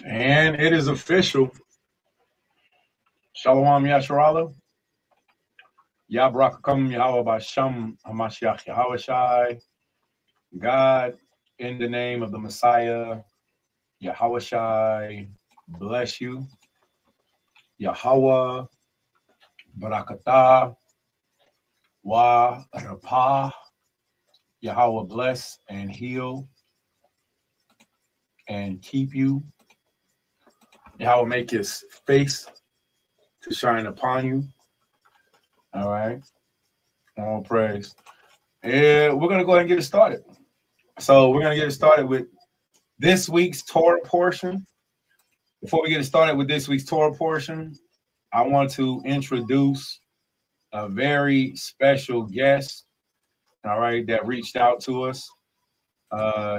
And it is official. Shalom Yasharala. Yabrakakam Yahweh Basham Hamashiach Yahweh. God, in the name of the Messiah, Yahweh, bless you. Yahweh, Barakatah, Wa Rapah. Yahweh bless and heal and keep you. Yahweh make his face to shine upon you. All right. All praise. And we're going to go ahead and get it started. So we're going to get it started with this week's Torah portion. Before we get started with this week's Torah portion, I want to introduce a very special guest, all right, that reached out to us.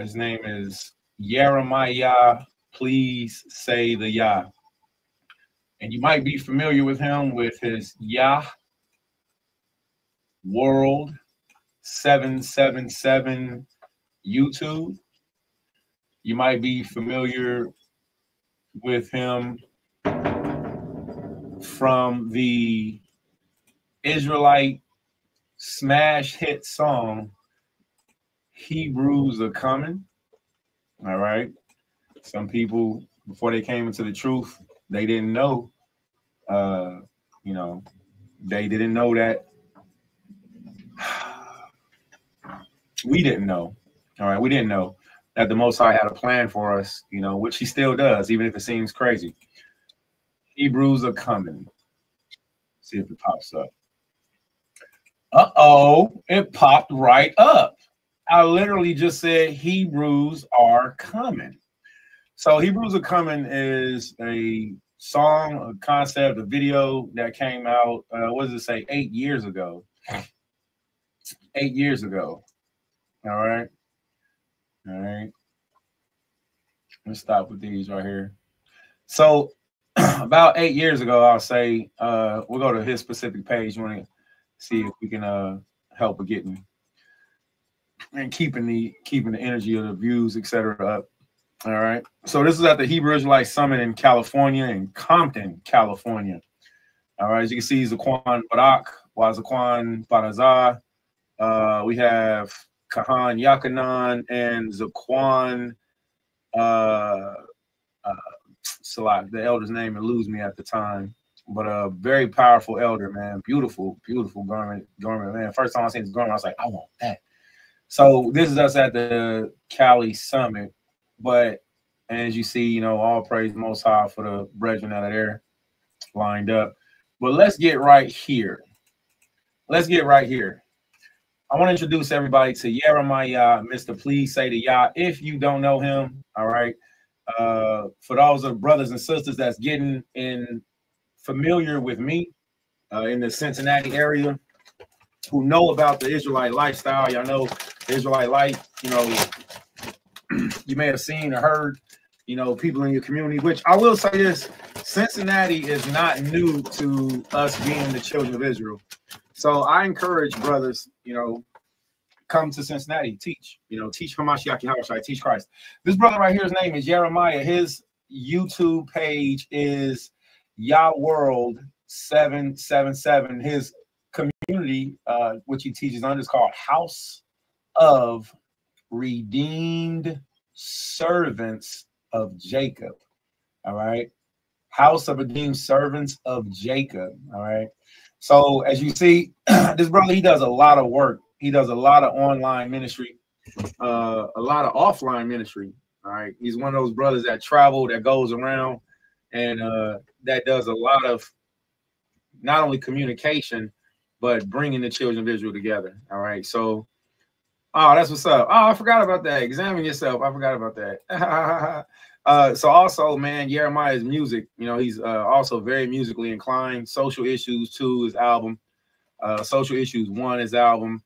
His name is Jeremiah. Please say the Yah. And you might be familiar with him with his Yah World 777 YouTube. You might be familiar with him from the Israelite smash hit song Hebrews Are Coming. All right. Some people, before they came into the truth, they didn't know, they didn't know that. We didn't know. All right. We didn't know that the Most High had a plan for us, which he still does, even if it seems crazy. Hebrews Are Coming. See if it pops up. Uh-oh, it popped right up. I literally just said Hebrews Are Coming. So Hebrews Are Coming is a song, a concept, a video that came out, what does it say, 8 years ago. 8 years ago. All right. All right. Let's stop with these right here. So about 8 years ago, I'll say, we'll go to his specific page. You want to see if we can help with getting and keeping the energy of the views, etc. up. All right. So this is at the Hebrew Israelite Summit in California, in Compton, California. All right. As you can see, Zaquan Barak, Wazaquan Barazah. We have Kahan Yakanan and Zaquan Salat. The elder's name eludes me at the time, but a very powerful elder, man. Beautiful, beautiful garment, man. First time I seen this garment, I was like, I want that. So this is us at the Cali Summit. But as you see, all praise the Most High for the brethren that are there lined up. But let's get right here. Let's get right here. I want to introduce everybody to Jeremiah, Mr. Please Say the Yah. If you don't know him, all right. For those of brothers and sisters that's getting familiar with me in the Cincinnati area, who know about the Israelite lifestyle, y'all know the Israelite life, you may have seen or heard, people in your community, which I will say this, Cincinnati is not new to us being the children of Israel. So I encourage brothers, come to Cincinnati, teach Hamashiach Yahweh, teach Christ. This brother right here, his name is Jeremiah. His YouTube page is Yah World 777. His community, which he teaches under, is called House of Redeemed Servants of Jacob. All right. House of Redeemed Servants of Jacob. All right. So as you see, this brother, he does a lot of work. He does a lot of online ministry, a lot of offline ministry. All right. He's one of those brothers that travel, that goes around, and that does a lot of not only communication, but bringing the children of Israel together. All right. So, oh, that's what's up. Oh, I forgot about that. Examine yourself. I forgot about that. So also, man, Jeremiah's music, he's also very musically inclined. Social Issues 2, his album. Social Issues 1, his album.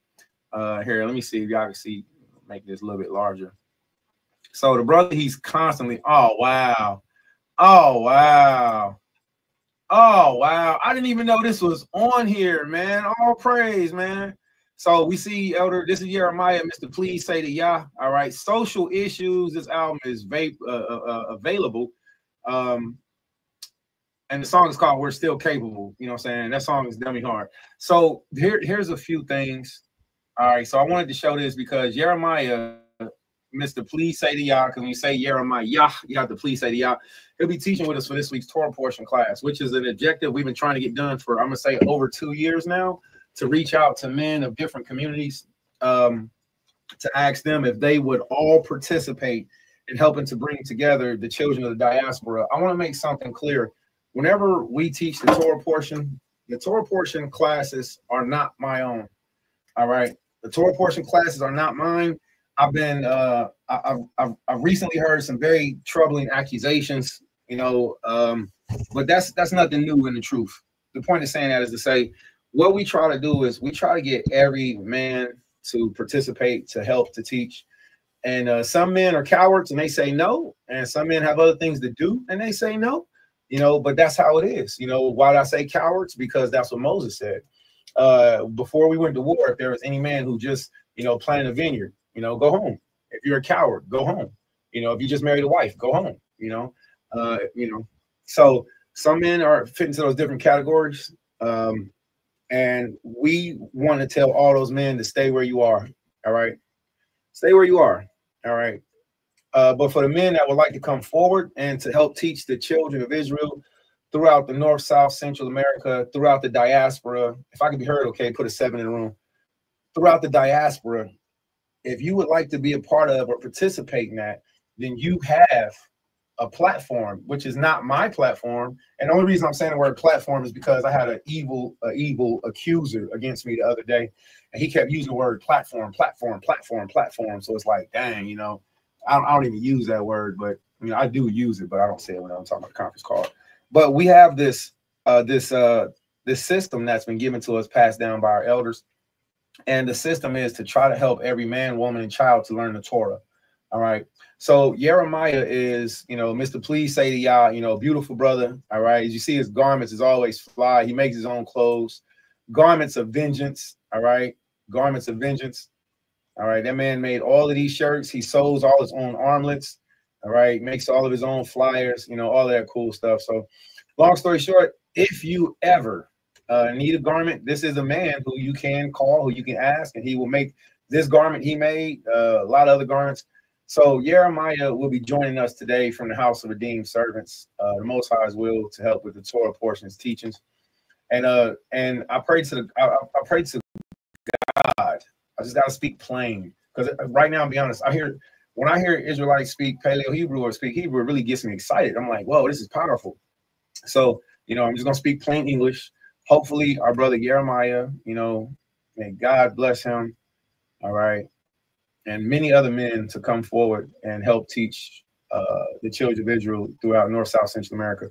Here, let me see if y'all can see, make this a little bit larger. So the brother, he's constantly, oh, wow. Oh, wow. Oh, wow. I didn't even know this was on here, man. All praise, man. So we see, Elder, this is Jeremiah, Mr. Please Say the Yah. All right. Social Issues. This album is available. And the song is called "We're Still Capable." You know what I'm saying? That song is dummy hard. So here's a few things. All right. So I wanted to show this because Jeremiah, Mr. Please Say to Yah, because when you say Jeremiah, you have to please say to Yah. He'll be teaching with us for this week's Torah portion class, which is an objective we've been trying to get done for, I'm going to say, over 2 years now, to reach out to men of different communities, to ask them if they would all participate in helping to bring together the children of the diaspora. I want to make something clear. Whenever we teach the Torah portion classes are not my own. All right. The Torah portion classes are not mine. I've been I've recently heard some very troubling accusations, you know, but that's nothing new in the truth. The point of saying that is to say what we try to do is we try to get every man to participate, to help, to teach. And some men are cowards and they say no, and some men have other things to do and they say no, you know, but that's how it is. You know, why did I say cowards? Because that's what Moses said. Before we went to war, if there was any man who just, you know, planted a vineyard, you know, go home. If you're a coward, go home. You know, if you just married a wife, go home. You know, so some men are fit into those different categories. And we want to tell all those men to stay where you are. All right. Stay where you are. All right. But for the men that would like to come forward and to help teach the children of Israel throughout the North, South, Central America, throughout the diaspora, if I could be heard, okay, put a 7 in the room. Throughout the diaspora, if you would like to be a part of or participate in that, then you have a platform, which is not my platform. And the only reason I'm saying the word platform is because I had an evil accuser against me the other day. And he kept using the word platform. So it's like, dang, you know, I don't even use that word, but you know, I do use it, but I don't say it when I'm talking about conference call. But we have this system that's been given to us, passed down by our elders. And the system is to try to help every man, woman, and child to learn the Torah. All right. So Jeremiah is, you know, Mr. Please Say to Yah, you know, beautiful brother. All right. As you see, his garments is always fly. He makes his own clothes, garments of vengeance. All right. Garments of vengeance. All right. That man made all of these shirts. He sews all his own armlets. All right. Makes all of his own flyers, you know, all that cool stuff. So long story short, if you ever need a garment, this is a man who you can call, who you can ask, and he will make this garment he made, a lot of other garments. So Jeremiah will be joining us today from the House of Redeemed Servants, the Most High's will, to help with the Torah portions teachings. And I pray to God. I just got to speak plain, because right now, I'll be honest, when I hear Israelites speak Paleo Hebrew or speak Hebrew, it really gets me excited. I'm like, whoa, this is powerful. So, you know, I'm just gonna speak plain English. Hopefully our brother Jeremiah, you know, may God bless him. All right. And many other men to come forward and help teach the children of Israel throughout North, South, Central America.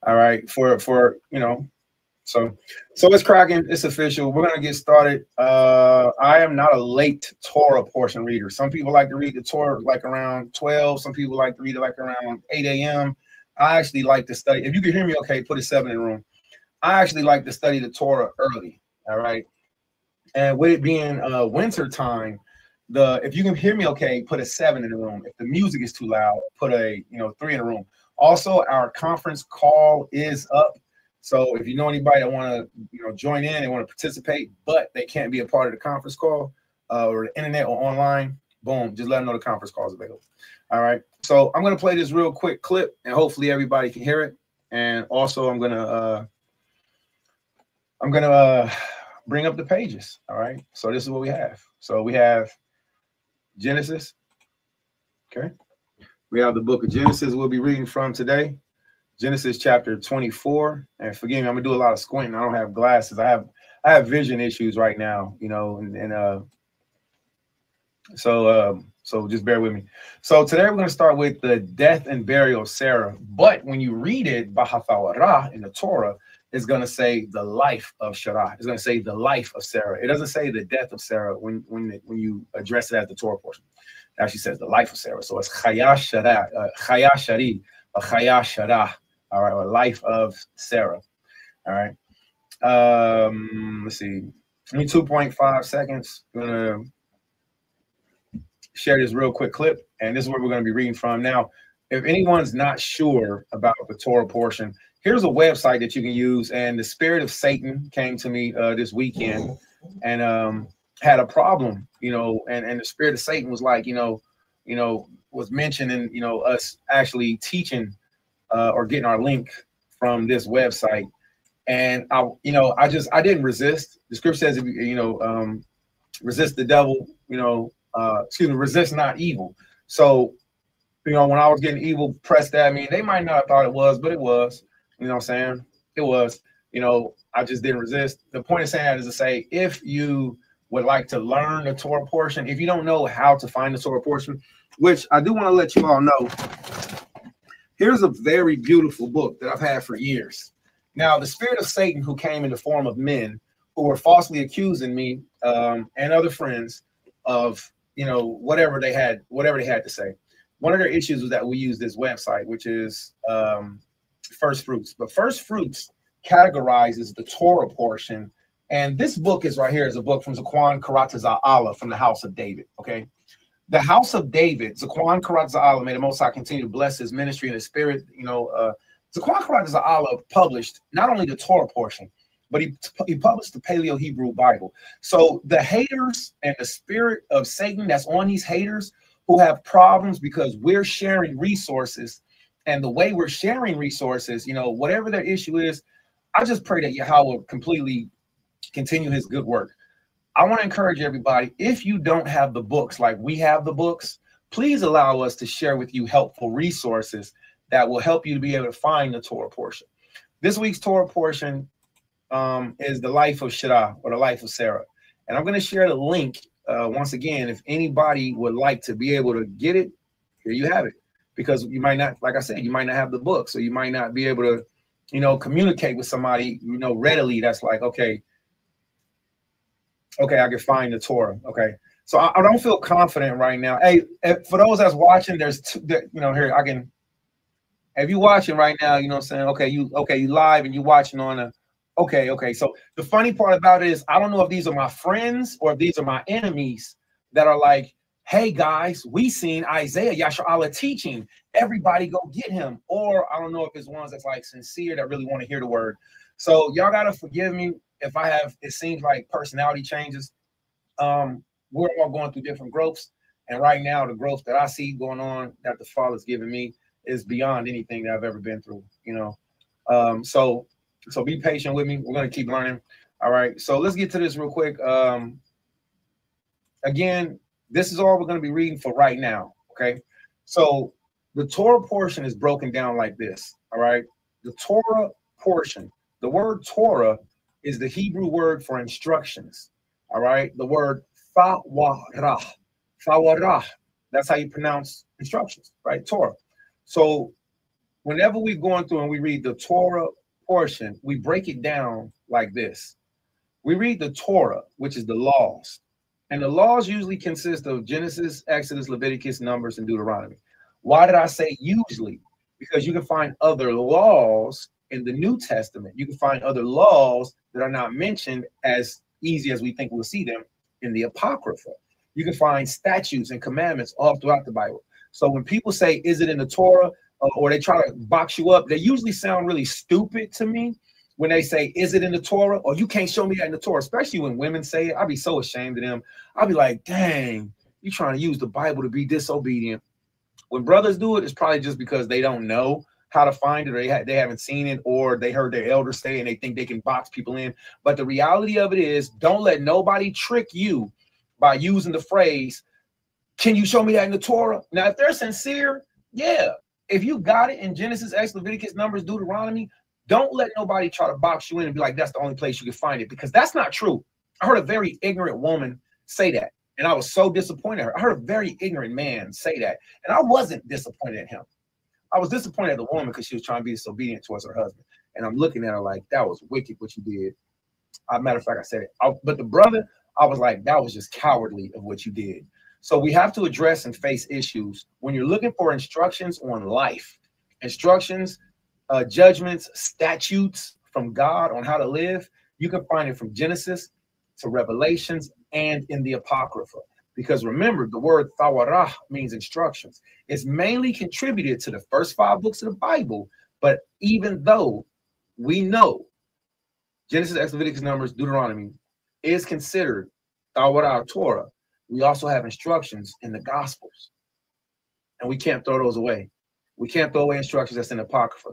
All right. For you know, so it's cracking. It's official. We're gonna get started. I am not a late Torah portion reader. Some people like to read the Torah like around 12. Some people like to read it like around 8 a.m. I actually like to study. If you can hear me okay, put a 7 in the room. I actually like to study the Torah early. All right. And with it being winter time, if you can hear me okay, put a 7 in the room. If the music is too loud, put a 3 in the room. Also, our conference call is up. So if you know anybody that want to join in, they want to participate, but they can't be a part of the conference call or the internet or online, boom, just let them know the conference call is available. All right. So I'm going to play this real quick clip and hopefully everybody can hear it. And also I'm going to bring up the pages. All right. So this is what we have. So we have Genesis. Okay. We have the book of Genesis we'll be reading from today. Genesis chapter 24. And forgive me, I'm gonna do a lot of squinting. I don't have glasses. I have vision issues right now, so just bear with me. So today we're going to start with the death and burial of Sarah. But when you read it, TORAH in the Torah, it's going to say the life of Sarah. It's going to say the life of Sarah. It doesn't say the death of Sarah when you address it as the Torah portion. It actually says the life of Sarah. So it's Chayei Sarah, all right, or life of Sarah. All right. Let's see. Give me 2.5 seconds. I'm going to share this real quick clip, and this is where we're going to be reading from. Now, if anyone's not sure about the Torah portion, here's a website that you can use. And the spirit of Satan came to me this weekend and had a problem, you know, and the spirit of Satan was like, was mentioning, us actually teaching or getting our link from this website. And I didn't resist. The scripture says, resist the devil, resist not evil. So, when I was getting evil pressed at me, they might not have thought it was, but it was, you know what I'm saying? It was, I just didn't resist. The point of saying that is to say, if you would like to learn the Torah portion, if you don't know how to find the Torah portion, which I do want to let you all know, here's a very beautiful book that I've had for years. Now, the spirit of Satan, who came in the form of men who were falsely accusing me and other friends of, whatever they had to say. One of their issues was that we use this website, which is First Fruits. But First Fruits categorizes the Torah portion. And this book is right here is a book from Zaquan Karataza'Allah from the House of David. Okay. The House of David, Zaquan Karataza'Allah, may the Most High continue to bless his ministry and his spirit. Zaquan Karataza'Allah published not only the Torah portion, but he published the Paleo Hebrew Bible. So the haters and the spirit of Satan that's on these haters who have problems because we're sharing resources, and the way we're sharing resources, whatever their issue is, I just pray that Yahweh will completely continue his good work. I want to encourage everybody, if you don't have the books like we have the books, please allow us to share with you helpful resources that will help you to be able to find the Torah portion. This week's Torah portion is the life of Sarah, or the life of Sarah. And I'm going to share the link once again. If anybody would like to be able to get it, here you have it. Because you might not, like I said, you might not have the book. So you might not be able to, communicate with somebody, readily. That's like, okay, I can find the Torah. Okay. So I don't feel confident right now. Hey, for those that's watching, there's two, here I can, if you're watching right now, you know what I'm saying? You live and you're watching on a, okay. So the funny part about it is, I don't know if these are my friends or if these are my enemies that are like, hey guys, we seen Isaiah Yasha'Allah teaching, everybody go get him. Or I don't know if it's ones that's like sincere that really want to hear the word. So y'all got to forgive me if I have, it seems like personality changes. We're all going through different growths. And right now, the growth that I see going on that the Father's giving me is beyond anything that I've ever been through, So be patient with me. We're going to keep learning. All right. So let's get to this real quick. Again, this is all we're going to be reading for right now. Okay. So the Torah portion is broken down like this. All right. The Torah portion, the word Torah is the Hebrew word for instructions. All right. The word fawarah. That's how you pronounce instructions, right? Torah. So whenever we're going through and we read the Torah portion, we break it down like this. We read the Torah, which is the laws. And the laws usually consist of Genesis, Exodus, Leviticus, Numbers, and Deuteronomy. Why did I say usually? Because you can find other laws in the New Testament. You can find other laws that are not mentioned as easy as we think we'll see them in the Apocrypha. You can find statutes and commandments all throughout the Bible. So when people say, is it in the Torah, or they try to box you up, they usually sound really stupid to me when they say, is it in the Torah? Or you can't show me that in the Torah, especially when women say it. I'd be so ashamed of them. I'd be like, dang, you trying to use the Bible to be disobedient. When brothers do it, it's probably just because they don't know how to find it, or they haven't seen it, or they heard their elders say and they think they can box people in. But the reality of it is, don't let nobody trick you by using the phrase, can you show me that in the Torah? Now, if they're sincere, yeah. If you got it in Genesis, Exodus, Leviticus, Numbers, Deuteronomy, don't let nobody try to box you in and be like, that's the only place you can find it, because that's not true. I heard a very ignorant woman say that, and I was so disappointed in her. I heard a very ignorant man say that, and I wasn't disappointed in him. I was disappointed at the woman because she was trying to be disobedient towards her husband. And I'm looking at her like, that was wicked what you did. Matter of fact, I said it. But the brother, I was like, that was just cowardly of what you did. So we have to address and face issues. When you're looking for instructions on life, instructions, judgments, statutes from God on how to live, you can find it from Genesis to Revelations and in the Apocrypha. Because remember, the word TORAH means instructions. It's mainly contributed to the first 5 books of the Bible. But even though we know Genesis, Exodus, Leviticus, Numbers, Deuteronomy is considered TORAH, Torah, we also have instructions in the Gospels. And we can't throw those away. We can't throw away instructions that's in the Apocrypha.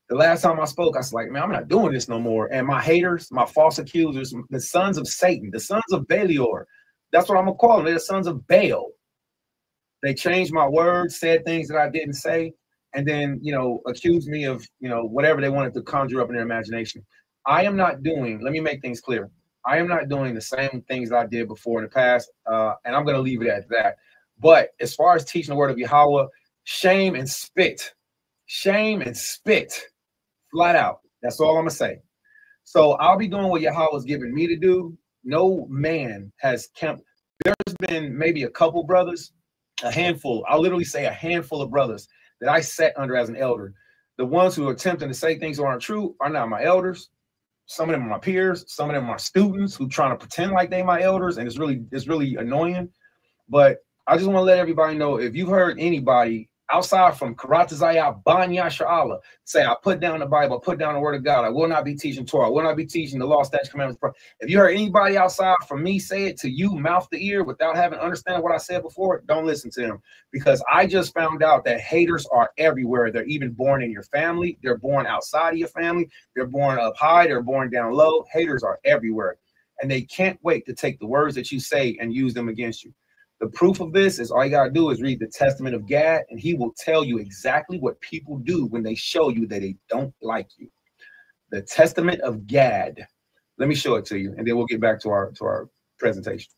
The last time I spoke, I was like, man, I'm not doing this no more. And my haters, my false accusers, the sons of Satan, the sons of Belior, that's what I'm going to call them. They're the sons of Baal. They changed my words, said things that I didn't say, and then, you know, accused me of, you know, whatever they wanted to conjure up in their imagination. I am not doing, let me make things clear. I am not doing the same things I did before in the past, and I'm going to leave it at that. But as far as teaching the word of Yahweh, shame and spit, flat out. That's all I'm going to say. So I'll be doing what Yahweh is giving me to do. No man has kept, there's been maybe a couple brothers, a handful, I'll literally say a handful of brothers that I sat under as an elder. The ones who are attempting to say things that aren't true are not my elders. Some of them are my peers. Some of them are students who trying to pretend like they my elders, and it's really annoying. But I just want to let everybody know, if you've heard anybody outside from Karatazaya Banya Sha'ala say, I put down the Bible, I put down the word of God, I will not be teaching Torah, I will not be teaching the law, statutes, commandments. If you heard anybody outside from me say it to you, mouth to ear, without having understand what I said before, don't listen to him. Because I just found out that haters are everywhere. They're even born in your family. They're born outside of your family. They're born up high. They're born down low. Haters are everywhere. And they can't wait to take the words that you say and use them against you. The proof of this is all you got to do is read the Testament of Gad, and he will tell you exactly what people do when they show you that they don't like you. The Testament of Gad. Let me show it to you, and then we'll get back to our presentation.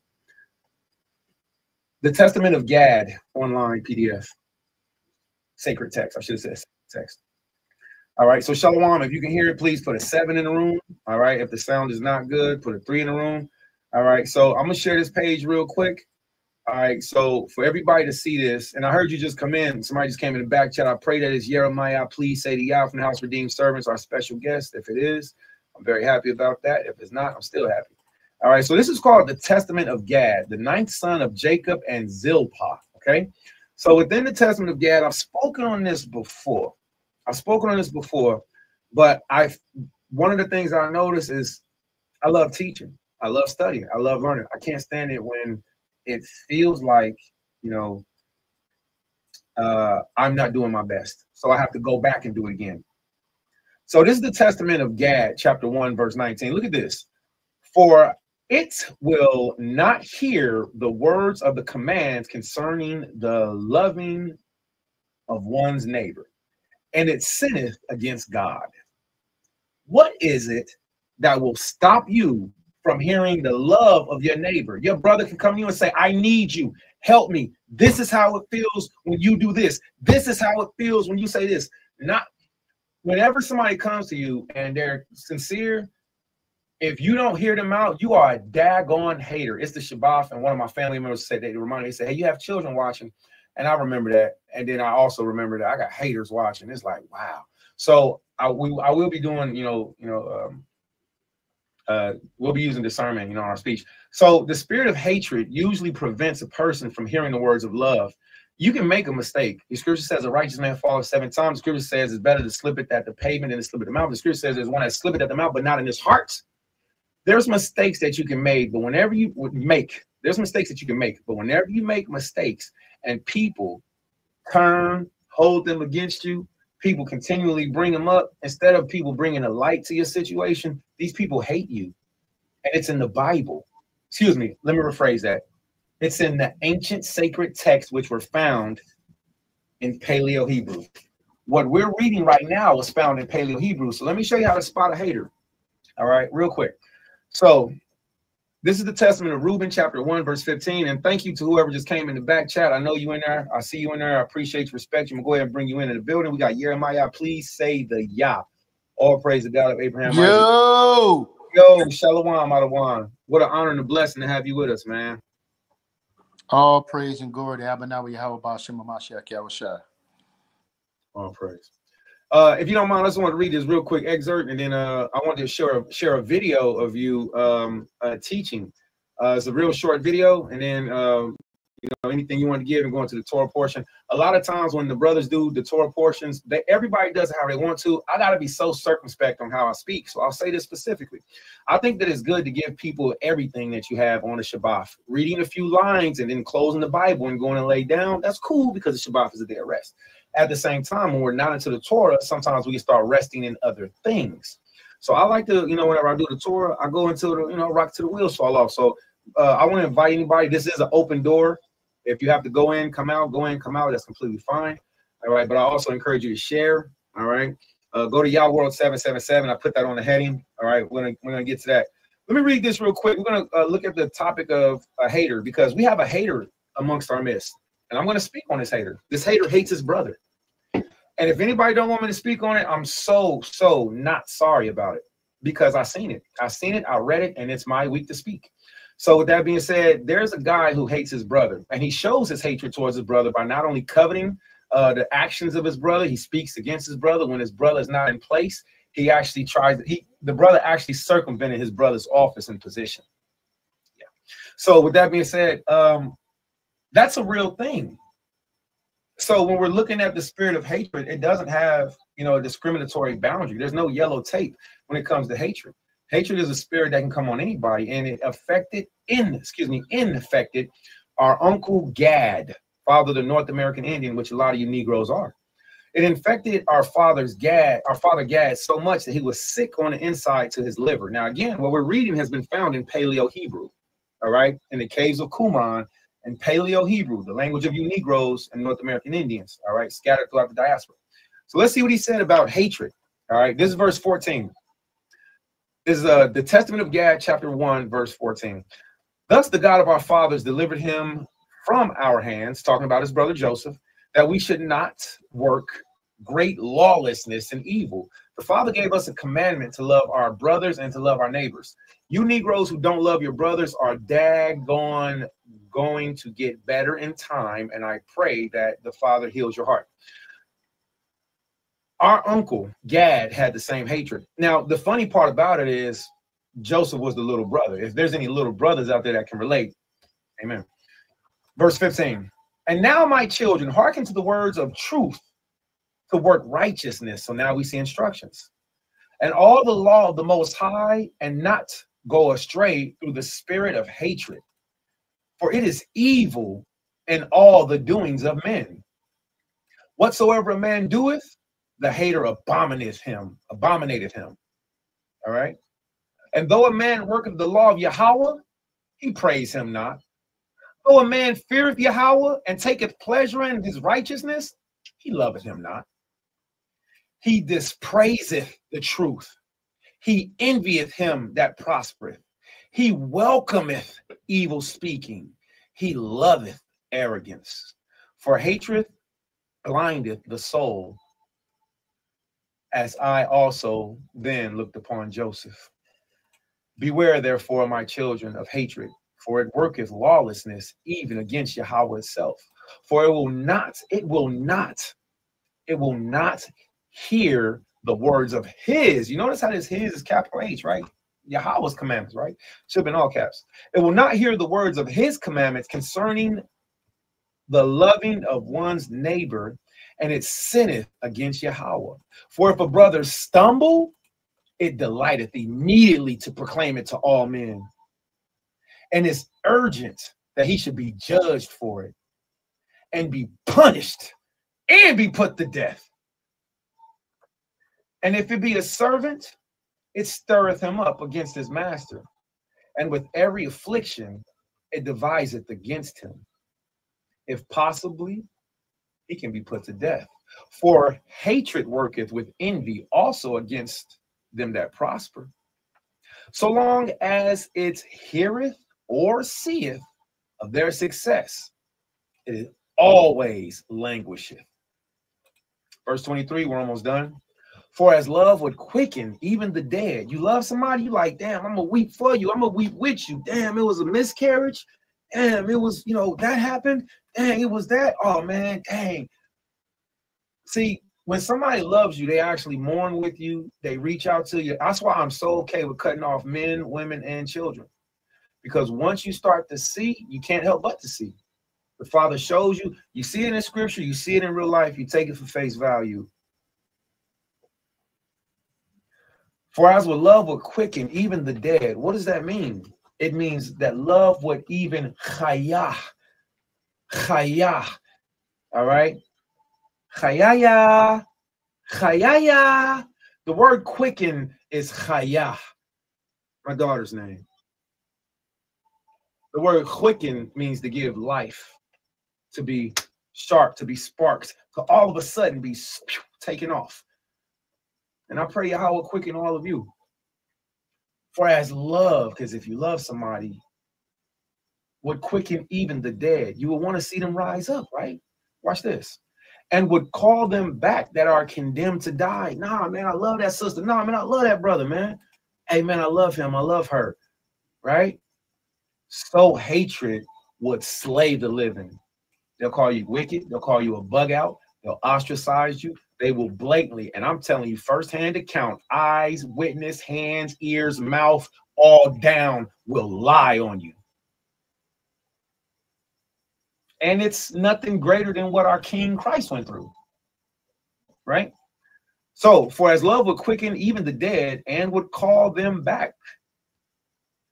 The Testament of Gad online PDF. Sacred text. I should have said text. All right. So Shalom, if you can hear it, please put a 7 in the room. All right. If the sound is not good, put a 3 in the room. All right. So I'm going to share this page real quick. All right, so for everybody to see this, and I heard you just come in, somebody just came in the back chat. I pray that it's Jeremiah. Please say to Yah from the House Redeemed Servants, our special guest. If it is, I'm very happy about that. If it's not, I'm still happy. All right, so this is called the Testament of Gad, the 9th son of Jacob and Zilpah. Okay, so within the Testament of Gad, I've spoken on this before. But one of the things I notice is I love teaching. I love studying. I love learning. I can't stand it when it feels like, you know, I'm not doing my best. So I have to go back and do it again. So this is the Testament of Gad, chapter 1, verse 19. Look at this. For it will not hear the words of the commands concerning the loving of one's neighbor, and it sinneth against God. What is it that will stop you from hearing the love of your neighbor? Your brother can come to you and say, I need you, help me. This is how it feels when you do this. This is how it feels when you say this. Not whenever somebody comes to you and they're sincere, if you don't hear them out, you are a daggone hater. It's the Shabbat, and one of my family members said, they reminded me, they said, hey, you have children watching. And I remember that. And then I also remember that I got haters watching. It's like, wow. So I will be doing, we'll be using discernment, in our speech. So the spirit of hatred usually prevents a person from hearing the words of love. You can make a mistake. The scripture says a righteous man falls 7 times. The scripture says it's better to slip it at the pavement than to slip it at the mouth. The scripture says there's one that slip it at the mouth, but not in his heart. There's mistakes that you can make, but whenever you make, there's mistakes that you can make, but whenever you make mistakes and people hold them against you, people continually bring them up, instead of people bringing a light to your situation, these people hate you. And it's in the Bible. Excuse me, let me rephrase that. It's in the ancient sacred texts, which were found in Paleo Hebrew. What we're reading right now was found in Paleo Hebrew. So let me show you how to spot a hater. All right, real quick. So this is the Testament of Reuben, chapter 1, verse 15. And thank you to whoever just came in the back chat. I know you in there. I see you in there. I appreciate your respect. I'm going to go ahead and bring you into the building. We got Jeremiah. Please say the Yah. All praise the God of Abraham. Yo, Shalom, Adawan. What an honor and a blessing to have you with us, man. All praise and glory to Abanawi Yahweh Ba'Shem HaMashiach Yahushua. All praise. If you don't mind, I just want to read this real quick excerpt, and then I wanted to share a video of you teaching. It's a real short video, and then You know, anything you want to give and go into the Torah portion. A lot of times when the brothers do the Torah portions, everybody does it how they want to. I got to be so circumspect on how I speak. So I'll say this specifically. I think that it's good to give people everything that you have on the Shabbat. Reading a few lines and then closing the Bible and going and lay down, that's cool because the Shabbat is a day of rest. At the same time, when we're not into the Torah, sometimes we can start resting in other things. So I like to, you know, whenever I do the Torah, I go into the, you know, rock to the wheels fall off. So I want to invite anybody. This is an open door. If you have to go in, come out, go in, come out, that's completely fine. All right. But I also encourage you to share. All right. Go to Yah World 777. I put that on the heading. All right. We're gonna get to that. Let me read this real quick. We're gonna look at the topic of a hater, because we have a hater amongst our midst. And I'm going to speak on this hater. This hater hates his brother. And if anybody don't want me to speak on it, I'm so not sorry about it, because I seen it. I read it, and it's my week to speak. So with that being said, there's a guy who hates his brother, and he shows his hatred towards his brother by not only coveting the actions of his brother, he speaks against his brother when his brother is not in place. He actually tries, the brother actually circumvented his brother's office and position. Yeah. So with that being said, that's a real thing. So when we're looking at the spirit of hatred, it doesn't have, you know, a discriminatory boundary. There's no yellow tape when it comes to hatred. Hatred is a spirit that can come on anybody, and it affected our Uncle Gad, father of the North American Indian, which a lot of you Negroes are. It infected our father Gad so much that he was sick on the inside to his liver. Now, again, what we're reading has been found in Paleo Hebrew, all right, in the caves of Qumran, and Paleo Hebrew, the language of you Negroes and North American Indians, all right, scattered throughout the diaspora. So let's see what he said about hatred. All right, this is verse 14. This is the Testament of Gad, chapter 1, verse 14. Thus the God of our fathers delivered him from our hands, talking about his brother Joseph, that we should not work great lawlessness and evil. The Father gave us a commandment to love our brothers and to love our neighbors. You Negroes who don't love your brothers are daggone going to get better in time, and I pray that the Father heals your heart. Our uncle Gad had the same hatred. Now, the funny part about it is Joseph was the little brother. If there's any little brothers out there that can relate, amen. Verse 15. And now, my children, hearken to the words of truth to work righteousness. So now we see instructions. And all the law of the Most High, and not go astray through the spirit of hatred. For it is evil in all the doings of men. Whatsoever a man doeth, the hater abominateth him. All right. And though a man worketh the law of Yahweh, he praise him not. Though a man feareth Yahweh and taketh pleasure in his righteousness, he loveth him not. He dispraiseth the truth. He envieth him that prospereth. He welcometh evil speaking. He loveth arrogance. For hatred blindeth the soul, as I also then looked upon Joseph. Beware, therefore, my children, of hatred, for it worketh lawlessness even against Yahweh itself. For it will not hear the words of his. You notice how this his is capital H, right? Yahweh's commandments, right? Should have been all caps. It will not hear the words of his commandments concerning the loving of one's neighbor, and it sinneth against Yahweh. For if a brother stumble, it delighteth immediately to proclaim it to all men. And it's urgent that he should be judged for it, and be punished, and be put to death. And if it be a servant, it stirreth him up against his master. And with every affliction, it deviseth against him. If possibly, he can be put to death. For hatred worketh with envy also against them that prosper. So long as it heareth or seeth of their success, it always languisheth. Verse 23, we're almost done. For as love would quicken even the dead. You love somebody, you like, damn, I'm gonna weep for you. I'm gonna weep with you. Damn, it was a miscarriage. Damn, it was, you know, that happened. Dang, it was that. Oh man, dang. See, when somebody loves you, they actually mourn with you. They reach out to you. That's why I'm so okay with cutting off men, women, and children. Because once you start to see, you can't help but to see. The Father shows you. You see it in Scripture. You see it in real life. You take it for face value. For as with love would quicken even the dead. What does that mean? It means that love would even chayah. Chayah. All right? Chayaya. Chayaya. The word quicken is chayah. My daughter's name. The word quicken means to give life, to be sharp, to be sparked, to all of a sudden be taken off. And I pray Yahweh will quicken all of you. For as love, because if you love somebody, would quicken even the dead, you will want to see them rise up, right? Watch this. And would call them back that are condemned to die. Nah, man, I love that sister. Nah, man, I love that brother, man. Hey, man, I love him. I love her, right? So hatred would slay the living. They'll call you wicked. They'll call you a bug out. They'll ostracize you. They will blatantly, and I'm telling you, firsthand account, eyes, witness, hands, ears, mouth, all down, will lie on you. And it's nothing greater than what our King Christ went through, right? So, for as love would quicken even the dead and would call them back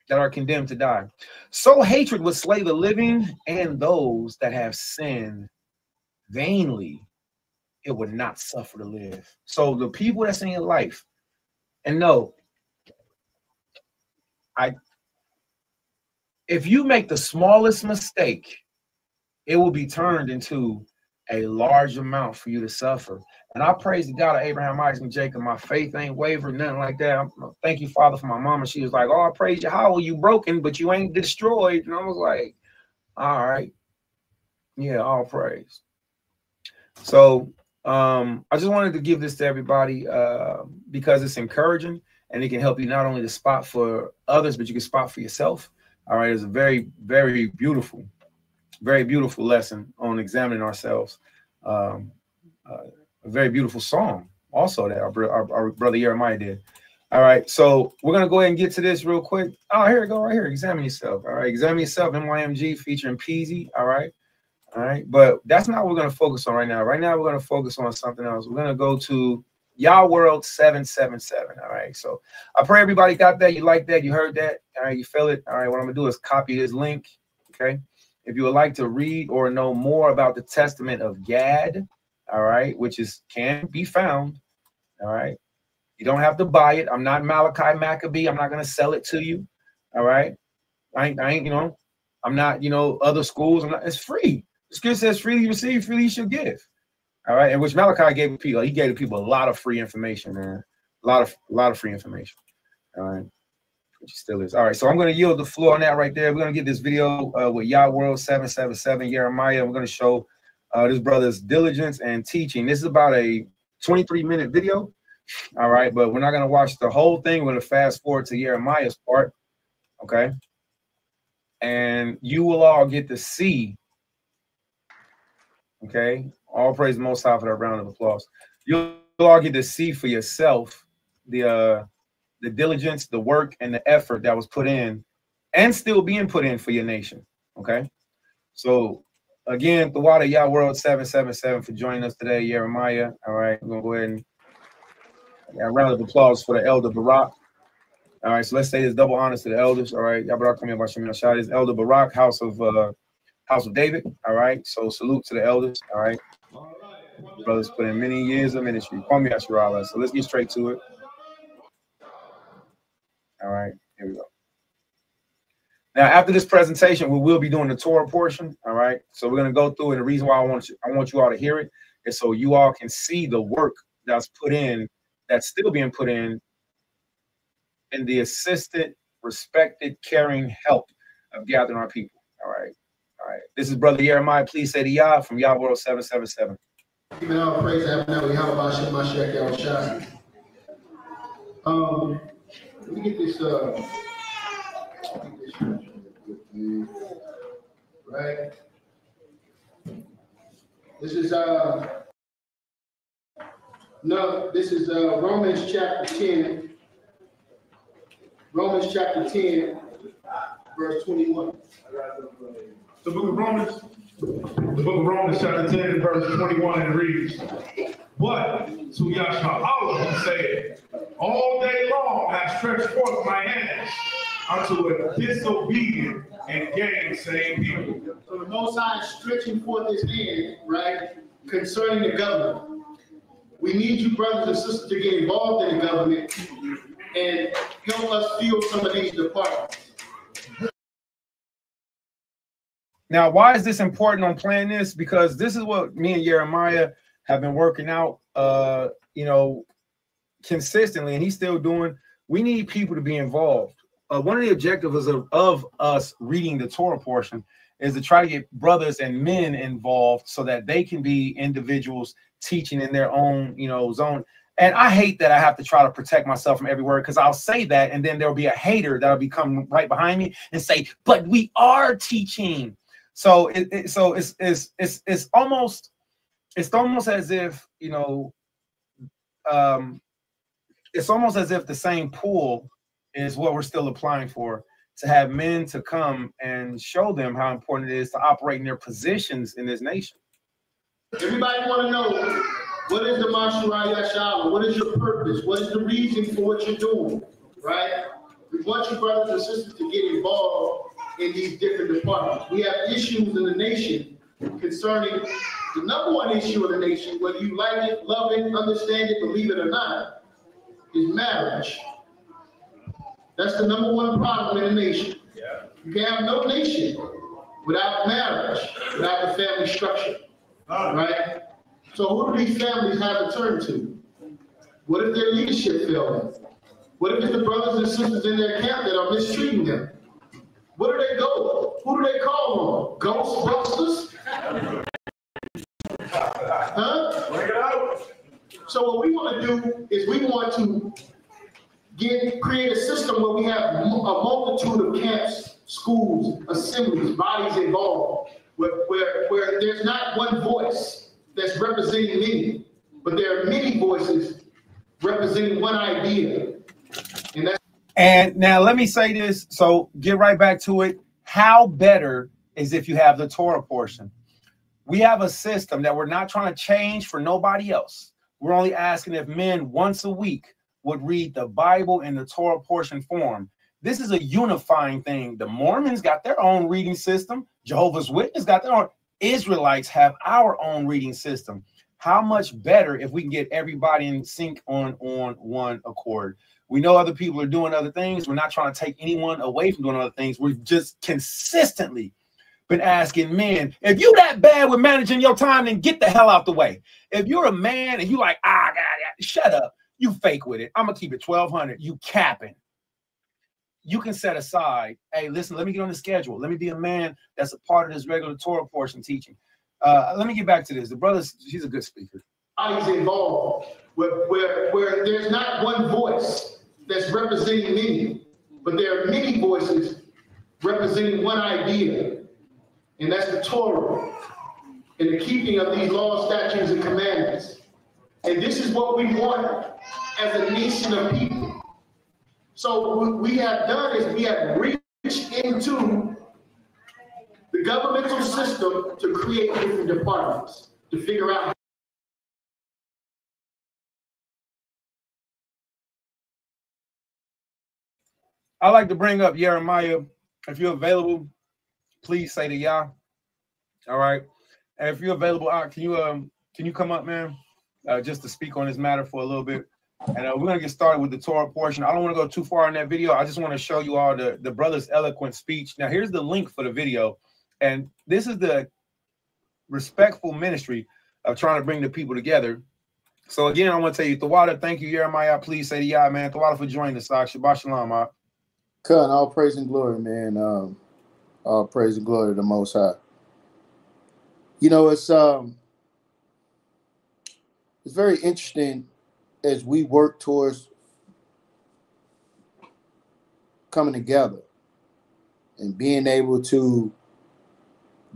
that are condemned to die, so hatred would slay the living, and those that have sinned vainly, it would not suffer to live. So the people that's in your life, and no, if you make the smallest mistake, it will be turned into a large amount for you to suffer. And I praise the God of Abraham, Isaac, and Jacob. My faith ain't wavered, nothing like that. Thank you, Father, for my mama. She was like, oh, I praise you. How are you broken, but you ain't destroyed? And I was like, all right. Yeah, all praise. So I just wanted to give this to everybody because it's encouraging, and it can help you not only to spot for others, but you can spot for yourself. All right. It's a very, very beautiful lesson on examining ourselves. A very beautiful song also that our brother Jeremiah did. All right, so we're gonna go ahead and get to this real quick. Oh, here we go, right here. Examine yourself. All right, examine yourself. MYMG featuring Peasy. All right, but that's not what we're gonna focus on right now. Right now, we're gonna focus on something else. We're gonna go to Yah World 777. All right, so I pray everybody got that. You like that? You heard that? All right, you feel it? All right, what I'm gonna do is copy this link. Okay. If you would like to read or know more about the Testament of Gad, all right, which can be found, all right. You don't have to buy it. I'm not Malachi Maccabee. I'm not going to sell it to you, all right. I ain't, I'm not, other schools. It's free. The scripture says freely you receive, freely you shall give, all right. And which Malachi gave people, he gave people a lot of free information, man. A lot of free information, all right. Which still is. All right, so I'm going to yield the floor on that right there. We're going to get this video with Yah World 777 Jeremiah. We're going to show this brother's diligence and teaching. This is about a 23-minute video. All right, but we're not going to watch the whole thing. We're going to fast forward to Jeremiah's part. Okay. And you will all get to see. Okay. All praise the Most High for that round of applause. You'll all get to see for yourself the diligence, the work, and the effort that was put in and still being put in for your nation. Okay. So again, the Water Yah World 777 for joining us today, Jeremiah. All right. We're going to go ahead and a round of applause for the elder Barak. All right. So let's say this double honors to the elders. All right. Yah Barak, come here, Bashem Yashad is Elder Barak, House of David. All right. So salute to the elders. All right. Brothers put in many years of ministry. Call me Asherallah. So let's get straight to it. All right, here we go. Now, after this presentation, we will be doing the Torah portion. All right, so we're going to go through, and the reason why I want you all to hear it is so you all can see the work that's put in, that's still being put in the assisted, respected, caring help of gathering our people. All right. This is Brother Jeremiah. Please say the Yah from Yah World 777. Giving all praise to let me get this, right? This is Romans chapter 10. Romans chapter 10, verse 21. The book of Romans, The book of Romans chapter 10 and verse 21, and reads, "But to Yahshua said, all day long I stretched forth my hands unto a disobedient and gainsaying people." So the Most High is stretching forth his hand, right, concerning the government. We need you, brothers and sisters, to get involved in the government and help us fill some of these departments. Now, why is this important on playing this? Because this is what me and Jeremiah have been working out, you know, consistently, and he's still doing. We need people to be involved. One of the objectives of us reading the Torah portion is to try to get brothers and men involved so that they can be individuals teaching in their own, you know, zone. And I hate that I have to try to protect myself from every word, because I'll say that and then there'll be a hater that'll be coming right behind me and say, but we are teaching. So it's almost as if, you know, it's almost as if the same pool is what we're still applying for, to have men to come and show them how important it is to operate in their positions in this nation. Everybody want to know, what is the Mashurah Yashara? What is your purpose? What is the reason for what you're doing, right? We want you brothers and sisters to get involved in these different departments. We have issues in the nation concerning the number one issue of the nation, whether you like it, love it, understand it, believe it or not, is marriage. That's the number one problem in the nation. Yeah. You can have no nation without marriage, without the family structure, right? So who do these families have to turn to? What if their leadership failed them? What if it's the brothers and sisters in their camp that are mistreating them? Where do they go? Who do they call on? Ghostbusters? Huh? Bring it out. So what we want to do is we want to create a system where we have a multitude of camps, schools, assemblies, bodies involved, where there's not one voice that's representing many, but there are many voices representing one idea. And now let me say this, so get right back to it. How better is if you have the Torah portion? We have a system that we're not trying to change for nobody else. We're only asking if men once a week would read the Bible in the Torah portion form. This is a unifying thing. The Mormons got their own reading system. Jehovah's Witnesses got their own. Israelites have our own reading system. How much better if we can get everybody in sync on one accord? We know other people are doing other things. We're not trying to take anyone away from doing other things. We've just consistently been asking men, if you that bad with managing your time, then get the hell out the way. If you're a man and you like, shut up, you fake with it. I'm gonna keep it 1200. You capping. You can set aside, hey, listen, let me get on the schedule. Let me be a man that's a part of this regular Torah portion teaching. Let me get back to this. The brother, she's a good speaker. Bodies involved where there's not one voice that's representing many, but there are many voices representing one idea, and that's the Torah and the keeping of these laws, statutes, and commandments. And this is what we want as a nation of people. So what we have done is we have reached into the governmental system to create different departments, to figure out. I like to bring up Jeremiah. If you're available, please say to Yah. All right. And if you're available, can you come up, man, just to speak on this matter for a little bit? And we're gonna get started with the Torah portion. I don't want to go too far in that video. I just want to show you all the brother's eloquent speech. Now, here's the link for the video, and this is the respectful ministry of trying to bring the people together. So again, I want to tell you, Tawada, thank you, Jeremiah. Please say to Yah, man. Tawada for joining us. Shabbat shalom, man. Cut, all praise and glory, man. All praise and glory to the Most High. You know, it's very interesting as we work towards coming together and being able to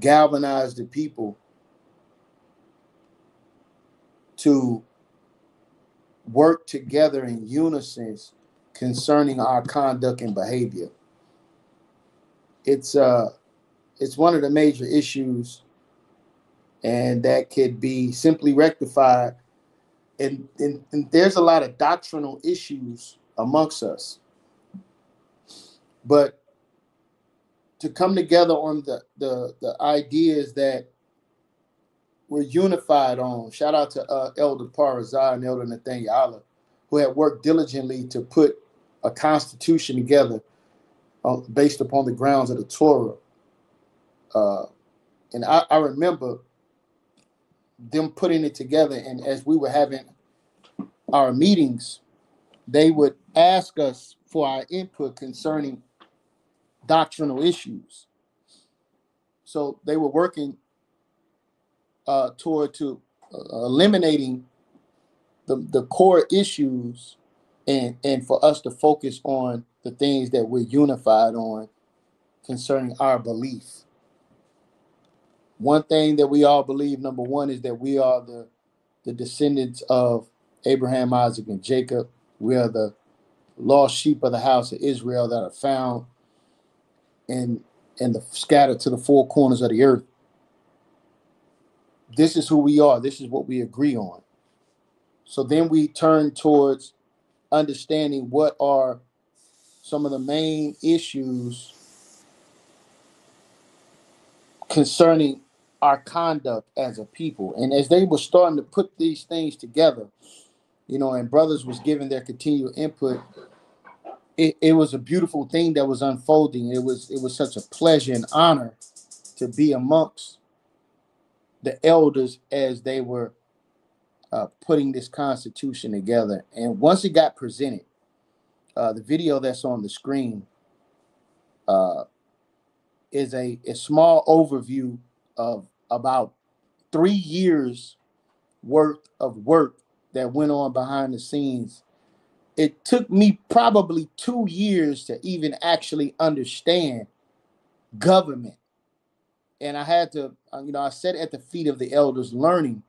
galvanize the people to work together in unison concerning our conduct and behavior. It's one of the major issues and that could be simply rectified. And there's a lot of doctrinal issues amongst us, but to come together on the ideas that we're unified on. Shout out to Elder Parazah and Elder Nathaniel, who had worked diligently to put a constitution together based upon the grounds of the Torah. And I remember them putting it together, and as we were having our meetings, they would ask us for our input concerning doctrinal issues. So they were working toward eliminating the core issues and for us to focus on the things that we're unified on concerning our belief. One thing that we all believe, number one, is that we are the descendants of Abraham, Isaac, and Jacob. We are the lost sheep of the house of Israel that are found and scattered to the four corners of the earth. This is who we are. This is what we agree on. So then we turn towards understanding what are some of the main issues concerning our conduct as a people. And as they were starting to put these things together, and brothers was giving their continual input, it was a beautiful thing that was unfolding. It was such a pleasure and honor to be amongst the elders as they were putting this constitution together. And once it got presented, the video that's on the screen is a small overview of about 3 years worth of work that went on behind the scenes. It took me probably 2 years to even actually understand government. And I had to, I sat at the feet of the elders learning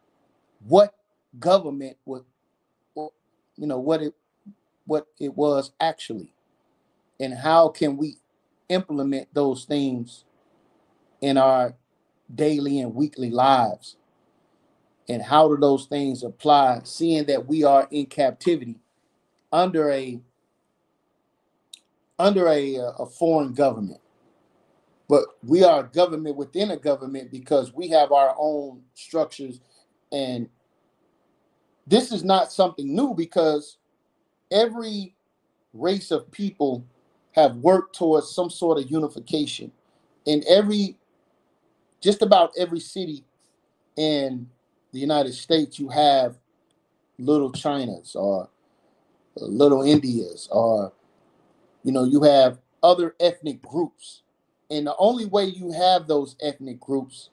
what government was, what it was actually, and how can we implement those things in our daily and weekly lives, and how do those things apply, seeing that we are in captivity under a foreign government. But we are a government within a government because we have our own structures. And this is not something new, because every race of people have worked towards some sort of unification. In just about every city in the United States, you have little Chinas or little Indias, or, you have other ethnic groups. And the only way you have those ethnic groups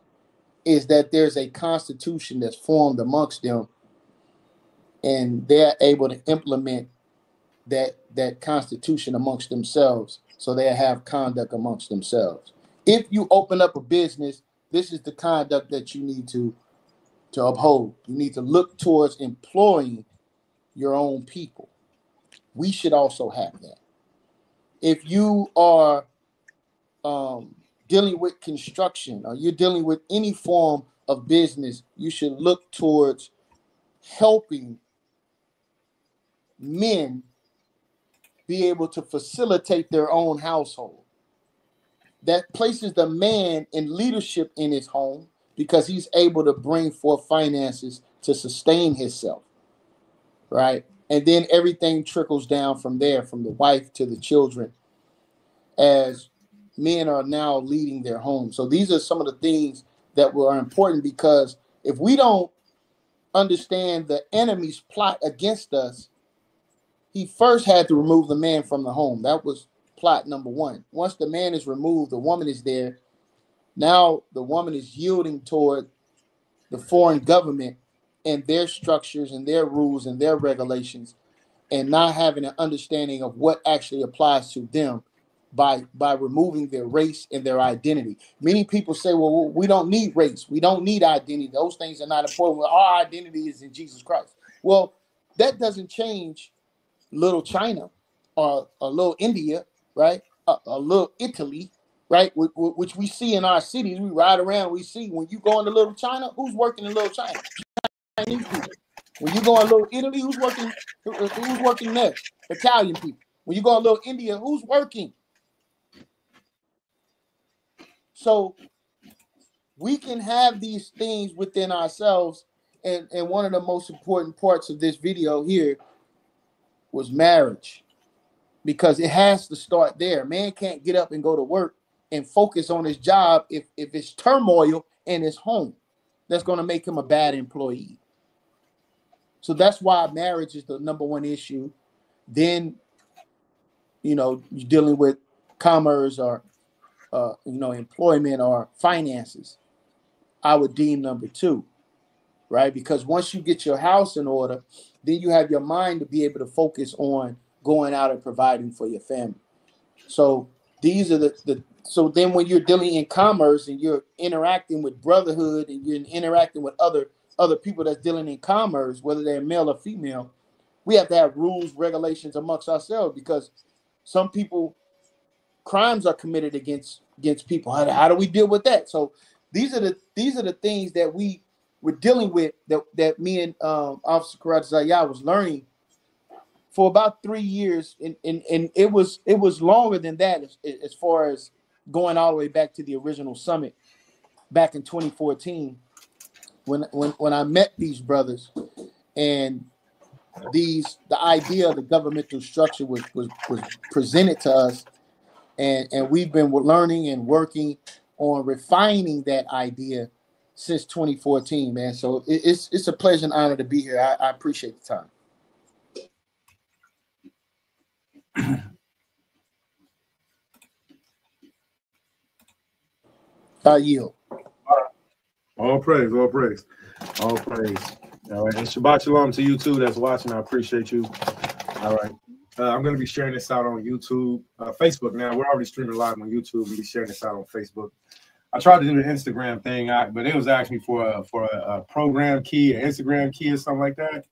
is that there's a constitution that's formed amongst them, and they're able to implement that constitution amongst themselves, so they have conduct amongst themselves. If you open up a business, this is the conduct that you need to uphold. You need to look towards employing your own people. We should also have that. If you are dealing with construction, or you're dealing with any form of business, you should look towards helping men be able to facilitate their own household. That places the man in leadership in his home, because he's able to bring forth finances to sustain himself, right? And then everything trickles down from there, from the wife to the children, as men are now leading their home. So these are some of the things that are important, because if we don't understand the enemy's plot against us, he first had to remove the man from the home. That was plot number one. Once the man is removed, the woman is there. Now the woman is yielding toward the foreign government and their structures and their rules and their regulations, and not having an understanding of what actually applies to them by removing their race and their identity. Many people say, well, we don't need race. We don't need identity. Those things are not important. Well, our identity is in Jesus Christ. Well, that doesn't change little China or a little India, right? A little Italy, right? Which we see in our cities. We ride around, we see when you go into Little China, who's working in Little China? Chinese people. When you go in Little Italy, who's working? Who's working there? Italian people. When you go in Little India, who's working? So we can have these things within ourselves. And one of the most important parts of this video here was marriage, because it has to start there. Man can't get up and go to work and focus on his job if it's turmoil in his home. That's going to make him a bad employee. So that's why marriage is the number one issue. Then, you're dealing with commerce or, employment or finances. I would deem number two, right? Because once you get your house in order, then you have your mind to be able to focus on going out and providing for your family. So these are so then when you're dealing in commerce and you're interacting with brotherhood and you're interacting with other people that's dealing in commerce, whether they're male or female, we have to have rules, regulations amongst ourselves, because some people, crimes are committed against people. How do we deal with that? So these are the things that we're dealing with that me and Officer Karate Zaya was learning for about 3 years, and it was longer than that as far as going all the way back to the original summit back in 2014 when I met these brothers, and the idea of the governmental structure was presented to us, and we've been learning and working on refining that idea since 2014, man. So it's a pleasure and honor to be here. I appreciate the time. I yield. All praise, all praise, all praise. All right, and Shabbat Shalom to you too that's watching. I appreciate you. All right, I'm going to be sharing this out on YouTube, Facebook. Now we're already streaming live on YouTube. We'll be sharing this out on Facebook. I tried to do the Instagram thing, but it was asking me for a program key, an Instagram key, or something like that.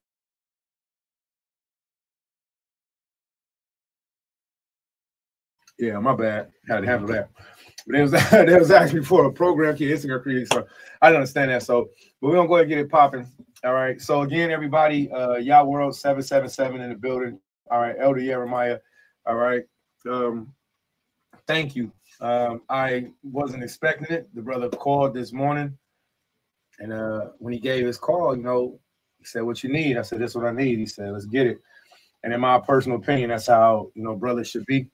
Yeah, my bad. Had to handle that. But it was asking me for a program key, Instagram key. So I didn't understand that. So, but we're gonna go ahead and get it popping. All right. So again, everybody, Yah World 777 in the building. All right, Elder Jeremiah. All right. Thank you. I wasn't expecting it. The brother called this morning, and when he gave his call, he said, "What you need?" I said, "This is what I need." He said, "Let's get it." And in my personal opinion, that's how brothers should be.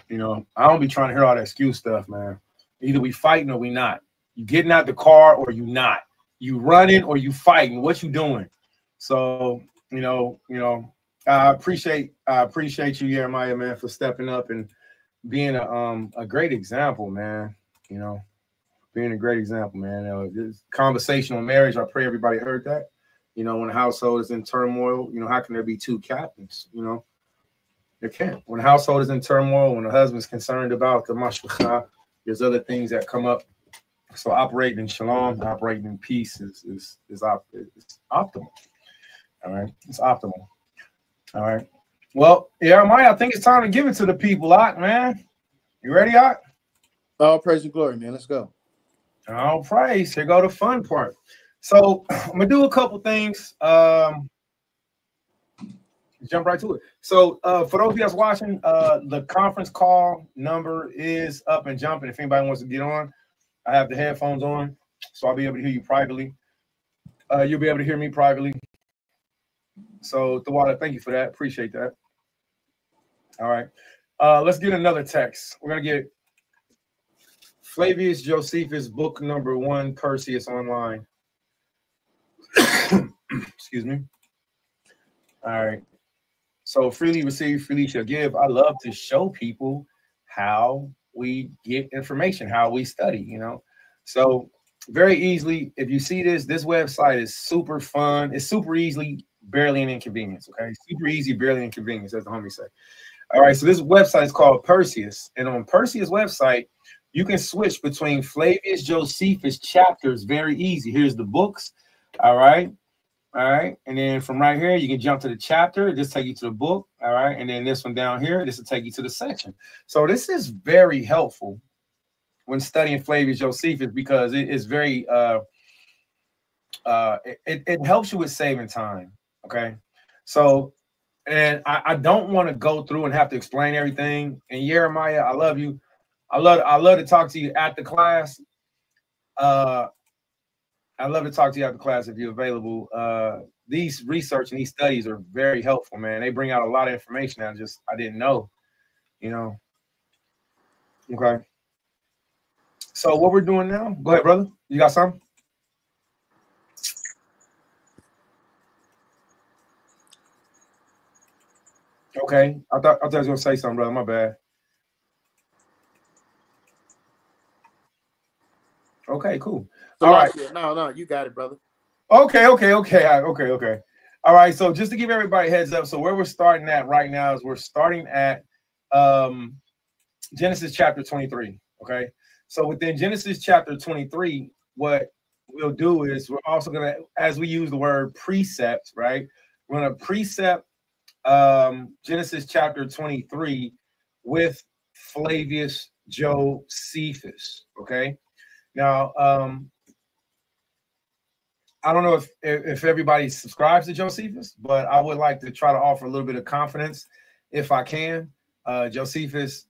I don't be trying to hear all that excuse stuff, man. Either we fighting or we not. You getting out the car or you not. You running or you fighting. What you doing? So, I appreciate you, Jeremiah, man, for stepping up and being a great example, man. Being a great example, man. This conversation on marriage, I pray everybody heard that. When a household is in turmoil, how can there be two captains? There can't. When a household is in turmoil, when a husband's concerned about the mashpachah, there's other things that come up. So operating in shalom, operating in peace is optimal. All right, it's optimal. All right. Well, Jeremiah, I think it's time to give it to the people, man. You ready, Ott? All praise and glory, man. Let's go. All praise. Here go the fun part. So I'm gonna do a couple things. Jump right to it. So for those of you that's watching, the conference call number is up and jumping. If anybody wants to get on, I have the headphones on, so I'll be able to hear you privately. You'll be able to hear me privately. So Tawada, thank you for that. Appreciate that. All right. Let's get another text. We're gonna get Flavius Josephus, book number 1, Perseus online. Excuse me. All right. So freely receive, freely shall give. I love to show people how we get information, how we study, So very easily, if you see this website is super fun. It's super easily, barely an inconvenience, okay? Super easy, barely inconvenience, as the homie say. All right, so this website is called Perseus. And on Perseus' website, you can switch between Flavius Josephus chapters very easy. Here's the books, all right? All right, and then from right here, you can jump to the chapter. This take you to the book, all right? And then this one down here, this will take you to the section. So this is very helpful when studying Flavius Josephus, because it is very it helps you with saving time. Okay, so and I don't want to go through and have to explain everything. And Jeremiah, I love you. I love to talk to you at the class. I love to talk to you after class if you're available. These research and these studies are very helpful, man. They bring out a lot of information I didn't know, you know. Okay. So what we're doing now? Go ahead, brother. You got something? Okay. I thought I was gonna say something, brother. My bad. Okay, cool. All right. No, you got it, brother. Okay. All right. So just to give everybody a heads up, so where we're starting at right now is we're starting at Genesis chapter 23. Okay. So within Genesis chapter 23, what we'll do is we're also gonna, as we use the word precept, right? We're gonna precept Genesis chapter 23 with Flavius Josephus. Okay. Now, I don't know if everybody subscribes to Josephus, but I would like to try to offer a little bit of confidence if I can. Josephus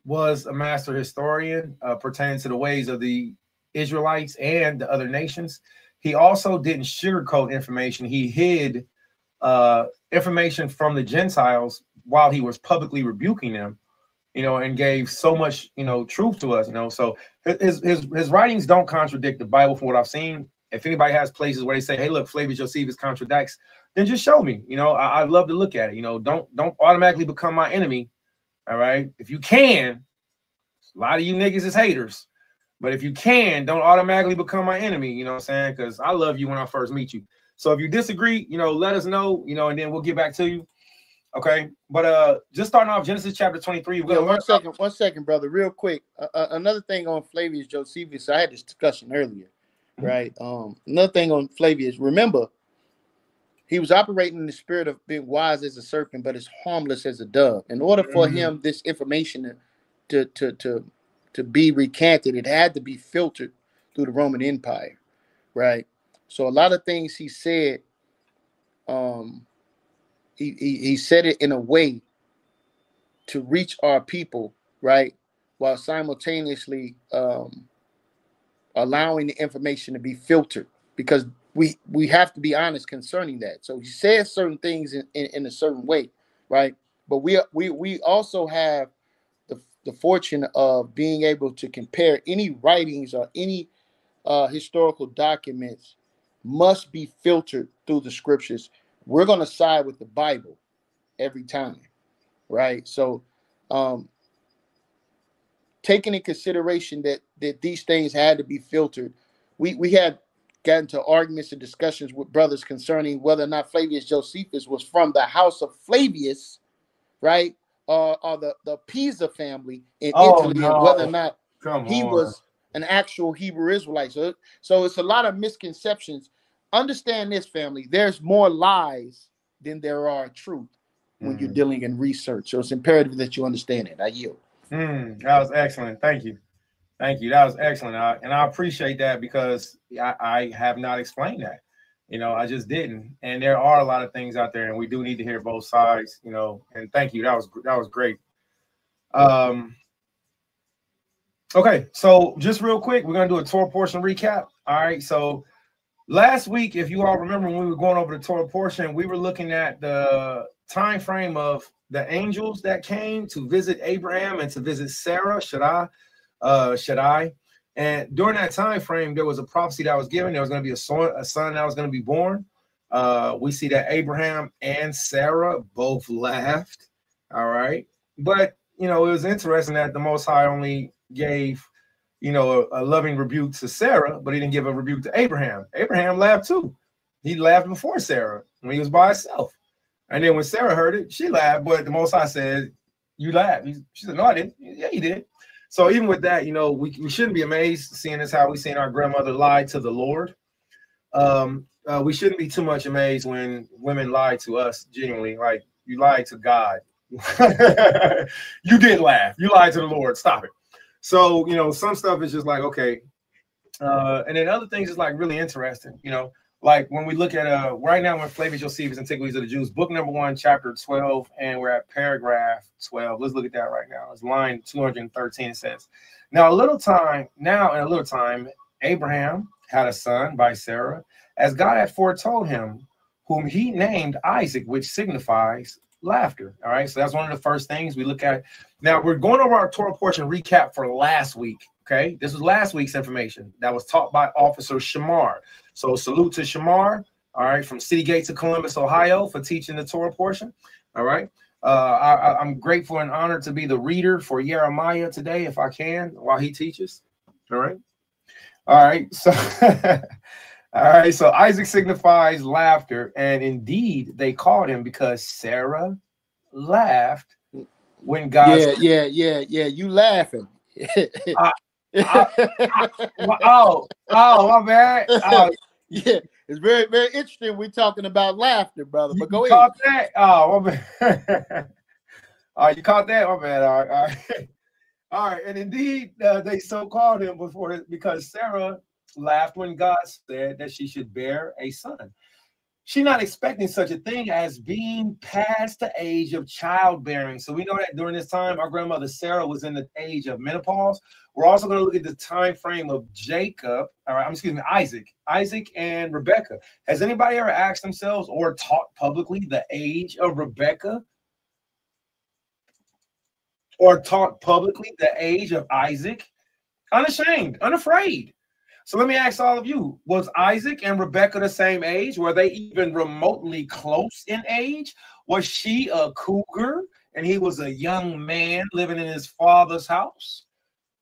was a master historian pertaining to the ways of the Israelites and the other nations. He also didn't sugarcoat information. He hid information from the Gentiles while he was publicly rebuking them, you know, and gave so much, you know, truth to us, you know. So his writings don't contradict the Bible from what I've seen. If anybody has places where they say, hey, look, Flavius Josephus contradicts, then just show me. You know, I'd love to look at it. You know, don't automatically become my enemy. All right. If you can, a lot of you niggas is haters. But if you can, don't automatically become my enemy. You know what I'm saying? Because I love you when I first meet you. So if you disagree, you know, let us know, you know, and then we'll get back to you. Okay. But just starting off Genesis chapter 23. Yeah, one second, brother, real quick. Another thing on Flavius Josephus, I had this discussion earlier. Right. Another thing on Flavius, remember, he was operating in the spirit of being wise as a serpent, but as harmless as a dove. In order for him, this information to be recanted, it had to be filtered through the Roman Empire. Right. So a lot of things he said, he said it in a way to reach our people, right, while simultaneously allowing the information to be filtered, because we have to be honest concerning that. So he says certain things in a certain way, right? But we also have the fortune of being able to compare any writings or any historical documents must be filtered through the scriptures. We're going to side with the Bible every time, right? So taking in consideration that these things had to be filtered, we had gotten to arguments and discussions with brothers concerning whether or not Flavius Josephus was from the house of Flavius, right, or the Pisa family in Italy, and whether or not he was an actual Hebrew Israelite. So it's a lot of misconceptions. Understand this, family. There's more lies than there are truth when you're dealing in research. So it's imperative that you understand it. I yield. That was excellent. Thank you. That was excellent. And I appreciate that, because I have not explained that. You know, I just didn't. And there are a lot of things out there, and we do need to hear both sides, you know, and thank you. That was great. Okay, so just real quick, we're going to do a Torah portion recap. All right, so last week, if you all remember, when we were going over the Torah portion, we were looking at the time frame of the angels that came to visit Abraham and to visit Sarah, Shaddai. And during that time frame, there was a prophecy that was given. There was going to be a son that was going to be born. We see that Abraham and Sarah both laughed. All right, but you know, it was interesting that the Most High only gave, you know, a loving rebuke to Sarah, but he didn't give a rebuke to Abraham. Abraham laughed too. He laughed before Sarah when he was by himself. And then when Sarah heard it, she laughed, but the Most High said, you laughed. She said, no, I didn't. Yeah, he did. So even with that, you know, we shouldn't be amazed seeing this, how we seen our grandmother lie to the Lord. We shouldn't be too much amazed when women lie to us genuinely, like you lied to God. You did laugh. You lied to the Lord. Stop it. So, you know, some stuff is just like, okay. And then other things is like really interesting, you know, like when we look at right now, when Flavius Josephus, Antiquities of the Jews, book number 1, chapter 12, and we're at paragraph 12. Let's look at that right now. It's line 213. It says, in a little time, Abraham had a son by Sarah, as God had foretold him, whom he named Isaac, which signifies laughter. All right, so that's one of the first things we look at. Now we're going over our Torah portion recap for last week. Okay, this was last week's information that was taught by Officer Shamar. So salute to Shamar, all right, from City Gates of Columbus, Ohio, for teaching the Torah portion. All right, I'm grateful and honored to be the reader for Jeremiah today, if I can, while he teaches. All right, so all right, so Isaac signifies laughter, and indeed they called him because Sarah laughed when God. Yeah. You laughing? Oh, my bad. Oh, yeah, it's very, very interesting. We're talking about laughter, brother. But go ahead. Caught that? Oh, my bad. You caught that? My bad. All right. All right. And indeed, they so called him because Sarah laughed when God said that she should bear a son. She's not expecting such a thing as being past the age of childbearing. So we know that during this time, our grandmother Sarah was in the age of menopause. We're also going to look at the time frame of Isaac and Rebecca. Has anybody ever asked themselves or taught publicly the age of Rebecca? Or taught publicly the age of Isaac? Unashamed, unafraid. So let me ask all of you, was Isaac and Rebecca the same age? Were they even remotely close in age? Was she a cougar and he was a young man living in his father's house?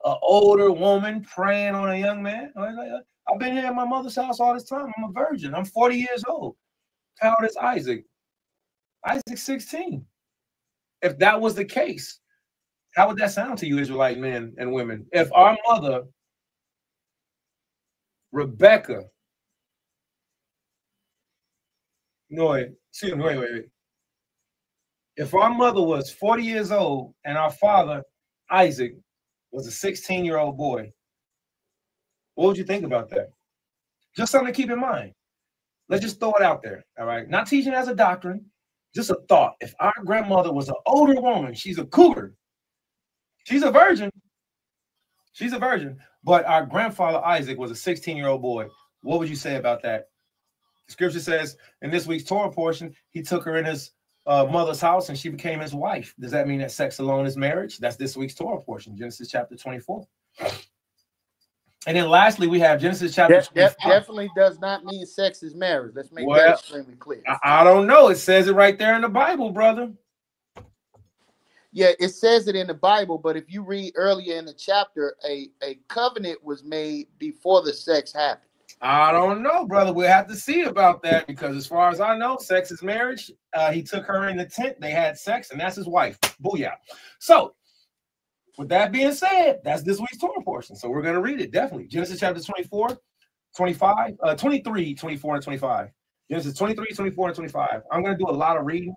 An older woman preying on a young man? I've been here at my mother's house all this time. I'm a virgin. I'm 40 years old. How old is Isaac? Isaac's 16. If that was the case, how would that sound to you, Israelite men and women? If our mother Rebecca, wait. If our mother was 40 years old and our father, Isaac, was a 16-year-old boy, what would you think about that? Just something to keep in mind. Let's just throw it out there, all right? Not teaching as a doctrine, just a thought. If our grandmother was an older woman, she's a cougar, she's a virgin. She's a virgin. But our grandfather Isaac was a 16-year-old boy. What would you say about that? The scripture says in this week's Torah portion, he took her in his mother's house and she became his wife. Does that mean that sex alone is marriage? That's this week's Torah portion, Genesis chapter 24. And then lastly, we have Genesis chapter 25. Definitely does not mean sex is marriage. Let's make that extremely clear. I don't know. It says it right there in the Bible, brother. Yeah, it says it in the Bible, but if you read earlier in the chapter, a covenant was made before the sex happened. I don't know, brother. We'll have to see about that because as far as I know, sex is marriage. He took her in the tent. They had sex, and that's his wife. Booyah. So, with that being said, that's this week's Torah portion. So, we're going to read it, definitely. Genesis chapter 24, 25, 23, 24, and 25. Genesis 23, 24, and 25. I'm going to do a lot of reading.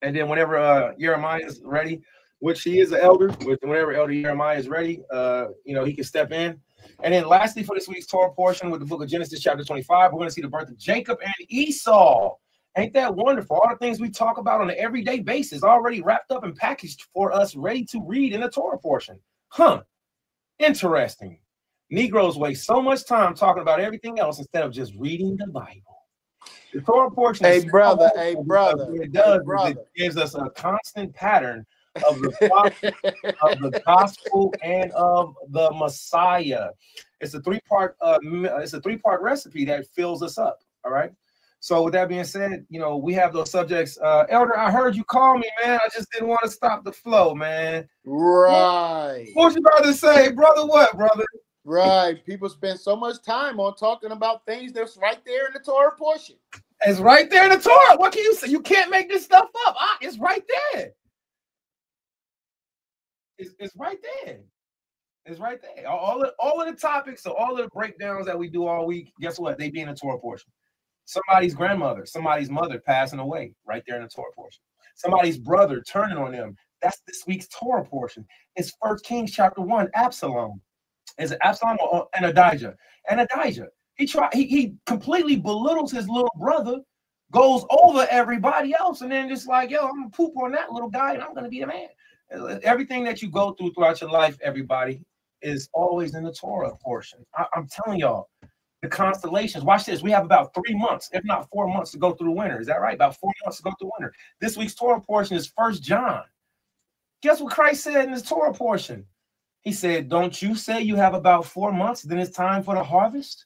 And then whenever Jeremiah is ready, which he is an elder, whenever Elder Jeremiah is ready, he can step in. And then lastly, for this week's Torah portion with the book of Genesis chapter 25, we're going to see the birth of Jacob and Esau. Ain't that wonderful? All the things we talk about on an everyday basis already wrapped up and packaged for us, ready to read in the Torah portion. Interesting. Negroes waste so much time talking about everything else instead of just reading the Bible. The Torah portion, Hey brother, it gives us a constant pattern of the gospel and of the Messiah. It's a three-part recipe that fills us up. All right. So with that being said, we have those subjects. Elder, I heard you call me, man. I just didn't want to stop the flow, man. Right. What you about to say, brother? What, brother? Right. People spend so much time on talking about things that's right there in the Torah portion. It's right there in the Torah. What can you say? You can't make this stuff up. It's right there. It's right there. It's right there. All of the topics, so all of the breakdowns that we do all week, guess what? They be in the Torah portion. Somebody's grandmother, somebody's mother passing away, right there in the Torah portion. somebody's brother turning on them. That's this week's Torah portion. It's 1 Kings chapter 1, Absalom. Is it Absalom or Adijah? And Adijah, he completely belittles his little brother, goes over everybody else, and then just like, yo, I'm gonna poop on that little guy, and I'm gonna be the man. Everything that you go through throughout your life, everybody, is always in the Torah portion. I'm telling y'all, the constellations. Watch this. We have about 3 months, if not 4 months, to go through winter. Is that right? About 4 months to go through winter. This week's Torah portion is 1 John. Guess what Christ said in his Torah portion? He said, don't you say you have about 4 months, then it's time for the harvest?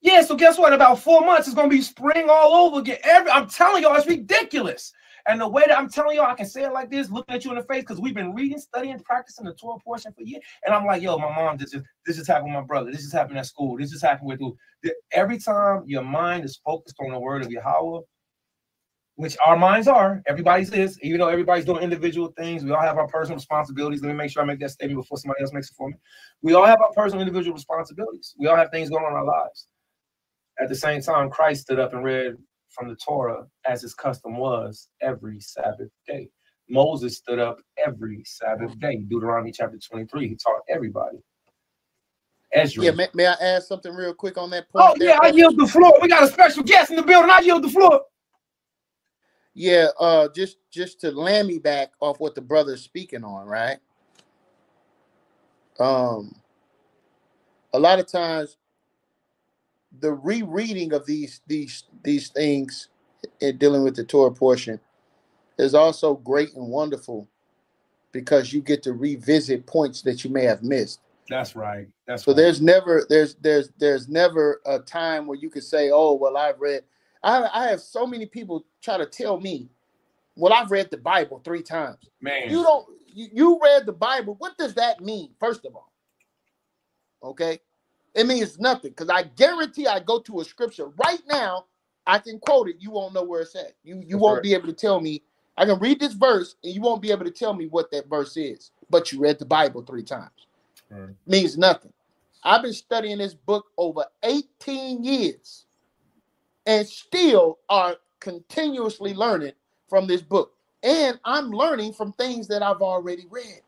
Yeah, so guess what? In about 4 months, it's going to be spring all over again. I'm telling y'all, it's ridiculous. And the way that I'm telling y'all, I can say it like this, looking at you in the face, because we've been reading, studying, practicing the Torah portion for years. And I'm like, yo, my mom, this just happened with my brother. This just happened at school. This just happened with you. Every time your mind is focused on the word of Yahweh, which our minds are, everybody's is, even though everybody's doing individual things, we all have our personal responsibilities. Let me make sure I make that statement before somebody else makes it for me. We all have our personal individual responsibilities. We all have things going on in our lives. At the same time, Christ stood up and read from the Torah, as his custom was, every Sabbath day. Moses stood up every Sabbath day. Deuteronomy chapter 23, he taught everybody. Ezra. Yeah, may I add something real quick on that point? Oh, yeah, I yield the floor. We got a special guest in the building. I yield the floor. Yeah, just to land me back off what the brother's speaking on, right? A lot of times the rereading of these things in dealing with the Torah portion is also great and wonderful, because you get to revisit points that you may have missed. That's right. That's so right. There's never a time where you could say, oh, well, I have so many people try to tell me, well, I've read the Bible 3 times. Man, you read the Bible. What does that mean? First of all, okay, it means nothing, because I guarantee I go to a scripture right now, I can quote it. You won't know where it's at. You won't be able to tell me. I can read this verse and you won't be able to tell me what that verse is. But you read the Bible 3 times. Means nothing. I've been studying this book over 18 years and still are continuously learning from this book. And I'm learning from things that I've already read.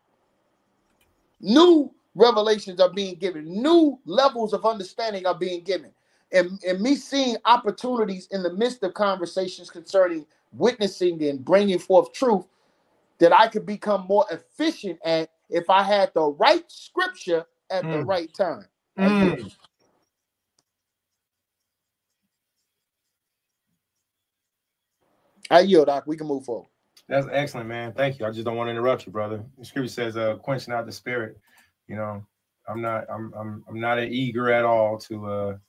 New revelations are being given. New levels of understanding are being given. And me seeing opportunities in the midst of conversations concerning witnessing and bringing forth truth that I could become more efficient at if I had the right scripture at the right time. I yield, Doc. We can move forward. That's excellent, man. Thank you. I just don't want to interrupt you, brother. The scripture says, quenching out the spirit. You know, I'm not eager at all to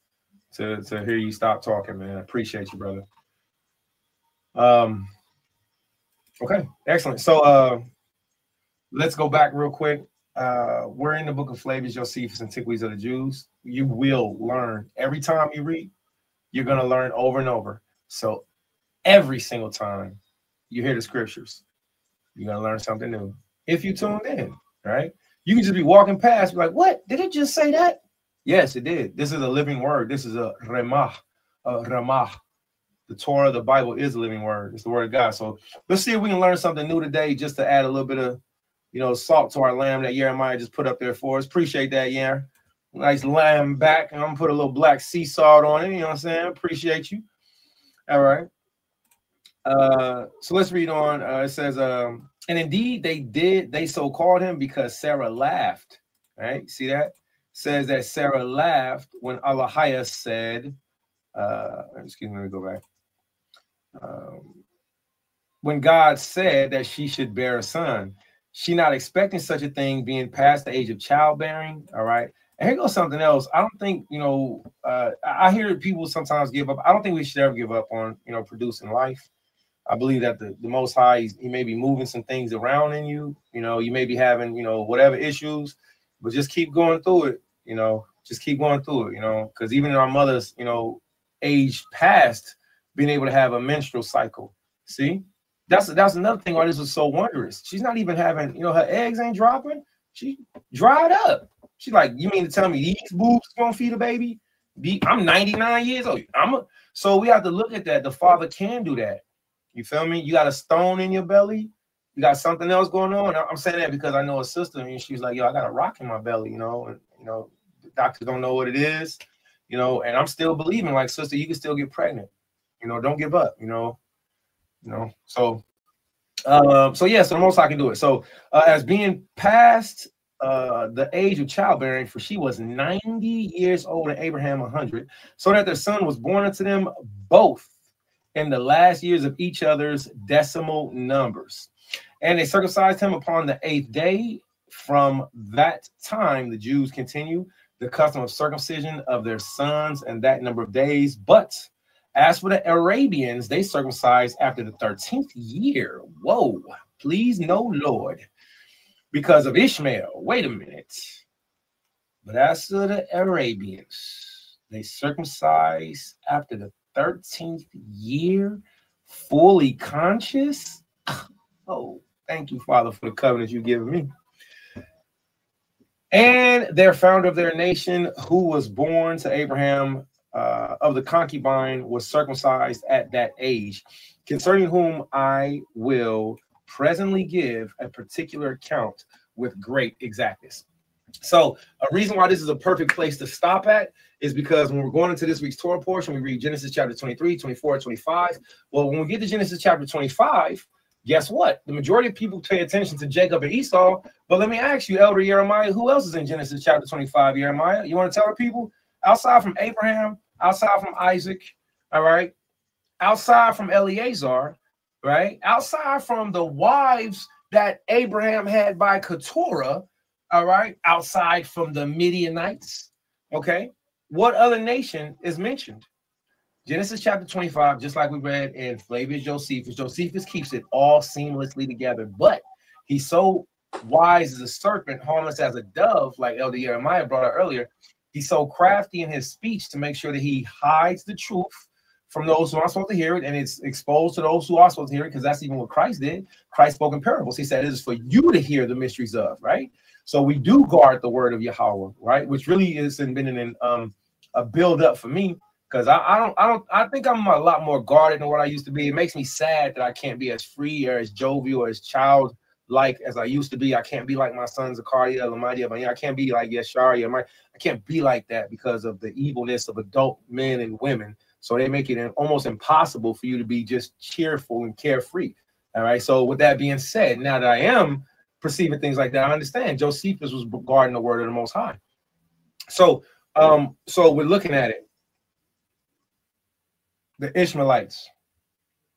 hear you stop talking, man. I appreciate you, brother. Okay, excellent. So let's go back real quick. We're in the book of Flavius Josephus, Antiquities of the Jews. You will learn every time you read, you're going to learn over and over. So every single time you hear the scriptures, you're going to learn something new. If you tuned in, right? You can just be walking past, be like, what? Did it just say that? Yes, it did. This is a living word. This is a Ramah. The Torah, the Bible is a living word. It's the word of God. So let's see if we can learn something new today, just to add a little bit of, salt to our lamb that Jeremiah just put up there for us. Appreciate that, yeah. Nice lamb back. And I'm gonna put a little black sea salt on it. You know what I'm saying? Appreciate you. All right. So let's read on. It says, and indeed they so called him because Sarah laughed. Right? See that? Says that Sarah laughed when Alahiah said, excuse me, let me go back. When God said that she should bear a son, she not expecting such a thing, being past the age of childbearing. All right. And here goes something else. I don't think, I hear people sometimes give up. I don't think we should ever give up on, producing life. I believe that the Most High, he may be moving some things around in you. You may be having, whatever issues, but just keep going through it. Just keep going through it, because even in our mother's, age past, being able to have a menstrual cycle. See, that's another thing why this was so wondrous. She's not even having, her eggs ain't dropping. She dried up. She's like, you mean to tell me these boobs gonna feed a baby? I'm 99 years old. So we have to look at that. The Father can do that. You feel me? You got a stone in your belly. You got something else going on. I'm saying that because I know a sister, and she was like, yo, I got a rock in my belly, you know, and, you know, the doctors don't know what it is, you know, and I'm still believing, like, sister, you can still get pregnant, you know, don't give up, you know, so, so yeah, so the most I can do it. So as being past the age of childbearing, for she was 90 years old and Abraham 100, so that their son was born unto them both in the last years of each other's decimal numbers. And they circumcised him upon the 8th day. From that time, the Jews continue the custom of circumcision of their sons and that number of days. But as for the Arabians, they circumcised after the 13th year. Whoa, please no, Lord, because of Ishmael. Wait a minute. But as for the Arabians, they circumcised after the 13th year, fully conscious. Oh, thank you, Father, for the covenant you've given me. And their founder of their nation, who was born to Abraham of the concubine, was circumcised at that age, concerning whom I will presently give a particular account with great exactness. So a reason why this is a perfect place to stop at is because when we're going into this week's Torah portion, we read Genesis chapter 23, 24, 25. Well, when we get to Genesis chapter 25, guess what? The majority of people pay attention to Jacob and Esau. But let me ask you, Elder Jeremiah, who else is in Genesis chapter 25, Jeremiah? You want to tell the people? Outside from Abraham, outside from Isaac, all right? Outside from Eleazar, right? Outside from the wives that Abraham had by Keturah, all right? Outside from the Midianites, okay? What other nation is mentioned? Genesis chapter 25, just like we read in Flavius Josephus. Josephus keeps it all seamlessly together, but he's so wise as a serpent, harmless as a dove, like Elder Jeremiah brought out earlier. He's so crafty in his speech to make sure that he hides the truth from those who aren't supposed to hear it, and it's exposed to those who are supposed to hear it, because that's even what Christ did. Christ spoke in parables. He said it is for you to hear the mysteries of, right? So we do guard the word of Yahweh, right? Which really has been a build up for me, because I think I'm a lot more guarded than what I used to be. It makes me sad that I can't be as free or as jovial or as childlike as I used to be. I can't be like my son Zakaria, Lamadia, I can't be like Yeshari. I can't be like that because of the evilness of adult men and women. So they make it almost impossible for you to be just cheerful and carefree. All right. So with that being said, now that I am perceiving things like that, I understand Josephus was guarding the word of the Most High. So we're looking at it. The Ishmaelites,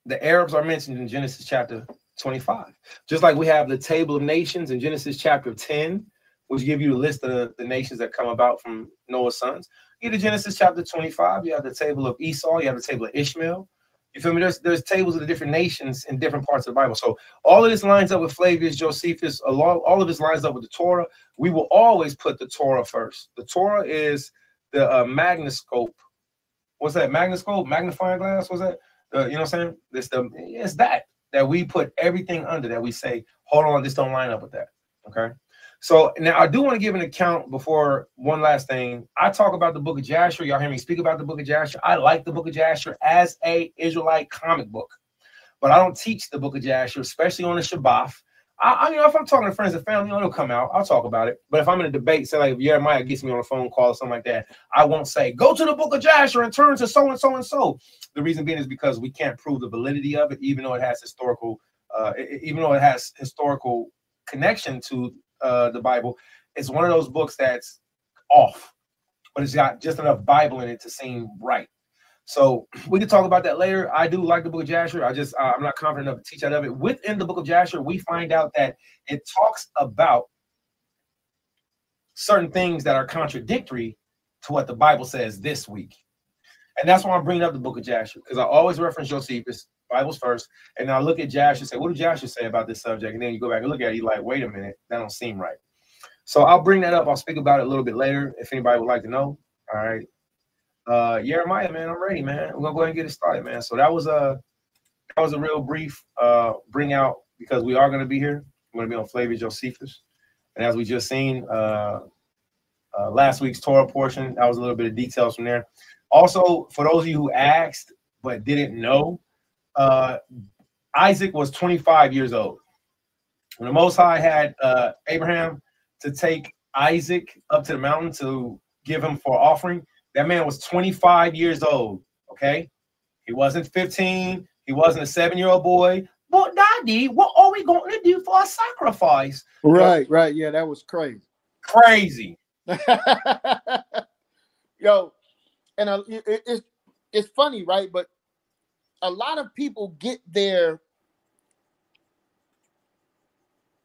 the Arabs are mentioned in Genesis chapter 25. Just like we have the table of nations in Genesis chapter 10, which give you a list of the nations that come about from Noah's sons. You get to Genesis chapter 25, you have the table of Esau, you have the table of Ishmael. You feel me? There's tables of the different nations in different parts of the Bible. So all of this lines up with Flavius Josephus, all of this lines up with the Torah. We will always put the Torah first. The Torah is the magnascope. What's that? Magnascope? Magnifying glass? What's that? You know what I'm saying? It's that we put everything under, that we say, hold on, this don't line up with that. Okay. So now I do want to give an account before one last thing. I talk about the book of Jasher. Y'all hear me speak about the book of Jasher. I like the book of Jasher as a Israelite comic book, but I don't teach the book of Jasher, especially on the Shabbat. I if I'm talking to friends and family, it'll come out. I'll talk about it. But if I'm in a debate, say like if Jeremiah gets me on a phone call or something like that, I won't say, go to the book of Jasher and turn to so and so and so. The reason being is because we can't prove the validity of it, even though it has historical connection to the Bible. It's one of those books that's off, but it's got just enough Bible in it to seem right. So we can talk about that later. I do like the book of Jasher. I'm not confident enough to teach out of it. Within the book of Jasher, we find out that it talks about certain things that are contradictory to what the Bible says this week. And that's why I'm bringing up the book of Jasher, because I always reference Josephus, Bible's first, and I look at Jasher and say, what did Jasher say about this subject? And then you go back and look at it, you're like, wait a minute, that don't seem right. So I'll bring that up. I'll speak about it a little bit later if anybody would like to know. All right. Jeremiah, man, I'm ready, man. We're gonna go ahead and get it started, man. So that was a real brief bring out, because we are going to be here. We're going to be on Flavius Josephus, and as we just seen last week's Torah portion, that was a little bit of details from there. Also, for those of you who asked but didn't know, Isaac was 25 years old. When the Most High had Abraham to take Isaac up to the mountain to give him for offering, that man was 25 years old. Okay, he wasn't 15. He wasn't a 7-year-old boy. But Daddy, what are we going to do for a sacrifice? Right, right. Yeah, that was crazy. Crazy. Yo, and it's funny, right? But a lot of people get their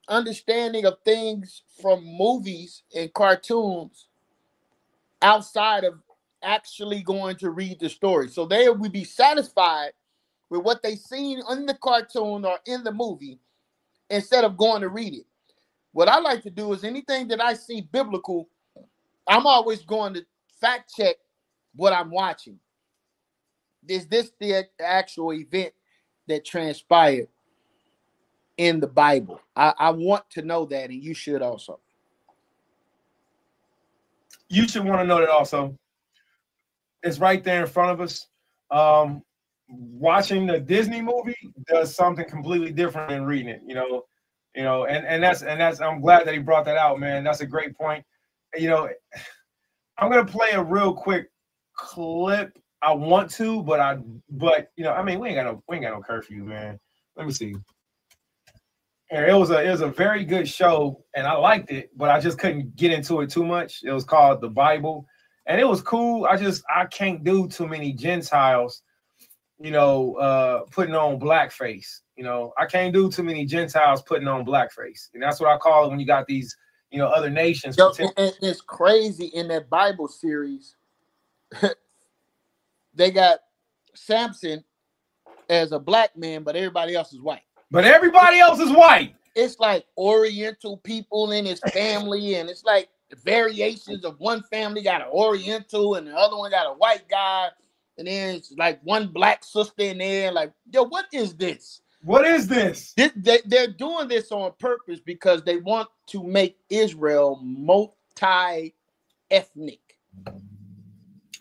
understanding of things from movies and cartoons outside of actually going to read the story. So they would be satisfied with what they seen in the cartoon or in the movie instead of going to read it. What I like to do is anything that I see biblical, I'm always going to fact check what I'm watching. Is this the actual event that transpired in the Bible? I want to know that, and you should also. You should want to know that also. It's right there in front of us. Watching the Disney movie does something completely different than reading it, and that's I'm glad that he brought that out, man. That's a great point. I'm gonna play a real quick clip. I want to, but I mean, we ain't got no curfew, man. Let me see. It was a very good show, and I liked it, but I just couldn't get into it too much. It was called The Bible, and it was cool. I can't do too many Gentiles, putting on blackface. I can't do too many Gentiles putting on blackface, and that's what I call it when you got these, other nations. Yo, and it's crazy in that Bible series. They got Samson as a black man, but everybody else is white. It's like Oriental people in his family, and it's like the variations of one family got an Oriental and the other one got a white guy, and then it's like one black sister in there. Like, yo, what is this? What is this? They're doing this on purpose because they want to make Israel multi-ethnic.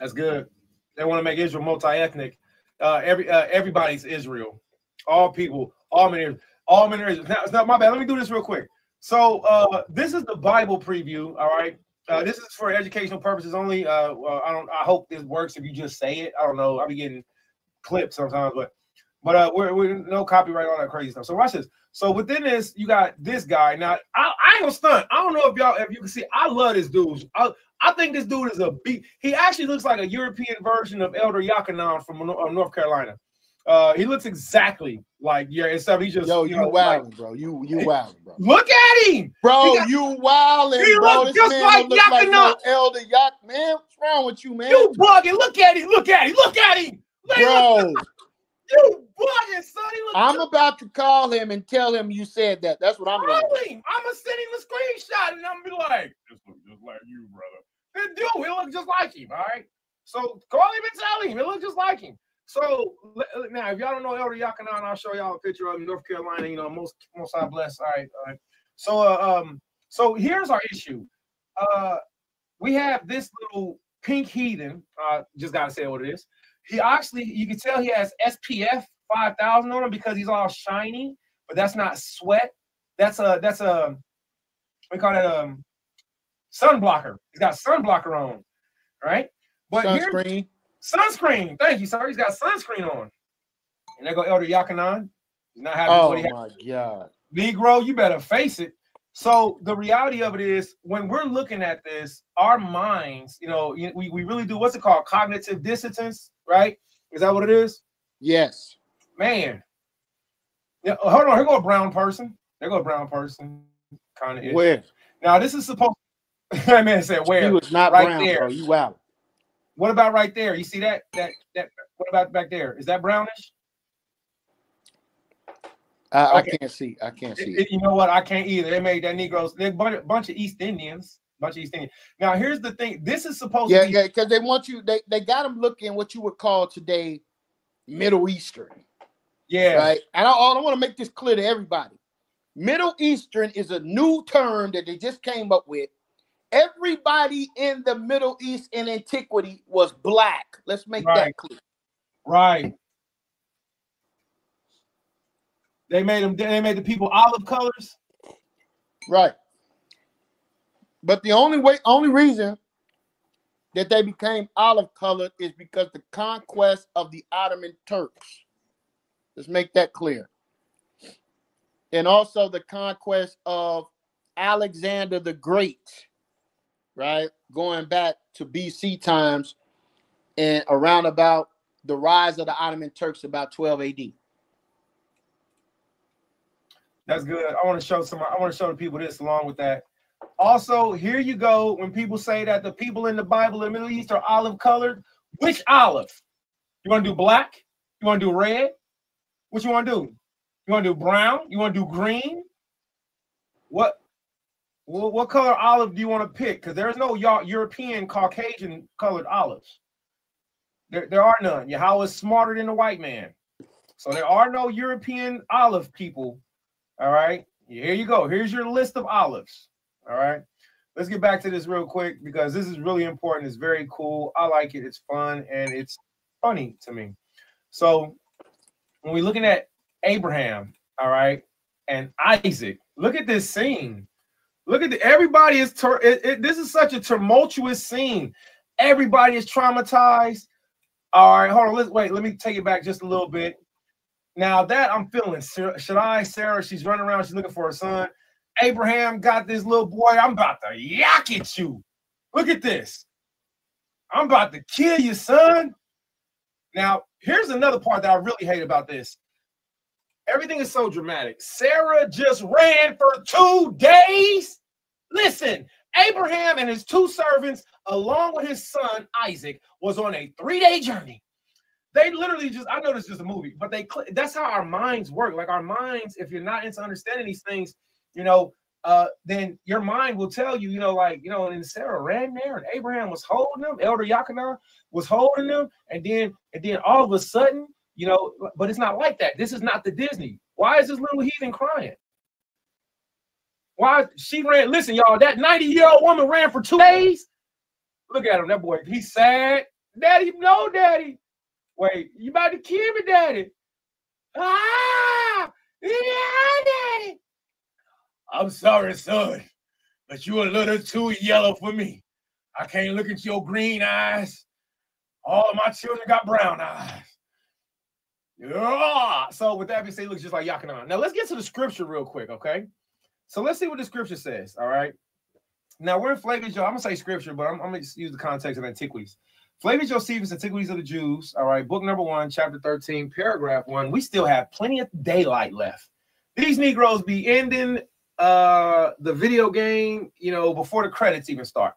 That's good. They want to make Israel multi-ethnic. Everybody's Israel. All people, all men are Israel. Now, it's not my bad. Let me do this real quick. So this is the Bible preview. All right. This is for educational purposes only. I hope this works if you just say it. I don't know. I'll be getting clips sometimes, but we're no copyright, all that crazy stuff. So watch this. So within this, you got this guy. Now I ain't gonna stunt. I don't know if you can see. I love this dude. I think this dude is a beat. He actually looks like a European version of Elder Yakanan from North Carolina. He looks exactly like except he just you wilding, bro. You wilding, bro. Look at him, bro. You wilding, he bro. Looks just like Yakanan. Like Elder Yak, man. What's wrong with you, man? You bugging. Look at him. Look at him. Look at him, bro. You bugging, son. I'm about to call him and tell him you said that. That's what I'm doing. I'm gonna send him a screenshot and I'm gonna be like, "This looks just like you, brother." It do. It looks just like him. All right. So call him and tell him it looks just like him. So now, if y'all don't know Elder Yakanan, I'll show y'all a picture of him, North Carolina. Most I bless. All right. So here's our issue. We have this little pink heathen. Just gotta say what it is. He actually, you can tell he has SPF 5000 on him because he's all shiny, but that's not sweat. That's a we call it sunblocker. He's got sunblocker on, right? But sunscreen. Sunscreen. Thank you, sir. He's got sunscreen on. And there go Elder Yakanan. He's not happy with what he has. God. Negro, you better face it. So the reality of it is, when we're looking at this, our minds, we really do, what's it called? Cognitive dissonance, right? Is that what it is? Yes. Man. Yeah, hold on. Here go a brown person. There go a brown person. Kind of. Where? Now, this is supposed that man said where? He was not right brown, there. Bro. You wow. What about right there? You see that? What about back there? Is that brownish? I can't see. I can't see. You know what? I can't either. They made that Negroes. They're a bunch of East Indians. Now, here's the thing. This is supposed to be. Yeah, because they want you. They got them looking what you would call today Middle Eastern. Yeah. Right. And I want to make this clear to everybody. Middle Eastern is a new term that they just came up with. Everybody in the Middle East in antiquity was black. Let's make that clear. Right. They made the people olive colors. Right. But the only reason that they became olive colored is because the conquest of the Ottoman Turks. Let's make that clear. And also the conquest of Alexander the Great, right? Going back to BC times and around about the rise of the Ottoman Turks about 12 AD. That's good. I want to show the people this along with that. Also, here you go. When people say that the people in the Bible in the Middle East are olive colored, which olive? You want to do black? You want to do red? What you want to do? You want to do brown? You want to do green? What color olive do you want to pick? Because there's no European Caucasian colored olives. There are none. Yahweh is smarter than the white man. So there are no European olive people. All right. Here you go. Here's your list of olives. All right. Let's get back to this real quick because this is really important. It's very cool. I like it. It's fun and it's funny to me. So when we're looking at Abraham, all right, and Isaac, look at this scene. Look at everybody is this is such a tumultuous scene. Everybody is traumatized. All right, hold on. Let me take it back just a little bit. Now that I'm feeling Chayei Sarah, she's running around, she's looking for her son. Abraham got this little boy. I'm about to yak at you. Look at this. I'm about to kill you, son. Now, here's another part that I really hate about this. Everything is so dramatic. Sarah just ran for 2 days. Listen, Abraham and his 2 servants, along with his son Isaac, was on a 3-day journey. They literally just, I know this is just a movie, but that's how our minds work. Like our minds, if you're not into understanding these things, then your mind will tell you, and Sarah ran there and Abraham was holding them, Elder Yakanah was holding them, and then all of a sudden, but it's not like that. This is not the Disney. Why is this little heathen crying? Why she ran? Listen, y'all, that 90-year-old woman ran for 2 days. Look at him, that boy. He's sad. Daddy, no, Daddy. Wait, you about to kill me, Daddy? Ah, yeah, Daddy. I'm sorry, son, but you a little too yellow for me. I can't look into your green eyes. All of my children got brown eyes. Yeah. So with that being said, he looks just like Yakanah. Now let's get to the scripture real quick, okay? So let's see what the scripture says, all right? Now we're in Flavius, I'm going to say scripture, but I'm going to use the context of antiquities. Flavius Josephus, Antiquities of the Jews, all right, book number 1, chapter 13, paragraph 1. We still have plenty of daylight left. These Negroes be ending the video game, before the credits even start.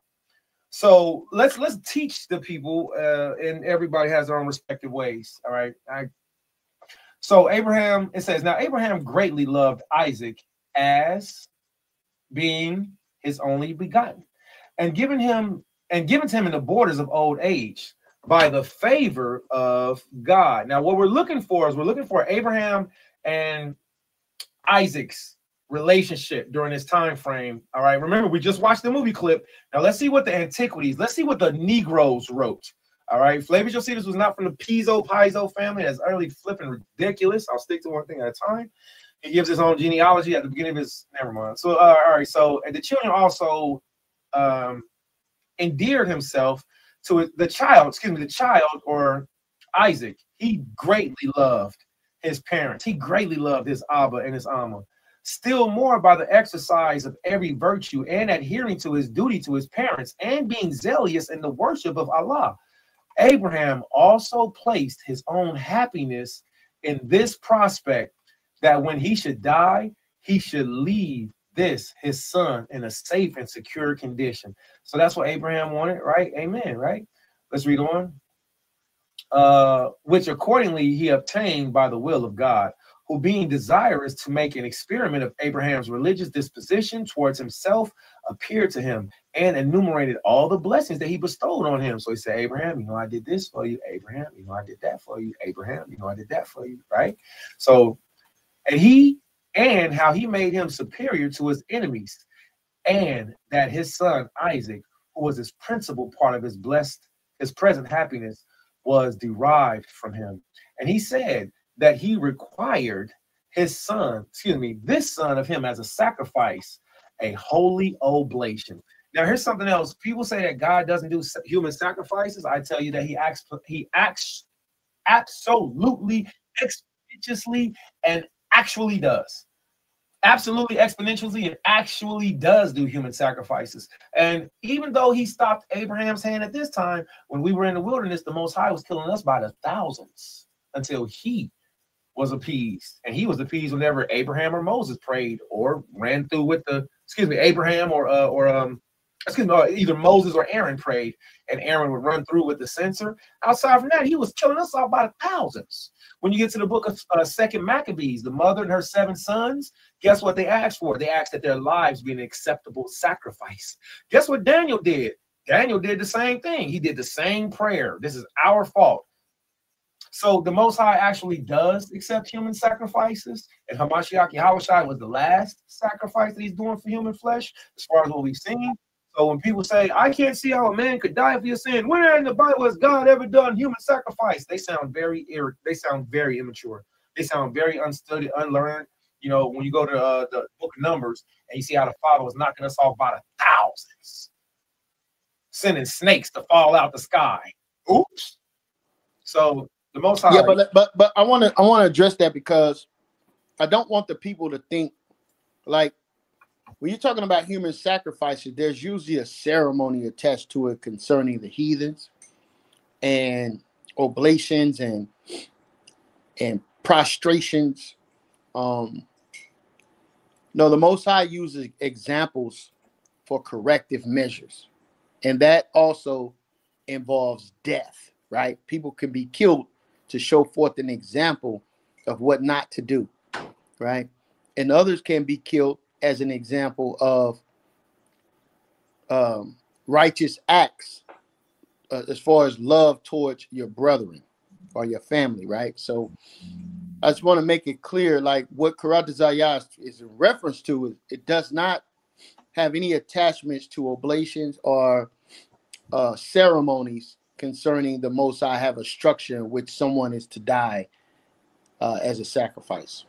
So let's teach the people, and everybody has their own respective ways, all right? So Abraham, it says, now Abraham greatly loved Isaac as being his only begotten, and given to him in the borders of old age by the favor of God. Now, what we're looking for is Abraham and Isaac's relationship during this time frame. All right. Remember, we just watched the movie clip. Now let's see what the antiquities, let's see what the Negroes wrote. All right. Flavius Josephus was not from the Pizzo family. That's utterly flipping ridiculous. I'll stick to one thing at a time. He gives his own genealogy at the beginning of his, never mind. So, all right. So, and the children also endeared himself to the child or Isaac. He greatly loved his parents. He greatly loved his Abba and his Amma. Still more by the exercise of every virtue and adhering to his duty to his parents and being zealous in the worship of Allah. Abraham also placed his own happiness in this prospect that when he should die, he should leave his son in a safe and secure condition. So that's what Abraham wanted, right? Amen, right? Let's read on. Which accordingly he obtained by the will of God, who being desirous to make an experiment of Abraham's religious disposition towards himself, appeared to him and enumerated all the blessings that he bestowed on him. So he said, Abraham, I did this for you. Abraham, I did that for you. Abraham, I did that for you, right? So, and how he made him superior to his enemies, and that his son Isaac, who was his principal part of his present happiness, was derived from him. And he said that he required his son, excuse me, this son of him as a sacrifice, a holy oblation. Now, here's something else. People say that God doesn't do human sacrifices. I tell you that he acts absolutely, expeditiously, and actually does. Absolutely, exponentially, and actually does do human sacrifices. And even though he stopped Abraham's hand at this time, when we were in the wilderness, the Most High was killing us by the thousands until he was appeased. And he was appeased whenever Abraham or Moses prayed or ran through with the, Abraham or either Moses or Aaron prayed, and Aaron would run through with the censer. Outside from that, he was killing us off by the thousands. When you get to the book of 2 Maccabees, the mother and her 7 sons, guess what they asked for? They asked that their lives be an acceptable sacrifice. Guess what Daniel did? Daniel did the same thing. He did the same prayer. This is our fault. So the Most High actually does accept human sacrifices, and Hamashiach Yahushua was the last sacrifice that he's doing for human flesh, as far as what we've seen. So when people say, I can't see how a man could die for your sin, where in the Bible has God ever done human sacrifice? They sound very immature. They sound very unstudied, unlearned. You know, when you go to the book of Numbers and you see how the Father was knocking us off by the thousands, sending snakes to fall out the sky. Oops. So the Most High. Yeah, but I want to address that, because I don't want the people to think like, when you're talking about human sacrifices, there's usually a ceremony attached to it concerning the heathens and oblations and prostrations. No, the Most High uses examples for corrective measures, and that also involves death, right? People can be killed to show forth an example of what not to do, right? And others can be killed as an example of righteous acts as far as love towards your brethren or your family, right? So I just want to make it clear, like what Karat Zayas is in reference to, it does not have any attachments to oblations or ceremonies concerning the Most High have a structure in which someone is to die as a sacrifice.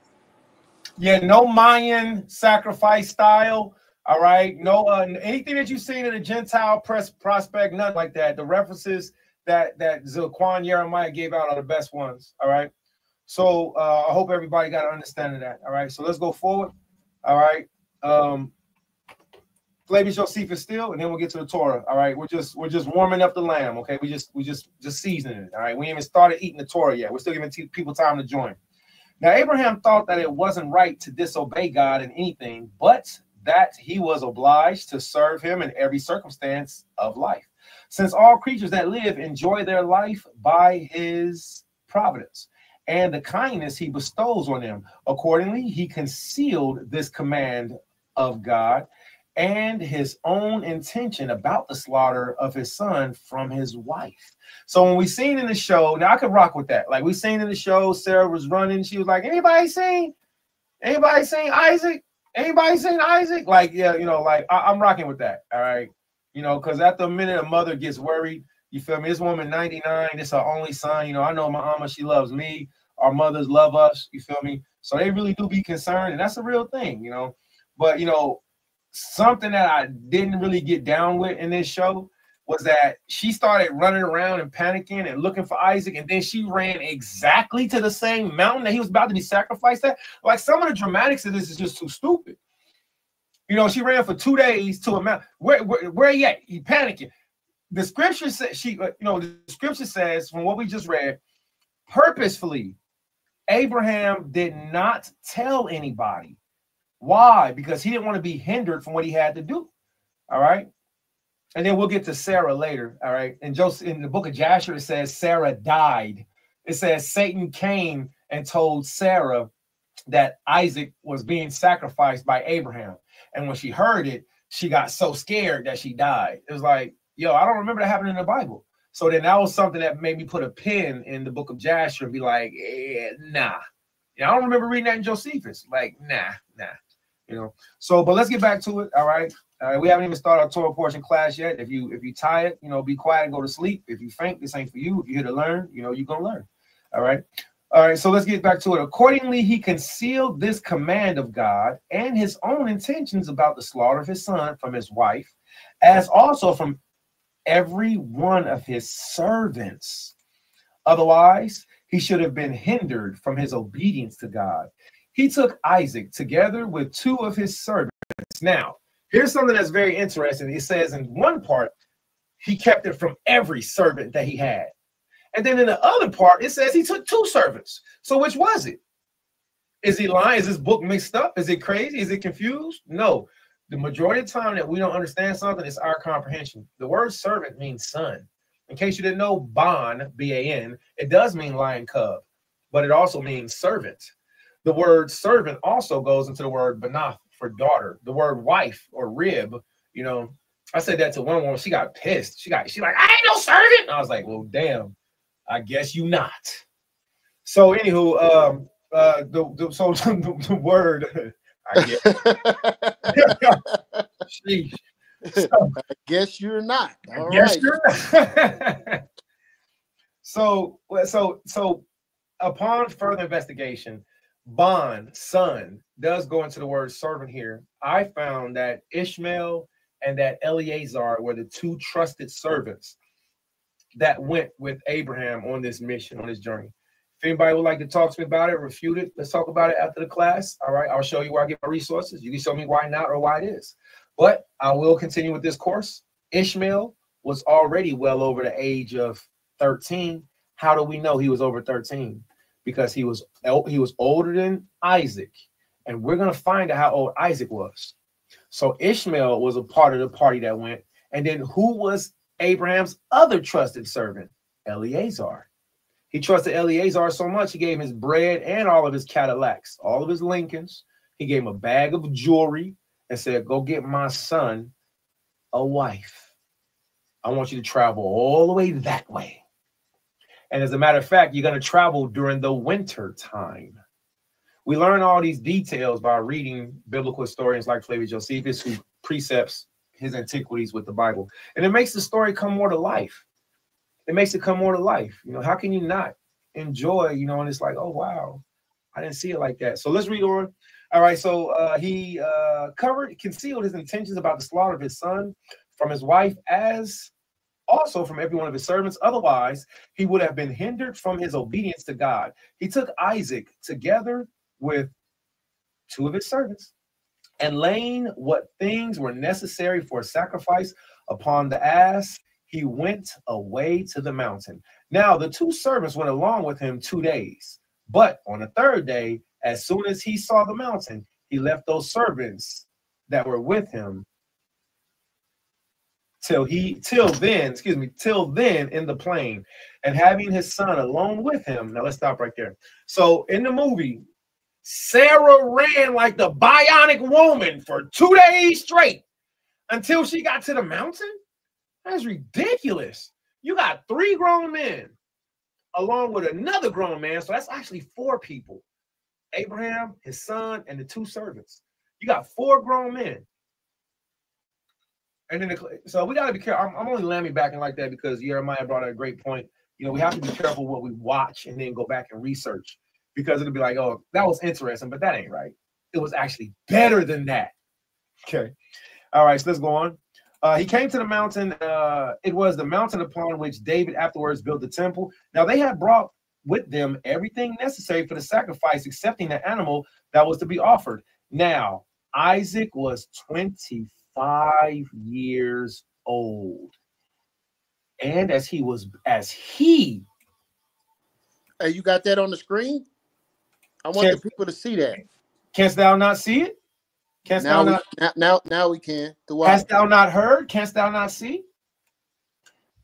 Yeah, no Mayan sacrifice style. All right, no anything that you've seen in the Gentile press prospect, nothing like that. The references that Zilquan Jeremiah gave out are the best ones. All right, so I hope everybody got an understanding of that. All right, so let's go forward. All right, Flavius Josephus still, and then we'll get to the Torah. All right, we're just warming up the lamb. Okay, we just seasoning it. All right, we ain't even started eating the Torah yet. We're still giving people time to join. Now, Abraham thought that it wasn't right to disobey God in anything, but that he was obliged to serve him in every circumstance of life, since all creatures that live enjoy their life by his providence and the kindness he bestows on them. Accordingly, he concealed this command of God and his own intention about the slaughter of his son from his wife. So when we seen in the show, now I could rock with that. Like we seen in the show, Sarah was running. She was like, anybody seen Isaac? Anybody seen Isaac? Like, yeah, you know, like I'm rocking with that. All right. You know, because at the minute a mother gets worried, you feel me? This woman 99, this her only son. You know, I know my mama, she loves me. Our mothers love us. You feel me? So they really do be concerned. And that's a real thing, you know. But, you know, something that I didn't really get down with in this show was that she started running around and panicking and looking for Isaac, and then she ran exactly to the same mountain that he was about to be sacrificed at. Like, some of the dramatics of this is just too stupid. You know, she ran for 2 days to a mountain. Where you at? You panicking. The scripture says the scripture says, from what we just read, purposefully, Abraham did not tell anybody. Why? Because he didn't want to be hindered from what he had to do. All right. And then we'll get to Sarah later. All right. And in the book of Jasher, it says Sarah died. It says Satan came and told Sarah that Isaac was being sacrificed by Abraham. And when she heard it, she got so scared that she died. It was like, yo, I don't remember that happening in the Bible. So then that was something that made me put a pin in the book of Jasher and be like, nah. I don't remember reading that in Josephus. Like, nah. You know, so, but let's get back to it. All right. We haven't even started our Torah portion class yet. If you tired, you know, be quiet and go to sleep. If you faint, this ain't for you. If you're here to learn, you know, you're going to learn. All right. All right, so let's get back to it. Accordingly, he concealed this command of God and his own intentions about the slaughter of his son from his wife, as also from every one of his servants. Otherwise, he should have been hindered from his obedience to God. He took Isaac together with 2 of his servants. Now, here's something that's very interesting. It says in one part, he kept it from every servant that he had. And then in the other part, it says he took 2 servants. So which was it? Is he lying? Is this book mixed up? Is it crazy? Is it confused? No. The majority of the time that we don't understand something, it's our comprehension. The word servant means son. In case you didn't know, ban, B-A-N, it does mean lion cub, but it also means servant. The word servant also goes into the word banath for daughter. The word wife or rib, you know, I said that to one woman. She got pissed. She like, I ain't no servant. I was like, well, damn. I guess you not. So anywho, the word, I guess. So, I guess you're not. All yes, right. you're not. so upon further investigation, bond, son, does go into the word servant here. I found that Ishmael and that Eleazar were the 2 trusted servants that went with Abraham on this mission, on this journey. If anybody would like to talk to me about it, refute it, let's talk about it after the class. All right, I'll show you where I get my resources. You can show me why not or why it is. But I will continue with this course. Ishmael was already well over the age of 13. How do we know he was over 13? Because he was older than Isaac. And we're going to find out how old Isaac was. So Ishmael was a part of the party that went. And then who was Abraham's other trusted servant? Eleazar. He trusted Eleazar so much, he gave him his bread and all of his Cadillacs, all of his Lincolns. He gave him a bag of jewelry and said, go get my son a wife. I want you to travel all the way that way. And as a matter of fact, you're going to travel during the winter time. We learn all these details by reading biblical historians like Flavius Josephus, who precepts his antiquities with the Bible. And it makes the story come more to life. It makes it come more to life. You know, how can you not enjoy, you know, and it's like, oh, wow, I didn't see it like that. So let's read on. All right, so he concealed his intentions about the slaughter of his son from his wife, as also from every one of his servants. Otherwise, he would have been hindered from his obedience to God. He took Isaac together with 2 of his servants, and laying what things were necessary for sacrifice upon the ass, he went away to the mountain. Now the 2 servants went along with him 2 days, but on the 3rd day, as soon as he saw the mountain, he left those servants that were with him till then in the plain, and having his son alone with him. Now let's stop right there. So in the movie, Sarah ran like the bionic woman for 2 days straight until she got to the mountain. That's ridiculous. You got 3 grown men along with another grown man. So that's actually 4 people. Abraham, his son, and the 2 servants. You got 4 grown men. And then so we got to be careful. I'm only landing back in like that because Jeremiah brought out a great point. You know, we have to be careful what we watch and then go back and research, because it'll be like, oh, that was interesting, but that ain't right. It was actually better than that. Okay. All right, so let's go on. He came to the mountain. It was the mountain upon which David afterwards built the temple. Now they had brought with them everything necessary for the sacrifice, excepting the animal that was to be offered. Now Isaac was 25 years old, and as he hey, you got that on the screen? I want the people to see that. Canst thou not see it? Canst thou not? Now we can. Hast thou not heard? Canst thou not see?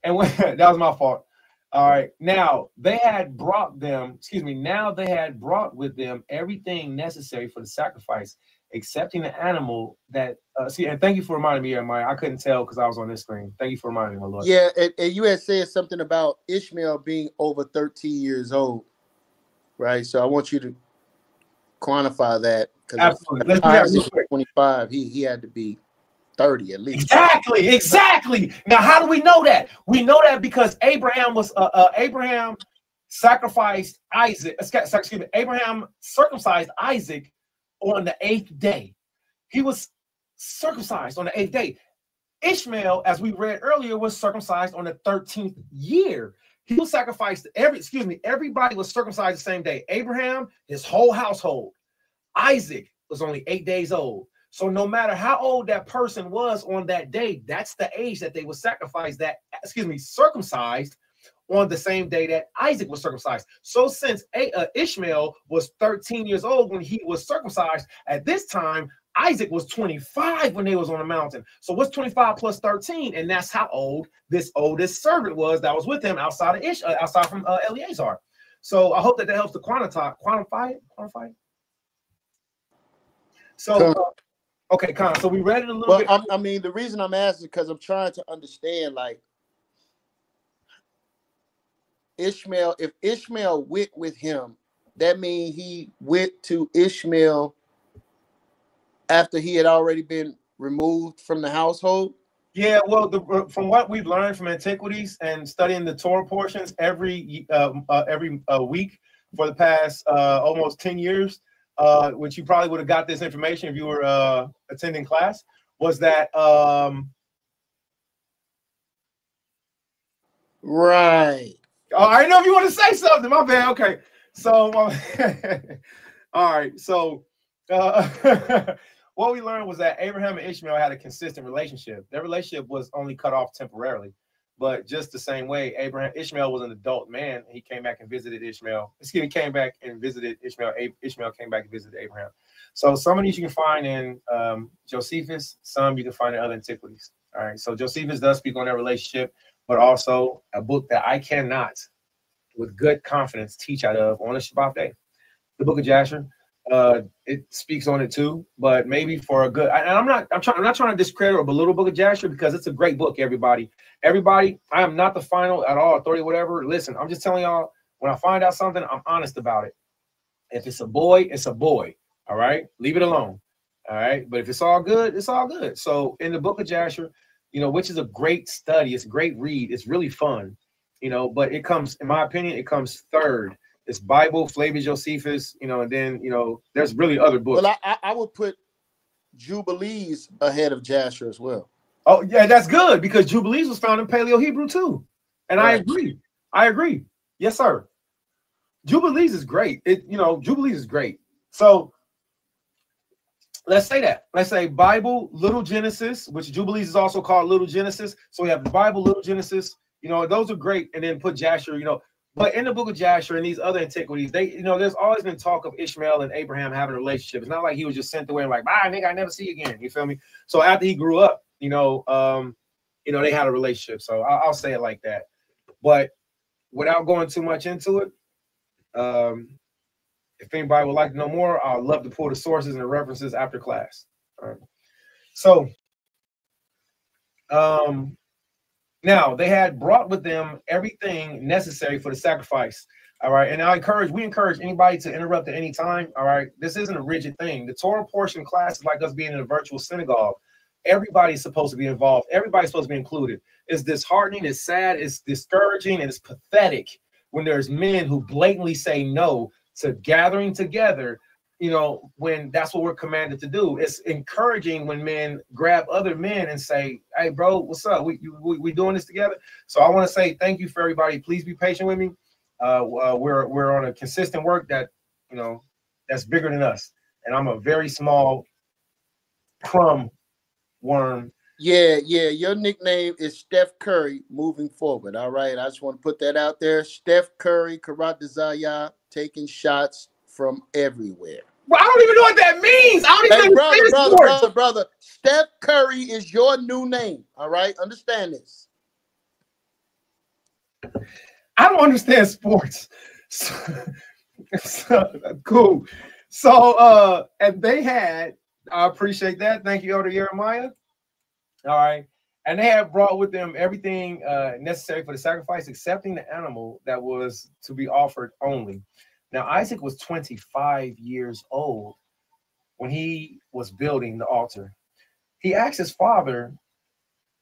And that was my fault. All right. Now they had brought them. Now they had brought with them everything necessary for the sacrifice, excepting the animal that. And thank you for reminding me, Jeremiah. I couldn't tell because I was on this screen. Thank you for reminding me, my Lord. Yeah, and you had said something about Ishmael being over 13 years old, right? So I want you to quantify that. Absolutely. Let's do that 25. He had to be 30 at least. Exactly. Now, how do we know that? We know that because Abraham sacrificed Isaac, excuse me, Abraham circumcised Isaac on the 8th day. He was circumcised on the 8th day. Ishmael, as we read earlier, was circumcised on the 13th year. He was sacrificed, everybody was circumcised the same day. Abraham, his whole household. Isaac was only 8 days old. So no matter how old that person was on that day, that's the age that they were sacrificed, circumcised on the same day that Isaac was circumcised. So since Ishmael was 13 years old when he was circumcised, at this time, Isaac was 25 when they was on the mountain. So what's 25 plus 13? And that's how old this oldest servant was that was with him outside from Eleazar. So I hope that helps to quantify it. So, okay, Con. So we read it a little bit. I mean, the reason I'm asking because I'm trying to understand, like, Ishmael, if Ishmael went with him, that means he went to Ishmael after he had already been removed from the household? Yeah, well, from what we've learned from antiquities and studying the Torah portions every week for the past almost 10 years, which you probably would have got this information if you were attending class, was that right. Oh, I know if you want to say something. My bad. Okay, so all right. So what we learned was that Abraham and Ishmael had a consistent relationship. Their relationship was only cut off temporarily, but just the same way, Ishmael was an adult man. He came back and visited Ishmael. Came back and visited Ishmael. Ishmael came back and visited Abraham. So some of these you can find in Josephus. Some you can find in other antiquities. All right. So Josephus does speak on their relationship, but also a book that I cannot, with good confidence, teach out of on a Shabbat day, the Book of Jasher. It speaks on it too, but maybe for a good. I'm not trying to discredit or belittle Book of Jasher because it's a great book. Everybody, I am not the final at all authority, whatever. Listen, I'm just telling y'all, when I find out something, I'm honest about it. If it's a boy, it's a boy. All right, leave it alone. All right, but if it's all good, it's all good. So in the Book of Jasher, which is a great study, it's a great read, it's really fun, but it comes, in my opinion, it comes third. It's Bible, Flavius Josephus, and then, there's really other books. Well, I would put Jubilees ahead of Jasher as well. Oh, yeah, that's good because Jubilees was found in Paleo Hebrew too. And right. I agree. Yes, sir. Jubilees is great. Jubilees is great. So let's say that. Let's say Bible, Little Genesis, which Jubilees is also called Little Genesis. So we have the Bible, Little Genesis, those are great. And then put Jasher, but in the Book of Jasher and these other antiquities, there's always been talk of Ishmael and Abraham having a relationship. It's not like he was just sent away and like, bye, nigga, I never see you again. You feel me? So after he grew up, they had a relationship. So I'll say it like that. But without going too much into it, if anybody would like to know more, I'd love to pull the sources and the references after class. All right. So, now they had brought with them everything necessary for the sacrifice. All right. And we encourage anybody to interrupt at any time. All right. This isn't a rigid thing. The Torah portion class is like us being in a virtual synagogue. Everybody's supposed to be involved. Everybody's supposed to be included. It's disheartening, it's sad, it's discouraging, and it's pathetic when there's men who blatantly say no to gathering together, when that's what we're commanded to do. It's encouraging when men grab other men and say, hey, bro, what's up? We doing this together. So I want to say thank you for everybody. Please be patient with me. We're on a consistent work that, that's bigger than us. And I'm a very small crumb worm. Yeah. Your nickname is Steph Curry moving forward. All right. I just want to put that out there. Steph Curry, Karat Desaya, taking shots from everywhere. Well, I don't even know what that means. I don't even brother. Steph Curry is your new name. All right. Understand this. I don't understand sports. Cool. So and they had, I appreciate that. Thank you, Elder Jeremiah. All right. And they had brought with them everything necessary for the sacrifice, excepting the animal that was to be offered only. Now, Isaac was 25 years old when he was building the altar. He asked his father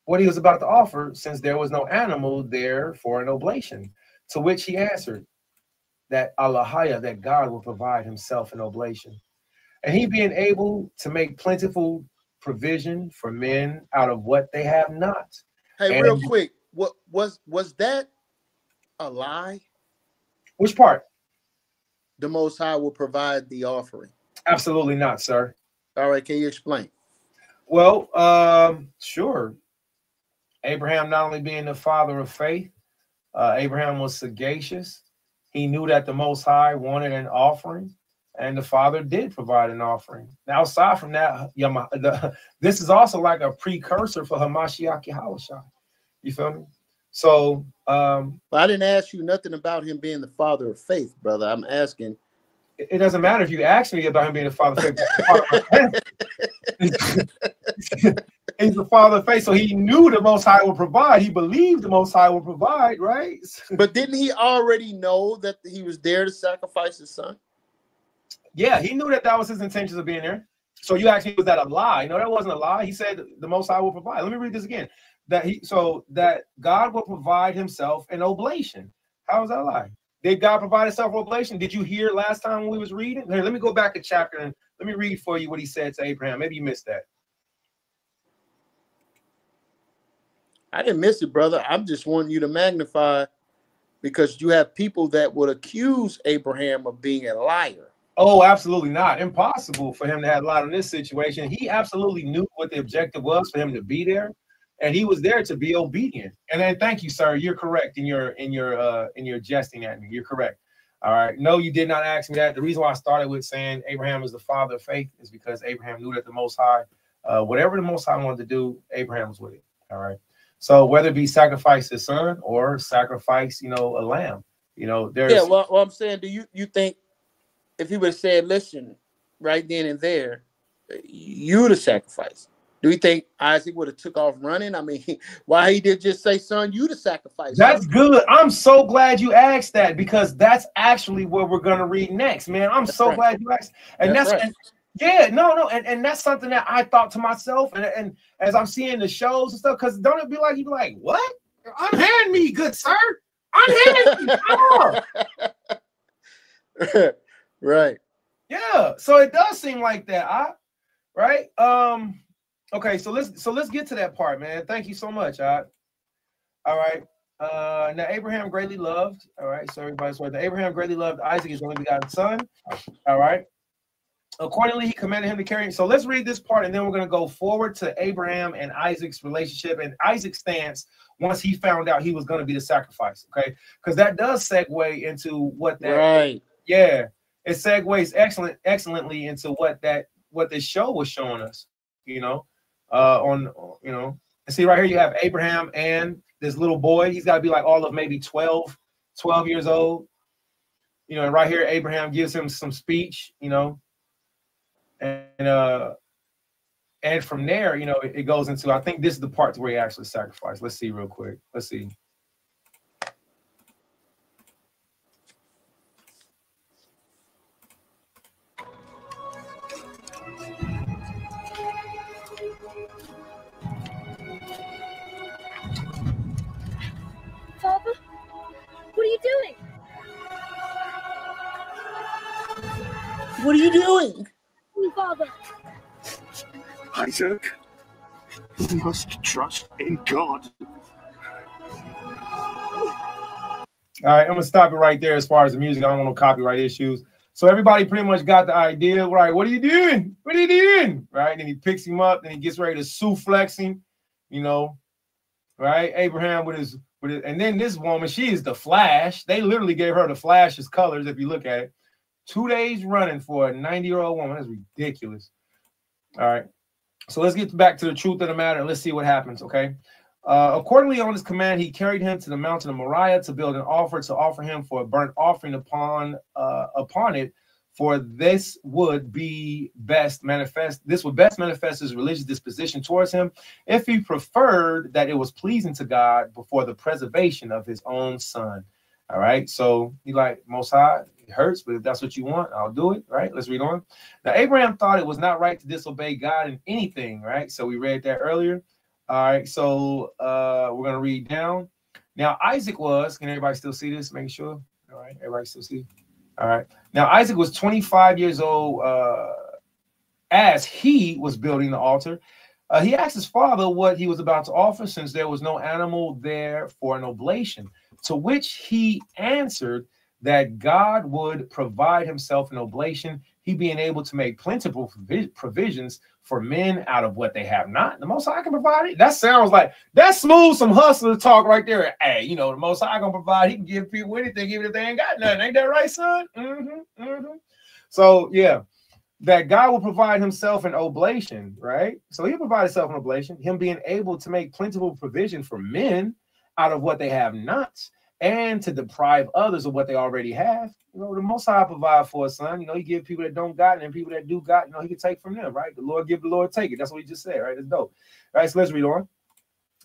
what he was about to offer, since there was no animal there for an oblation, to which he answered, that Allahaya, that God will provide himself an oblation. And he being able to make plentiful provision for men out of what they have not. Hey, And real quick, what was that a lie? which part? The Most High will provide the offering. Absolutely not, sir. All right, can you explain? Well, sure. Abraham not only being the father of faith, Abraham was sagacious. He knew that the Most High wanted an offering, and the Father did provide an offering. Now, aside from that, this is also like a precursor for Hamashiach Yahushua. You feel me? So, But I didn't ask you nothing about him being the father of faith, brother. I'm asking. it doesn't matter if you ask me about him being the father of faith. He's the father of faith, so he knew the Most High would provide. He believed the Most High would provide, right? But didn't he already know that he was there to sacrifice his son? Yeah, he knew that was his intentions of being there. So you asked me, was that a lie? No, that wasn't a lie. He said the Most High will provide. Let me read this again. That God will provide himself an oblation. How is that a lie? Did God provide himself an oblation? Did you hear last time when we was reading? Here, let me go back a chapter and let me read for you what he said to Abraham. Maybe you missed that. I didn't miss it, brother. I'm just wanting you to magnify, because you have people that would accuse Abraham of being a liar. Oh, absolutely not. Impossible for him to have lied in this situation. He absolutely knew what the objective was for him to be there, and he was there to be obedient. And then, thank you, sir. You're correct in your jesting at me. You're correct. All right. No, you did not ask me that. The reason why I started with saying Abraham is the father of faith is because Abraham knew that the Most High, whatever the Most High wanted to do, Abraham was with it. All right. So whether it be sacrifice his son or sacrifice, a lamb, there's. Yeah. Well, I'm saying, do you think if he would have said, listen, right then and there, you the sacrifice, do you think Isaac would have took off running? I mean, why he did just say, son, you the sacrifice? That's good. I'm so glad you asked that, because that's actually what we're going to read next, man. I'm so glad you asked. And that's right. Yeah, no. And that's something that I thought to myself. And as I'm seeing the shows and stuff, because don't it be like, you be like, what? Unhand me, good sir. Unhand me. Right. Yeah. So it does seem like that. Right. Okay. So let's get to that part, man. Thank you so much. All right. Now Abraham greatly loved. All right. So everybody's right. Abraham greatly loved Isaac, his only begotten son. All right. Accordingly, he commanded him to carry him. So let's read this part, and then we're going to go forward to Abraham and Isaac's relationship and Isaac's stance once he found out he was going to be the sacrifice. Okay, because that does segue into what that. Right. Yeah, it segues excellently into what this show was showing us. And see right here you have Abraham and this little boy. He's got to be like all of maybe 12 years old. And right here Abraham gives him some speech. And from there, it goes into, I think this is the part where he actually sacrificed. Let's see real quick. Let's see. Father, what are you doing? What are you doing? Father. Isaac, you must trust in God. All right, I'm gonna stop it right there as far as the music. I don't want no copyright issues. So everybody pretty much got the idea, right? What are you doing? What are you doing? Right? And then he picks him up, and he gets ready to suplex him, right? Abraham with his, and then this woman, she is the Flash. They literally gave her the Flash's colors, if you look at it. 2 days running for a 90-year-old woman. That's ridiculous. All right. So let's get back to the truth of the matter and let's see what happens, okay? Accordingly, on his command, he carried him to the mountain of Moriah to build an altar to offer him for a burnt offering upon it. For this would best manifest his religious disposition towards him if he preferred that it was pleasing to God before the preservation of his own son. All right. So he like, Most High, it hurts, but if that's what you want, I'll do it. Right. Let's read on. Now, Abraham thought it was not right to disobey God in anything. Right. So we read that earlier. All right. So we're going to read down. Now, Isaac was, can everybody still see this? Make sure. All right. Everybody still see. All right. Now, Isaac was 25 years old as he was building the altar. He asked his father what he was about to offer, since there was no animal there for an oblation, to which he answered that God would provide himself an oblation, he being able to make plentiful provisions for men out of what they have not. The Most High can provide it. That sounds like, that's smooth, some hustler talk right there. Hey, you know, the Most High gonna provide. He can give people anything, even if they ain't got nothing. Ain't that right, son? So, yeah. That God will provide himself an oblation, right? So he'll provide himself an oblation, him being able to make plentiful provision for men out of what they have not, and to deprive others of what they already have. You know, the Most High provide for us, son. You know, he give people that don't got, and people that do got, you know, he can take from them, right? The Lord give, the Lord take it. That's what he just said, right? It's dope. All right, so let's read on.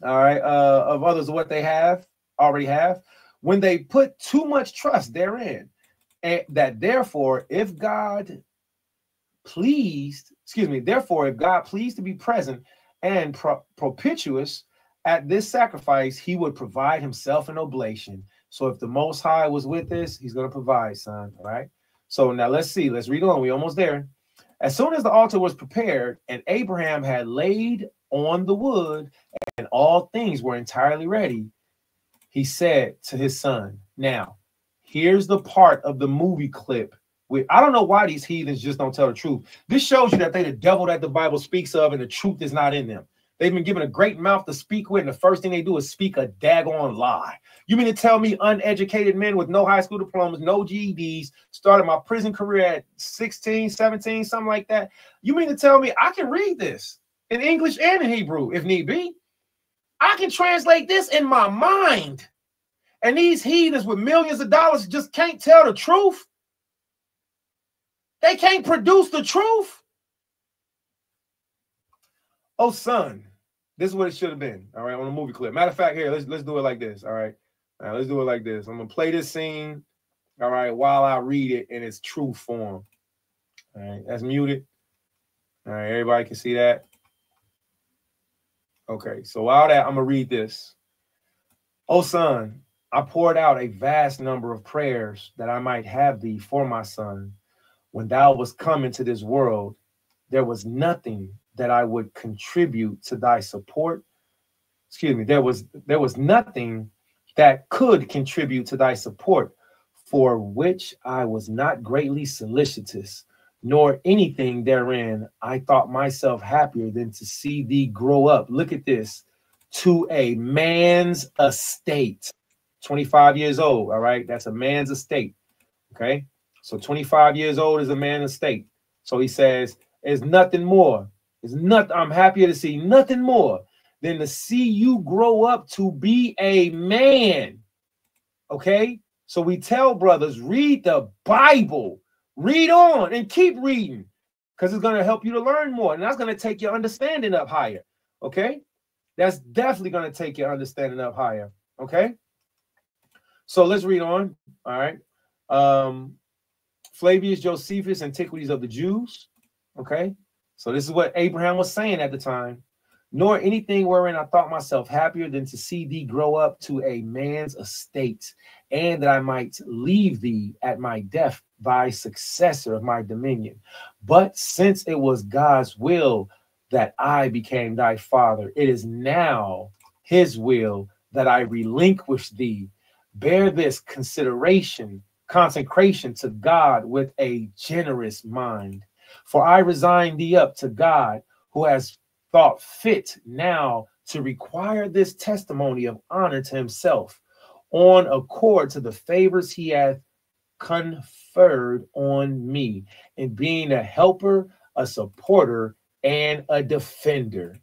All right, of others of what they have, already have, when they put too much trust therein, and that therefore, if God pleased, therefore, if God pleased to be present and propitious at this sacrifice, he would provide himself an oblation. So if the Most High was with us, he's going to provide, son. All right. So now let's see. Let's read on. We're almost there. As soon as the altar was prepared and Abraham had laid on the wood and all things were entirely ready, he said to his son, now, here's the part of the movie clip. I don't know why these heathens just don't tell the truth. This shows you that they the devil that the Bible speaks of, and the truth is not in them. They've been given a great mouth to speak with, and the first thing they do is speak a daggone lie. You mean to tell me uneducated men with no high school diplomas, no GEDs, started my prison career at 16, 17, something like that? You mean to tell me I can read this in English and in Hebrew if need be? I can translate this in my mind. And these heathens with millions of dollars just can't tell the truth? They can't produce the truth. Oh, son, this is what it should have been. All right, on a movie clip. Matter of fact, here, let's do it like this. All right. All right, let's do it like this. I'm gonna play this scene. All right, while I read it in its true form. All right, that's muted. All right, everybody can see that. Okay, so while that, I'm gonna read this. Oh, son, I poured out a vast number of prayers that I might have thee for my son. When thou was come into this world, there was nothing that I would contribute to thy support. Excuse me, there was nothing that could contribute to thy support, for which I was not greatly solicitous, nor anything therein I thought myself happier than to see thee grow up. Look at this, to a man's estate. 25 years old, all right? That's a man's estate, okay? So 25 years old is a man's estate. So he says, there's nothing more. There's nothing. I'm happier to see nothing more than to see you grow up to be a man. Okay? So we tell brothers, read the Bible. Read on and keep reading, because it's going to help you to learn more. And that's going to take your understanding up higher. Okay? That's definitely going to take your understanding up higher. Okay? So let's read on. All right. Flavius Josephus, Antiquities of the Jews. Okay, so this is what Abraham was saying at the time. Nor anything wherein I thought myself happier than to see thee grow up to a man's estate, and that I might leave thee at my death thy successor of my dominion. But since it was God's will that I became thy father, it is now his will that I relinquish thee. Bear this consecration to God with a generous mind. For I resign thee up to God, who has thought fit now to require this testimony of honor to himself, on accord to the favors he hath conferred on me, in being a helper, a supporter, and a defender.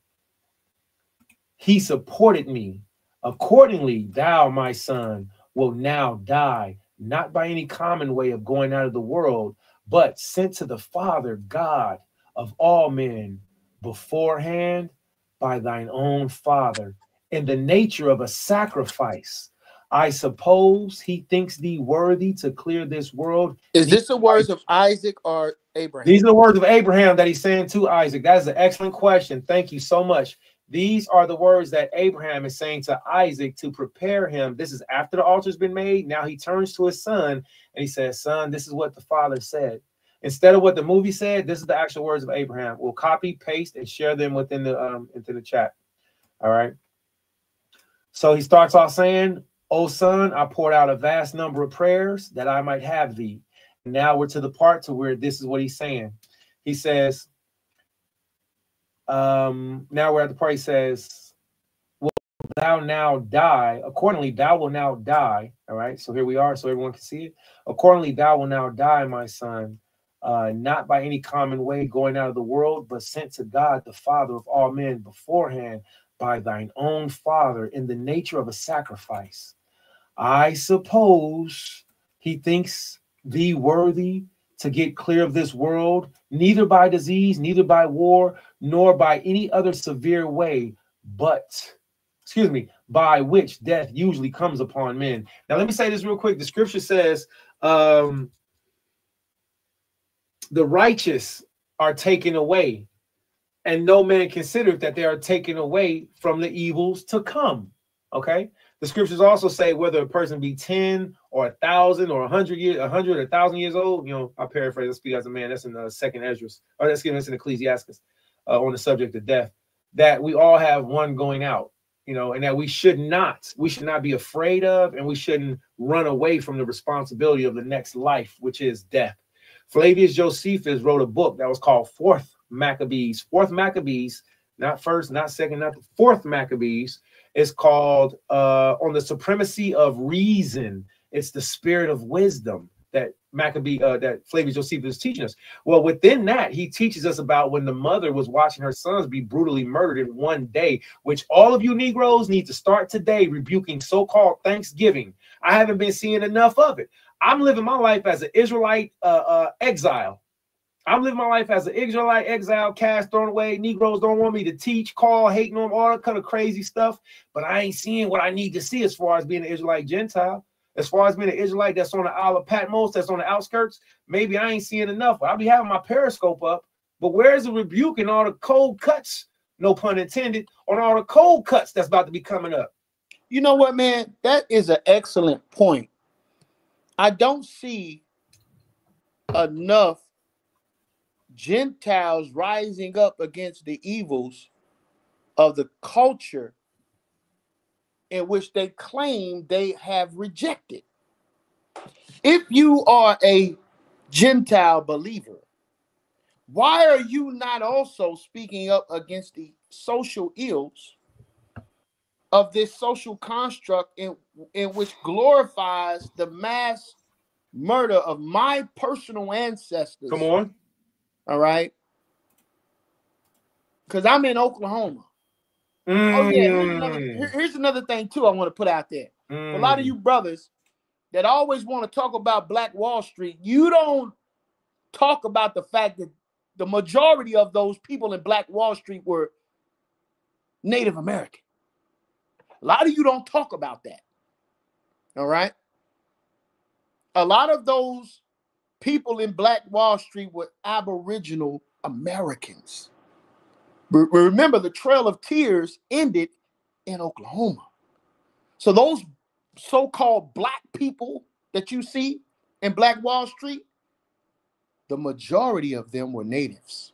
He supported me. Accordingly, thou, my son, will now die, not by any common way of going out of the world, but sent to the Father God of all men beforehand by thine own Father, in the nature of a sacrifice. I suppose he thinks thee worthy to clear this world. Is this the words of Isaac or Abraham? These are the words of Abraham that he's saying to Isaac. That is an excellent question. Thank you so much. These are the words that Abraham is saying to Isaac to prepare him. This is after the altar's been made. Now he turns to his son and he says, son, this is what the father said. Instead of what the movie said, this is the actual words of Abraham. We'll copy, paste, and share them within the into the chat. All right. So he starts off saying, O son, I poured out a vast number of prayers that I might have thee. And now we're to the part to where this is what he's saying. He says, now we're at the part he says, will thou now die? Accordingly, thou will now die. All right. So here we are. So everyone can see it. Accordingly, thou will now die, my son. Not by any common way going out of the world, but sent to God, the Father of all men, beforehand by thine own Father in the nature of a sacrifice. I suppose he thinks thee worthy to get clear of this world, neither by disease, neither by war, nor by any other severe way, but, by which death usually comes upon men. Now, let me say this real quick. The scripture says, the righteous are taken away, and no man considereth that they are taken away from the evils to come. Okay. The scriptures also say whether a person be 10 or 1,000 or 100 years, 100 or 1,000 years old. You know, I paraphrase. I speak as a man. That's in the second Esdras, or that's in Ecclesiastes, on the subject of death. That we all have one going out. You know, and that we should not be afraid of, and we shouldn't run away from the responsibility of the next life, which is death. Flavius Josephus wrote a book that was called Fourth Maccabees, not first, not second, not the Fourth Maccabees. It's called On the Supremacy of Reason. It's the spirit of wisdom that that Flavius Josephus is teaching us. Well, within that, he teaches us about when the mother was watching her sons be brutally murdered in one day, which all of you Negroes need to start today rebuking so-called Thanksgiving. I haven't been seeing enough of it. I'm living my life as an Israelite exile. I'm living my life as an Israelite exile, cash thrown away. Negroes don't want me to teach, call, hating on all that kind of crazy stuff. But I ain't seeing what I need to see as far as being an Israelite Gentile. As far as being an Israelite that's on the Isle of Patmos, that's on the outskirts, maybe I ain't seeing enough. I'll be having my periscope up. But where's the rebuke and all the cold cuts, no pun intended, on all the cold cuts that's about to be coming up? You know what, man? That is an excellent point. I don't see enough Gentiles rising up against the evils of the culture in which they claim they have rejected. If you are a Gentile believer, why are you not also speaking up against the social ills of this social construct in which glorifies the mass murder of my personal ancestors? Come on. All right. Because I'm in Oklahoma. Oh, yeah. Here's another thing, too, I want to put out there. A lot of you brothers that always want to talk about Black Wall Street, you don't talk about the fact that the majority of those people in Black Wall Street were Native American. A lot of you don't talk about that. All right. A lot of those people in Black Wall Street were Aboriginal Americans. Remember, the Trail of Tears ended in Oklahoma. So those so-called black people that you see in Black Wall Street, the majority of them were natives.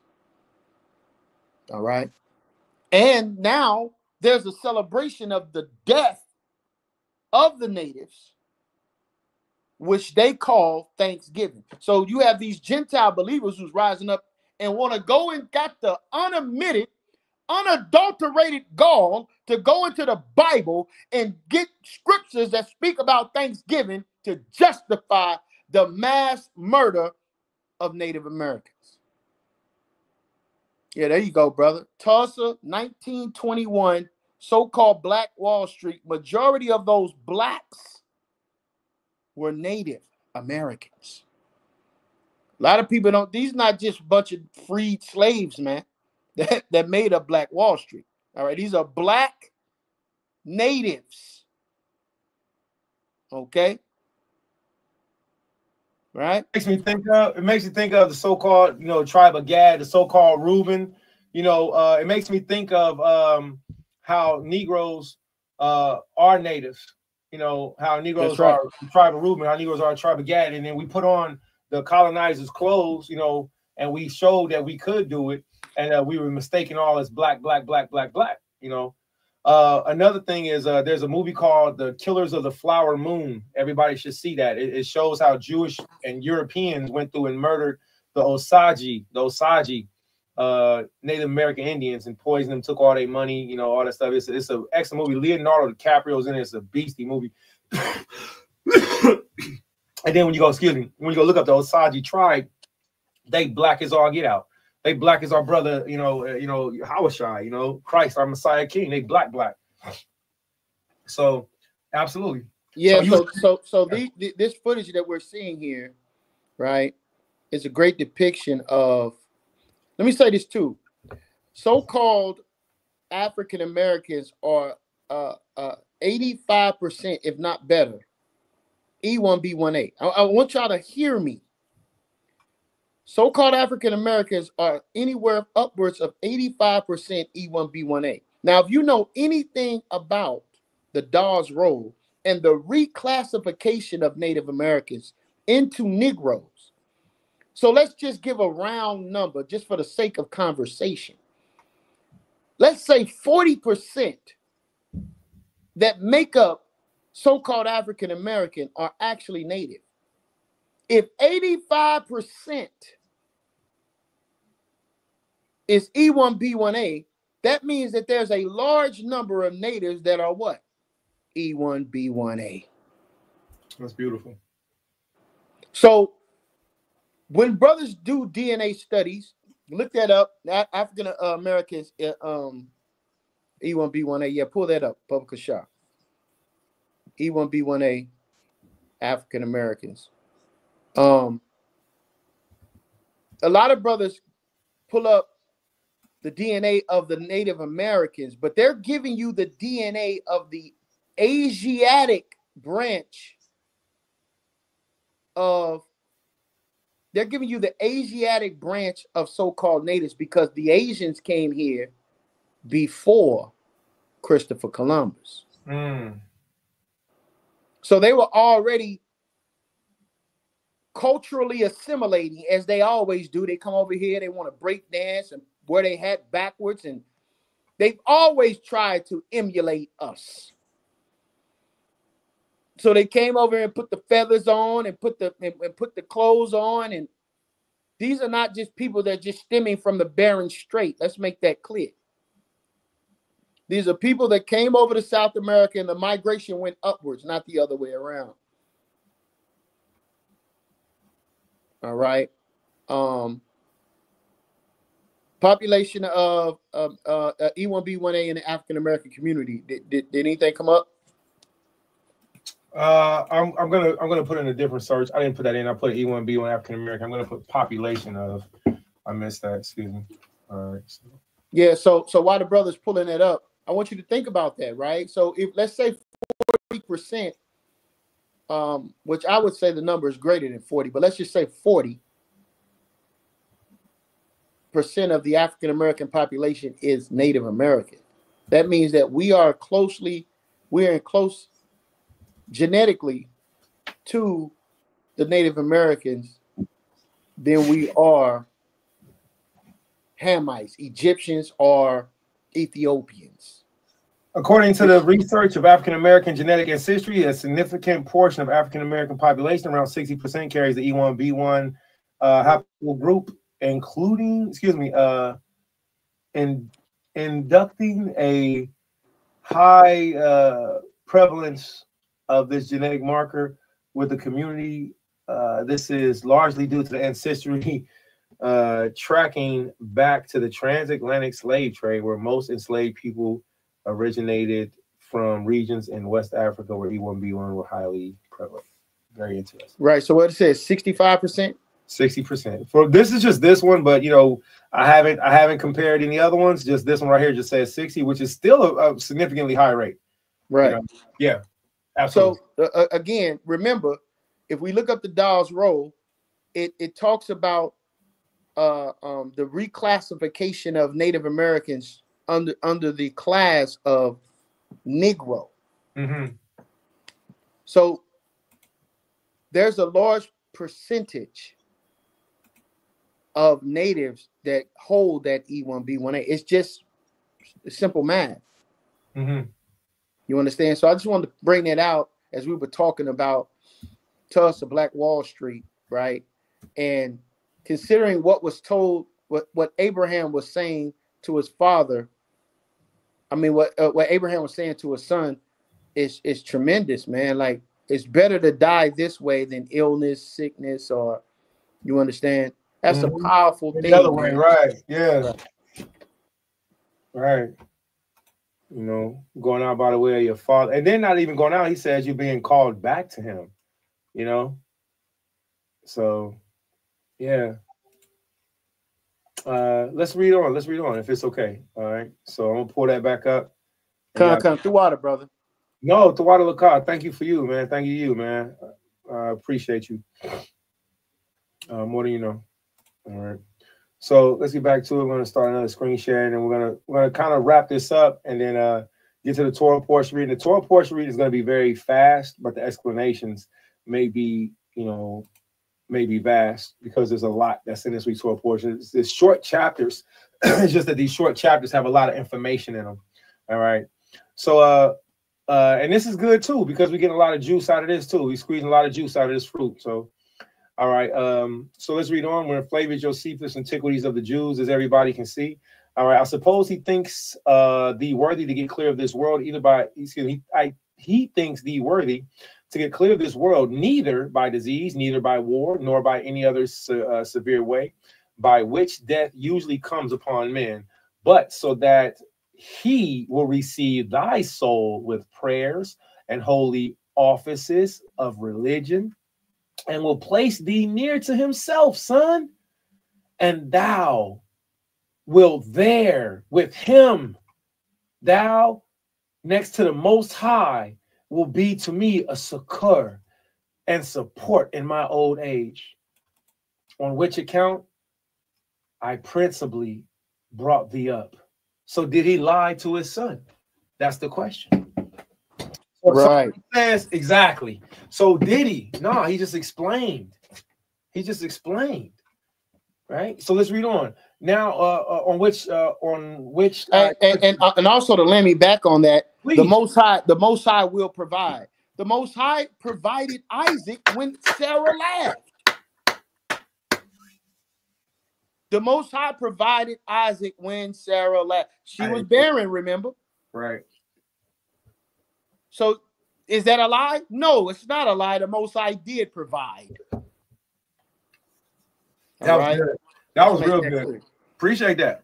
All right. And now there's a celebration of the death of the natives, which they call Thanksgiving. So you have these Gentile believers who's rising up and want to go and got the unadulterated gall to go into the Bible and get scriptures that speak about Thanksgiving to justify the mass murder of Native Americans. Yeah, there you go, brother. Tulsa, 1921, so-called Black Wall Street. Majority of those blacks were Native Americans. A lot of people don't, these not just a bunch of freed slaves, man, that made up Black Wall Street. All right, these are black natives. Okay. Right? It makes you think of the so-called, tribe of Gad, the so-called Reuben. It makes me think of how Negroes are natives. You know, how Negroes right. are tribal Reuben, how Negroes are tribal Gad, and then we put on the colonizers' clothes, you know, and we showed that we could do it, and we were mistaken all as black, you know. Another thing is there's a movie called The Killers of the Flower Moon. Everybody should see that. It shows how Jewish and Europeans went through and murdered the Osage Native American Indians and poisoned them, took all their money, you know, all that stuff. It's an excellent movie. Leonardo DiCaprio's in it. It's a beastie movie. And then when you go look up the Osage tribe, they black as all get out. They black as our brother, you know, Hawashai, you know, Christ, our Messiah King. They black. So, absolutely. Yeah. So this footage that we're seeing here, right, is a great depiction of. Let me say this too. So-called African Americans are 85%, if not better, E1B1A. I want y'all to hear me. So-called African Americans are anywhere upwards of 85% E1B1A. Now, if you know anything about the Dawes Roll and the reclassification of Native Americans into Negroes, so let's just give a round number just for the sake of conversation. Let's say 40% that make up so-called African American are actually Native. If 85% is E1B1A, that means that there's a large number of natives that are what? E1B1A. That's beautiful. So when brothers do DNA studies, look that up. African Americans, E1B1A. Yeah, pull that up. Public shop. E1B1A, African Americans. A lot of brothers pull up the DNA of the Native Americans, but they're giving you the DNA of the Asiatic branch of. They're giving you the Asiatic branch of so-called natives because the Asians came here before Christopher Columbus. So they were already culturally assimilating, as they always do. They come over here, they want to break dance and wear their hat backwards, and they've always tried to emulate us. So they came over and put the feathers on and put the clothes on, and these are not just people that are just stemming from the Bering Strait. Let's make that clear. These are people that came over to South America and the migration went upwards, not the other way around. All right. Population of E1B1A in the African American community. Did anything come up? I'm gonna put in a different search. I didn't put that in. I put E1B1 African American. I'm gonna put population of. I missed that. Excuse me. All right. So. Yeah. So while the brother's pulling that up, I want you to think about that, right? So if let's say 40%, which I would say the number is greater than 40, but let's just say 40% of the African American population is Native American. That means that we're in close genetically to the Native Americans than we are Hamites, Egyptians, or Ethiopians. According to the research of African American genetic ancestry, a significant portion of African American population, around 60%, carries the E1B1 haplogroup, including, inducting a high prevalence of this genetic marker with the community. This is largely due to the ancestry tracking back to the transatlantic slave trade, where most enslaved people originated from regions in West Africa where E1B1 were highly prevalent. Very interesting. Right. So what it says, 65%? 60%. For this is just this one, but you know, I haven't compared any other ones. Just this one right here just says 60, which is still a significantly high rate. Right. You know? Yeah. Absolutely. So again, remember, if we look up the Dawes Roll, it talks about the reclassification of Native Americans under the class of Negro. Mm-hmm. So there's a large percentage of natives that hold that E1B1A. It's just simple math. Mm-hmm. You understand? So I just wanted to bring that out as we were talking about Tulsa, Black Wall Street, right? And considering what was told, what Abraham was saying to his father, I mean, what Abraham was saying to his son is tremendous, man. Like, it's better to die this way than illness, sickness, or, you understand? That's a powerful thing. The other way, man. right? Yeah. Right. You know, going out by the way of your father, and then not even going out. He says you're being called back to him. You know. So, yeah. Let's read on. Let's read on if it's okay. All right. So I'm gonna pull that back up. Come through water, brother. No, TORAH Genesis. Thank you for you, man. Thank you, man. I appreciate you. More than you know. All right. So let's get back to it. We're gonna start another screen sharing, and we're gonna kind of wrap this up, and then get to the Torah portion reading. The Torah portion reading is gonna be very fast, but the explanations may be, may be vast because there's a lot that's in this week's Torah portion. It's short chapters. It's just that these short chapters have a lot of information in them. All right. So and this is good too because we get a lot of juice out of this too. We squeezing a lot of juice out of this fruit. So. All right, so let's read on. We're in Flavius Josephus, Antiquities of the Jews, as everybody can see. All right, I suppose he thinks thee worthy to get clear of this world, either by, he thinks thee worthy to get clear of this world, neither by disease, neither by war, nor by any other severe way, by which death usually comes upon men, but so that he will receive thy soul with prayers and holy offices of religion, and will place thee near to himself, son, and thou wilt there with him, thou next to the Most High will be to me a succor and support in my old age, on which account I principally brought thee up. So did he lie to his son? That's the question. Right. So he says exactly. So did he? No, he just explained. He just explained. Right. So let's read on now. On which and also to let me back on that. Please. The Most High will provide. The Most High provided Isaac when Sarah laughed. The Most High provided Isaac when Sarah laughed. She was barren, remember? Right. So is that a lie? No, it's not a lie. The Most High did provide. That was good. That was real good. Clear. Appreciate that.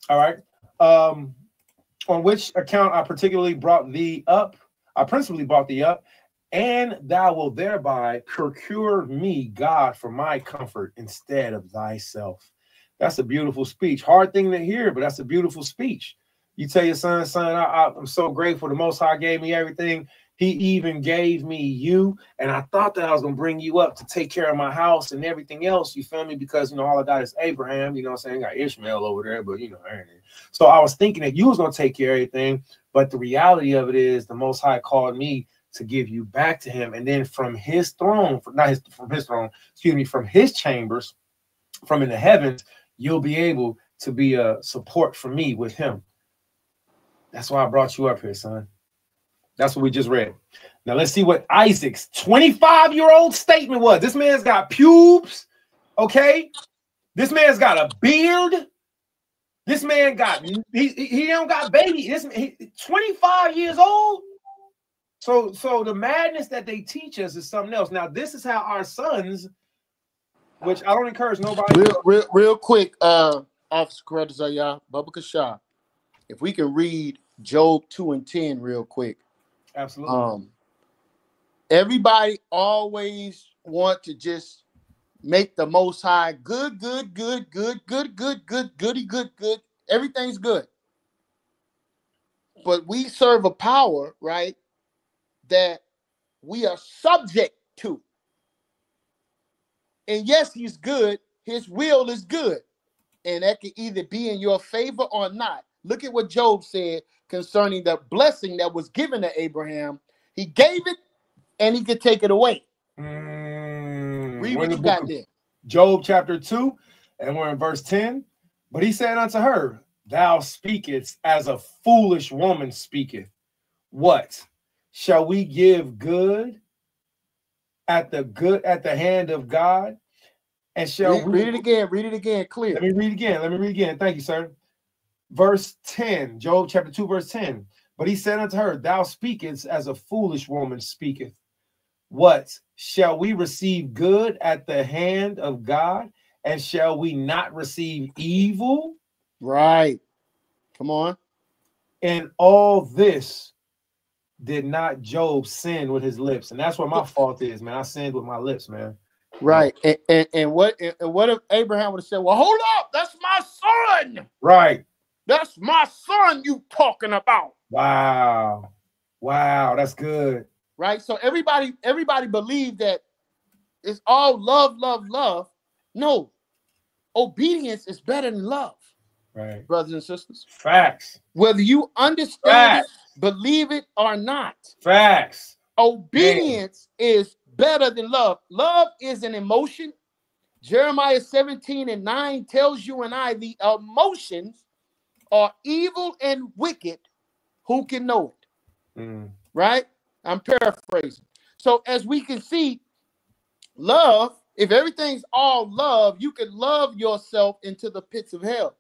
All right. On which account I particularly brought thee up. I principally brought thee up, and thou wilt thereby procure me God for my comfort instead of thyself. That's a beautiful speech. Hard thing to hear, but that's a beautiful speech. You tell your son, I'm so grateful. The Most High gave me everything. He even gave me you. And I thought that I was going to bring you up to take care of my house and everything else. You feel me? Because, all I got is Abraham. You know what I'm saying? I got Ishmael over there, but, So I was thinking that you was going to take care of everything. But the reality of it is the Most High called me to give you back to him. And then from his throne, from his chambers, from in the heavens, you'll be able to be a support for me with him. That's why I brought you up here, son. That's what we just read. Now let's see what Isaac's 25-year-old statement was. This man's got pubes, okay? This man's got a beard. This man got, he don't got baby. He 25 years old. So the madness that they teach us is something else. Now this is how our sons, which I don't encourage nobody. Real quick, Officer Karatazaya, Bubba Kashah. If we can read Job 2:10 real quick. Absolutely. Everybody always want to just make the Most High good. Everything's good. But we serve a power, right, that we are subject to. And yes, he's good. His will is good. And that can either be in your favor or not. look at what Job said concerning the blessing that was given to Abraham. He gave it and he could take it away. Read what you got there. Job chapter 2, and we're in verse 10. But he said unto her, thou speakest as a foolish woman speaketh. What? Shall we give good at the hand of God? And shall read it again? Read it again, clear. Let me read again. Thank you, sir. Verse 10, Job chapter 2, verse 10. But he said unto her, thou speakest as a foolish woman speaketh. What? Shall we receive good at the hand of God? And shall we not receive evil? Right. Come on. And all this did not Job sin with his lips. And that's what my fault is, man. I sinned with my lips, man. Right. And what if Abraham would have said, well, hold up, that's my son. Right. That's my son you talking about. Wow. Wow, that's good. Right. So everybody believed that it's all love, love, love. No. Obedience is better than love. Right. Brothers and sisters. Facts. Whether you understand it, believe it or not. Facts. Obedience is better than love. Love is an emotion. Jeremiah 17:9 tells you and I the emotions are evil and wicked. Who can know it? Right? I'm paraphrasing. So as we can see, love, if everything's all love, you can love yourself into the pits of hell.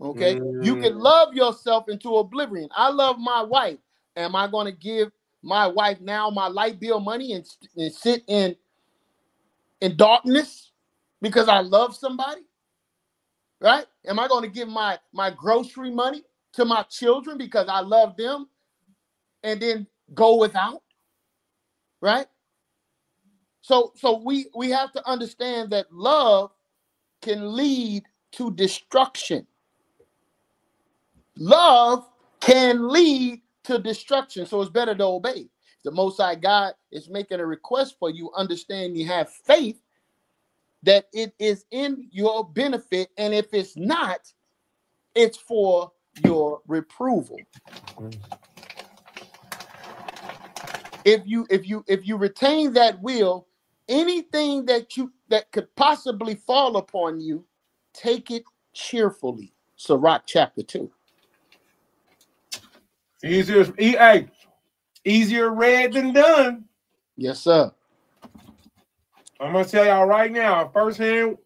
Okay? You can love yourself into oblivion. I love my wife. Am I going to give my wife now my light bill money and sit in darkness because I love somebody? Right? Am I going to give my grocery money to my children because I love them and then go without? Right? So we have to understand that love can lead to destruction. Love can lead to destruction. So it's better to obey. The Most High God is making a request for you. Understand you have faith that it is in your benefit. And if it's not, it's for your reproval. If you retain that will, anything that could possibly fall upon you, take it cheerfully. Sirach chapter 2. Easier read than done. Yes, sir. I'm gonna tell y'all right now, firsthand.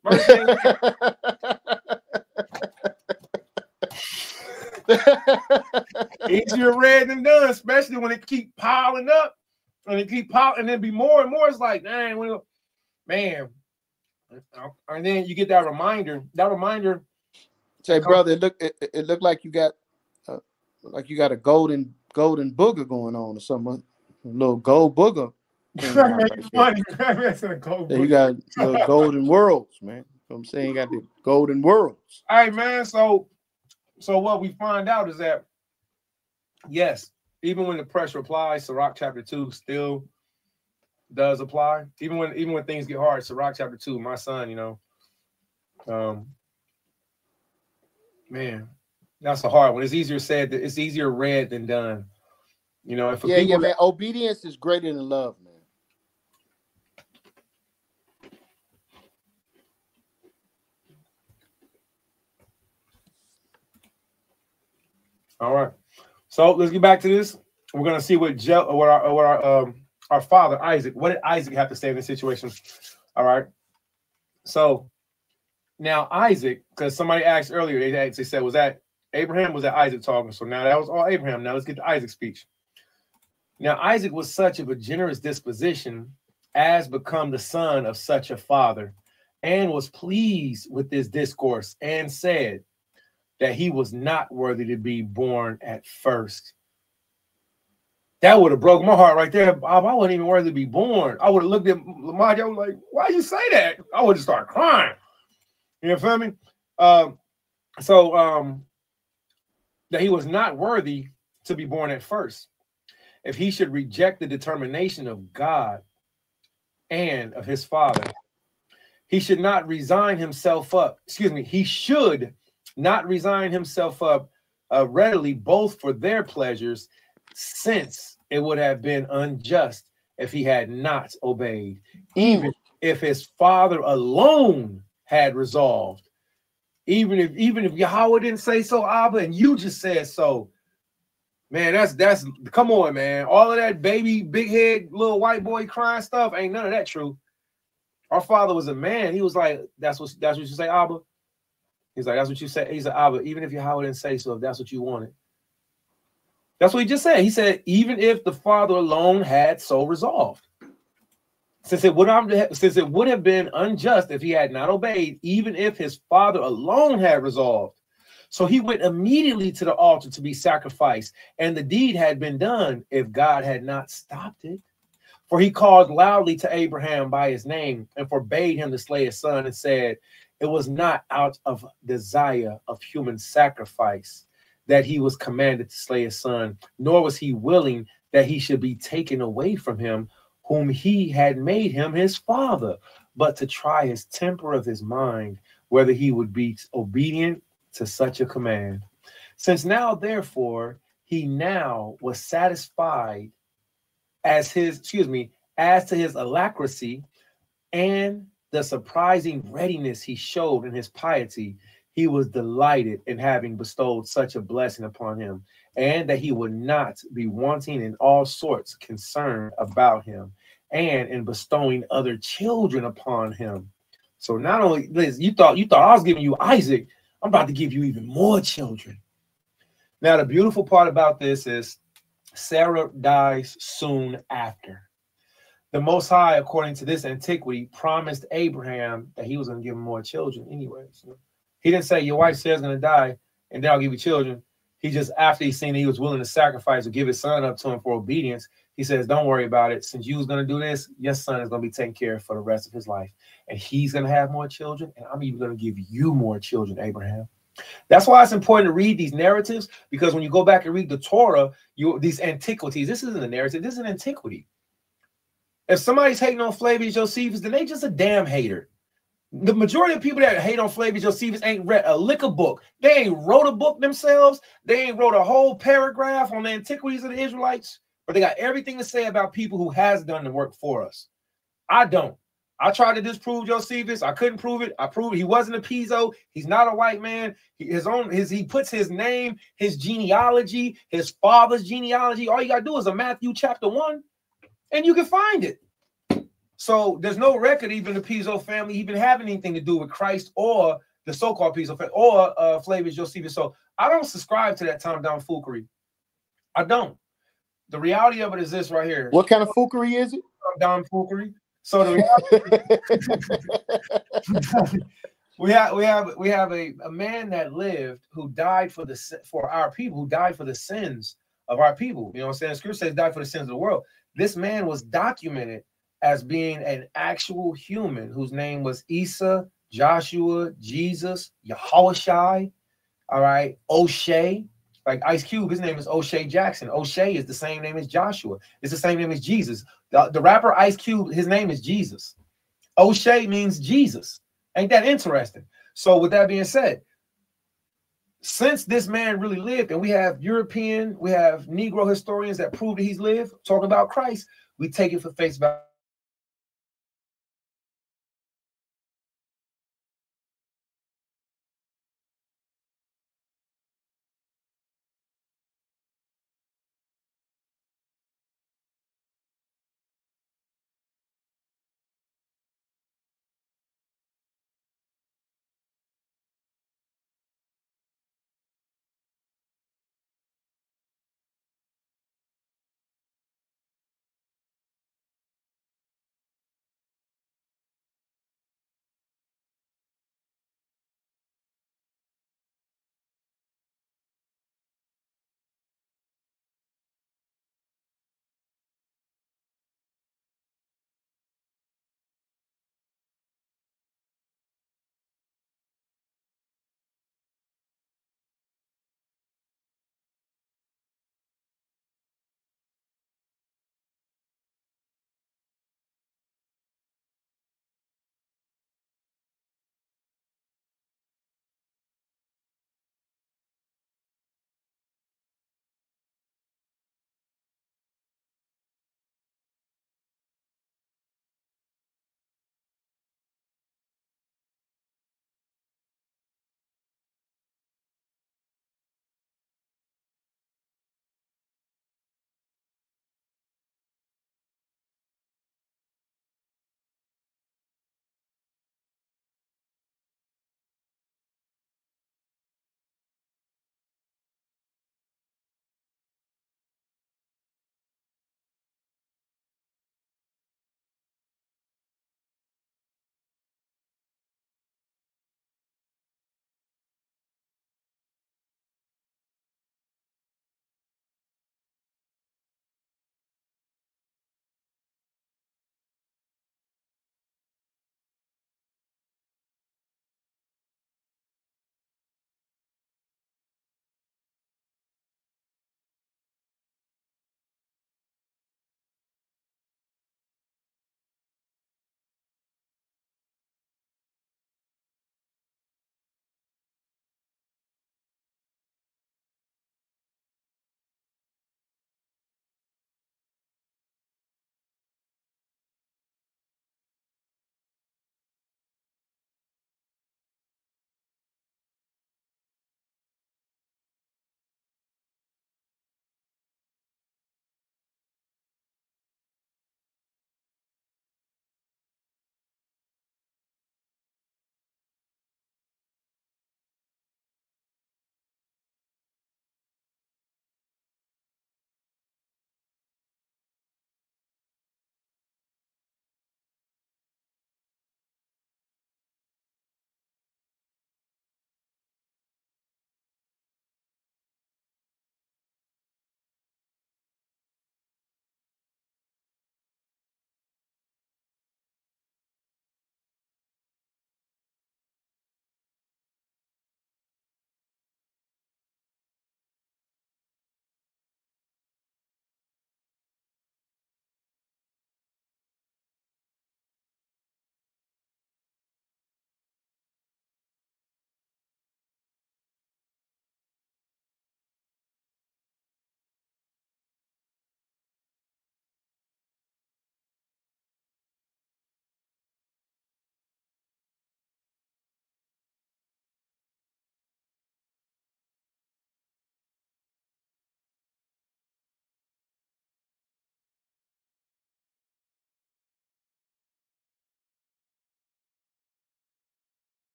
Easier read than done, especially when it keep piling up and it keep piling, and then be more and more. It's like, dang, well, man. And then you get that reminder. That reminder. Say, brother, it looked like you got a golden booger going on or something. A little gold booger. Right, you got the golden worlds, man. I'm saying you got the golden worlds. All right, man. So what we find out is that, yes, even when the pressure applies, Sirach chapter 2 still does apply. Even when things get hard, Sirach chapter 2, my son, man, that's a hard one. It's easier said, it's easier read than done. If man, obedience is greater than love, man. All right, so let's get back to this. We're gonna see what our father Isaac. What did Isaac have to say in this situation? All right, so now Isaac, because somebody asked earlier, they said, was that Abraham? Was that Isaac talking? So now that was all Abraham. Now let's get to Isaac's speech. Now Isaac was such of a generous disposition as become the son of such a father, and was pleased with this discourse, and said that he was not worthy to be born at first. That would have broke my heart right there, Bob. I wasn't even worthy to be born. I would have looked at Lamar. I was like, why you say that? I would have started crying. You feel me? That he was not worthy to be born at first. If he should reject the determination of God and of his father, he should not resign himself up. He should not resign himself up readily both for their pleasures, since it would have been unjust if he had not obeyed, even if his father alone had resolved. Even if Yahweh didn't say so, Abba, and you just said so, man, that's come on, man. All of that baby, big head, little white boy crying stuff, ain't none of that true. Our father was a man. He was like, that's what you say, Abba. He's like, that's what you say. He's like, Abba, even if Yahweh didn't say so, if that's what you wanted. That's what he just said. He said, even if the father alone had so resolved. Since it would have been unjust if he had not obeyed, even if his father alone had resolved. So he went immediately to the altar to be sacrificed, and the deed had been done if God had not stopped it. For he called loudly to Abraham by his name and forbade him to slay his son, and said, it was not out of desire of human sacrifice that he was commanded to slay his son, nor was he willing that he should be taken away from him, whom he had made him his father, but to try his temper of his mind, whether he would be obedient to such a command. Since now, therefore, he now was satisfied as to his alacrity and the surprising readiness he showed in his piety, he was delighted in having bestowed such a blessing upon him, and that he would not be wanting in all sorts concern about him, and in bestowing other children upon him. So not only this, you thought I was giving you Isaac, I'm about to give you even more children. Now, the beautiful part about this is Sarah dies soon after. The Most High, according to this antiquity, promised Abraham that he was going to give him more children anyways. He didn't say, your wife Sarah's going to die, and then I'll give you children. He just, after he seen that he was willing to sacrifice or give his son up to him for obedience, he says, don't worry about it. Since you was going to do this, your son is going to be taken care of for the rest of his life. And he's going to have more children, and I'm even going to give you more children, Abraham. That's why it's important to read these narratives, because when you go back and read the Torah, these antiquities, this isn't a narrative, this is an antiquity. If somebody's hating on Flavius Josephus, then they just a damn hater. The majority of people that hate on Flavius Josephus ain't read a lick of book. They ain't wrote a book themselves. They ain't wrote a whole paragraph on the antiquities of the Israelites, but they got everything to say about people who has done the work for us. I don't. I tried to disprove Josephus. I couldn't prove it. I proved he wasn't a Pizzo. He's not a white man. He puts his name, his genealogy, his father's genealogy. All you got to do is a Matthew chapter 1, and you can find it. So there's no record even the Pizzo family even having anything to do with Christ or the so-called Pizzo family or Flavius Josephus. So I don't subscribe to that tomfoolery. I don't. The reality of it is this right here. What kind of foolery is it? Tomfoolery. So the reality, we have a man that lived who died for our people, who died for the sins of our people. You know what I'm saying? Scripture says died for the sins of the world. This man was documented as being an actual human whose name was Isa, Joshua, Jesus, Yahushai, all right, O'Shea. Like Ice Cube, his name is O'Shea Jackson. O'Shea is the same name as Joshua. It's the same name as Jesus. The rapper Ice Cube, his name is Jesus. O'Shea means Jesus. Ain't that interesting? So with that being said, since this man really lived, and we have we have Negro historians that prove that he's lived, talking about Christ, we take it for face value.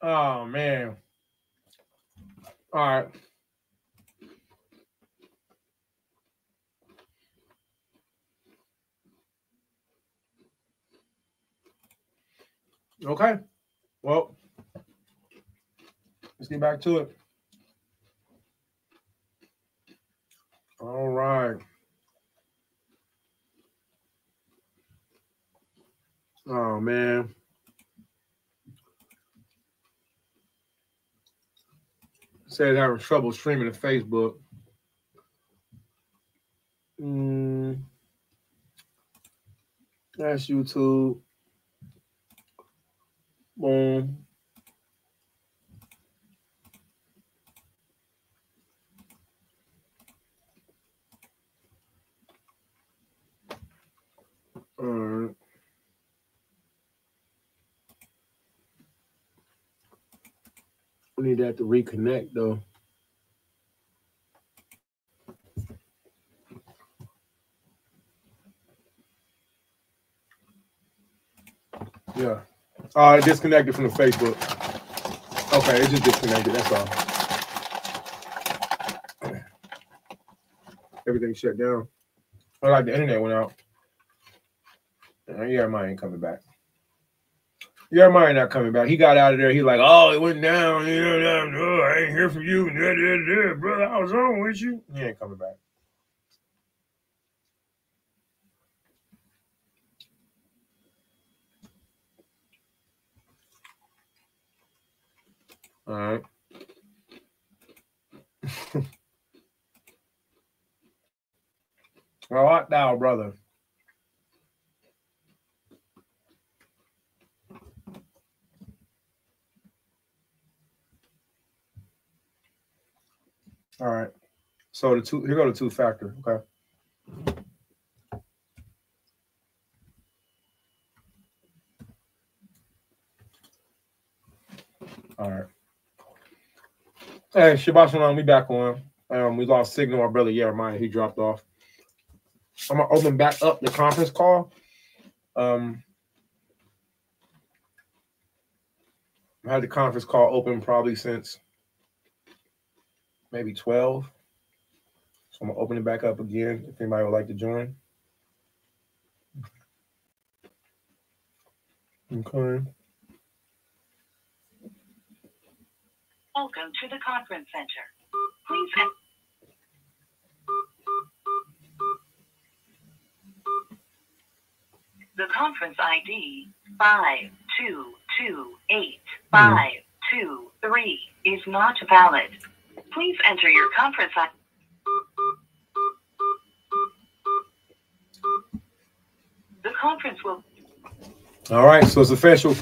Oh man. All right. Okay. Well, let's get back to it. All right. Oh man. Said having trouble streaming to Facebook. That's YouTube. Boom. All right. We need that to reconnect though. Yeah. It disconnected from the Facebook. Okay, it just disconnected. That's all. Everything shut down. Like the internet went out. Yeah, mine ain't coming back. Yeah, mine not coming back. He got out of there. He like, oh, it went down. I ain't hear from you. Brother, I was on with you. He ain't coming back. All right. Well, art thou, brother? All right. So here go the two-factor. Okay. All right. Hey, Shabbat Shalom, we back on. We lost signal. Our brother Jeremiah, he dropped off. I'm gonna open back up the conference call. I had the conference call open probably since maybe 12. So I'm gonna open it back up again if anybody would like to join. Okay. Welcome to the conference center. Please the conference ID 5228523 is not valid. Please enter your conference ID. The conference will. All right, so it's official.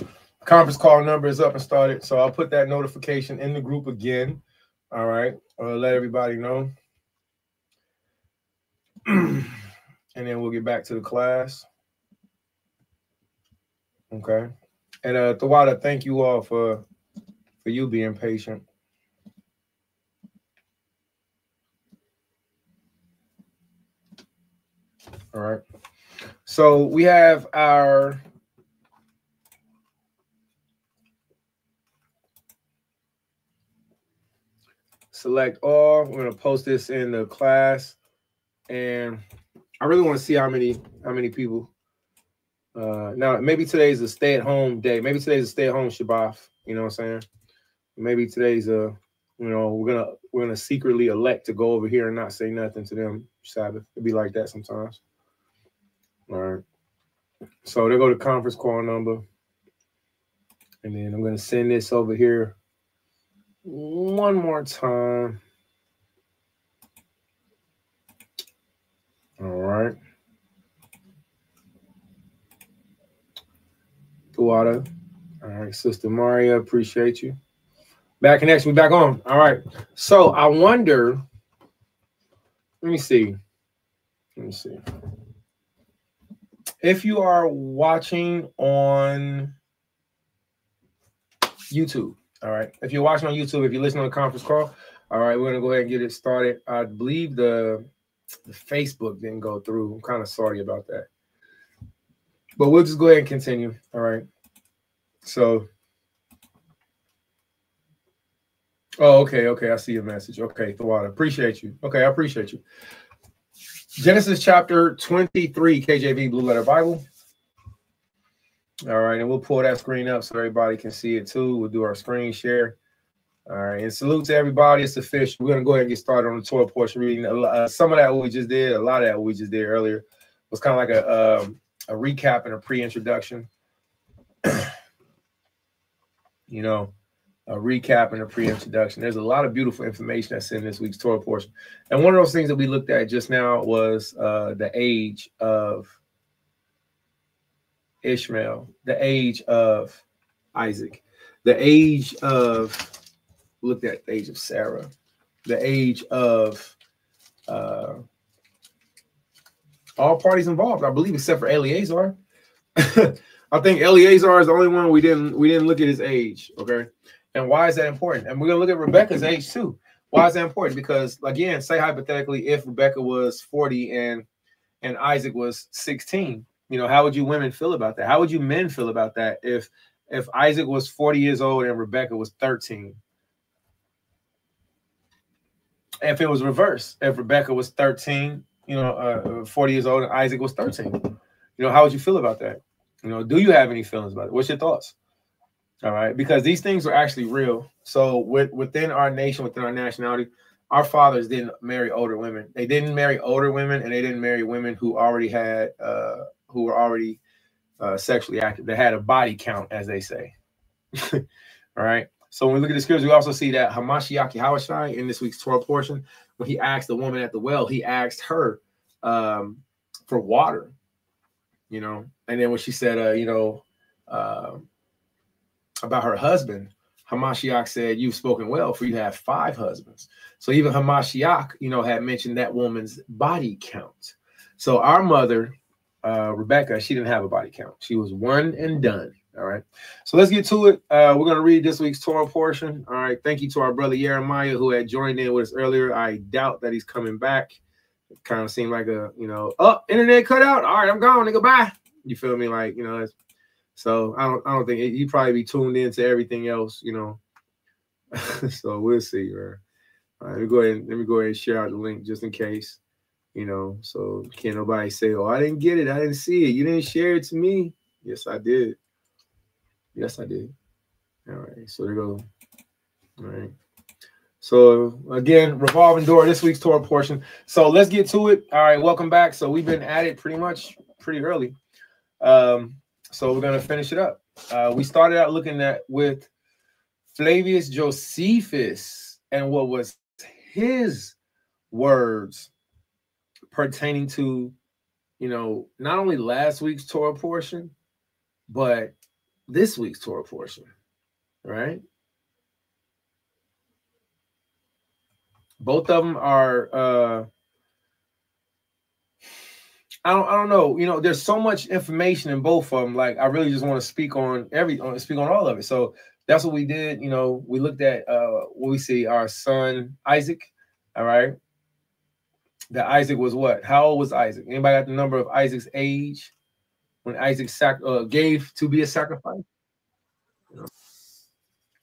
Conference call number is up and started. So I'll put that notification in the group again. All right, I'll let everybody know. And then we'll get back to the class. Okay. And Tawada, thank you all for you being patient. All right. So we have our select all. We're gonna post this in the class, and I really want to see how many people. Now maybe today's a stay-at-home day. Maybe today's a stay-at-home Shabbat. You know what I'm saying? Maybe today's we're gonna secretly elect to go over here and not say nothing to them Sabbath. It'd be like that sometimes. All right. So they go to conference call number, and then I'm gonna send this over here one more time. All right. Tawada. All right, Sister Maria, appreciate you. Back connection, we back on. All right. So I wonder, let me see. If you are watching on YouTube, all right. If you're watching on YouTube, if you're listening on the conference call, all right, we're gonna go ahead and get it started. I believe the Facebook didn't go through. I'm kind of sorry about that. But we'll just go ahead and continue. All right. So Oh, okay, okay. I see your message. Okay, TORAH, appreciate you. Okay, I appreciate you. Genesis chapter 23, KJV Blue Letter Bible. All right, and we'll pull that screen up so everybody can see it too. We'll do our screen share. All right, and salute to everybody. It's official. We're going to go ahead and get started on the Torah portion reading. Some of that we just did, a lot of that we just did earlier was kind of like a recap and a pre-introduction. You know, a recap and a pre-introduction. There's a lot of beautiful information that's in this week's Torah portion. And one of those things that we looked at just now was the age of Ishmael, the age of Isaac, the age of, looked at the age of Sarah, the age of all parties involved, I believe, except for Eleazar. I think Eleazar is the only one we didn't look at his age. Okay, and why is that important? And we're gonna look at Rebecca's age too. Why is that important? Because again, say hypothetically, if Rebecca was 40 and Isaac was 16, you know, how would you women feel about that? How would you men feel about that if Isaac was 40 years old and Rebecca was 13? If it was reversed, if Rebecca was 13, you know, 40 years old and Isaac was 13, you know, how would you feel about that? You know, do you have any feelings about it? What's your thoughts? All right, because these things are actually real. So within our nation, within our nationality, our fathers didn't marry older women. They didn't marry older women, and they didn't marry women who already had, who were already sexually active. They had a body count, as they say. All right. So when we look at the scriptures, we also see that Hamashiach Yahushai in this week's Torah portion, when he asked the woman at the well, he asked her for water, you know, and then when she said, you know, about her husband, Hamashiach said, "You've spoken well, for you have 5 husbands." So even Hamashiach, you know, had mentioned that woman's body count. So our mother, Rebecca, she didn't have a body count. She was one and done. All right. So let's get to it. We're going to read this week's Torah portion. All right. Thank you to our brother Jeremiah, who had joined in with us earlier. I doubt that he's coming back. It kind of seemed like a, you know, oh, internet cut out. All right, I'm gone, nigga. Bye. You feel me? Like, you know, so I don't think you probably be tuned into everything else, you know. So we'll see. Right? All right, let me go ahead and share out the link just in case, you know, so can't nobody say, "Oh, I didn't get it. I didn't see it. You didn't share it to me." Yes, I did. Yes, I did. All right, so there you go. All right. So again, revolving door, this week's Torah portion. So let's get to it. All right, welcome back. So we've been at it pretty early. So we're gonna finish it up. We started out looking at with Flavius Josephus and what was his words pertaining to, you know, not only last week's Torah portion, but this week's Torah portion, right? Both of them are I don't know, you know, there's so much information in both of them. Like I really just want to speak on all of it. So that's what we did. You know, we looked at what we see our son Isaac. All right. That Isaac was what? How old was Isaac? Anybody got the number of Isaac's age when Isaac gave to be a sacrifice? You know,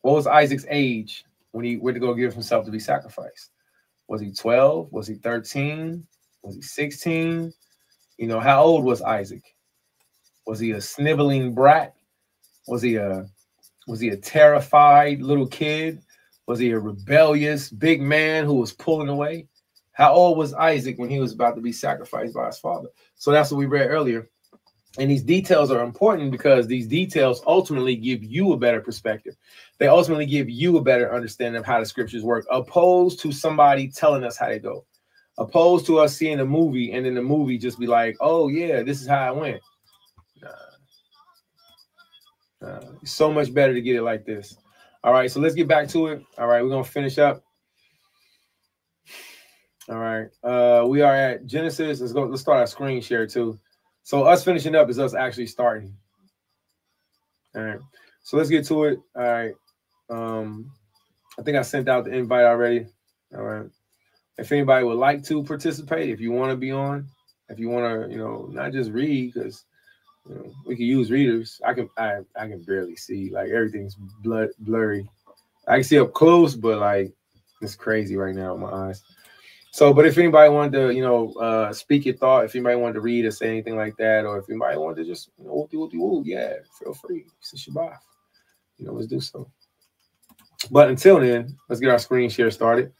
what was Isaac's age when he went to go give himself to be sacrificed? Was he 12? Was he 13? Was he 16? You know, how old was Isaac? Was he a sniveling brat? Was he a terrified little kid? Was he a rebellious big man who was pulling away? How old was Isaac when he was about to be sacrificed by his father? So that's what we read earlier. And these details are important because these details ultimately give you a better perspective. They ultimately give you a better understanding of how the scriptures work, opposed to somebody telling us how they go, opposed to us seeing a movie and then the movie just be like, "Oh yeah, this is how it went." So much better to get it like this. All right, so let's get back to it. All right, we're gonna finish up. All right, we are at Genesis. Let's start our screen share too. So us finishing up is us actually starting. All right, so let's get to it. All right, I think I sent out the invite already. All right, if anybody would like to participate, if you want to be on, if you want to, you know, not just read, because you know, we can use readers. I can barely see, like everything's blurry. I can see up close, but like it's crazy right now with my eyes. So, but if anybody wanted to, you know, speak your thought, if anybody wanted to read or say anything like that, or if anybody wanted to just, you know, whoop, yeah, feel free. It's a Shabbat. You know, let's do so. But until then, let's get our screen share started.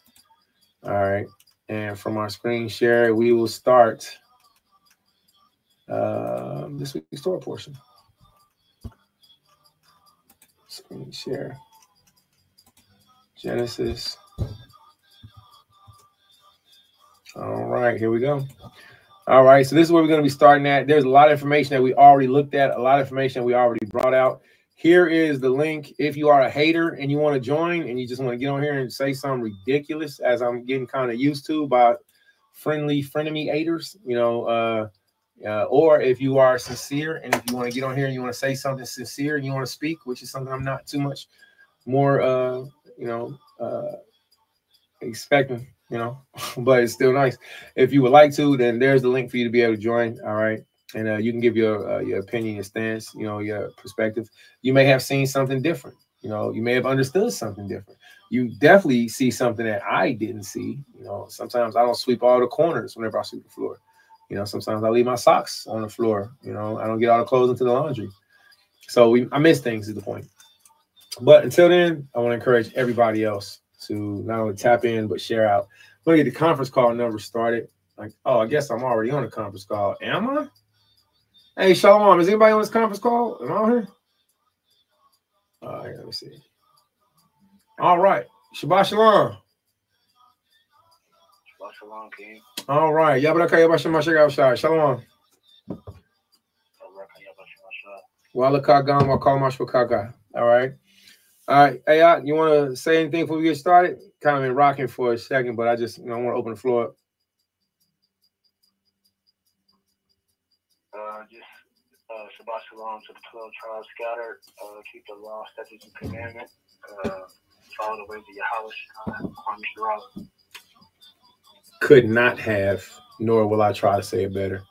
All right. And from our screen share, we will start this week's Torah portion. Screen share. Genesis. All right, here we go. All right, so this is where we're going to be starting at. There's a lot of information that we already looked at, a lot of information that we already brought out. Here is the link. If you are a hater and you want to join and you just want to get on here and say something ridiculous, as I'm getting kind of used to by frenemy haters, you know, or if you are sincere and if you want to get on here and you want to say something sincere and you want to speak, which is something I'm not too much more, you know, expecting, you know, but it's still nice. If you would like to, then there's the link for you to be able to join. All right. And you can give your opinion, your stance, you know, your perspective. You may have seen something different. You know, you may have understood something different. You definitely see something that I didn't see. You know, sometimes I don't sweep all the corners whenever I sweep the floor. You know, sometimes I leave my socks on the floor. You know, I don't get all the clothes into the laundry. So I miss things is the point. But until then, I want to encourage everybody else to not only tap in, but share out. I'm going to get the conference call number started. Like, oh, I guess I'm already on the conference call. Am I? Hey, Shalom. Is anybody on this conference call? Am I on here? All right, let me see. All right. Shabbat Shalom. Shabbat Shalom, King. All right. Shalom. All right. All right. Hey, you want to say anything before we get started? Kind of been rocking for a second, but I just, you know, I want to open the floor up. Shabbat Shalom to the 12 tribes scattered. Keep the law, statutes, and commandments. Follow the ways of Yahweh. Could not have, nor will I try to say it better.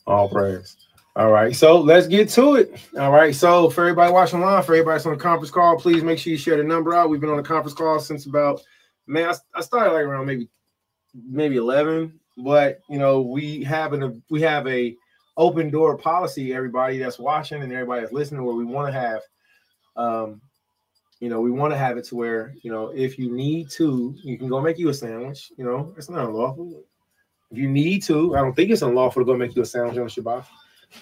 All prayers. All right, so let's get to it. All right, so for everybody watching live, for everybody on the conference call, please make sure you share the number out. We've been on the conference call since about, man, I started like around maybe 11, but you know, we have a open door policy, everybody that's watching and everybody that's listening, where we want to have, you know, we want to have it to where, you know, if you need to, you can go make you a sandwich. You know, it's not unlawful. If you need to, I don't think it's unlawful to go make you a sandwich on Shabbat.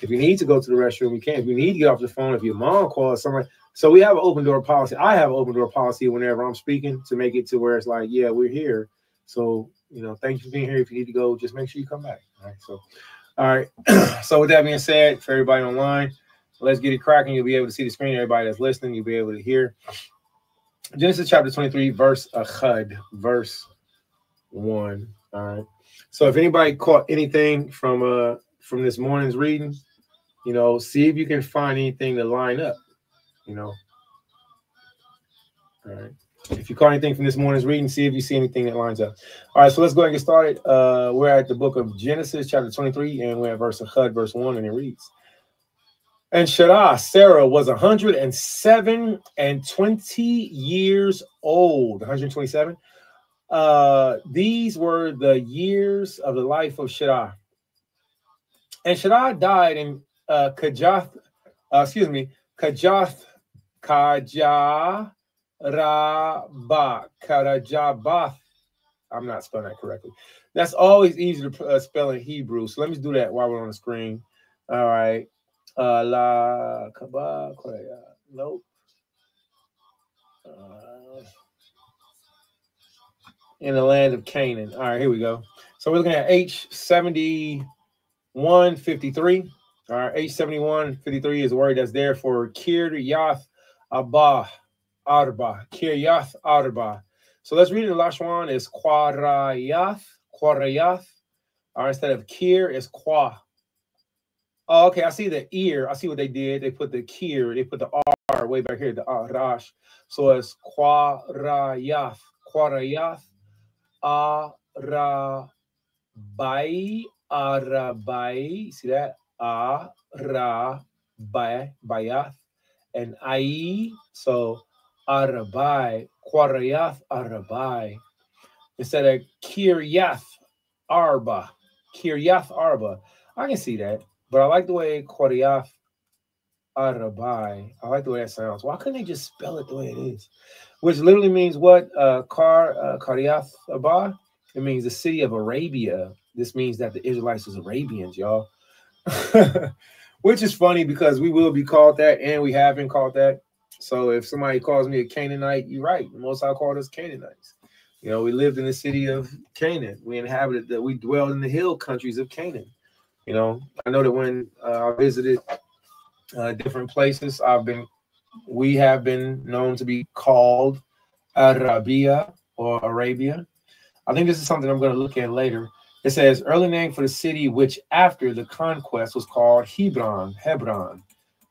If you need to go to the restroom, you can. If you need to get off the phone, if your mom calls somebody. So we have an open door policy. I have an open door policy whenever I'm speaking to make it to where it's like, yeah, we're here. So, you know, thank you for being here. If you need to go, just make sure you come back. All right. So, all right. So with that being said, for everybody online, let's get it cracking. You'll be able to see the screen. Everybody that's listening, you'll be able to hear. Genesis chapter 23, verse Achad, verse 1. All right. So if anybody caught anything from this morning's reading, you know, see if you can find anything to line up, you know. All right. If you caught anything from this morning's reading, see if you see anything that lines up. All right, so let's go ahead and get started. We're at the book of Genesis, chapter 23, and we're at verse Achad, verse 1, and it reads, and Chayei Sarah was 107 and 20 years old. 127. These were the years of the life of Chayei. And Chayei died in Kajath. Karajabath. I'm not spelling that correctly. That's always easy to spell in Hebrew. So let me do that while we're on the screen. All right. La Kaba Korea. Nope. In the land of Canaan. All right, here we go. So we're looking at H7153. All right, H7153 is a word that's there for Kiryath Arba. Kiryath Arba. So let's read it in Lashwan. It's Quarayath. All right, instead of Kir, it's Qua. Oh, okay. I see the ear. I see what they did. They put the Kir. They put the R way back here, the Arash. So it's Quarayath. Arabai. See that? Arabayath. And Ai. So Arabai Quarayath Arabai instead of Kiryath Arba. Kiryath Arba. I can see that, but I like the way Quarayath Arabai. I like the way that sounds. Why couldn't they just spell it the way it is? Which literally means what? Quarayath Arba. It means the city of Arabia. This means that the Israelites was Arabians, y'all. Which is funny because we will be called that, and we have been called that. So if somebody calls me a Canaanite, you're right. The Most High called us Canaanites. You know, we lived in the city of Canaan. We inhabited that. We dwelled in the hill countries of Canaan. You know, I know that when I visited different places, we have been known to be called Arabia or Arabia. I think this is something I'm going to look at later. It says early name for the city, which after the conquest was called Hebron.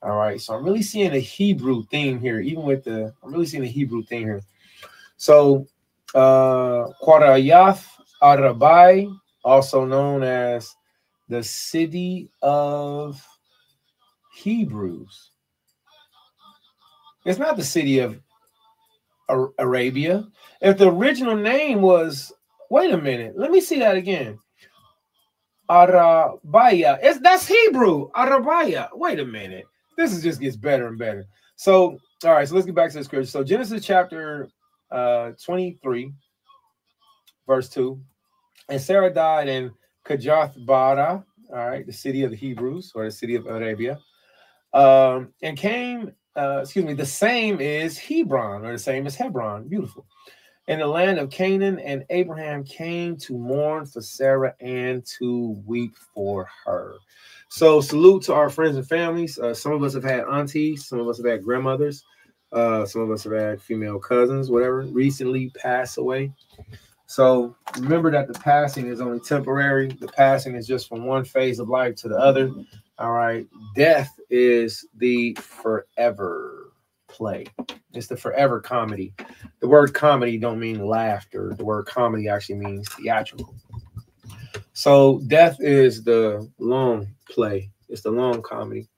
All right, so I'm really seeing a Hebrew theme here, I'm really seeing a Hebrew theme here. So Quarayath Arabai, also known as the city of Hebrews. It's not the city of Arabia. If the original name was, wait a minute, let me see that again. Arabaya. That's Hebrew. Arabaya. Wait a minute. This just gets better and better. So, all right, so let's get back to the scripture. So Genesis chapter 23, verse 2. And Sarah died in Kajath-Bara, all right, the city of the Hebrews, or the city of Arabia. And came, the same is Hebron, or the same as Hebron. Beautiful. In the land of Canaan, and Abraham came to mourn for Sarah and to weep for her. So salute to our friends and families. Some of us have had aunties, some of us have had grandmothers, some of us have had female cousins, whatever, recently pass away. So remember that the passing is only temporary. The passing is just from one phase of life to the other. All right. Death is the forever play. It's the forever comedy. The word comedy don't mean laughter. The word comedy actually means theatrical. So death is the long play. It's the long comedy.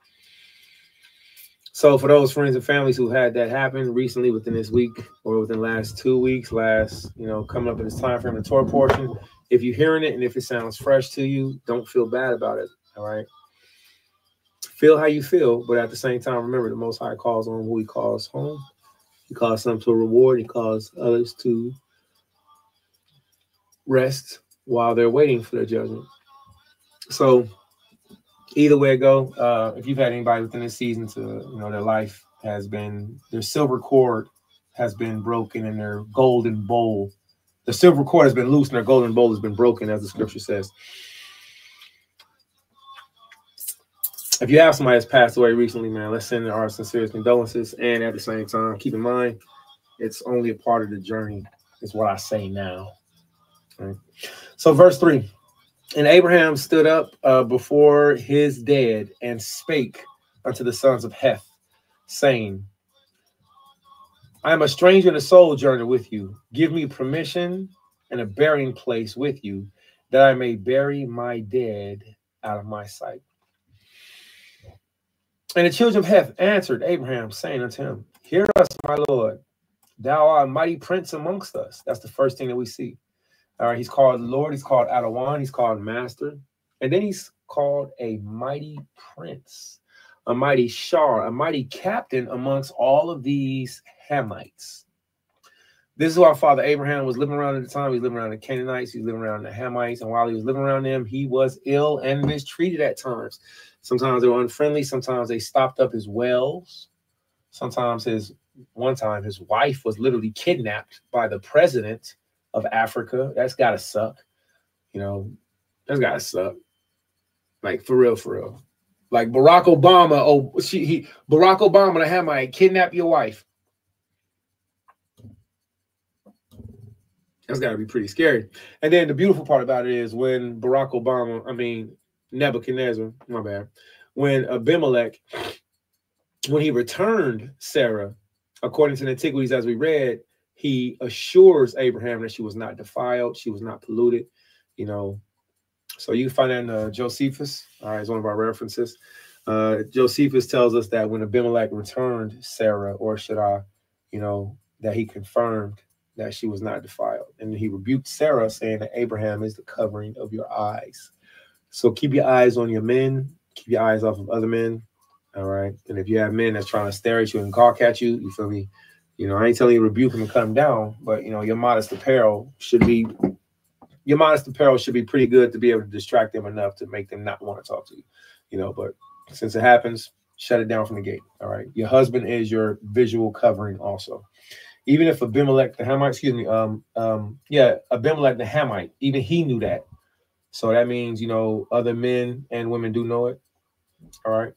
So for those friends and families who had that happen recently within this week or within the last 2 weeks, coming up in this time frame in the Torah portion, if you're hearing it and if it sounds fresh to you, don't feel bad about it. All right. Feel how you feel, but at the same time, remember the Most High calls on who he calls home. He calls some to a reward. He calls others to rest while they're waiting for their judgment. So either way it go, if you've had anybody within this season to, their life has been, their silver cord has been broken and their golden bowl, the silver cord has been loose and their golden bowl has been broken, as the scripture says. If you have somebody that's passed away recently, man, let's send our sincerest condolences. And at the same time, keep in mind, it's only a part of the journey, is what I say now. Right. So verse 3, and Abraham stood up before his dead and spake unto the sons of Heth, saying, I am a stranger and a sojourner with you. Give me permission and a burying place with you, that I may bury my dead out of my sight. And the children of Heth answered Abraham, saying unto him, Hear us, my Lord. Thou art a mighty prince amongst us. That's the first thing that we see. All right, he's called Lord, he's called Adawan, he's called Master. And then he's called a mighty prince, a mighty Shar, a mighty captain amongst all of these Hamites. This is who our father Abraham was living around at the time. He was living around the Canaanites, he was living around the Hamites. And while he was living around them, he was ill and mistreated at times. Sometimes they were unfriendly. Sometimes they stopped up his wells. Sometimes one time his wife was literally kidnapped by the president of Africa. That's got to suck. That's got to suck. Like, for real, for real. Like Barack Obama. Barack Obama, the Hamite, kidnap your wife. That's got to be pretty scary. And then the beautiful part about it is when Nebuchadnezzar, my bad, when Abimelech, when he returned Sarah, according to the antiquities as we read, he assures Abraham that she was not defiled, she was not polluted, So you find that in Josephus, all right, it's one of our references. Josephus tells us that when Abimelech returned Sarah, or should I, that he confirmed that she was not defiled. And he rebuked Sarah, saying that Abraham is the covering of your eyes. So keep your eyes on your men. Keep your eyes off of other men. All right. And if you have men that's trying to stare at you and gawk at you, you feel me? You know, I ain't telling you to rebuke them and cut them down, but you know, your modest apparel should be pretty good to be able to distract them enough to make them not want to talk to you. You know, but since it happens, shut it down from the gate. All right. Your husband is your visual covering also. Even if Abimelech the Hamite, Abimelech the Hamite, even he knew that. So that means, you know, other men and women do know it. All right.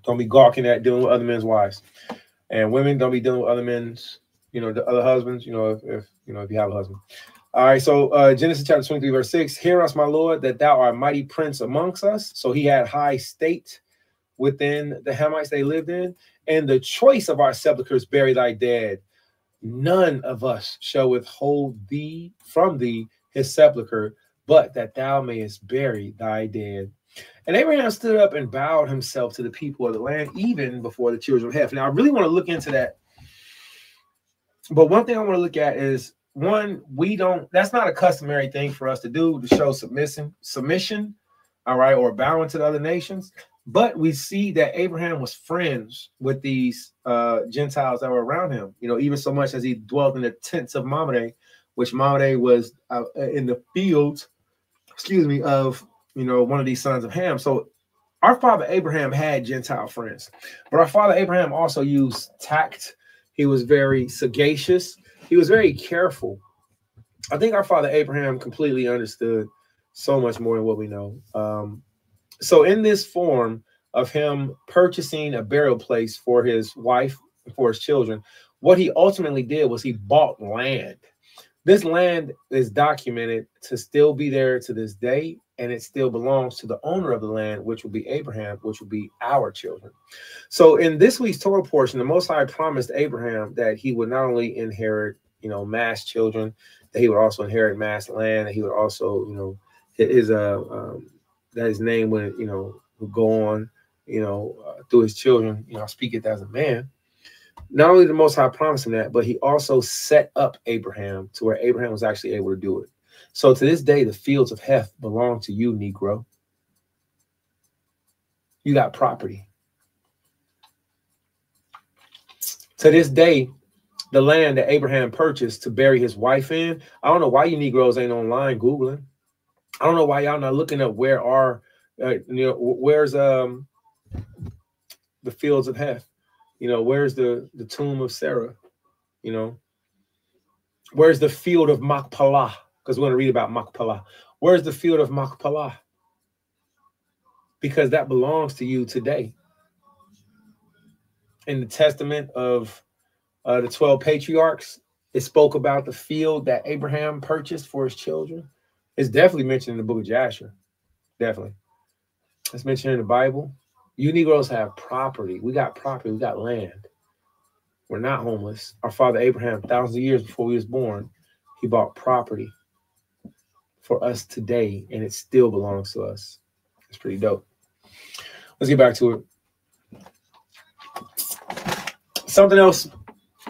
Don't be gawking at dealing with other men's wives. And women, don't be dealing with other men's, you know, the other husbands, you know, if you have a husband. All right. So Genesis chapter 23, verse 6, hear us, my Lord, that thou art mighty prince amongst us. So he had high state within the Hamites they lived in. And the choice of our sepulchres bury thy dead. None of us shall withhold thee from thee his sepulchre, but that thou mayest bury thy dead. And Abraham stood up and bowed himself to the people of the land, even before the children of Heth. Now, I really want to look into that. But one thing I want to look at is, one, that's not a customary thing for us to do, to show submission, all right, or bowing to the other nations. But we see that Abraham was friends with these Gentiles that were around him, you know, even so much as he dwelt in the tents of Mamre, which Mamre was in the fields, of, you know, one of these sons of Ham. So our father Abraham had Gentile friends, but our father Abraham also used tact. He was very sagacious. He was very careful. I think our father Abraham completely understood so much more than what we know. So in this form of him purchasing a burial place for his wife and for his children, what he ultimately did was he bought land. This land is documented to still be there to this day, and it still belongs to the owner of the land, which will be Abraham, which will be our children. So in this week's Torah portion, the Most High promised Abraham that he would not only inherit, you know, mass children, that he would also inherit mass land, that he would also, you know, that his name would, you know, would go on, you know, through his children, you know, speak it as a man. Not only the Most High promised him that, but he also set up Abraham to where Abraham was actually able to do it. So to this day, the fields of Heth belong to you, Negro. You got property. To this day, the land that Abraham purchased to bury his wife in, I don't know why you Negroes ain't online Googling. I don't know why y'all not looking up where are, you know, where's the fields of Heth? You know, where's the tomb of Sarah? You know, where's the field of Machpelah? Because we're going to read about Machpelah. Where's the field of Machpelah? Because that belongs to you today. In the testament of the 12 patriarchs, it spoke about the field that Abraham purchased for his children. It's definitely mentioned in the book of Jasher. Definitely. It's mentioned in the Bible. You Negroes have property. We got property. We got land. We're not homeless. Our father Abraham, thousands of years before we was born, he bought property for us today, and it still belongs to us. It's pretty dope. Let's get back to it. Something else.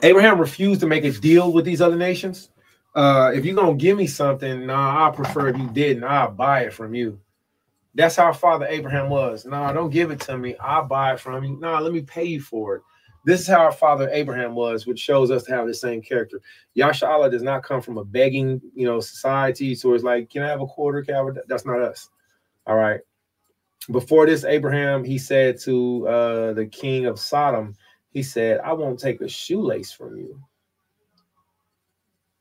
Abraham refused to make a deal with these other nations. If you're going to give me something, nah, I prefer if you didn't. I'll buy it from you. That's how Father Abraham was. Nah, don't give it to me. I'll buy it from you. Nah, let me pay you for it. This is how our father Abraham was, which shows us to have the same character. Yasha does not come from a begging, you know, society. So it's like, can I have a quarter? That's not us. All right. Before this, Abraham, he said to the king of Sodom, he said, I won't take a shoelace from you.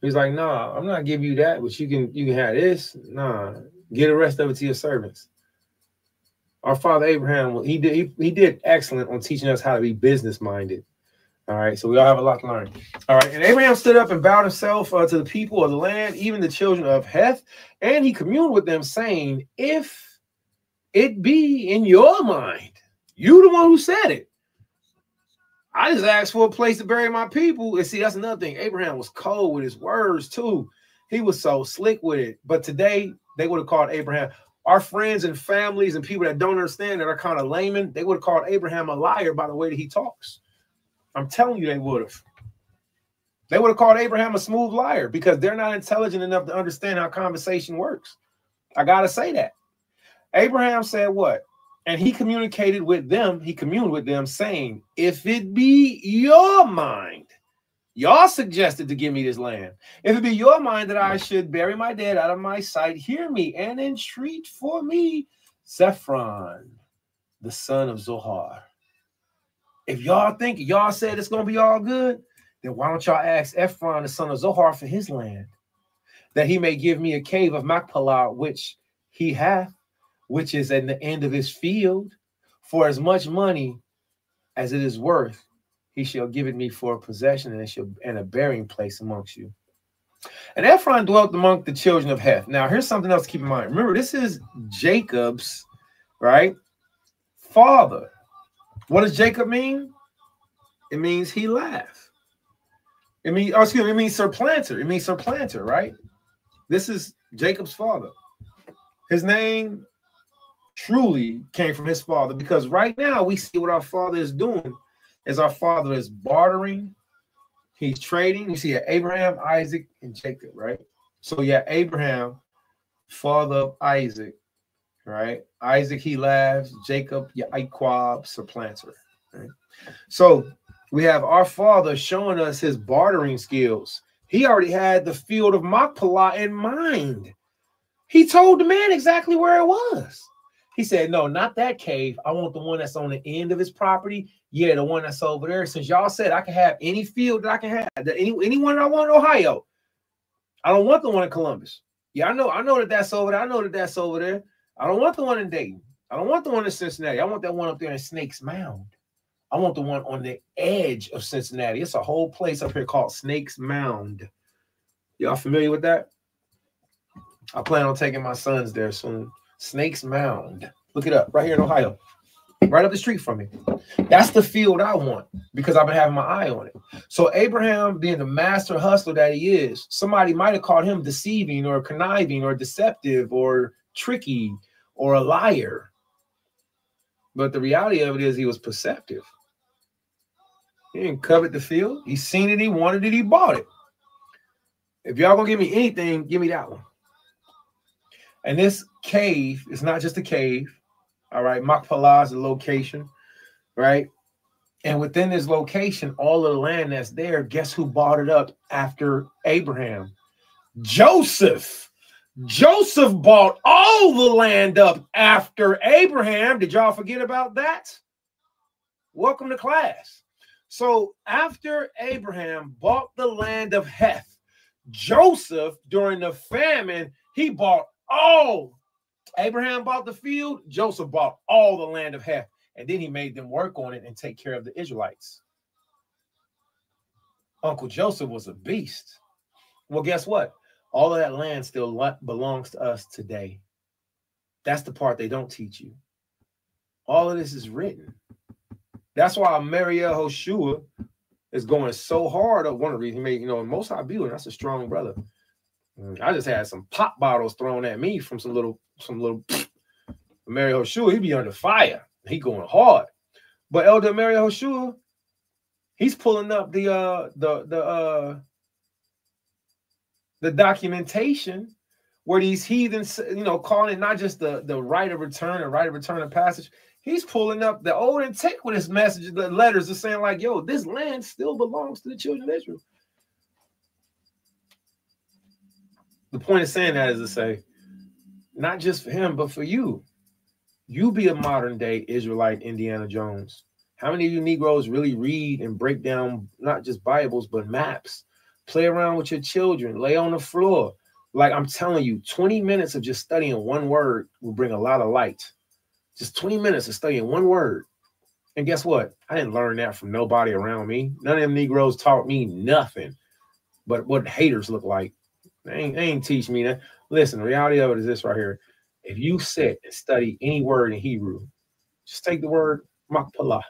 He's like, nah, I'm not giving you that, but you can have this. Nah, get the rest of it to your servants. Our father Abraham, he did excellent on teaching us how to be business minded. All right, so we all have a lot to learn. All right, and Abraham stood up and bowed himself to the people of the land, even the children of Heth, and he communed with them, saying, if it be in your mind, you the one who said it. I just asked for a place to bury my people. And see, that's another thing. Abraham was cold with his words too. He was so slick with it. But today, they would have called Abraham, our friends and families and people that don't understand, that are kind of laymen, they would have called Abraham a liar by the way that he talks. I'm telling you, they would have. They would have called Abraham a smooth liar because they're not intelligent enough to understand how conversation works. I got to say that. Abraham said what? And he communicated with them. He communed with them saying, if it be your mind, y'all suggested to give me this land. If it be your mind that I should bury my dead out of my sight, hear me and entreat for me Zephron, the son of Zohar. If y'all think, y'all said it's going to be all good, then why don't y'all ask Ephron, the son of Zohar, for his land, that he may give me a cave of Machpelah, which he hath, which is at the end of his field, for as much money as it is worth, he shall give it me for a possession and a burying place amongst you. And Ephron dwelt among the children of Heth. Now, here's something else to keep in mind. Remember, this is Jacob's, right, father. What does Jacob mean? It means he laughed. It means, oh, excuse me, it means supplanter. It means supplanter, right? This is Jacob's father. His name truly came from his father, because right now we see what our father is doing is our father is bartering. He's trading. You see Abraham, Isaac, and Jacob, right? So yeah, Abraham, father of Isaac, right? Isaac, he laughs. Jacob, Yaquab, supplanter, right? So we have our father showing us his bartering skills. He already had the field of Machpelah in mind. He told the man exactly where it was. He said, no, not that cave. I want the one that's on the end of his property. Yeah, the one that's over there. Since y'all said I can have any field that I can have, any one that I want in Ohio. I don't want the one in Columbus. Yeah, I know that that's over there. I know that that's over there. I don't want the one in Dayton. I don't want the one in Cincinnati. I want that one up there in Snakes Mound. I want the one on the edge of Cincinnati. It's a whole place up here called Snakes Mound. Y'all familiar with that? I plan on taking my sons there soon. Snakes Mound. Look it up right here in Ohio. Right up the street from me. That's the field I want because I've been having my eye on it. So Abraham, being the master hustler that he is, somebody might have called him deceiving or conniving or deceptive or tricky or a liar. But the reality of it is he was perceptive. He didn't covet the field. He seen it, he wanted it, he bought it. If y'all gonna give me anything, give me that one. And this cave is not just a cave. All right, Machpelah is the location, right? And within this location, all of the land that's there, guess who bought it up after Abraham? Joseph. Joseph bought all the land up after Abraham. Did y'all forget about that? Welcome to class. So after Abraham bought the land of Heth, Joseph, during the famine, he bought all. Abraham bought the field, Joseph bought all the land of Heth, and then he made them work on it and take care of the Israelites. Uncle Joseph was a beast. Well, guess what? All of that land still belongs to us today. That's the part they don't teach you. All of this is written. That's why Mariel Hoshua is going so hard. One of the reasons he made, most I view, and that's a strong brother. I just had some pop bottles thrown at me from some little Mario Hoshua. He be under fire. He going hard. But Elder Mario Hoshua, he's pulling up the documentation where these heathens, calling it not just the right of return or right of return of passage. He's pulling up the old antiquitous messages, the letters are saying like, yo, this land still belongs to the children of Israel. The point of saying that is to say, not just for him, but for you. You be a modern day Israelite Indiana Jones. How many of you Negroes really read and break down not just Bibles, but maps? Play around with your children. Lay on the floor. Like I'm telling you, 20 minutes of just studying one word will bring a lot of light. Just 20 minutes of studying one word. And guess what? I didn't learn that from nobody around me. None of them Negroes taught me nothing but what haters look like. They ain't teach me that. Listen, the reality of it is this right here. If you sit and study any word in Hebrew, just take the word Machpelah,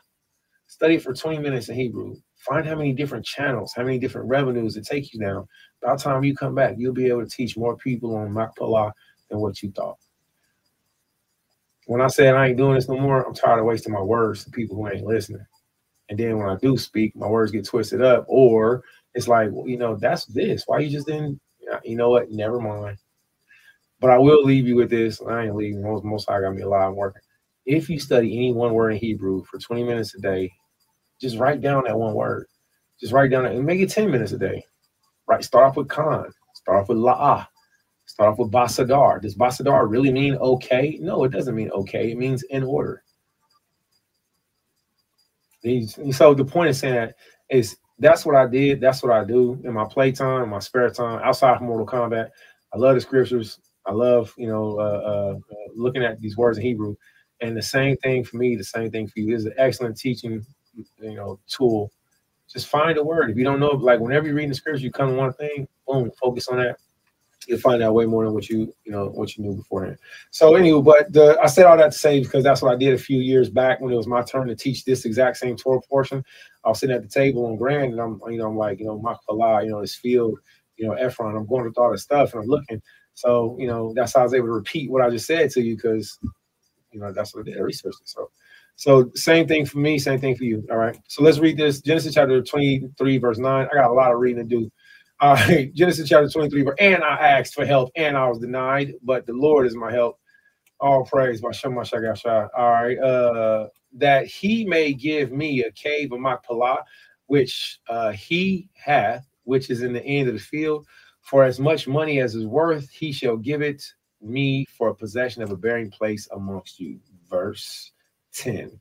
study it for 20 minutes in Hebrew. Find how many different channels, how many different revenues it takes you down. By the time you come back, you'll be able to teach more people on Machpelah than what you thought. When I said I ain't doing this no more, I'm tired of wasting my words to people who ain't listening. And then when I do speak, my words get twisted up, or it's like, well, you know, that's this. Why you just didn't, you know what? Never mind. But I will leave you with this. I ain't leaving. Most I got me alive working. If you study any one word in Hebrew for 20 minutes a day, just write down that one word. Just write down and make it 10 minutes a day. Right? Start off with Khan. Start off with La'ah. Start off with Basadar. Does Basadar really mean okay? No, it doesn't mean okay. It means in order. So the point is saying that is that's what I did. That's what I do in my playtime, in my spare time, outside of Mortal Kombat. I love the scriptures. I love, you know, looking at these words in Hebrew. And the same thing for me, the same thing for you. This is an excellent teaching, you know, tool. Just find a word. If you don't know, like whenever you're reading the scriptures, you come to one thing, boom, focus on that. You'll find out way more than what you knew beforehand. So anyway, but I said all that to say because that's what I did a few years back when it was my turn to teach this exact same Torah portion. I was sitting at the table on Grand, and I'm like, Makapala, this field, Ephron. I'm going through all this stuff, and I'm looking. So that's how I was able to repeat what I just said to you because that's what I did. I researched it. So same thing for me, same thing for you. All right. So let's read this. Genesis chapter 23, verse 9. I got a lot of reading to do. All right, Genesis chapter 23, and I asked for help, and I was denied, but the Lord is my help. All praise by Shema Shagasha. All right, that he may give me a cave of Machpelah, which he hath, which is in the end of the field. For as much money as is worth, he shall give it me for a possession of a bearing place amongst you. Verse 10.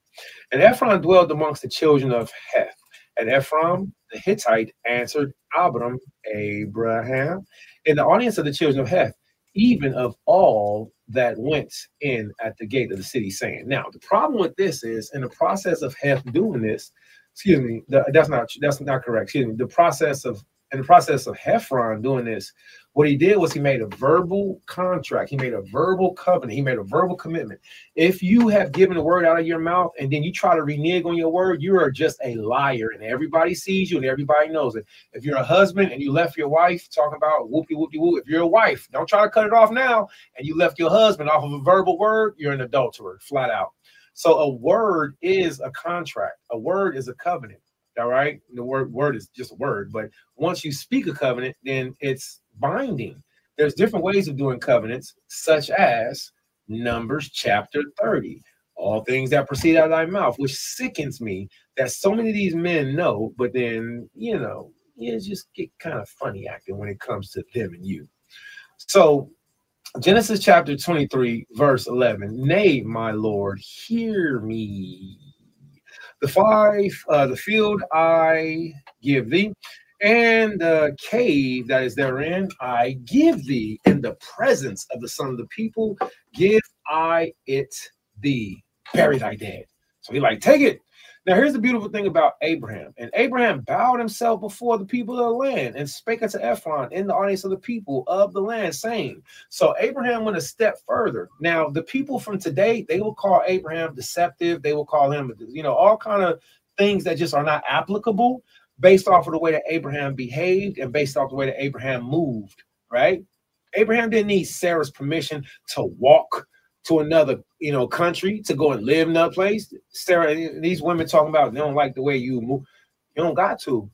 And Ephron dwelled amongst the children of Heth. And Ephron the Hittite answered Abraham in the audience of the children of Heth, even of all that went in at the gate of the city, saying. Now, the problem with this is in the process of Heth doing this, excuse me, that's not correct. Excuse me. In the process of Ephron doing this, what he did was he made a verbal contract. He made a verbal covenant. He made a verbal commitment. If you have given a word out of your mouth and then you try to renege on your word, you are just a liar, and everybody sees you and everybody knows it. If you're a husband and you left your wife talking about whoopie whoopie whoop, if you're a wife, don't try to cut it off now, and you left your husband off of a verbal word, you're an adulterer, flat out. So a word is a contract. A word is a covenant. All right. The word is just a word. But once you speak a covenant, then it's binding. There's different ways of doing covenants, such as Numbers chapter 30. All things that proceed out of thy mouth, which sickens me that so many of these men know, but then, you just get kind of funny acting when it comes to them and you. So Genesis chapter 23, verse 11. Nay, my Lord, hear me. The field I give thee, and the cave that is therein I give thee. In the presence of the son of the people give I it thee. Bury thy dead. So he like, take it. Now here's the beautiful thing about Abraham. And Abraham bowed himself before the people of the land and spake unto Ephron in the audience of the people of the land, saying. So Abraham went a step further. Now the people from today, they will call Abraham deceptive. They will call him, all kind of things that just are not applicable based off of the way that Abraham behaved and based off the way that Abraham moved, right? Abraham didn't need Sarah's permission to walk to another, country, to go and live in another place. Sarah, these women talking about they don't like the way you move. You don't got to.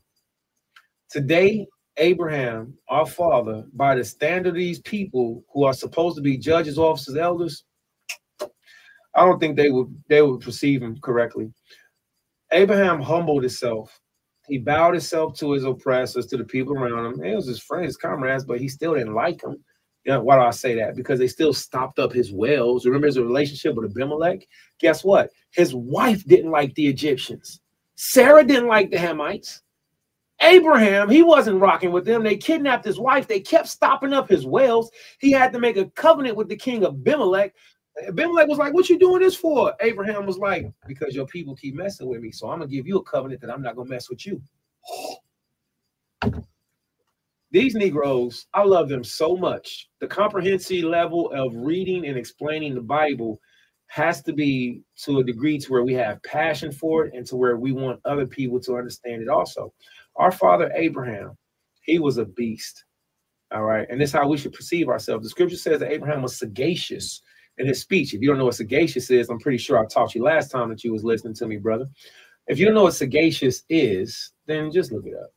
Today, Abraham, our father, by the standard of these people who are supposed to be judges, officers, elders, I don't think they would perceive him correctly. Abraham humbled himself. He bowed himself to his oppressors, to the people around him. It was his friends, his comrades, but he still didn't like them. Why do I say that? Because they still stopped up his wells. Remember his relationship with Abimelech? Guess what? His wife didn't like the Egyptians. Sarah didn't like the Hamites. Abraham, he wasn't rocking with them. They kidnapped his wife. They kept stopping up his wells. He had to make a covenant with the king of Abimelech. Abimelech was like, what you doing this for? Abraham was like, because your people keep messing with me. So I'm going to give you a covenant that I'm not going to mess with you. These Negroes, I love them so much. The comprehensive level of reading and explaining the Bible has to be to a degree to where we have passion for it and to where we want other people to understand it also. Our father Abraham, he was a beast. All right. And this is how we should perceive ourselves. The scripture says that Abraham was sagacious in his speech. If you don't know what sagacious is, I'm pretty sure I taught you last time that you was listening to me, brother. If you don't know what sagacious is, then just look it up.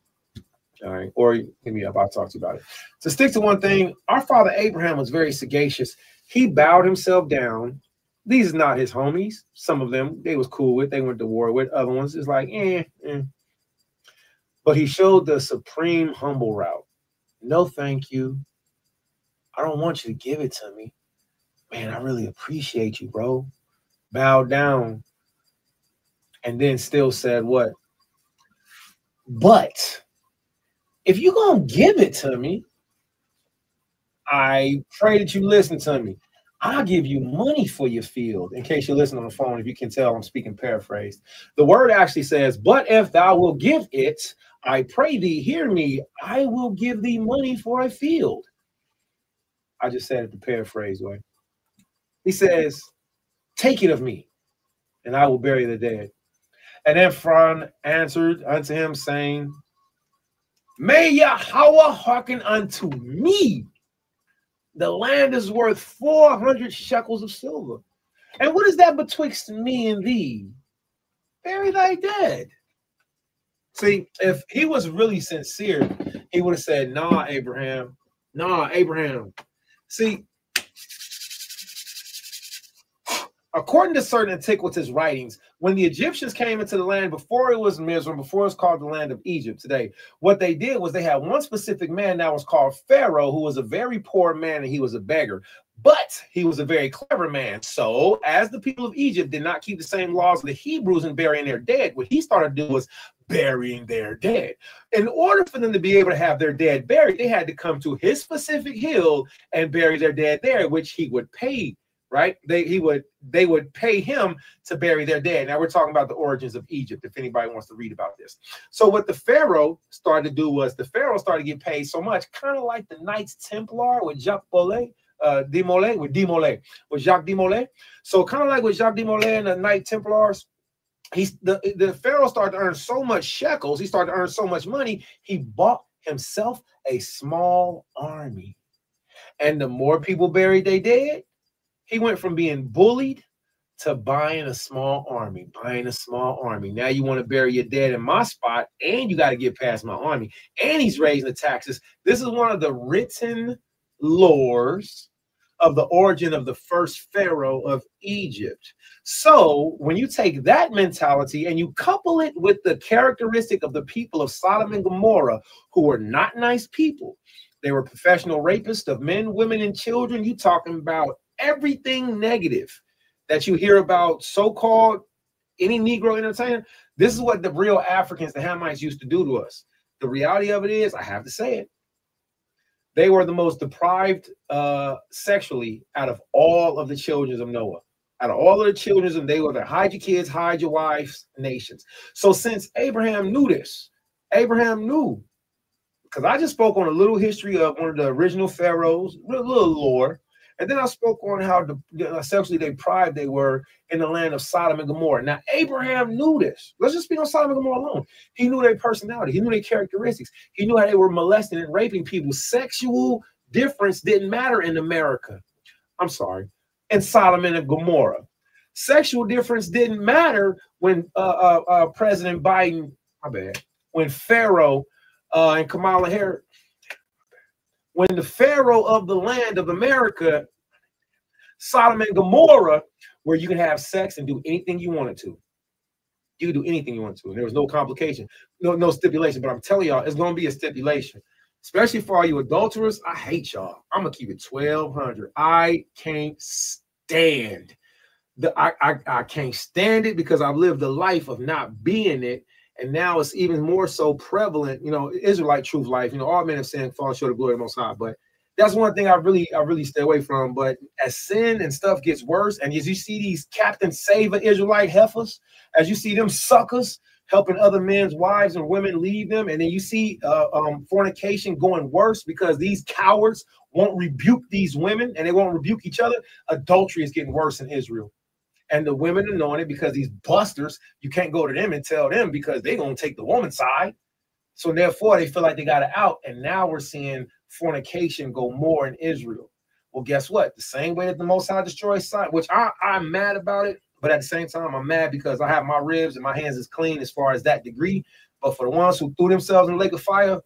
All right, or hit me up. I'll talk to you about it. To stick to one thing, our father Abraham was very sagacious. He bowed himself down. These are not his homies. Some of them they was cool with. They went to war with. Other ones is like, But he showed the supreme humble route. No, thank you. I don't want you to give it to me. Man, I really appreciate you, bro. Bowed down. And then still said what? But if you're going to give it to me, I pray that you listen to me. I'll give you money for your field. In case you listen on the phone, if you can tell, I'm speaking paraphrased. The word actually says, but if thou wilt give it, I pray thee, hear me, I will give thee money for a field. I just said it the paraphrase way. He says, take it of me, and I will bury the dead. And Ephron answered unto him, saying, may Yahweh hearken unto me. The land is worth 400 shekels of silver. And what is that betwixt me and thee? Bury thy dead. See, if he was really sincere, he would have said, nah, Abraham. Nah, Abraham. See, according to certain antiquitous writings, when the Egyptians came into the land before it was Mizraim, before it was called the land of Egypt today, what they did was they had one specific man that was called Pharaoh, who was a very poor man and he was a beggar, but he was a very clever man. So as the people of Egypt did not keep the same laws of the Hebrews in burying their dead, what he started to do was burying their dead. In order for them to be able to have their dead buried, they had to come to his specific hill and bury their dead there, which he would pay. Right? They would pay him to bury their dead. Now we're talking about the origins of Egypt, if anybody wants to read about this. So what the Pharaoh started to do was the Pharaoh started to get paid so much, kind of like the Knights Templar with Jacques de Molay. So kind of like with Jacques de Molay and the Knight Templars, the Pharaoh started to earn so much shekels, he started to earn so much money, he bought himself a small army. And the more people buried their dead, he went from being bullied to buying a small army, Now you want to bury your dead in my spot, and you got to get past my army. And he's raising the taxes. This is one of the written lores of the origin of the first Pharaoh of Egypt. So when you take that mentality and you couple it with the characteristic of the people of Sodom and Gomorrah, who were not nice people. They were professional rapists of men, women, and children. You talking about everything negative that you hear about so-called any Negro entertainer. This is what the real Africans, the Hamites, used to do to us. The reality of it is, I have to say it, they were the most deprived sexually out of all of the children of Noah. Out of all of the children, they were the hide your kids, hide your wives nations. So since Abraham knew this, Abraham knew, because I just spoke on a little history of one of the original pharaohs, a little lore. And then I spoke on how sexually deprived they were in the land of Sodom and Gomorrah. Now, Abraham knew this. Let's just speak on Sodom and Gomorrah alone. He knew their personality. He knew their characteristics. He knew how they were molesting and raping people. Sexual difference didn't matter in America. I'm sorry. In Sodom and Gomorrah. Sexual difference didn't matter when President Biden, when Pharaoh and Kamala Harris, when the Pharaoh of the land of America, Sodom and Gomorrah, where you can have sex and do anything you wanted to. You can do anything you want to. And there was no complication, no stipulation. But I'm telling y'all, it's going to be a stipulation, especially for all you adulterers. I hate y'all. I'm going to keep it 1,200. I can't stand I can't stand it because I've lived a life of not being it. And now it's even more so prevalent, Israelite truth life. All men have sinned, fallen short of the glory of the Most High. But that's one thing I really stay away from. But as sin and stuff gets worse, and as you see these Captain Saver Israelite heifers, as you see them suckers helping other men's wives and women leave them, and then you see fornication going worse because these cowards won't rebuke these women and they won't rebuke each other. Adultery is getting worse in Israel. And the women are knowing it because these busters, you can't go to them and tell them because they're going to take the woman's side. So therefore, they feel like they got it out. And now we're seeing fornication go more in Israel. Well, guess what? The same way that the Most High destroys Sodom, which I'm mad about it. But at the same time, I'm mad because I have my ribs and my hands is clean as far as that degree. But for the ones who threw themselves in the lake of fire,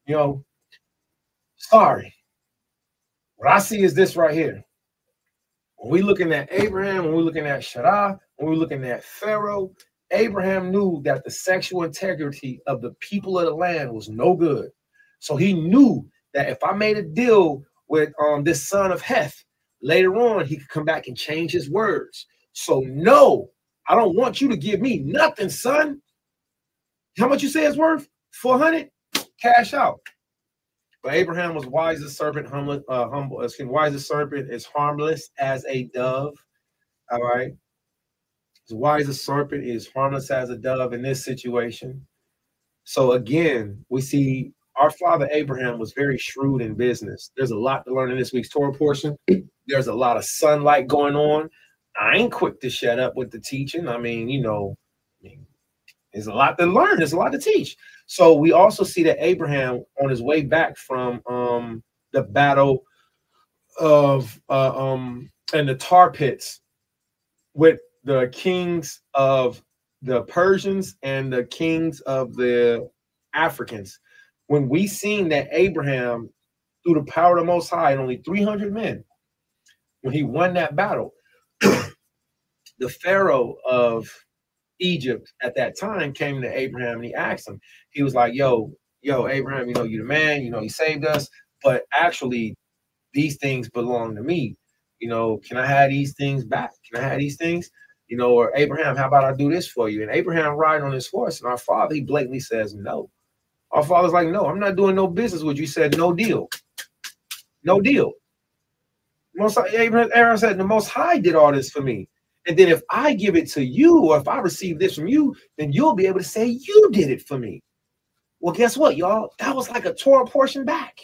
you know, sorry. What I see is this right here. When we're looking at Abraham, when we're looking at Sarah, when we're looking at Pharaoh, Abraham knew that the sexual integrity of the people of the land was no good. So he knew that if I made a deal with this son of Heth, later on, he could come back and change his words. So no, I don't want you to give me nothing, son. How much you say it's worth? 400? Cash out. But Abraham was wise as serpent, wise as serpent is harmless as a dove. All right. As wise as serpent is harmless as a dove in this situation. So again, we see our father Abraham was very shrewd in business. There's a lot to learn in this week's Torah portion. There's a lot of sunlight going on. I ain't quick to shut up with the teaching. I mean, you know, there's a lot to learn. There's a lot to teach. So we also see that Abraham, on his way back from the battle of and the tar pits with the kings of the Persians and the kings of the Africans, when we seen that Abraham, through the power of the Most High, and only 300 men, when he won that battle, the Pharaoh of Egypt at that time came to Abraham and he asked him, he was like, yo, Abraham, you know, you're the man, you know, you saved us, but actually these things belong to me. You know, can I have these things back? Can I have these things? You know, or Abraham, how about I do this for you? And Abraham riding on his horse, and our father, he blatantly says no. Our father's like, no, I'm not doing no business with you. He said, no deal. No deal. Abraham said, the Most High did all this for me. And then if I give it to you, or if I receive this from you, then you'll be able to say you did it for me. Well, guess what, y'all? That was like a Torah portion back.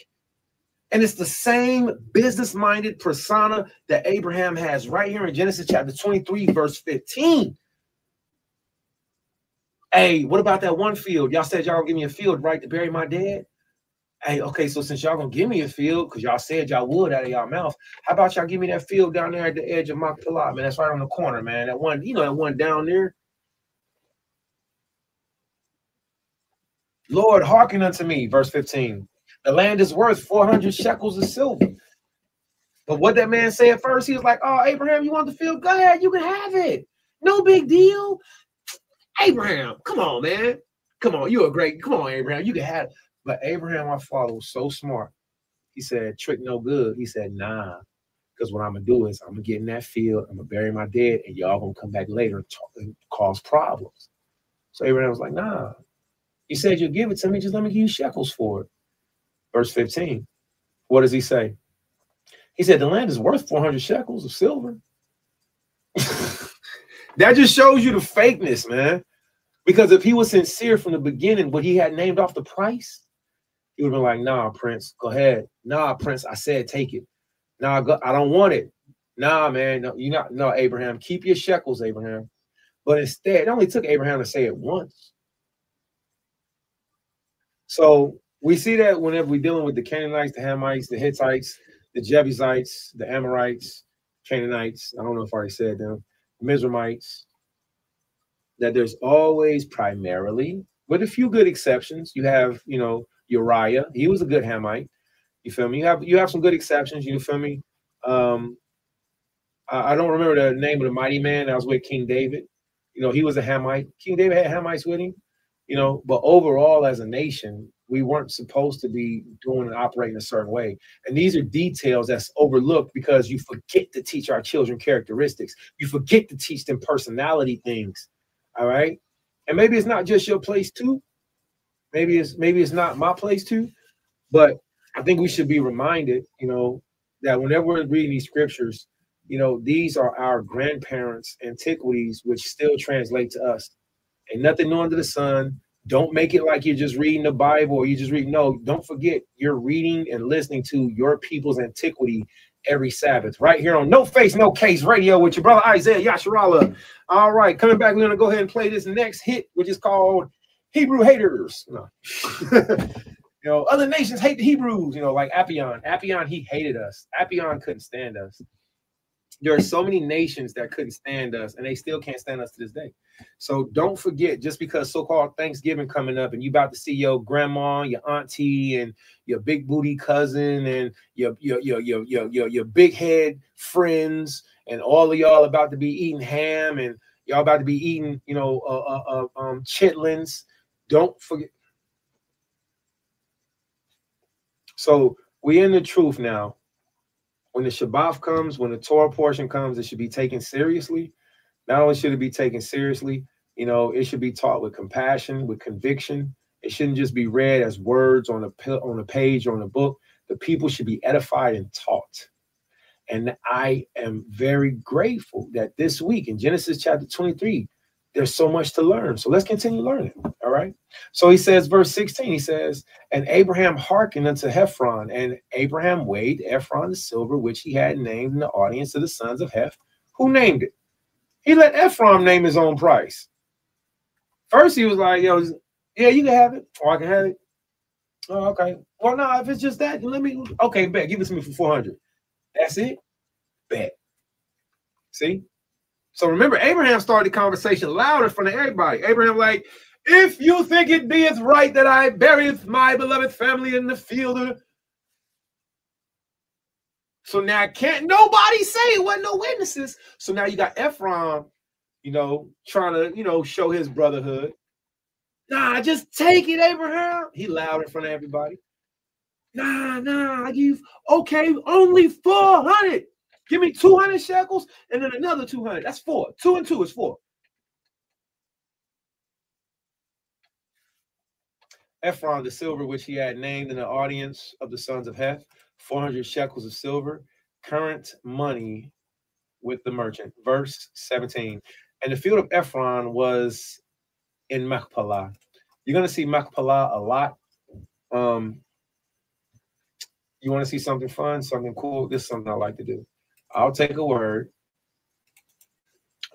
And it's the same business-minded persona that Abraham has right here in Genesis chapter 23, verse 15. Hey, what about that one field? Y'all said y'all gonna give me a field, right, to bury my dead? Hey, okay, so since y'all gonna give me a field, because y'all said y'all would out of y'all mouth, how about y'all give me that field down there at the edge of Machpelah, man? That's right on the corner, man. That one, you know, that one down there. Lord, hearken unto me, verse 15. The land is worth 400 shekels of silver. But what that man said at first, he was like, oh, Abraham, you want the field? Go ahead, you can have it. No big deal. Abraham, come on, man. Come on, you're a great, come on, Abraham, you can have it. But Abraham, my father, was so smart. He said, trick no good. He said, nah, because what I'm going to do is I'm going to get in that field, I'm going to bury my dead, and y'all going to come back later and, and cause problems. So Abraham was like, nah. He said, you'll give it to me, just let me give you shekels for it. Verse 15, what does he say? He said, the land is worth 400 shekels of silver. That just shows you the fakeness, man. Because if he was sincere from the beginning, would he had named off the price? He would have been like, nah, Prince, go ahead. Nah, Prince, I said take it. Nah, I don't want it. Nah, man, no, you're not. No, Abraham, keep your shekels, Abraham. But instead, it only took Abraham to say it once. So we see that whenever we're dealing with the Canaanites, the Hamites, the Hittites, the Jebusites, the Amorites, Canaanites, I don't know if I already said them, Mizraimites, that there's always primarily, with a few good exceptions, you have, you know, Uriah. He was a good Hamite. You feel me? You have some good exceptions. You feel me? I don't remember the name of the mighty man that was with King David. You know, he was a Hamite. King David had Hamites with him. You know, but overall, as a nation, we weren't supposed to be doing and operating a certain way. And these are details that's overlooked because you forget to teach our children characteristics. You forget to teach them personality things. All right. And maybe it's not just your place too. Maybe it's not my place too. But I think we should be reminded, you know, that whenever we're reading these scriptures, you know, these are our grandparents' antiquities, which still translate to us. Ain't nothing new under the sun. Don't make it like you're just reading the Bible or you just read. No, don't forget you're reading and listening to your people's antiquity every Sabbath right here on No Face, No Case Radio with your brother Isaiah Yasharallah. All right, coming back, we're going to go ahead and play this next hit, which is called Hebrew Haters. No. You know, other nations hate the Hebrews, you know, like Appian. Appian, he hated us. Appian couldn't stand us. There are so many nations that couldn't stand us, and they still can't stand us to this day. So don't forget, just because so-called Thanksgiving coming up and you about to see your grandma, your auntie, and your big booty cousin, and your big head friends, and all of y'all about to be eating ham, and y'all about to be eating, chitlins. Don't forget. So we in the truth now. When the Shabbat comes, when the Torah portion comes, it should be taken seriously. Not only should it be taken seriously, it should be taught with compassion, with conviction. It shouldn't just be read as words on a page or on a book. The people should be edified and taught. And I am very grateful that this week in Genesis chapter 23, there's so much to learn. So let's continue learning. All right. So he says, verse 16, he says, and Abraham hearkened unto Hephron, and Abraham weighed Ephron the silver, which he had named in the audience of the sons of Heth. Who named it? He let Ephron name his own price. First, he was like, yo, yeah, you can have it. Or I can have it. Oh, okay. Well, no, if it's just that, okay, bet. Give it to me for 400. That's it. Bet. See? So remember, Abraham started the conversation loud in front of everybody. Abraham like, if you think it beeth right that I burieth my beloved family in the field. So now can't nobody say it wasn't no witnesses. So now you got Ephron, trying to, show his brotherhood. Nah, just take it, Abraham. He loud in front of everybody. Nah, okay, only 400. Give me 200 shekels and then another 200. That's 4. 2 and 2 is 4. Ephron, the silver which he had named in the audience of the sons of Heth, 400 shekels of silver, current money with the merchant. Verse 17. And the field of Ephron was in Machpelah. You're going to see Machpelah a lot. You want to see something fun, something cool? This is something I like to do. I'll take a word.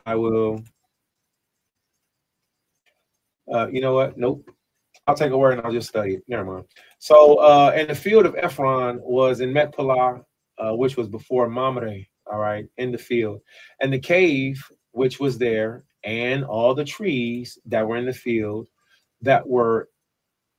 I will. You know what? Nope. I'll take a word and I'll just study it. Never mind. So, and the field of Ephron was in Machpelah, which was before Mamre, all right, in the field. And the cave, which was there, and all the trees that were in the field that were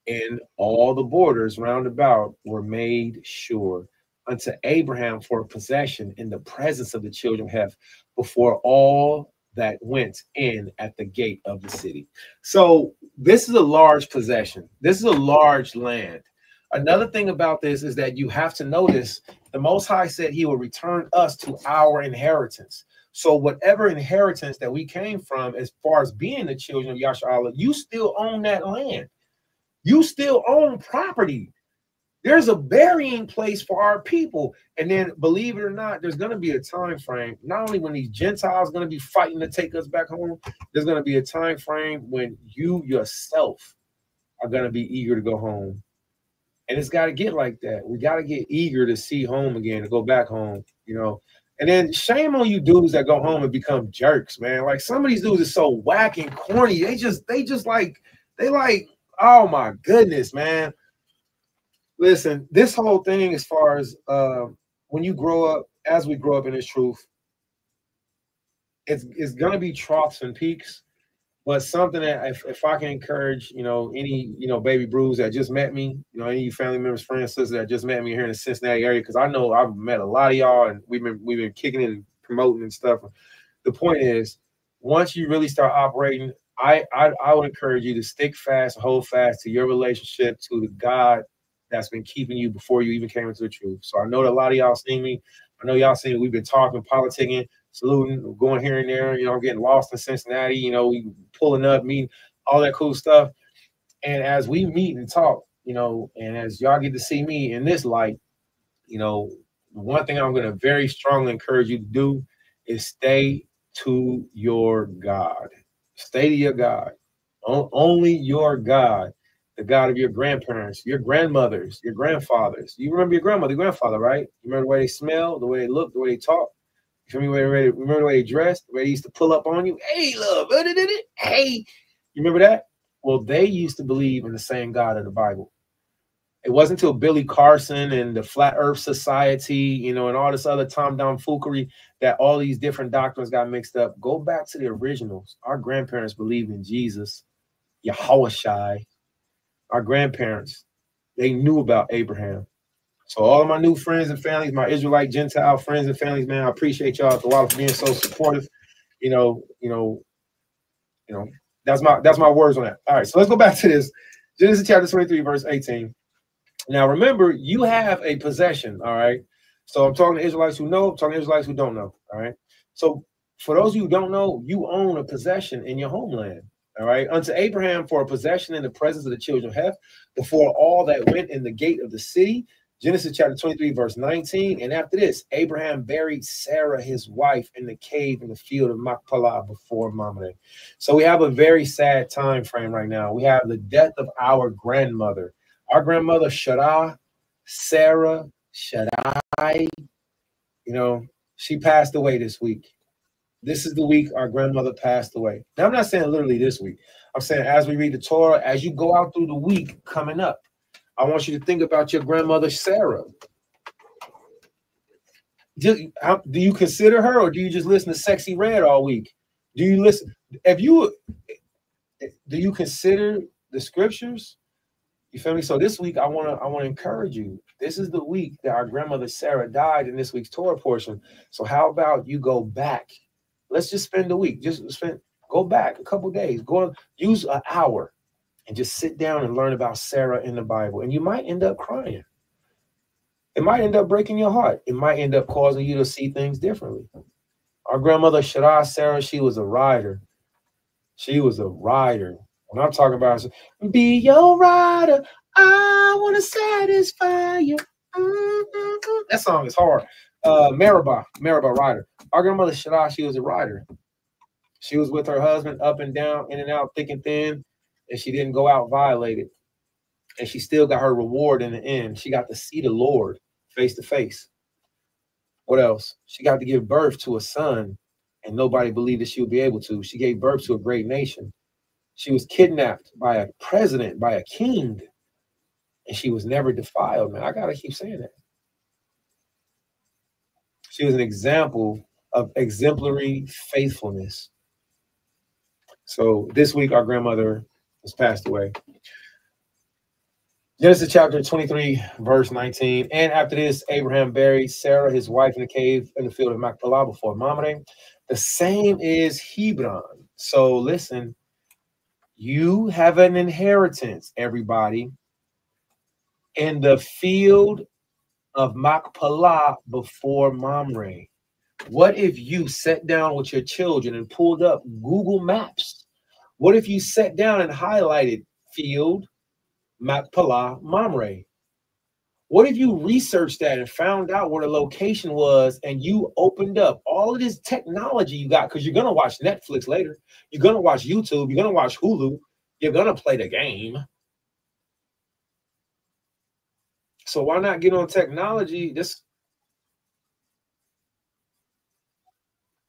in all the borders round about were made sure unto Abraham for a possession in the presence of the children of Heth before all that went in at the gate of the city. So this is a large possession. This is a large land. Another thing about this is that you have to notice the Most High said he will return us to our inheritance. So whatever inheritance that we came from, as far as being the children of Yasharallah, you still own that land. You still own property. There's a burying place for our people. And then, believe it or not, there's going to be a time frame, not only when these Gentiles are going to be fighting to take us back home, there's going to be a time frame when you yourself are going to be eager to go home. And it's got to get like that. We got to get eager to see home again, to go back home, And then shame on you dudes that go home and become jerks, man. Like some of these dudes are so whack and corny. They like, oh my goodness, man. Listen, this whole thing, as far as when you grow up, as we grow up in this truth, it's gonna be troughs and peaks, but something that if I can encourage, any baby brews that just met me, any family members, friends, sisters that just met me here in the Cincinnati area, because I know I've met a lot of y'all and we've been kicking it and promoting and stuff. The point is, once you really start operating, I would encourage you to stick fast, hold fast to your relationship to the God that's been keeping you before you even came into the truth. So I know that a lot of y'all seen me. I know y'all seen me. We've been talking, politicking, saluting, going here and there, getting lost in Cincinnati, we pulling up, meeting, all that cool stuff. And as we meet and talk, and as y'all get to see me in this light, one thing I'm going to very strongly encourage you to do is stay to your God. Stay to your God. Only your God. The God of your grandparents, your grandmothers, your grandfathers. You remember your grandmother, your grandfather, right? You remember the way they smell, the way they look, the way they talk. You remember the way they dressed, the way they used to pull up on you. Hey, love, hey. You remember that? Well, they used to believe in the same God of the Bible. It wasn't until Billy Carson and the Flat Earth Society, you know, and all this other tomfoolery that all these different doctrines got mixed up. Go back to the originals. Our grandparents believed in Jesus, Yahushai. Our grandparents, they knew about Abraham. So all of my new friends and families, my Israelite Gentile friends and families, man, I appreciate y'all for being so supportive. That's my words on that. All right, so let's go back to this. Genesis chapter 23, verse 18. Now, remember, you have a possession, all right? So I'm talking to Israelites who know, I'm talking to Israelites who don't know, all right? So for those of you who don't know, you own a possession in your homeland, all right? Unto Abraham for a possession in the presence of the children of Heth, before all that went in the gate of the city. Genesis chapter 23, verse 19. And after this, Abraham buried Sarah, his wife, in the cave in the field of Machpelah before Mamre. So we have a very sad time frame right now. We have the death of our grandmother. Our grandmother, Sarah, Shaddai, you know, she passed away this week. This is the week our grandmother passed away. Now, I'm not saying literally this week. I'm saying as we read the Torah, as you go out through the week coming up, I want you to think about your grandmother, Sarah. Do you consider her, or do you just listen to Sexy Red all week? Do you listen? Do you consider the scriptures? You feel me? So this week, I want to encourage you. This is the week that our grandmother Sarah died in this week's Torah portion. So how about you go back? Let's just spend the week. Go back a couple days. Use an hour and just sit down and learn about Sarah in the Bible. And you might end up crying. It might end up breaking your heart. It might end up causing you to see things differently. Our grandmother Chayei Sarah, she was a rider. She was a rider. When I'm talking about, be your rider, I want to satisfy you. That song is hard. Meribah rider. Our grandmother Chayei, she was a rider. She was with her husband up and down, in and out, thick and thin, and she didn't go out violated. And she still got her reward in the end. She got to see the Lord face to face. What else? She got to give birth to a son, and nobody believed that she would be able to. She gave birth to a great nation. She was kidnapped by a president, by a king, and she was never defiled, man. I got to keep saying that. She was an example of exemplary faithfulness. So this week, our grandmother has passed away. Genesis chapter 23, verse 19. And after this, Abraham buried Sarah, his wife, in the cave in the field of Machpelah before Mamre. The same is Hebron. So listen. You have an inheritance, everybody, in the field of Machpelah before Mamre. What if you sat down with your children and pulled up Google Maps? What if you sat down and highlighted field Machpelah Mamre? What if you researched that and found out where the location was, and you opened up all of this technology you got? Because you're going to watch Netflix later. You're going to watch YouTube. You're going to watch Hulu. You're going to play the game. So why not get on technology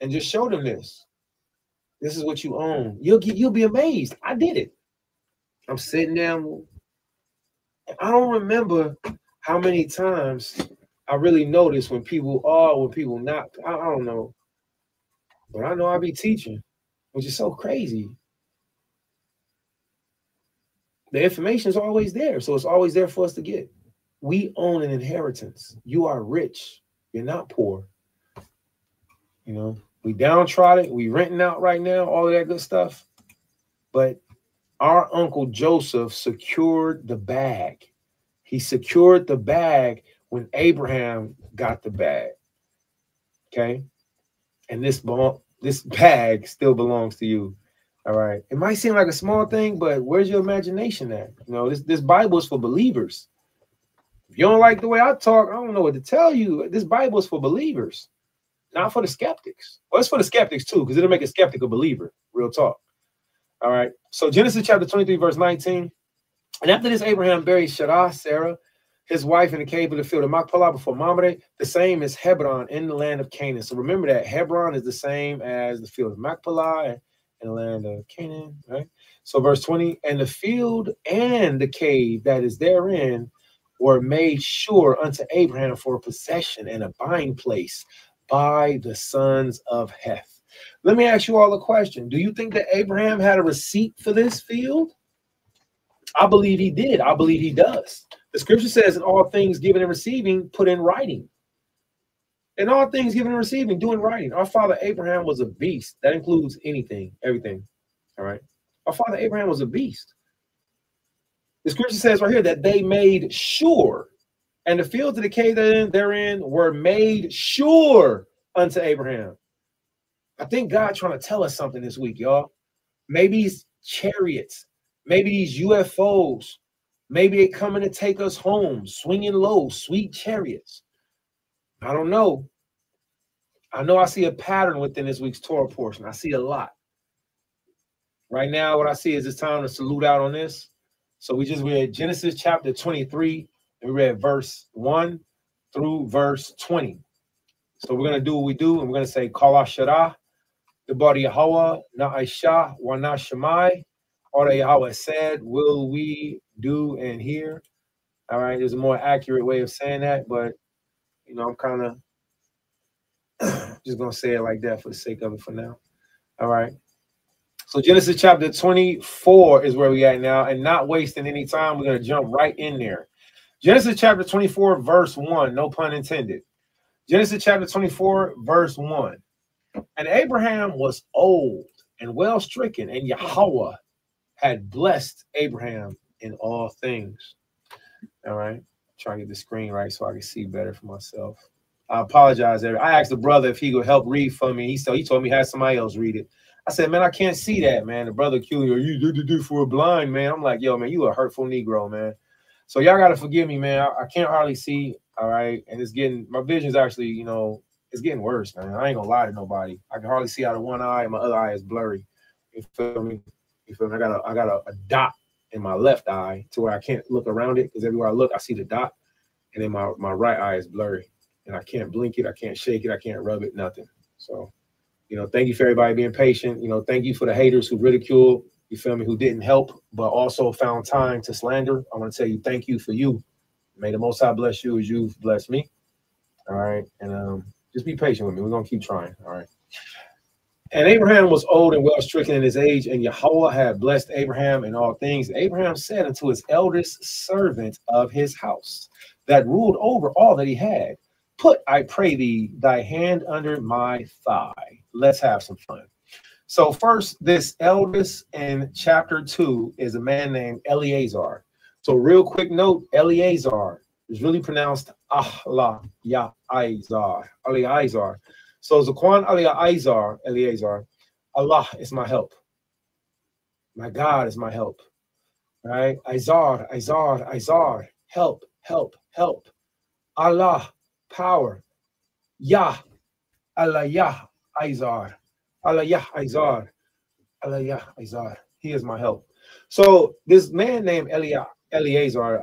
and just show them this? This is what you own. You'll be amazed. I did it. I'm sitting down. I don't remember how many times I really notice when people not. I don't know. But I know I be teaching, which is so crazy. The information is always there. So it's always there for us to get. We own an inheritance. You are rich. You're not poor. You know, we downtrodden. We renting out right now, all of that good stuff. But our Uncle Joseph secured the bag. He secured the bag when Abraham got the bag. Okay? And this bag still belongs to you. All right. It might seem like a small thing, but where's your imagination at? You know, this Bible is for believers. If you don't like the way I talk, I don't know what to tell you. This Bible is for believers, not for the skeptics. Well, it's for the skeptics too, because it'll make a skeptic a believer. Real talk. All right. So Genesis chapter 23, verse 19. And after this, Abraham buried Chayei Sarah, his wife, in the cave of the field of Machpelah before Mamre. The same is Hebron in the land of Canaan. So remember that Hebron is the same as the field of Machpelah in the land of Canaan, right? So verse 20, and the field and the cave that is therein were made sure unto Abraham for a possession and a buying place by the sons of Heth. Let me ask you all a question. Do you think that Abraham had a receipt for this field? I believe he did. I believe he does. The scripture says, in all things given and receiving, put in writing. In all things given and receiving, do in writing. Our father Abraham was a beast. That includes anything, everything. All right. Our father Abraham was a beast. The scripture says right here that they made sure, and the fields of the cave therein were made sure unto Abraham. I think God trying to tell us something this week, y'all. Maybe these chariots, maybe these UFOs, maybe they coming to take us home, swinging low, sweet chariots. I don't know. I know I see a pattern within this week's Torah portion. I see a lot. Right now, what I see is it's time to salute out on this. So we just read Genesis chapter 23, and we read verse 1 through verse 20. So we're going to do what we do, and we're going to say, Kala Shara, the body Yahweh, Na Aisha, wa Na Shemai, all that Yahweh said, will we do and hear. All right, there's a more accurate way of saying that, but, you know, I'm kind of just going to say it like that for the sake of it for now. All right. So Genesis chapter 24 is where we at now, and not wasting any time, we're going to jump right in there. Genesis chapter 24, verse 1, no pun intended. Genesis chapter 24, verse 1. And Abraham was old and well stricken, and Yahweh had blessed Abraham in all things. All right. Trying to get the screen right so I can see better for myself. I apologize. I asked the brother if he could help read for me. He told me he had somebody else read it. I said, man, I can't see that, man. The brother accused me, you do for a blind man. I'm like, yo, man, you a hurtful Negro, man. So y'all got to forgive me, man. I can't hardly see. All right. And it's getting, my vision's actually, you know, it's getting worse, man. I ain't gonna lie to nobody. I can hardly see out of one eye, and my other eye is blurry. You feel me? You feel me? I got a dot in my left eye to where I can't look around it, because everywhere I look, I see the dot. And then my right eye is blurry. And I can't blink it, I can't shake it, I can't rub it, nothing. So, you know, thank you for everybody being patient. You know, thank you for the haters who ridiculed, you feel me, who didn't help, but also found time to slander. I want to tell you, thank you for you. May the Most High bless you as you've blessed me. All right. And just be patient with me. We're going to keep trying. All right. And Abraham was old and well stricken in his age, and Yahweh had blessed Abraham in all things. Abraham said unto his eldest servant of his house that ruled over all that he had, put, I pray thee, thy hand under my thigh. Let's have some fun. So first, this eldest in chapter 2 is a man named Eleazar. So real quick note, Eleazar is really pronounced Allah, Ya, Izar, Eleazar. So Zaquan Eleazar, Allah is my help. My God is my help. All right? Izar, help, help, help. Allah, power. Yah, Allah, Yah, Izar. Allah, Yah, Izar. Allah, Yah, Izar. He is my help. So this man named Eleazar,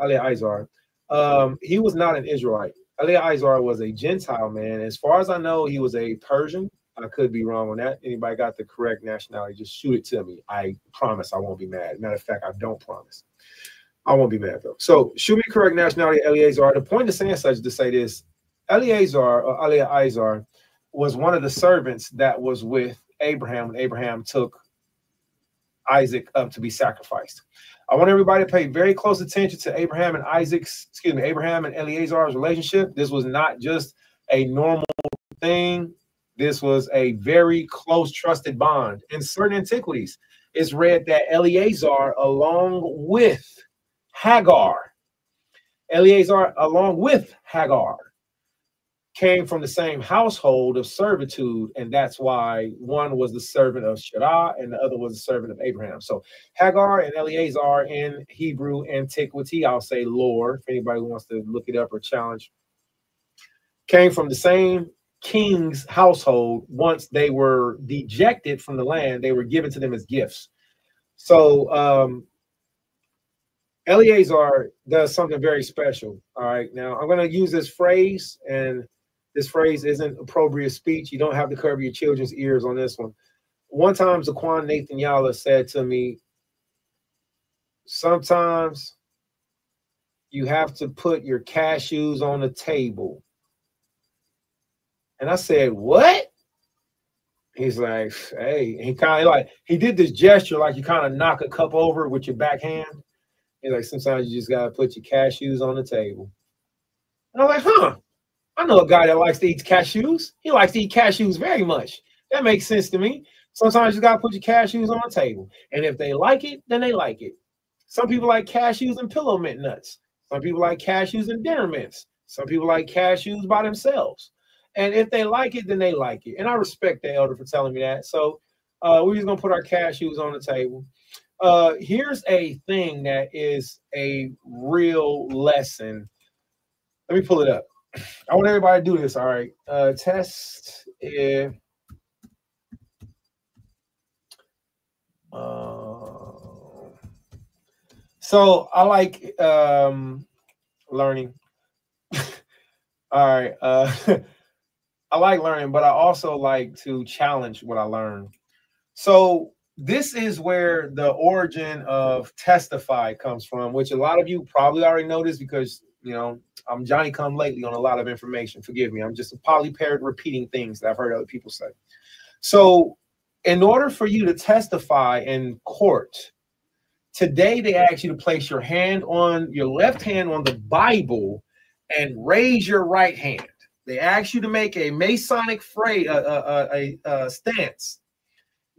he was not an Israelite. Eleazar was a Gentile man. As far as I know, he was a Persian. I could be wrong on that. Anybody got the correct nationality, just shoot it to me. I promise I won't be mad. Matter of fact, I don't promise. I won't be mad, though. So shoot me correct nationality, Eleazar. The point of saying such is to say this. Eleazar was one of the servants that was with Abraham when Abraham took Isaac up to be sacrificed. I want everybody to pay very close attention to Abraham and Eleazar's relationship. This was not just a normal thing. This was a very close, trusted bond. In certain antiquities, it's read that Eleazar, along with Hagar, came from the same household of servitude, and that's why one was the servant of Sarah and the other was the servant of Abraham. So Hagar and Eleazar in Hebrew antiquity, I'll say lore, if anybody wants to look it up or challenge, came from the same king's household. Once they were dejected from the land, they were given to them as gifts. So Eleazar does something very special. All right, now I'm going to use this phrase, and this phrase isn't appropriate speech. You don't have to cover your children's ears on this one. One time, Zaquan Nathan Yala said to me, sometimes you have to put your cashews on the table. And I said, what? He's like, hey, he kind of like, he did this gesture like you kind of knock a cup over with your back hand. He's like, sometimes you just got to put your cashews on the table. And I'm like, huh, I know a guy that likes to eat cashews. He likes to eat cashews very much. That makes sense to me. Sometimes you got to put your cashews on the table. And if they like it, then they like it. Some people like cashews and pillow mint nuts. Some people like cashews and dinner mints. Some people like cashews by themselves. And if they like it, then they like it. And I respect the elder for telling me that. So we're just going to put our cashews on the table. Here's a thing that is a real lesson. Let me pull it up. I want everybody to do this, all right? Test if... so I like learning. All right. I like learning, but I also like to challenge what I learn. So this is where the origin of testify comes from, which a lot of you probably already know this because, you know, I'm Johnny come lately on a lot of information. Forgive me. I'm just a polyparrot repeating things that I've heard other people say. So in order for you to testify in court, today they ask you to place your left hand on the Bible and raise your right hand. They ask you to make a Masonic stance.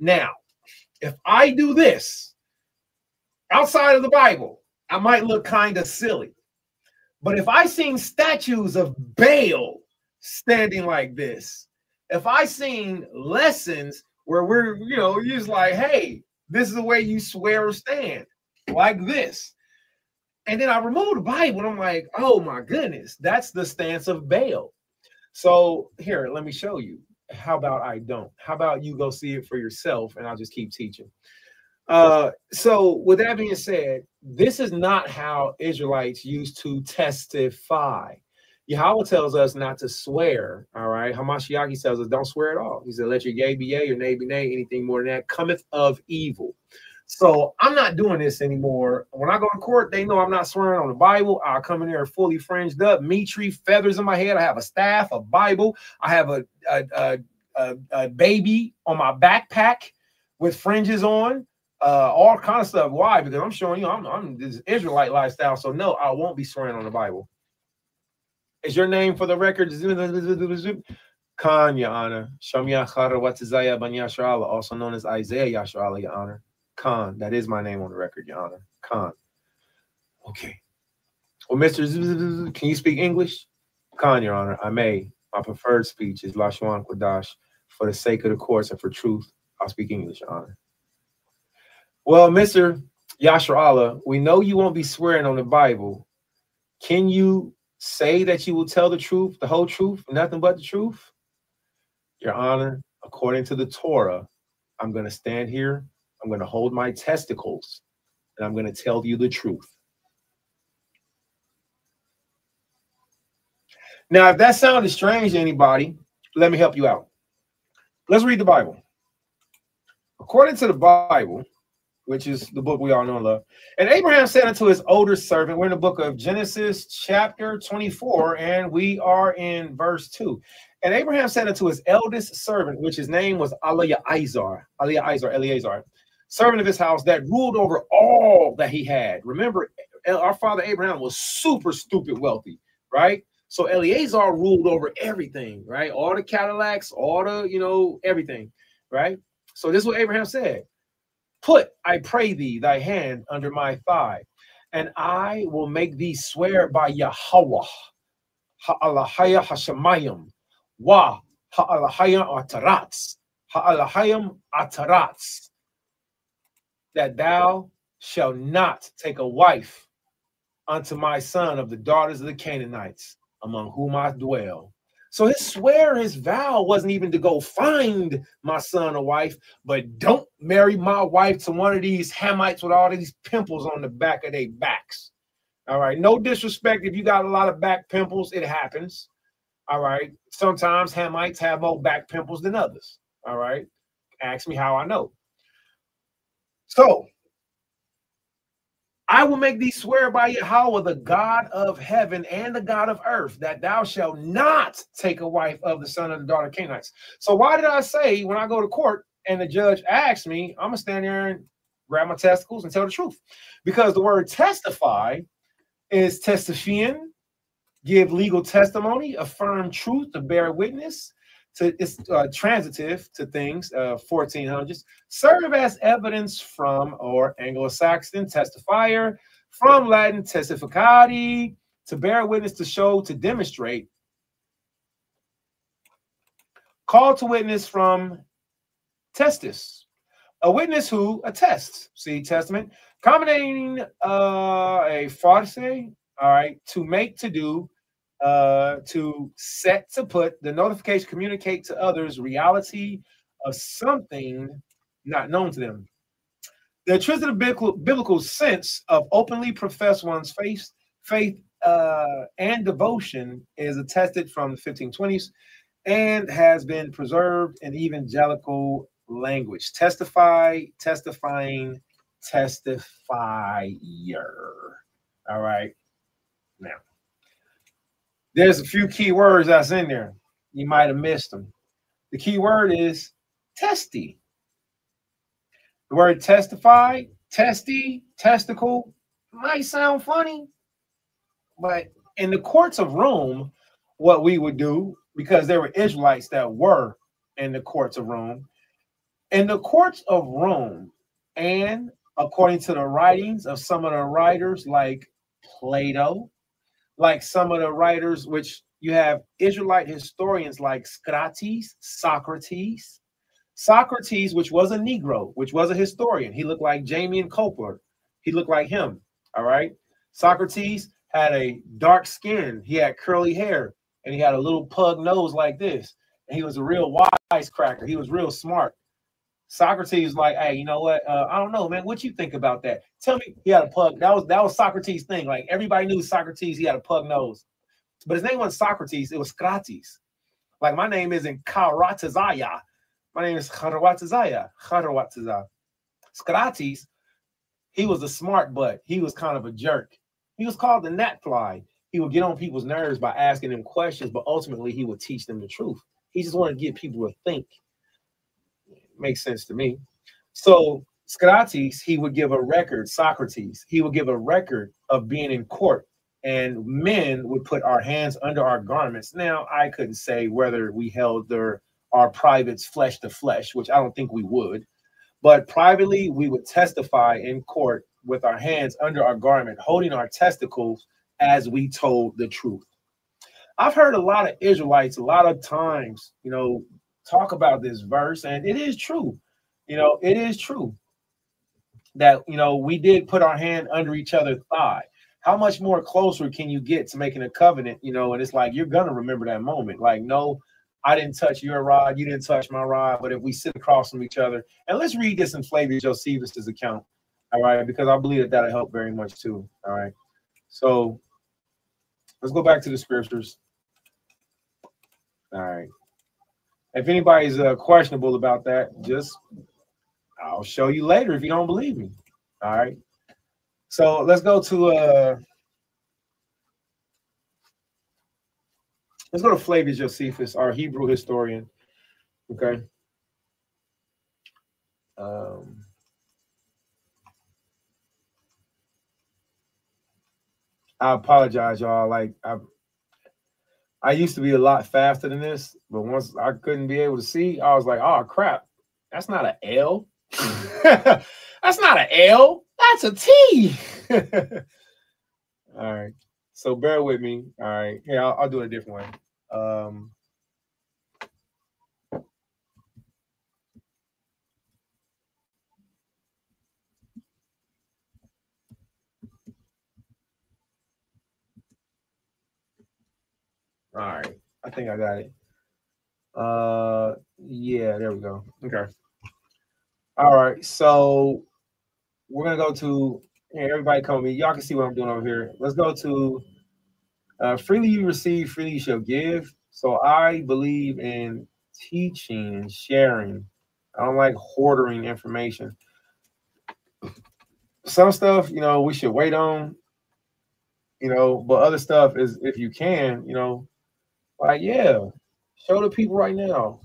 Now, if I do this outside of the Bible, I might look kind of silly. But if I seen statues of Baal standing like this, if I seen lessons where we're, you know, you're just like, hey, this is the way you swear or stand, like this. And then I remove the Bible and I'm like, oh my goodness, that's the stance of Baal. So here, let me show you. How about I don't? How about you go see it for yourself and I'll just keep teaching. So with that being said, this is not how Israelites used to testify. Yahweh tells us not to swear, all right? Hamashiach tells us don't swear at all. He said, let your yea be yea, your nay be nay. Anything more than that cometh of evil. So I'm not doing this anymore. When I go to court, they know I'm not swearing on the Bible. I come in there fully fringed up, Mitri, feathers in my head. I have a staff, a Bible. I have a baby on my backpack with fringes on, all kind of stuff. Why? Because I'm showing you I'm this Israelite lifestyle. So no, I won't be swearing on the Bible. Is your name for the record? Khan, Your Honor. Shamia Khara Watizaya Ban Yashrala, also known as Isaiah Yashrala, Your Honor. Khan, that is my name on the record, Your Honor. Khan. Okay. Well, Mr. Can you speak English? Khan, Your Honor, I may. My preferred speech is Lashwan Quadash. For the sake of the courts and for truth, I'll speak English, Your Honor. Well, Mr. Yashrala, we know you won't be swearing on the Bible. Can you say that you will tell the truth, the whole truth, nothing but the truth? Your Honor, according to the Torah, I'm going to stand here. I'm going to hold my testicles and I'm going to tell you the truth. Now, if that sounded strange to anybody, let me help you out. Let's read the Bible. According to the Bible, which is the book we all know and love, and Abraham said unto his older servant, we're in the book of Genesis chapter 24, and we are in verse 2. And Abraham said unto his eldest servant, which his name was Eleazar, servant of his house, that ruled over all that he had. Remember, our father Abraham was super stupid wealthy, right? So Eleazar ruled over everything, right? All the Cadillacs, all the, you know, everything, right? So this is what Abraham said. Put, I pray thee, thy hand under my thigh, and I will make thee swear by Yahweh, Ha'alahaya Hashemayim, Wa Ha'alahaya Ataratz, Ha'alahayim Ataratz, that thou shalt not take a wife unto my son of the daughters of the Canaanites, among whom I dwell. So his vow wasn't even to go find my son a wife, but don't marry my wife to one of these Hamites with all these pimples on the back of their backs. All right. No disrespect. If you got a lot of back pimples, it happens. All right. Sometimes Hamites have more back pimples than others. All right. Ask me how I know. So I will make thee swear by Yahweh, the God of heaven and the God of earth, that thou shalt not take a wife of the son of the daughter of Canaanites. So why did I say when I go to court and the judge asks me, I'm gonna stand there and grab my testicles and tell the truth? Because the word testify is testifian, give legal testimony, affirm truth, to bear witness. It's transitive to things, 1400s, serve as evidence from, or Anglo-Saxon testifier, from Latin testificari, to bear witness, to show, to demonstrate. Call to witness from testis, a witness who attests. See, testament. Accommodating a farce, all right, to make, to do, to set, to put, the notification, communicate to others reality of something not known to them. The intrinsic biblical sense of openly profess one's faith and devotion is attested from the 1520s and has been preserved in evangelical language. Testify, testifying, testifier. All right. Now, there's a few key words that's in there. You might have missed them. The key word is testy. The word testify, testy, testicle might sound funny, but in the courts of Rome, what we would do, because there were Israelites that were in the courts of Rome, in the courts of Rome, and according to the writings of some of the writers like Plato, like some of the writers, which you have Israelite historians like Socrates, which was a Negro, which was a historian. He looked like Jamie and Copler. He looked like him, all right? Socrates had a dark skin. He had curly hair, and he had a little pug nose like this. And he was a real wisecracker. He was real smart. Socrates was like, hey, you know what? I don't know, man. What you think about that? Tell me. He had a pug. That was Socrates' thing. Like, everybody knew Socrates. He had a pug nose. But his name wasn't Socrates. It was Socrates. Like, my name isn't Karatazaya. My name is Charawatazaya. Socrates, he was a smart butt. He was kind of a jerk. He was called the gnat fly. He would get on people's nerves by asking them questions, but ultimately he would teach them the truth. He just wanted to get people to think. Makes sense to me. So Socrates, he would give a record, Socrates, he would give a record of being in court, and men would put our hands under our garments. Now, I couldn't say whether we held our privates flesh to flesh, which I don't think we would, but privately we would testify in court with our hands under our garment, holding our testicles as we told the truth. I've heard a lot of Israelites a lot of times, you know, talk about this verse, and it is true. You know, it is true that, you know, we did put our hand under each other's thigh. How much more closer can you get to making a covenant, you know? And it's like, you're going to remember that moment. Like, no, I didn't touch your rod. You didn't touch my rod. But if we sit across from each other, and let's read this in Flavius Josephus's account. All right. Because I believe that that'll help very much too. All right. So let's go back to the scriptures. All right. If anybody's questionable about that, I'll show you later if you don't believe me. All right. So let's go to Flavius Josephus, our Hebrew historian. Okay. I apologize, y'all. Like, I used to be a lot faster than this, but once I couldn't be able to see, I was like, oh crap, that's not an L. That's not an L. That's a T. All right. So bear with me. All right. Here, I'll do it a different way. All right. I think I got it. Yeah, there we go. Okay. All right. So we're going to go to, hey, everybody come with me. Y'all can see what I'm doing over here. Let's go to freely you receive, freely you shall give. So I believe in teaching and sharing. I don't like hoarding information. some stuff, you know, we should wait on, you know, but other stuff is, if you can, you know, like, yeah, show the people right now.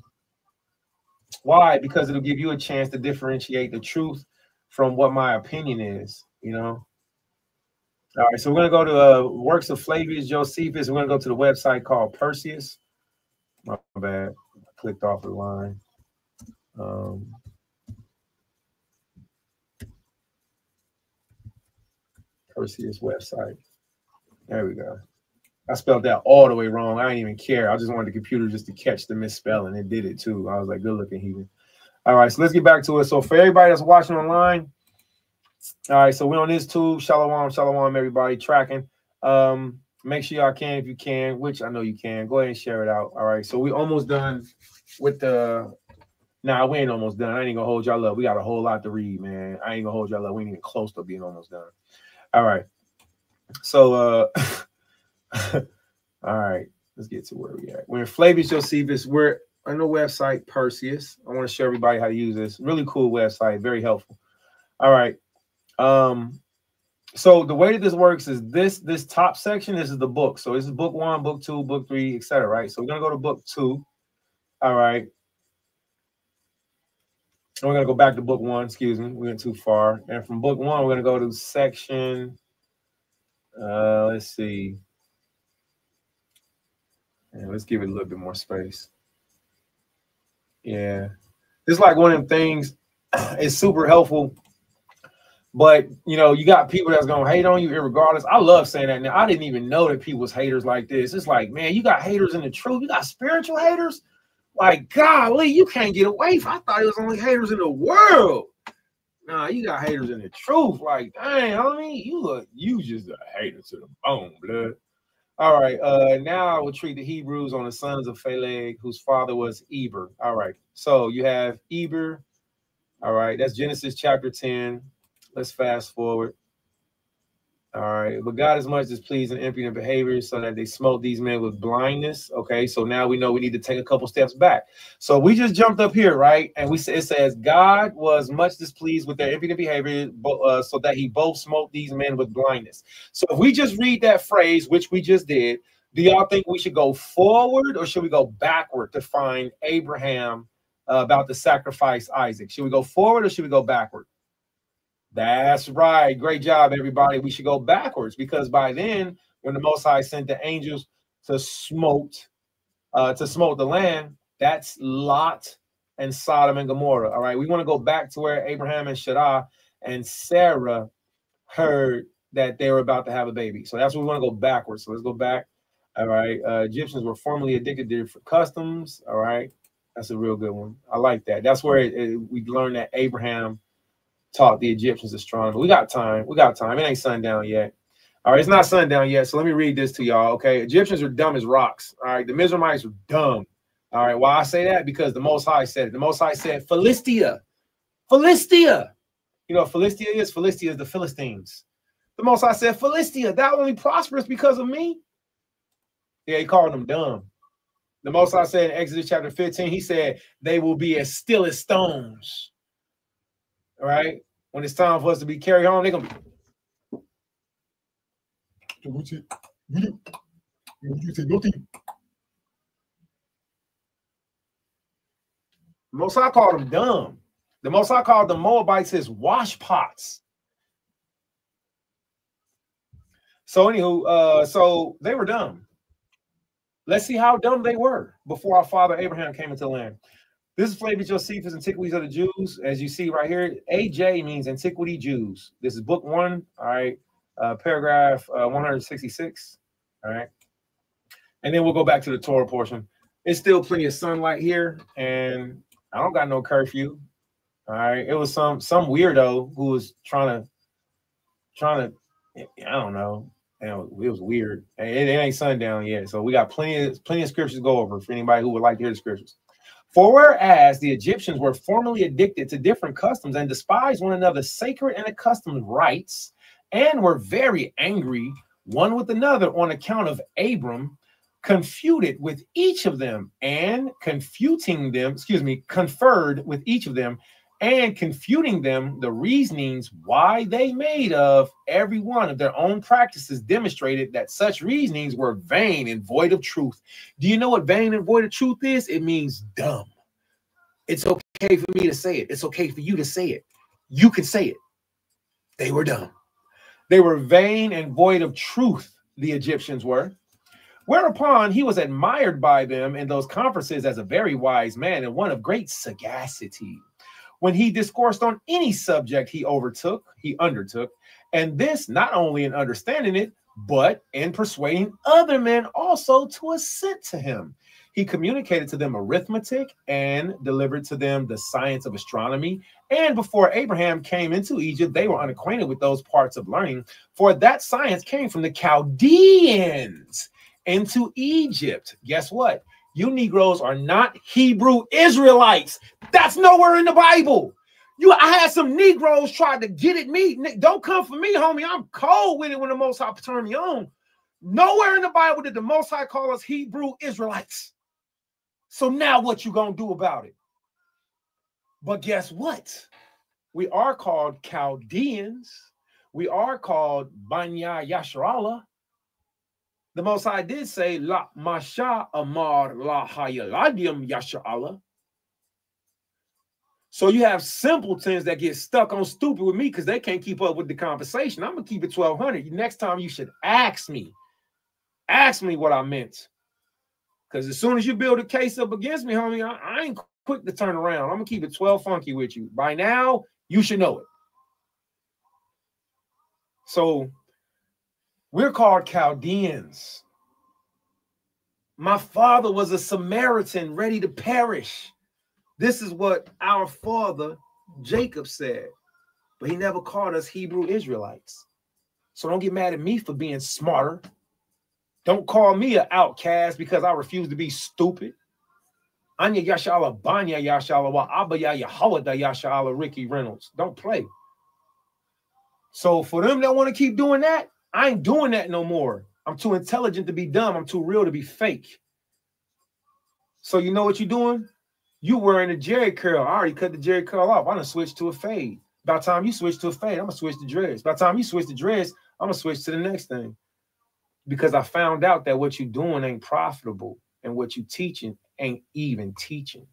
Why? Because it'll give you a chance to differentiate the truth from what my opinion is, you know. All right, so we're going to go to works of Flavius Josephus. We're going to go to the website called Perseus. My bad. I clicked off the line. Perseus website. There we go. I spelled that all the way wrong. I didn't even care. I just wanted the computer just to catch the misspelling. It did it too. I was like, good looking heathen. All right, so let's get back to it. So for everybody that's watching online, all right, so we're on this tube. Shalom, shalom, everybody tracking. Make sure y'all can, if you can, which I know you can, go ahead and share it out. All right, so we almost done with the, nah, we ain't almost done. I ain't gonna hold y'all up. We got a whole lot to read, man. I ain't gonna hold y'all up. We ain't even close to being almost done. All right, so all right, let's get to where we at. We're in Flavius Josephus. We're on the website Perseus. I want to show everybody how to use this. Really cool website, very helpful. All right. So the way that this works is this top section, this is the book. So this is book 1, book 2, book 3, etc. Right? So we're gonna go to book 2. All right. And we're gonna go back to book 1, excuse me, we went too far. And from book 1, we're gonna go to section, let's see. Yeah, let's give it a little bit more space. Yeah, it's like one of them things. It's super helpful, but you know, you got people that's gonna hate on you irregardless. I love saying that. Now, I didn't even know that people was haters like this. It's like, man, you got haters in the truth. You got spiritual haters. Like, golly, you can't get away from. I thought it was only haters in the world. Nah, you got haters in the truth. Like, dang, I mean, you just a hater to the bone, blood. All right, now I will treat the Hebrews on the sons of Phaleg, whose father was Eber. All right, so you have Eber. All right, that's Genesis chapter 10. Let's fast forward. All right, but God is much displeased in impudent behavior, so that they smote these men with blindness. Okay, so now we know we need to take a couple steps back. So we just jumped up here, right? And it says God was much displeased with their impudent behavior, so that he both smote these men with blindness. So if we just read that phrase, which we just did, do y'all think we should go forward or should we go backward to find Abraham about to sacrifice Isaac? Should we go forward or should we go backward? That's right. Great job, everybody. We should go backwards, because by then, when the Most High sent the angels to smote the land, that's Lot and Sodom and Gomorrah. All right. We want to go back to where Abraham and Sarah and Sarah heard that they were about to have a baby. So that's what we want to go backwards. So let's go back. All right. Egyptians were formerly addicted to different customs. All right. That's a real good one. I like that. That's where we learned that Abraham taught the Egyptians astronomy. We got time. We got time. It ain't sundown yet. All right, it's not sundown yet. So let me read this to y'all. Okay, Egyptians are dumb as rocks. All right, the Mizraimites are dumb. All right, why I say that? Because the Most High said it. The Most High said Philistia. Philistia. You know what Philistia is? Philistia is the Philistines. The Most High said Philistia. That only prosperous because of me. Yeah, he called them dumb. The Most High said in Exodus chapter 15, he said they will be as still as stones. All right, when it's time for us to be carried home, they're gonna be. Most High called them dumb. The Most High called the Moabites his wash pots. So anywho, so they were dumb. Let's see how dumb they were before our father Abraham came into the land. This is Flavius Josephus, Antiquities of the Jews. As you see right here, AJ means Antiquity Jews. This is book 1, all right, paragraph 166, all right. And then we'll go back to the Torah portion. It's still plenty of sunlight here, and I don't got no curfew, all right. It was some weirdo who was trying to, I don't know. It was weird. It ain't sundown yet, so we got plenty of scriptures to go over for anybody who would like to hear the scriptures. For whereas the Egyptians were formerly addicted to different customs and despised one another's sacred and accustomed rites, and were very angry one with another on account of Abram, conferred with each of them, and and confuting them the reasonings why they made of every one of their own practices demonstrated that such reasonings were vain and void of truth. Do you know what vain and void of truth is? It means dumb. It's okay for me to say it. It's okay for you to say it. You can say it. They were dumb. They were vain and void of truth, the Egyptians were. Whereupon he was admired by them in those conferences as a very wise man and one of great sagacity. When he discoursed on any subject he undertook, and this not only in understanding it, but in persuading other men also to assent to him. He communicated to them arithmetic and delivered to them the science of astronomy. And before Abraham came into Egypt, they were unacquainted with those parts of learning, for that science came from the Chaldeans into Egypt. Guess what? You Negroes are not Hebrew Israelites. That's nowhere in the Bible. I had some Negroes try to get at me. Don't come for me, homie. I'm cold with it when the Most High turned me on. Nowhere in the Bible did the Most High call us Hebrew Israelites. So now what you gonna do about it? But guess what? We are called Chaldeans. We are called Banya Yasharallah. The Most High did say, La Masha Amar La Hayaladium Yasharallah. So you have simpletons that get stuck on stupid with me because they can't keep up with the conversation. I'm going to keep it 1200. Next time you should ask me. Ask me what I meant. Because as soon as you build a case up against me, homie, I ain't quick to turn around. I'm going to keep it 12 funky with you. By now, you should know it. So we're called Chaldeans. My father was a Samaritan ready to perish. This is what our father Jacob said, but he never called us Hebrew Israelites. So don't get mad at me for being smarter. Don't call me an outcast because I refuse to be stupid. Anya Yashala Banya Yashala wa Abaya Yahawada Yashala Ricky Reynolds. Don't play. So for them that want to keep doing that, I ain't doing that no more. I'm too intelligent to be dumb. I'm too real to be fake. So you know what you're doing? You wearing a Jerry curl. I already cut the Jerry curl off. I'm gonna switch to a fade. By the time you switch to a fade, I'm gonna switch to dreads. By the time you switch to dreads, I'm gonna switch to the next thing. Because I found out that what you're doing ain't profitable and what you teaching ain't even teaching.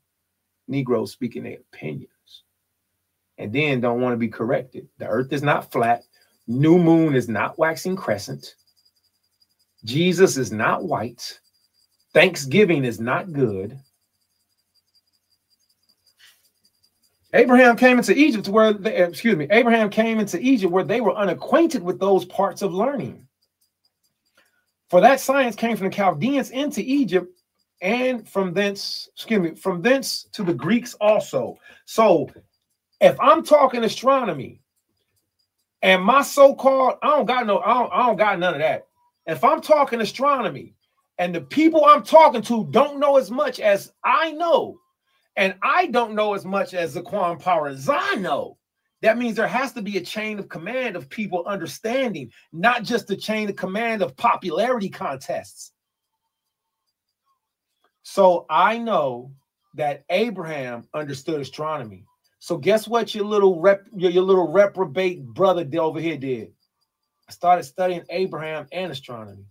Negroes speaking their opinions. And then don't want to be corrected. The earth is not flat. New moon is not waxing crescent. Jesus is not white. Thanksgiving is not good. Abraham came into Egypt where Abraham came into Egypt where they were unacquainted with those parts of learning. For that science came from the Chaldeans into Egypt, and from thence to the Greeks also. So if I'm talking astronomy and my so-called, I don't got none of that. If I'm talking astronomy and the people I'm talking to don't know as much as I know, and I don't know as much as Zaquan Parazan know, that means there has to be a chain of command of people understanding, not just a chain of command of popularity contests. So I know that Abraham understood astronomy. So guess what your little reprobate brother over here did? I started studying Abraham and astronomy.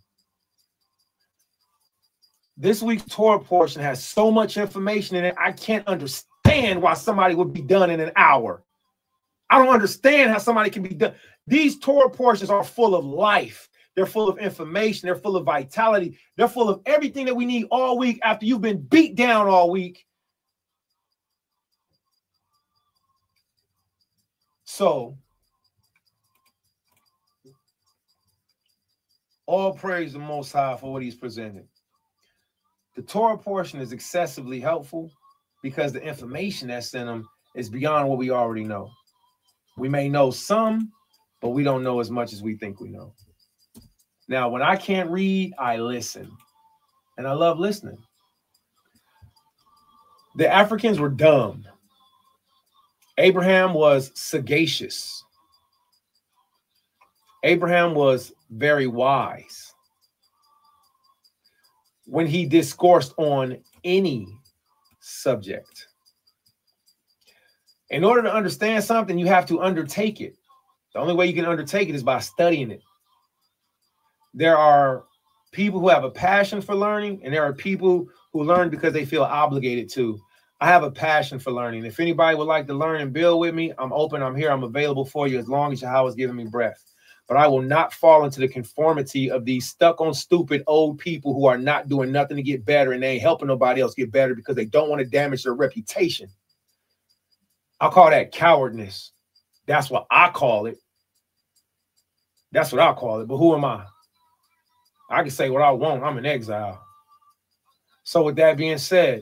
This week's Torah portion has so much information in it, I can't understand why somebody would be done in an hour. I don't understand how somebody can be done. These Torah portions are full of life. They're full of information. They're full of vitality. They're full of everything that we need all week after you've been beat down all week. So, all praise the Most High for what he's presented. The Torah portion is excessively helpful because the information that's in them is beyond what we already know. We may know some, but we don't know as much as we think we know. Now, when I can't read, I listen. And I love listening. The Africans were dumb. Abraham was sagacious. Abraham was very wise. When he discoursed on any subject. In order to understand something, you have to undertake it. The only way you can undertake it is by studying it. There are people who have a passion for learning, and there are people who learn because they feel obligated to. I have a passion for learning. If anybody would like to learn and build with me, I'm open, I'm here, I'm available for you as long as Yahweh is giving me breath. But I will not fall into the conformity of these stuck on stupid old people who are not doing nothing to get better, and they ain't helping nobody else get better because they don't want to damage their reputation. I call that cowardness. That's what I call it. That's what I call it. But who am I? I can say what I want. I'm in exile. So with that being said,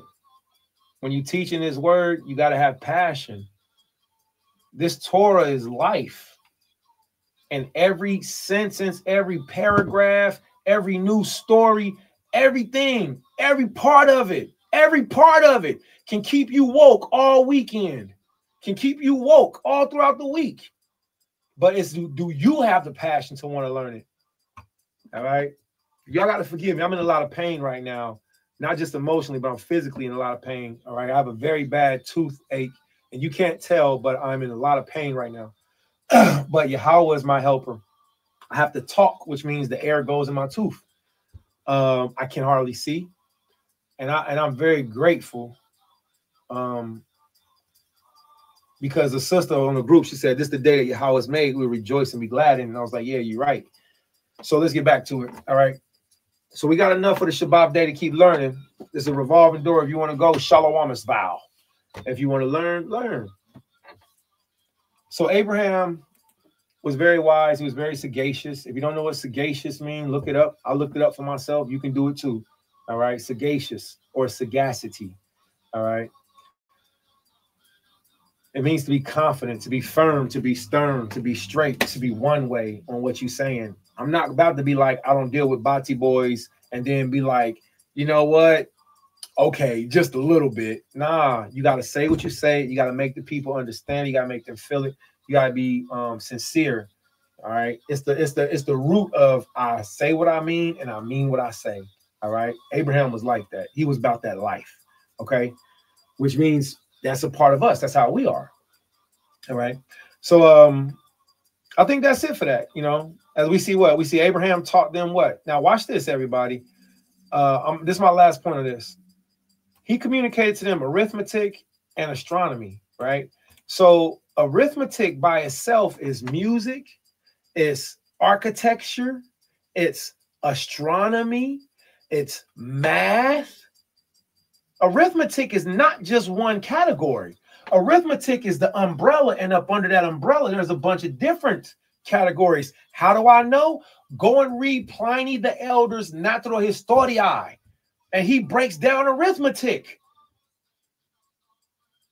when you teaching this word, you got to have passion. This Torah is life. And every sentence, every paragraph, every new story, everything, every part of it can keep you woke all weekend, can keep you woke all throughout the week. But it's, do you have the passion to want to learn it? All right. Y'all got to forgive me. I'm in a lot of pain right now, not just emotionally, but I'm physically in a lot of pain. All right. I have a very bad toothache, and you can't tell, but I'm in a lot of pain right now. But Yahweh is my helper. I have to talk, which means the air goes in my tooth. I can hardly see. And I'm very grateful. Because the sister on the group, she said, this is the day that Yahweh is made. We rejoice and be glad in it. And I was like, yeah, you're right. So let's get back to it. All right. So we got enough for the Shabbat day to keep learning. There's a revolving door. If you want to go, Shalom is vow. If you want to learn, learn. So Abraham was very wise. He was very sagacious. If you don't know what sagacious means, look it up. I looked it up for myself. You can do it too. All right. Sagacious or sagacity. All right. It means to be confident, to be firm, to be stern, to be straight, to be one way on what you're saying. I'm not about to be like, I don't deal with Bati boys and then be like, you know what? Okay, just a little bit. Nah, you got to say what you say. You got to make the people understand. You got to make them feel it. You got to be sincere. All right. It's the root of I say what I mean and I mean what I say. All right. Abraham was like that. He was about that life. Okay. Which means that's a part of us. That's how we are. All right. So I think that's it for that. You know, as we see what? We see Abraham taught them what? Now watch this, everybody. This is my last point of this. He communicated to them arithmetic and astronomy, right? So arithmetic by itself is music, it's architecture, it's astronomy, it's math. Arithmetic is not just one category. Arithmetic is the umbrella, and up under that umbrella, there's a bunch of different categories. How do I know? Go and read Pliny the Elder's Natural Historiae, and he breaks down arithmetic.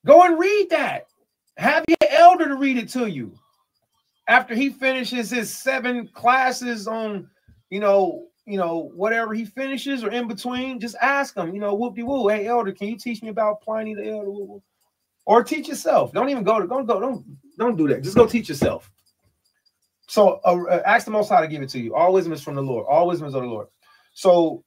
Go and read that. Have your elder to read it to you. After he finishes his 7 classes on, whatever he finishes or in between, just ask him, whoop-de-woo, hey, elder, can you teach me about Pliny the Elder? Or teach yourself. Don't even don't do that. Just go teach yourself. So ask the Most High to give it to you. All wisdom is from the Lord. All wisdom is of the Lord. So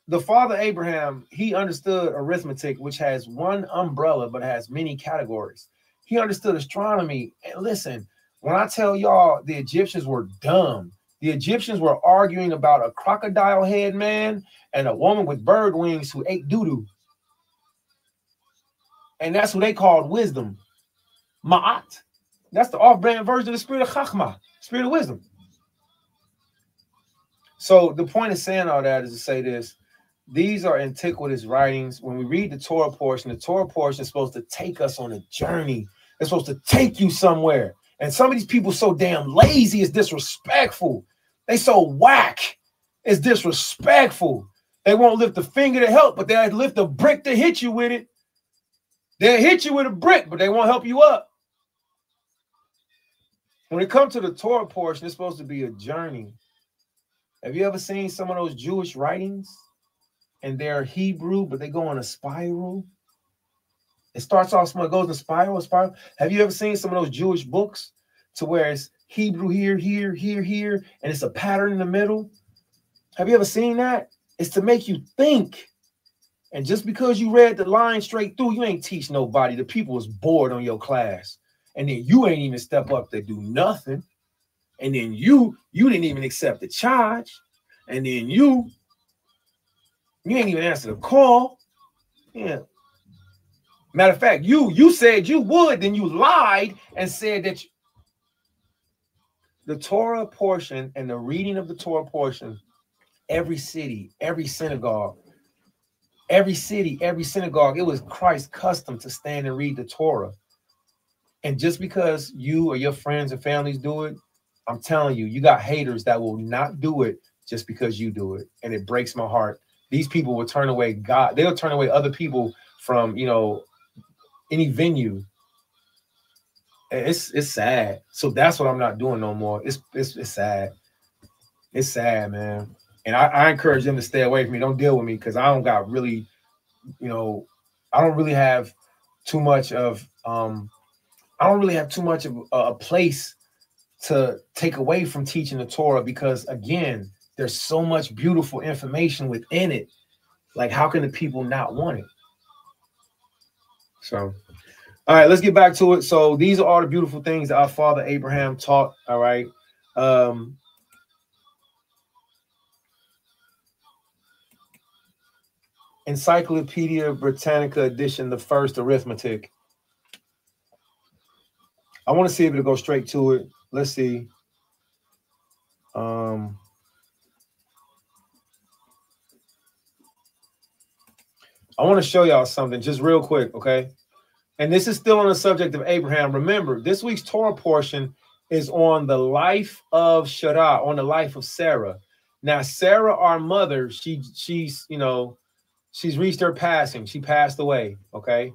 the father Abraham, he understood arithmetic, which has one umbrella, but has many categories. He understood astronomy. And listen, when I tell y'all the Egyptians were dumb, the Egyptians were arguing about a crocodile head man and a woman with bird wings who ate doo-doo. And that's who they called wisdom. Ma'at. That's the off-brand version of the spirit of Chachma, spirit of wisdom. So the point of saying all that is to say this. These are antiquitous writings. When we read the Torah portion is supposed to take us on a journey. It's supposed to take you somewhere. And some of these people so damn lazy, it's disrespectful. They so whack, it's disrespectful. They won't lift a finger to help, but they'll lift a brick to hit you with it. They'll hit you with a brick, but they won't help you up. When it comes to the Torah portion, it's supposed to be a journey. Have you ever seen some of those Jewish writings? And they're Hebrew, but they go in a spiral. It starts off small, it goes in a spiral, Have you ever seen some of those Jewish books to where it's Hebrew here, and it's a pattern in the middle? Have you ever seen that? It's to make you think. And just because you read the line straight through, you ain't teach nobody. The people was bored on your class. And then you ain't even step up to do nothing. And then you didn't even accept the charge. And then you ain't even answer the call. Yeah. Matter of fact, you said you would, then you lied and said that the Torah portion and the reading of the Torah portion, every city, every synagogue, every city, every synagogue, it was Christ's custom to stand and read the Torah. And just because you or your friends and families do it, I'm telling you, you got haters that will not do it just because you do it. And it breaks my heart. These people will turn away God. They'll turn away other people from, you know, any venue. It's sad. So that's what I'm not doing no more. It's sad. It's sad, man. And I encourage them to stay away from me. Don't deal with me because I don't got really, you know, I don't really have too much of a place to take away from teaching the Torah because, again, there's so much beautiful information within it. Like, how can the people not want it? So, all right, let's get back to it. So these are all the beautiful things that our father Abraham taught. All right. Encyclopedia Britannica edition, the first arithmetic. I want to see if it'll go straight to it. Let's see. I want to show y'all something just real quick, okay? And this is still on the subject of Abraham. Remember, this week's Torah portion is on the life of Sarah, on the life of Sarah. Now, Sarah, our mother, she's you know, she's reached her passing. She passed away, okay?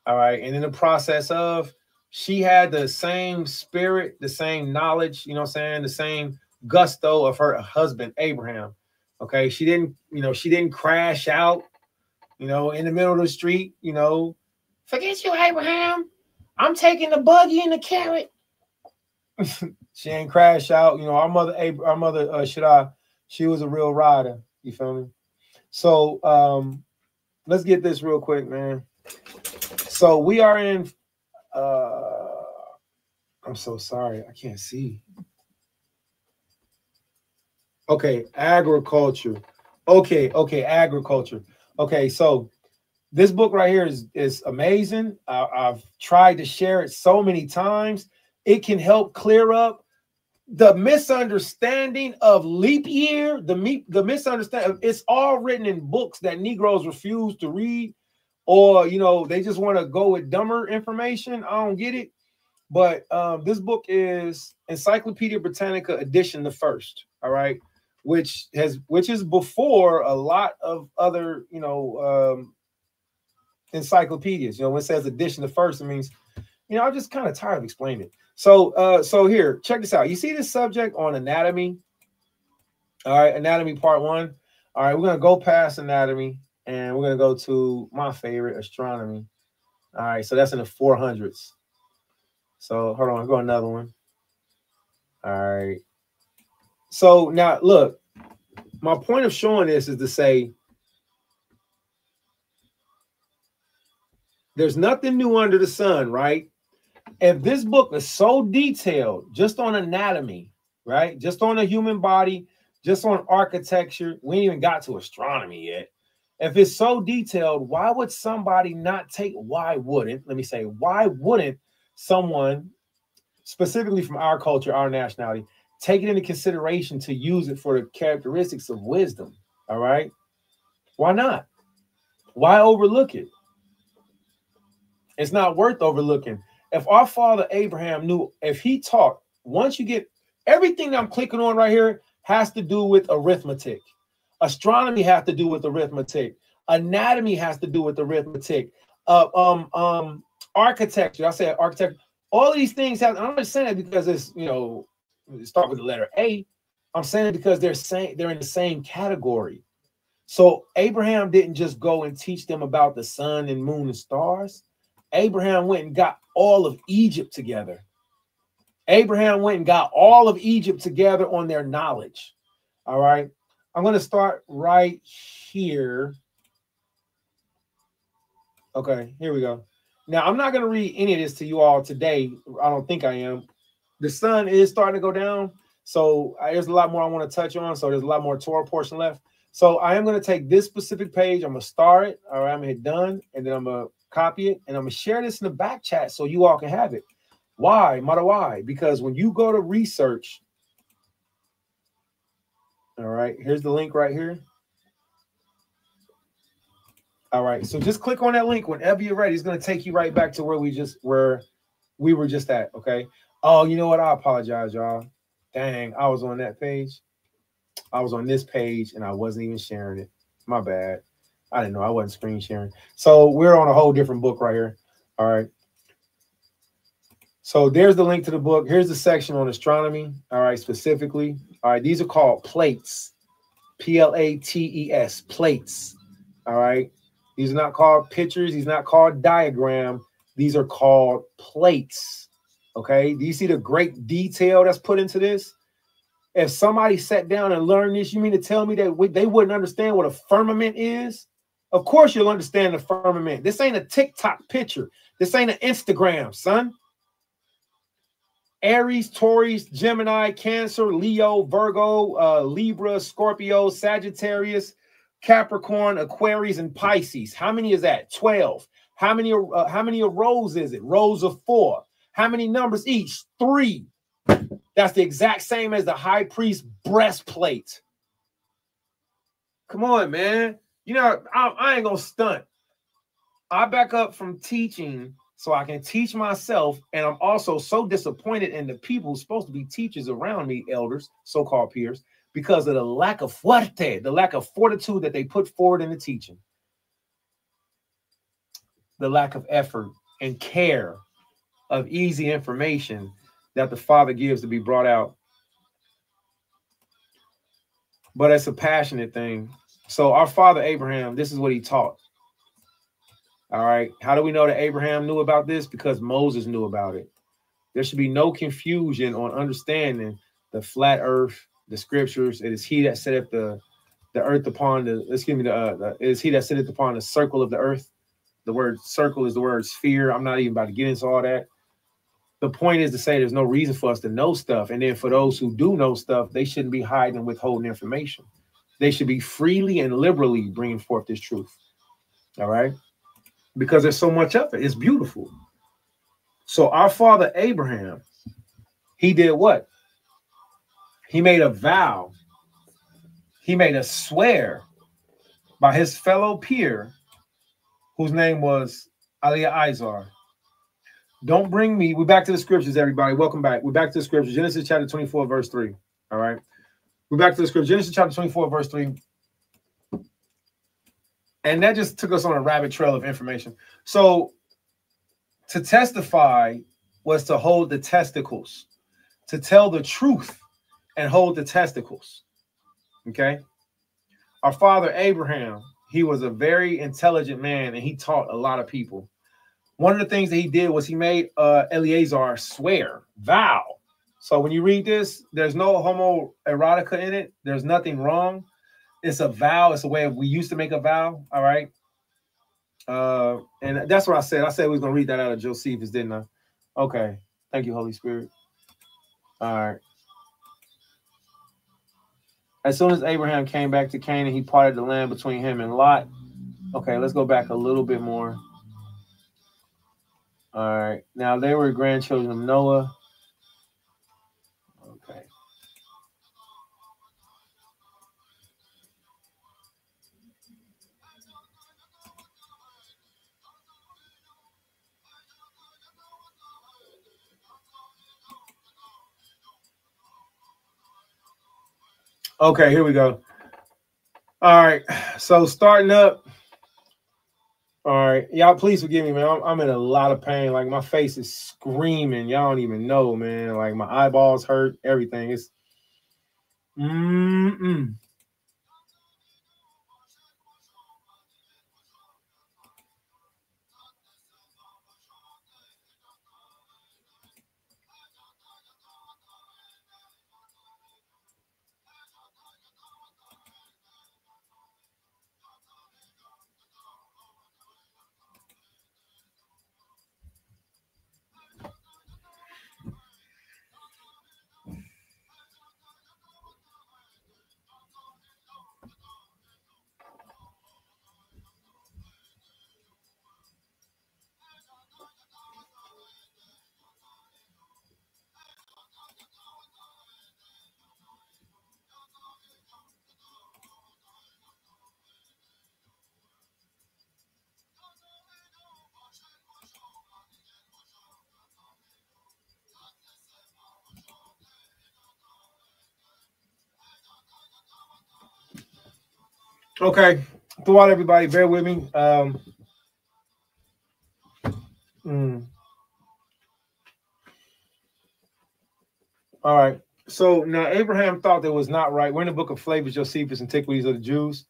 All right. And in the process of, she had the same spirit, the same knowledge, you know what I'm saying, the same gusto of her husband, Abraham. Okay. She didn't crash out, you know, in the middle of the street, you know. Forget you, Abraham. I'm taking the buggy and the carrot. She ain't crash out. You know, our mother, Shadai, she was a real rider. You feel me? So let's get this real quick, man. So we are in I'm so sorry, I can't see. Okay, agriculture. Okay, agriculture. Okay, so this book right here is amazing. I've tried to share it so many times. It can help clear up the misunderstanding of leap year, the misunderstanding. It's all written in books that Negroes refuse to read, or, you know, they just want to go with dumber information. I don't get it. But this book is Encyclopedia Britannica edition, the first, all right, which is before a lot of other, you know, encyclopedias. You know, when it says edition, the first, it means, you know, I'm just kind of tired of explaining it. So here, check this out. You see this subject on anatomy? All right, anatomy part 1. All right, we're going to go past anatomy and we're going to go to my favorite, astronomy. All right, so that's in the 400s. So hold on, I'll go another one. All right. So now look, my point of showing this is to say there's nothing new under the sun, right? If this book is so detailed just on anatomy, right? Just on the human body, just on architecture, we ain't even got to astronomy yet. If it's so detailed, why would somebody not take, why wouldn't someone, specifically from our culture, our nationality, take it into consideration to use it for the characteristics of wisdom? All right. Why not? Why overlook it? It's not worth overlooking. If our father Abraham knew, if he taught, once you get everything that I'm clicking on right here has to do with arithmetic. Astronomy has to do with arithmetic. Anatomy has to do with arithmetic. Architecture. I said architecture. All of these things have. I'm not saying it because it's, you know, start with the letter A. I'm saying it because they're in the same category. So Abraham didn't just go and teach them about the sun and moon and stars. Abraham went and got all of Egypt together. Abraham went and got all of Egypt together on their knowledge. All right. I'm going to start right here. Okay, here we go. Now, I'm not going to read any of this to you all today. I don't think I am. The sun is starting to go down. So there's a lot more I want to touch on. So there's a lot more Torah portion left. So I am going to take this specific page. I'm going to start it. All right, I'm going to hit done. And then I'm going to copy it. And I'm going to share this in the back chat so you all can have it. Why? Matter why? Because when you go to research, all right, here's the link right here. All right, so just click on that link whenever you're ready. It's going to take you right back to where we were just at. Okay. Oh, you know what? I apologize, y'all. Dang, I was on that page. I was on this page and I wasn't even sharing it. My bad. I didn't know I wasn't screen sharing. So we're on a whole different book right here. All right. So there's the link to the book. Here's the section on astronomy. All right, specifically. All right, these are called plates. Plates. Plates. All right. These are not called pictures. These are not called diagram. These are called plates. Okay. Do you see the great detail that's put into this? If somebody sat down and learned this, you mean to tell me that they wouldn't understand what a firmament is? Of course you'll understand the firmament. This ain't a TikTok picture. This ain't an Instagram, son. Aries, Taurus, Gemini, Cancer, Leo, Virgo, Libra, Scorpio, Sagittarius, Capricorn, Aquarius, and Pisces. How many is that? 12. How many of rows is it? Rows of 4. How many numbers each? 3. That's the exact same as the high priest breastplate. Come on, man. You know, I ain't gonna stunt. I back up from teaching so I can teach myself, and I'm also so disappointed in the people who's supposed to be teachers around me, elders, so-called peers, because of the lack of fuerte, the lack of fortitude that they put forward in the teaching, the lack of effort and care of easy information that the Father gives to be brought out. But it's a passionate thing. So our father Abraham, this is what he taught. All right. How do we know that Abraham knew about this? Because Moses knew about it. There should be no confusion on understanding the flat earth, the scriptures. It is he that setteth the earth upon the, it is he that sitteth upon the circle of the earth. The word circle is the word sphere. I'm not even about to get into all that. The point is to say there's no reason for us to know stuff. And then for those who do know stuff, they shouldn't be hiding and withholding information. They should be freely and liberally bringing forth this truth. All right. Because there's so much of it. It's beautiful. So our father Abraham, he did what? He made a vow. He made a swear by his fellow peer, whose name was Eliezer. Don't bring me. We're back to the scriptures, everybody. Welcome back. We're back to the scriptures. Genesis chapter 24, verse 3. All right. We're back to the scripture. Genesis chapter 24, verse 3. And that just took us on a rabbit trail of information. So to testify was to hold the testicles, to tell the truth and hold the testicles. Okay. Our father Abraham, he was a very intelligent man and he taught a lot of people. One of the things that he did was he made Eliezer swear, vow. So when you read this, there's no homoerotica in it. There's nothing wrong. It's a vow. It's a way we used to make a vow. All right. And that's what I said. I said we was going to read that out of Josephus, didn't I? Okay. Thank you, Holy Spirit. All right. As soon as Abraham came back to Canaan, he parted the land between him and Lot. Okay, let's go back a little bit more. All right. Now they were grandchildren of Noah. Okay. Okay, here we go. All right. So starting up. All right. Y'all, please forgive me, man. I'm in a lot of pain. Like my face is screaming. Y'all don't even know, man. Like my eyeballs hurt. Everything is. Okay, throughout everybody, bear with me. All right. So now Abraham thought that was not right. We're in the book of Flavors, Josephus, Antiquities of the Jews,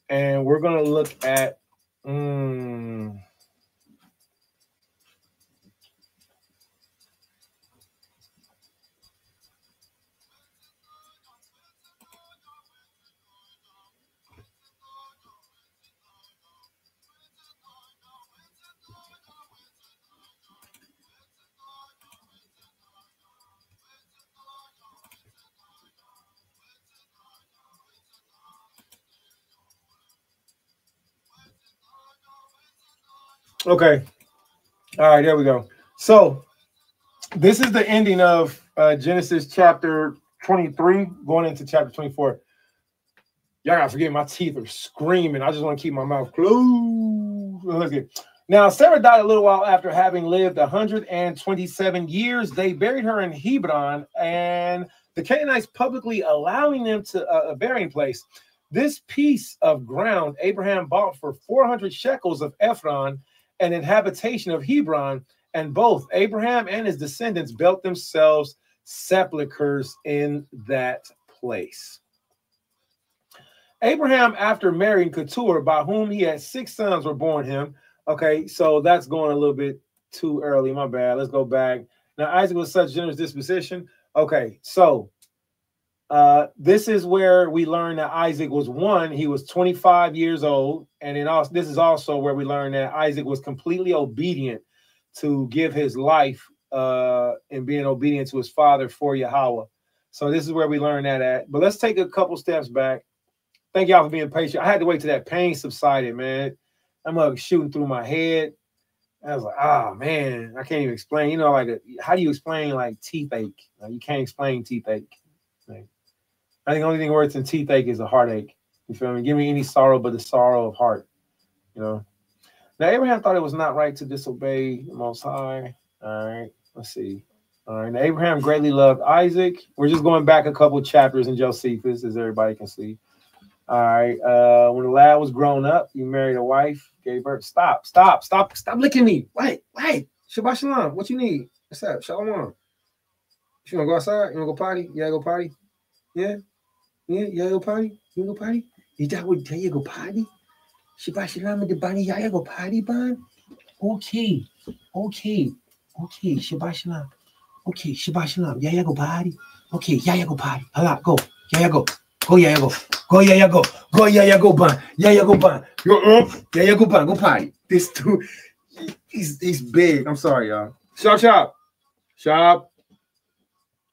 and we're going to look at. Okay. All right, there we go. So this is the ending of Genesis chapter 23, going into chapter 24. Y'all gotta forget, my teeth are screaming. I just want to keep my mouth closed. Let's get. Now, Sarah died a little while after having lived 127 years. They buried her in Hebron, and the Canaanites publicly allowing them to a burying place. This piece of ground Abraham bought for 400 shekels of Ephron, an inhabitation of Hebron, and both Abraham and his descendants built themselves sepulchres in that place. Abraham, after marrying Keturah, by whom he had 6 sons, were born him. Okay, so that's going a little bit too early. My bad. Let's go back. Now, Isaac was such generous disposition. Okay, so this is where we learn that Isaac was one. He was 25 years old. And then also, this is also where we learn that Isaac was completely obedient to give his life and being obedient to his father for Yahweh. So this is where we learn that at. But let's take a couple steps back. Thank y'all for being patient. I had to wait till that pain subsided, man. I'm shooting through my head. I was like, oh, man, I can't even explain. You know, like, how do you explain, like, teeth ache? Like, you can't explain teeth ache. Like, I think the only thing worse than teeth ache is a heartache. You feel me? Give me any sorrow but the sorrow of heart, you know? Now, Abraham thought it was not right to disobey the Most High. All right, let's see. All right, now, Abraham greatly loved Isaac. We're just going back a couple chapters in Josephus, as everybody can see. All right. When the lad was grown up, he married a wife, gave birth. Stop licking me. Wait. Shabbat shalom. What you need? What's up? Shalom. You wanna go outside? You wanna go potty? Yeah, go potty. Yeah, go potty. You wanna go potty? You go potty? Shabbat shalom with the body. Yeah, go potty, ban. Okay. Shabbat shalom. Okay, Shabbat shalom. Yeah, go potty. Okay, yeah, go potty. Hala, go. Yeah, go. Go, yeah, go. Go, yeah, go. Go, yeah, go, ban. Yeah, go, ban. Yeah, go, ban. Go potty. This dude, he's big. I'm sorry, y'all. Shop.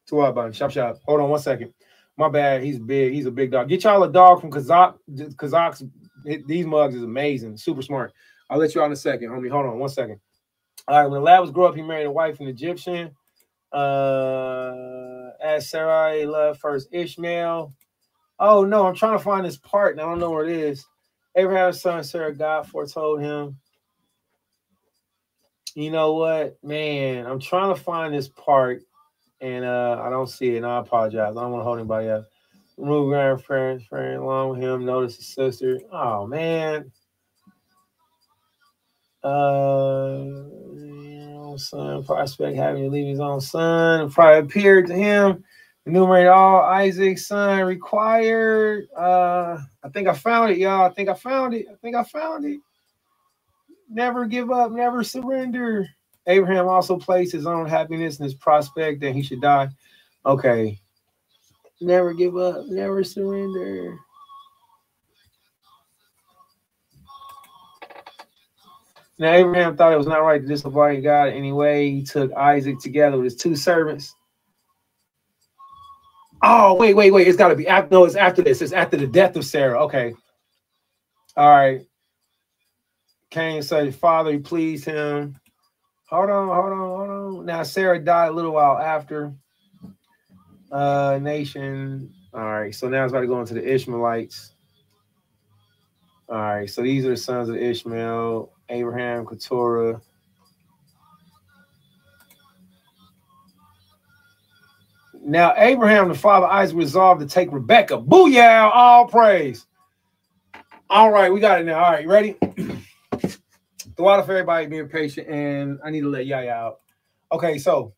To what, ban? Shop. Hold on 1 second. My bad. He's big. He's a big dog. Get y'all a dog from Kazakhs. These mugs is amazing. Super smart. I'll let you out in a second, homie. Hold on 1 second. All right. When the lad was grew up, he married a wife, an Egyptian. As Sarah loved first Ishmael. Oh, no, I'm trying to find this part, and I don't know where it is. Abraham's son, Sarah, God foretold him. You know what, man? I'm trying to find this part, and I don't see it, and I apologize. I don't want to hold anybody up. Remove grandparents, friend, along with him. Notice his sister. Oh, man. Son, prospect having to leave his own son. Probably appeared to him. Enumerate all Isaac's son required. I think I found it, y'all. I think I found it. Never give up, never surrender. Abraham also placed his own happiness in his prospect that he should die. Okay. Never give up, never surrender. Now, Abraham thought it was not right to disobey God anyway. He took Isaac together with his 2 servants. Oh, wait. It's got to be after. No, it's after this. It's after the death of Sarah. Okay. All right. Cain said, Father, he pleased him. Hold on. Now, Sarah died a little while after. Nation. All right. So now it's about to go into the Ishmaelites. All right. So these are the sons of Ishmael, Abraham, Keturah. Now, Abraham, the father of Isaac, resolved to take Rebekah. Booyah, all praise. All right, we got it now. All right, you ready? The water for everybody being patient, and I need to let Yaya out. Okay, so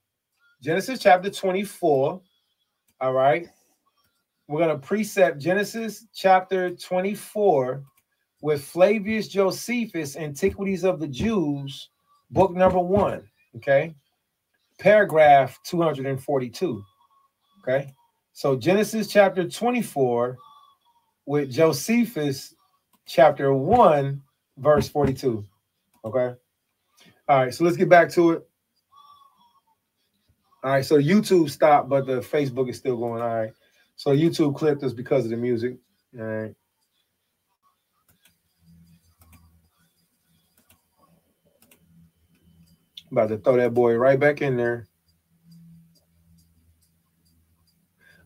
Genesis chapter 24. All right. We're going to precept Genesis chapter 24 with Flavius Josephus, Antiquities of the Jews, book number 1. Okay. Paragraph 242. Okay. So Genesis chapter 24 with Josephus chapter 1, verse 42. Okay. All right. So let's get back to it. All right. So YouTube stopped, but the Facebook is still going. All right. So YouTube clipped us because of the music. All right. About to throw that boy right back in there.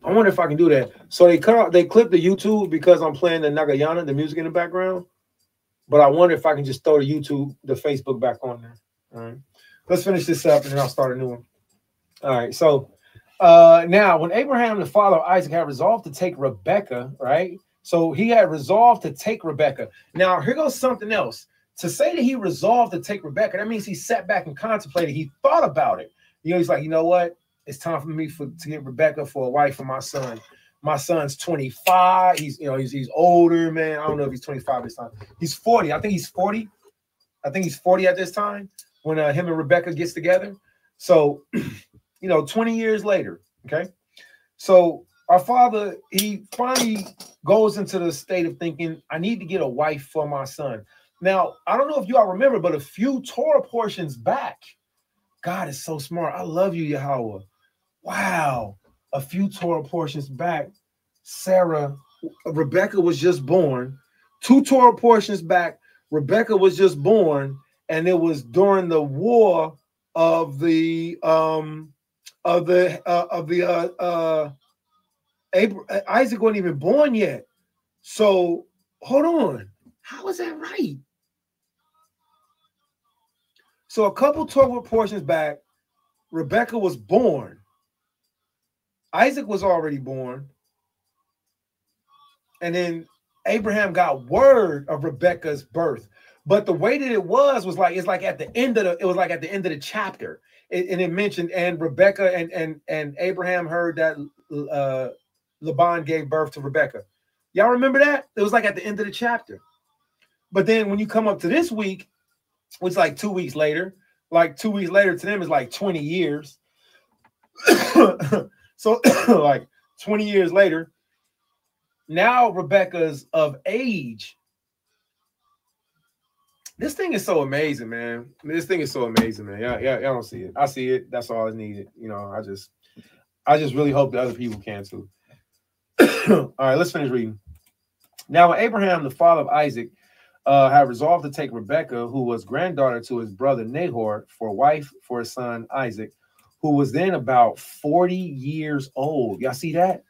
I wonder if I can do that. So they clipped the YouTube because I'm playing the Nagayana, the music in the background. But I wonder if I can just throw the Facebook back on there. All right. Let's finish this up and then I'll start a new one. All right. So now when Abraham, the father of Isaac, had resolved to take Rebekah, right? So he had resolved to take Rebekah. Now here goes something else. To say that he resolved to take Rebekah, that means he sat back and contemplated. He thought about it. You know, he's like, you know what? It's time for me to get Rebekah for a wife for my son. My son's 25. He's older, man. I don't know if he's 25 this time. He's 40. I think he's 40. I think he's 40 at this time when him and Rebekah gets together. So, 20 years later, okay? So our father, he finally goes into the state of thinking, I need to get a wife for my son. Now, I don't know if you all remember, but a few Torah portions back, God is so smart. I love you, Yahweh. Wow. A few Torah portions back, Rebekah was just born. 2 Torah portions back, Rebekah was just born, and it was during the war of Isaac wasn't even born yet. So hold on. How is that right? So a couple Torah portions back, Rebekah was born. Isaac was already born. And then Abraham got word of Rebekah's birth. But the way that it was like it's like at the end of the chapter. And it mentioned, and Rebekah and Abraham heard that Laban gave birth to Rebekah. Y'all remember that? It was like at the end of the chapter. But then when you come up to this week, which is like 2 weeks later, to them is like 20 years. So like 20 years later, now Rebekah's of age. This thing is so amazing, man. This thing is so amazing, man. Y'all don't see it. I see it. That's all I needed. I just really hope that other people can too. All right, let's finish reading. Now, when Abraham, the father of Isaac, had resolved to take Rebekah, who was granddaughter to his brother Nahor, for wife for his son Isaac, who was then about 40 years old. Y'all see that?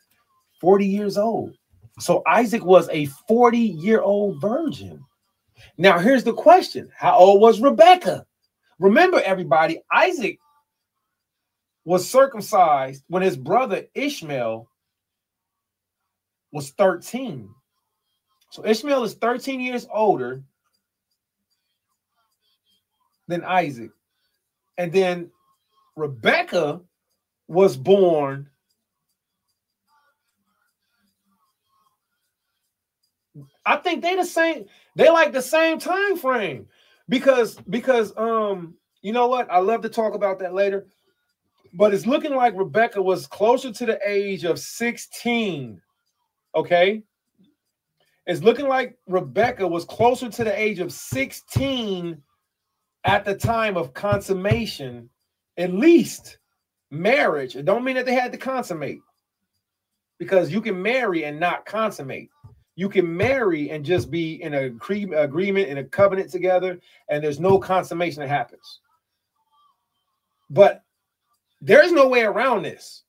40 years old. So Isaac was a 40-year-old virgin. Now, here's the question. How old was Rebekah? Remember, everybody, Isaac was circumcised when his brother Ishmael was 13. So Ishmael is 13 years older than Isaac. And then Rebekah was born I think they like the same time frame because you know what? I love to talk about that later. But it's looking like Rebekah was closer to the age of 16. Okay? It's looking like Rebekah was closer to the age of 16 at the time of consummation, at least marriage. It don't mean that they had to consummate, because you can marry and not consummate. You can marry and just be in an agreement, in a covenant together, and there's no consummation that happens. But there's no way around this.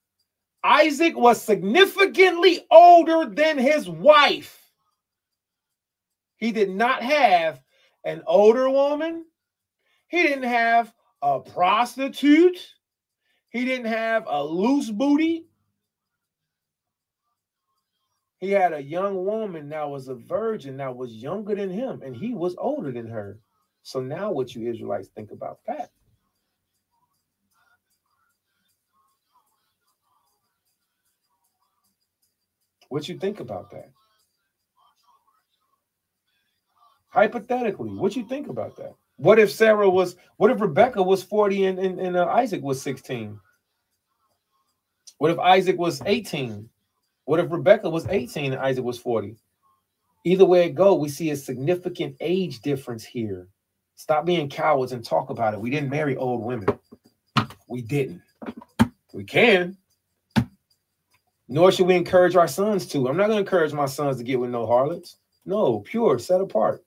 Isaac was significantly older than his wife. He did not have an older woman. He didn't have a prostitute. He didn't have a loose booty. He had a young woman that was a virgin that was younger than him, and he was older than her. So now what you Israelites think about that? What you think about that? Hypothetically, what you think about that? What if Rebecca was 40 and Isaac was 16? What if Isaac was 18? What if Rebecca was 18 and Isaac was 40? Either way it go, we see a significant age difference here. Stop being cowards and talk about it. We didn't marry old women. We didn't. We can. Nor should we encourage our sons to. I'm not going to encourage my sons to get with no harlots. No, pure, set apart.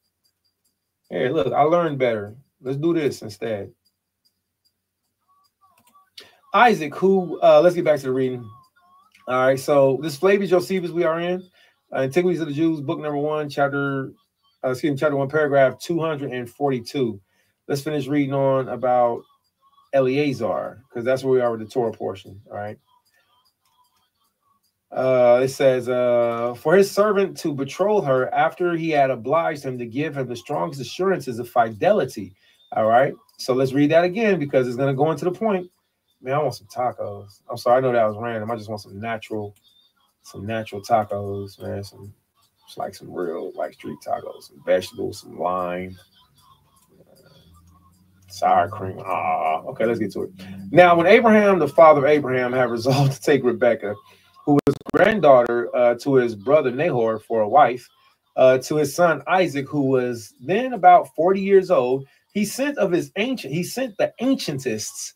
Hey, look, I learned better. Let's do this instead. Isaac, who, let's get back to the reading. All right, so this Flavius Josephus we are in. Antiquities of the Jews, book number 1, chapter 1, paragraph 242. Let's finish reading on about Eleazar, because that's where we are with the Torah portion. All right. It says, for his servant to betroth her after he had obliged him to give him the strongest assurances of fidelity. All right. So let's read that again because it's going to go into the point. Man, I want some tacos. I'm sorry. I know that was random. I just want some natural tacos, man. It's like some real like street tacos, some vegetables, some lime, sour cream. Okay, let's get to it. Now, when Abraham, the father of Abraham, had resolved to take Rebekah, who was granddaughter to his brother Nahor for a wife, to his son Isaac, who was then about 40 years old, he sent the ancientists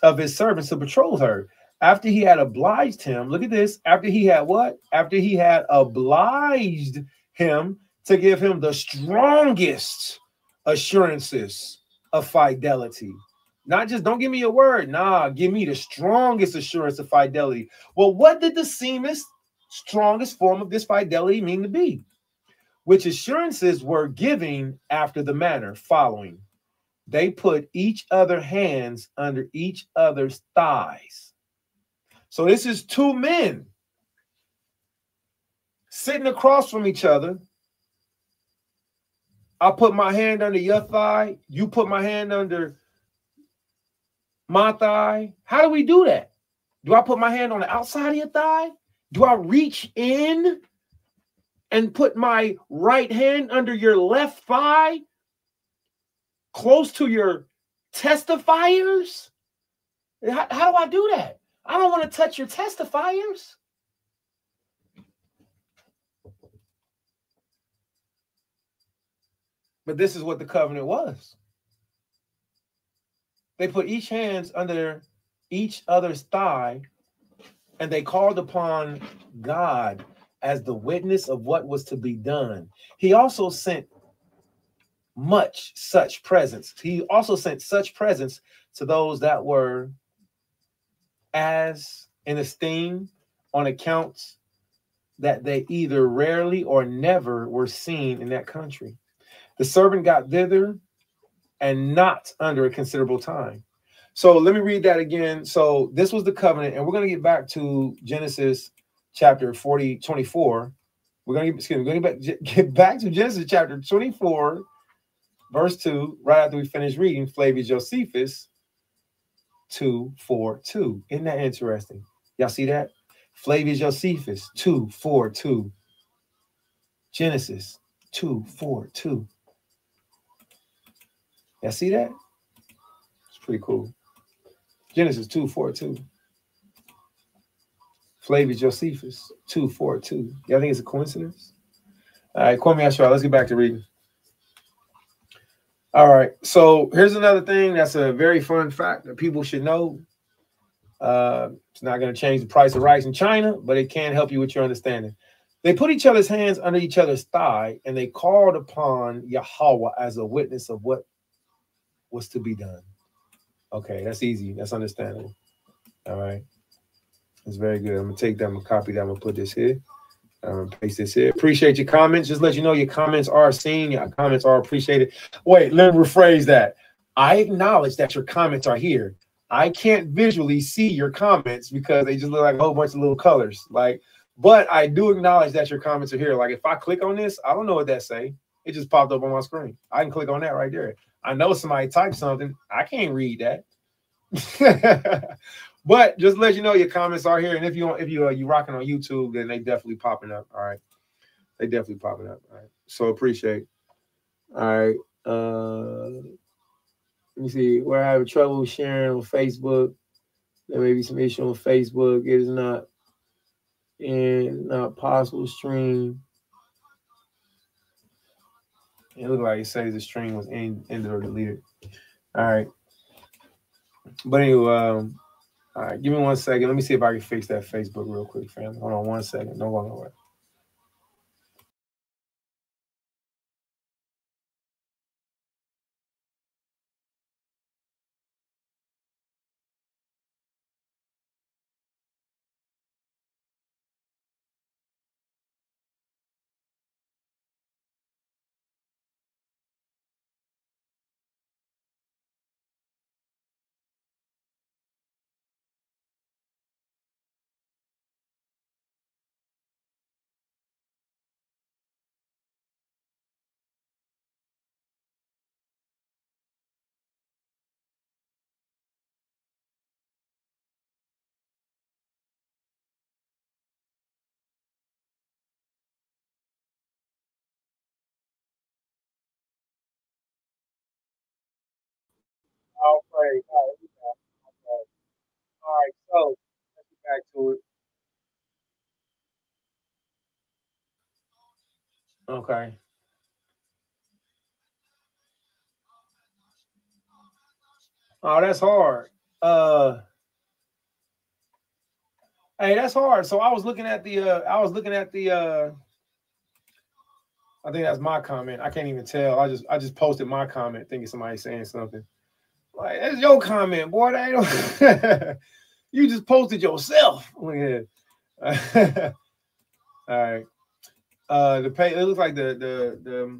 of his servants to betroth her. After he had obliged him, look at this, after he had what? After he had obliged him to give him the strongest assurances of fidelity. Not just, don't give me a word. Nah, give me the strongest assurance of fidelity. Well, what did the strongest form of this fidelity mean to be? Which assurances were giving after the manner following. They put each other's hands under each other's thighs. So this is two men sitting across from each other. I put my hand under your thigh. You put my hand under my thigh. How do we do that? Do I put my hand on the outside of your thigh? Do I reach in and put my right hand under your left thigh, close to your testifiers? How do I do that? I don't want to touch your testifiers. But this is what the covenant was. They put each hands under each other's thigh, and they called upon God as the witness of what was to be done. He also sent such presents. He also sent such presents to those that were as in esteem on accounts that they either rarely or never were seen in that country. The servant got thither and not under a considerable time. So let me read that again. So this was the covenant, and we're going to get back to Genesis chapter 24. We're going to get back to Genesis chapter 24, verse 2, right after we finish reading Flavius Josephus 2:4-2. Isn't that interesting? Y'all see that? Flavius Josephus 2:4-2. Genesis 2:4-2. Y'all see that? It's pretty cool. Genesis 2:4-2. Flavius Josephus 2:4-2. Y'all think it's a coincidence? All right, Kwame Ashra, let's get back to reading. All right, so here's another thing that's a very fun fact that people should know. It's not going to change the price of rice in China, but it can help you with your understanding. They put each other's hands under each other's thigh, and they called upon Yahweh as a witness of what was to be done. Okay, that's easy. That's understandable. All right. That's very good. I'm going to take that. I'm going to copy that. I'm going to put this here. I'm going to paste this here. Appreciate your comments. Just let you know your comments are seen. Your comments are appreciated. Wait, let me rephrase that. I acknowledge that your comments are here. I can't visually see your comments because they just look like a whole bunch of little colors. But I do acknowledge that your comments are here. Like if I click on this, I don't know what that say. It just popped up on my screen. I can click on that right there. I know somebody typed something. I can't read that. But just let you know your comments are here. And if you rocking on YouTube, then they definitely popping up. All right. They definitely popping up. All right. So appreciate. All right. Let me see. We're having trouble sharing on Facebook. There may be some issue on Facebook. It is not possible stream. It looked like it says the stream was ended or deleted. All right. But anyway, all right, give me 1 second. Let me see if I can fix that Facebook real quick, fam. Hold on 1 second. Don't go nowhere. All right. All right. So let's get back to it. Okay. Oh, that's hard. Hey, that's hard. So I was looking at the I think that's my comment. I can't even tell. I just posted my comment thinking somebody's saying something. Like, that's your comment, boy. That ain't you just posted yourself. Look at all right. It looks like the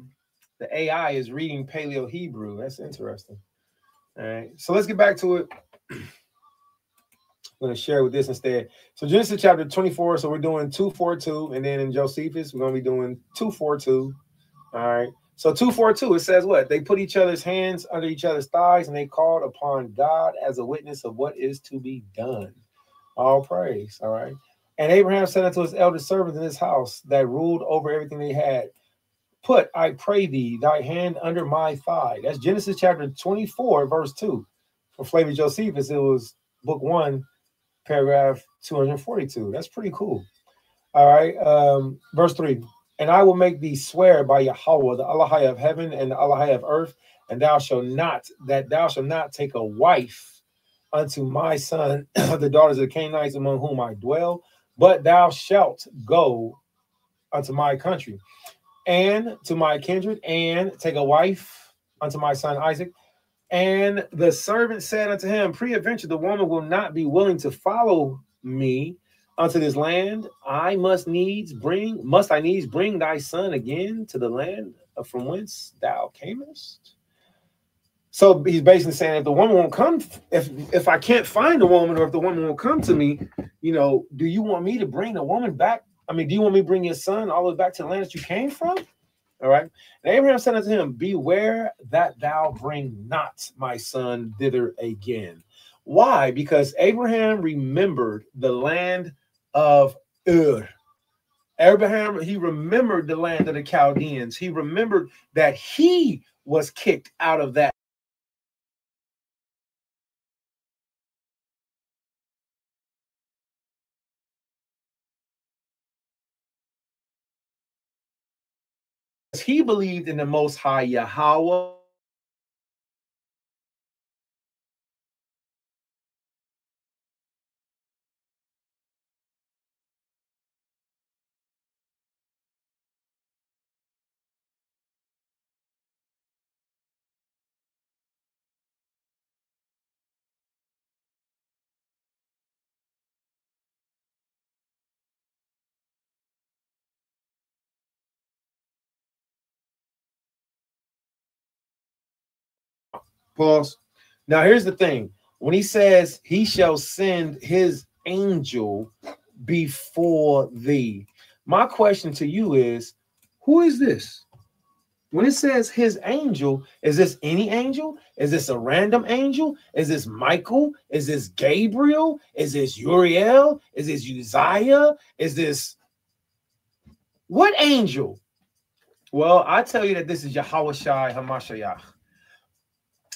AI is reading Paleo Hebrew. That's interesting. All right. So let's get back to it. I'm going to share with this instead. So Genesis chapter 24. So we're doing 2:42, and then in Josephus, we're going to be doing 2:42. All right. So 2:42, it says what? They put each other's hands under each other's thighs, and they called upon God as a witness of what is to be done. All praise. All right. And Abraham said unto his elder servants in his house that ruled over everything they had, put, I pray thee, thy hand under my thigh. That's Genesis chapter 24, verse 2. For Flavor Josephus, it was book 1, paragraph 242. That's pretty cool. All right. Verse 3. And I will make thee swear by Yahweh, the Allah of heaven and the Allah of earth, and thou shalt not take a wife unto my son, the daughters of the Canaanites among whom I dwell, but thou shalt go unto my country and to my kindred, and take a wife unto my son Isaac. And the servant said unto him, peradventure the woman will not be willing to follow me unto this land. Must I needs bring thy son again to the land from whence thou camest? So he's basically saying, if the woman won't come, if I can't find a woman, or if the woman won't come to me, do you want me to bring the woman back? I mean, do you want me to bring your son all the way back to the land that you came from? All right. And Abraham said unto him, beware that thou bring not my son thither again. Why? Because Abraham remembered the land of Ur. Abraham, he remembered the land of the Chaldeans. He remembered that he was kicked out of that. He believed in the Most High Yahweh. Pause. Now, here's the thing. When he says he shall send his angel before thee. My question to you is, who is this? When it says his angel, is this any angel? Is this a random angel? Is this Michael? Is this Gabriel? Is this Uriel? Is this Uzziah? Is this what angel? Well, I tell you that this is Yahweh Shai HaMashiach.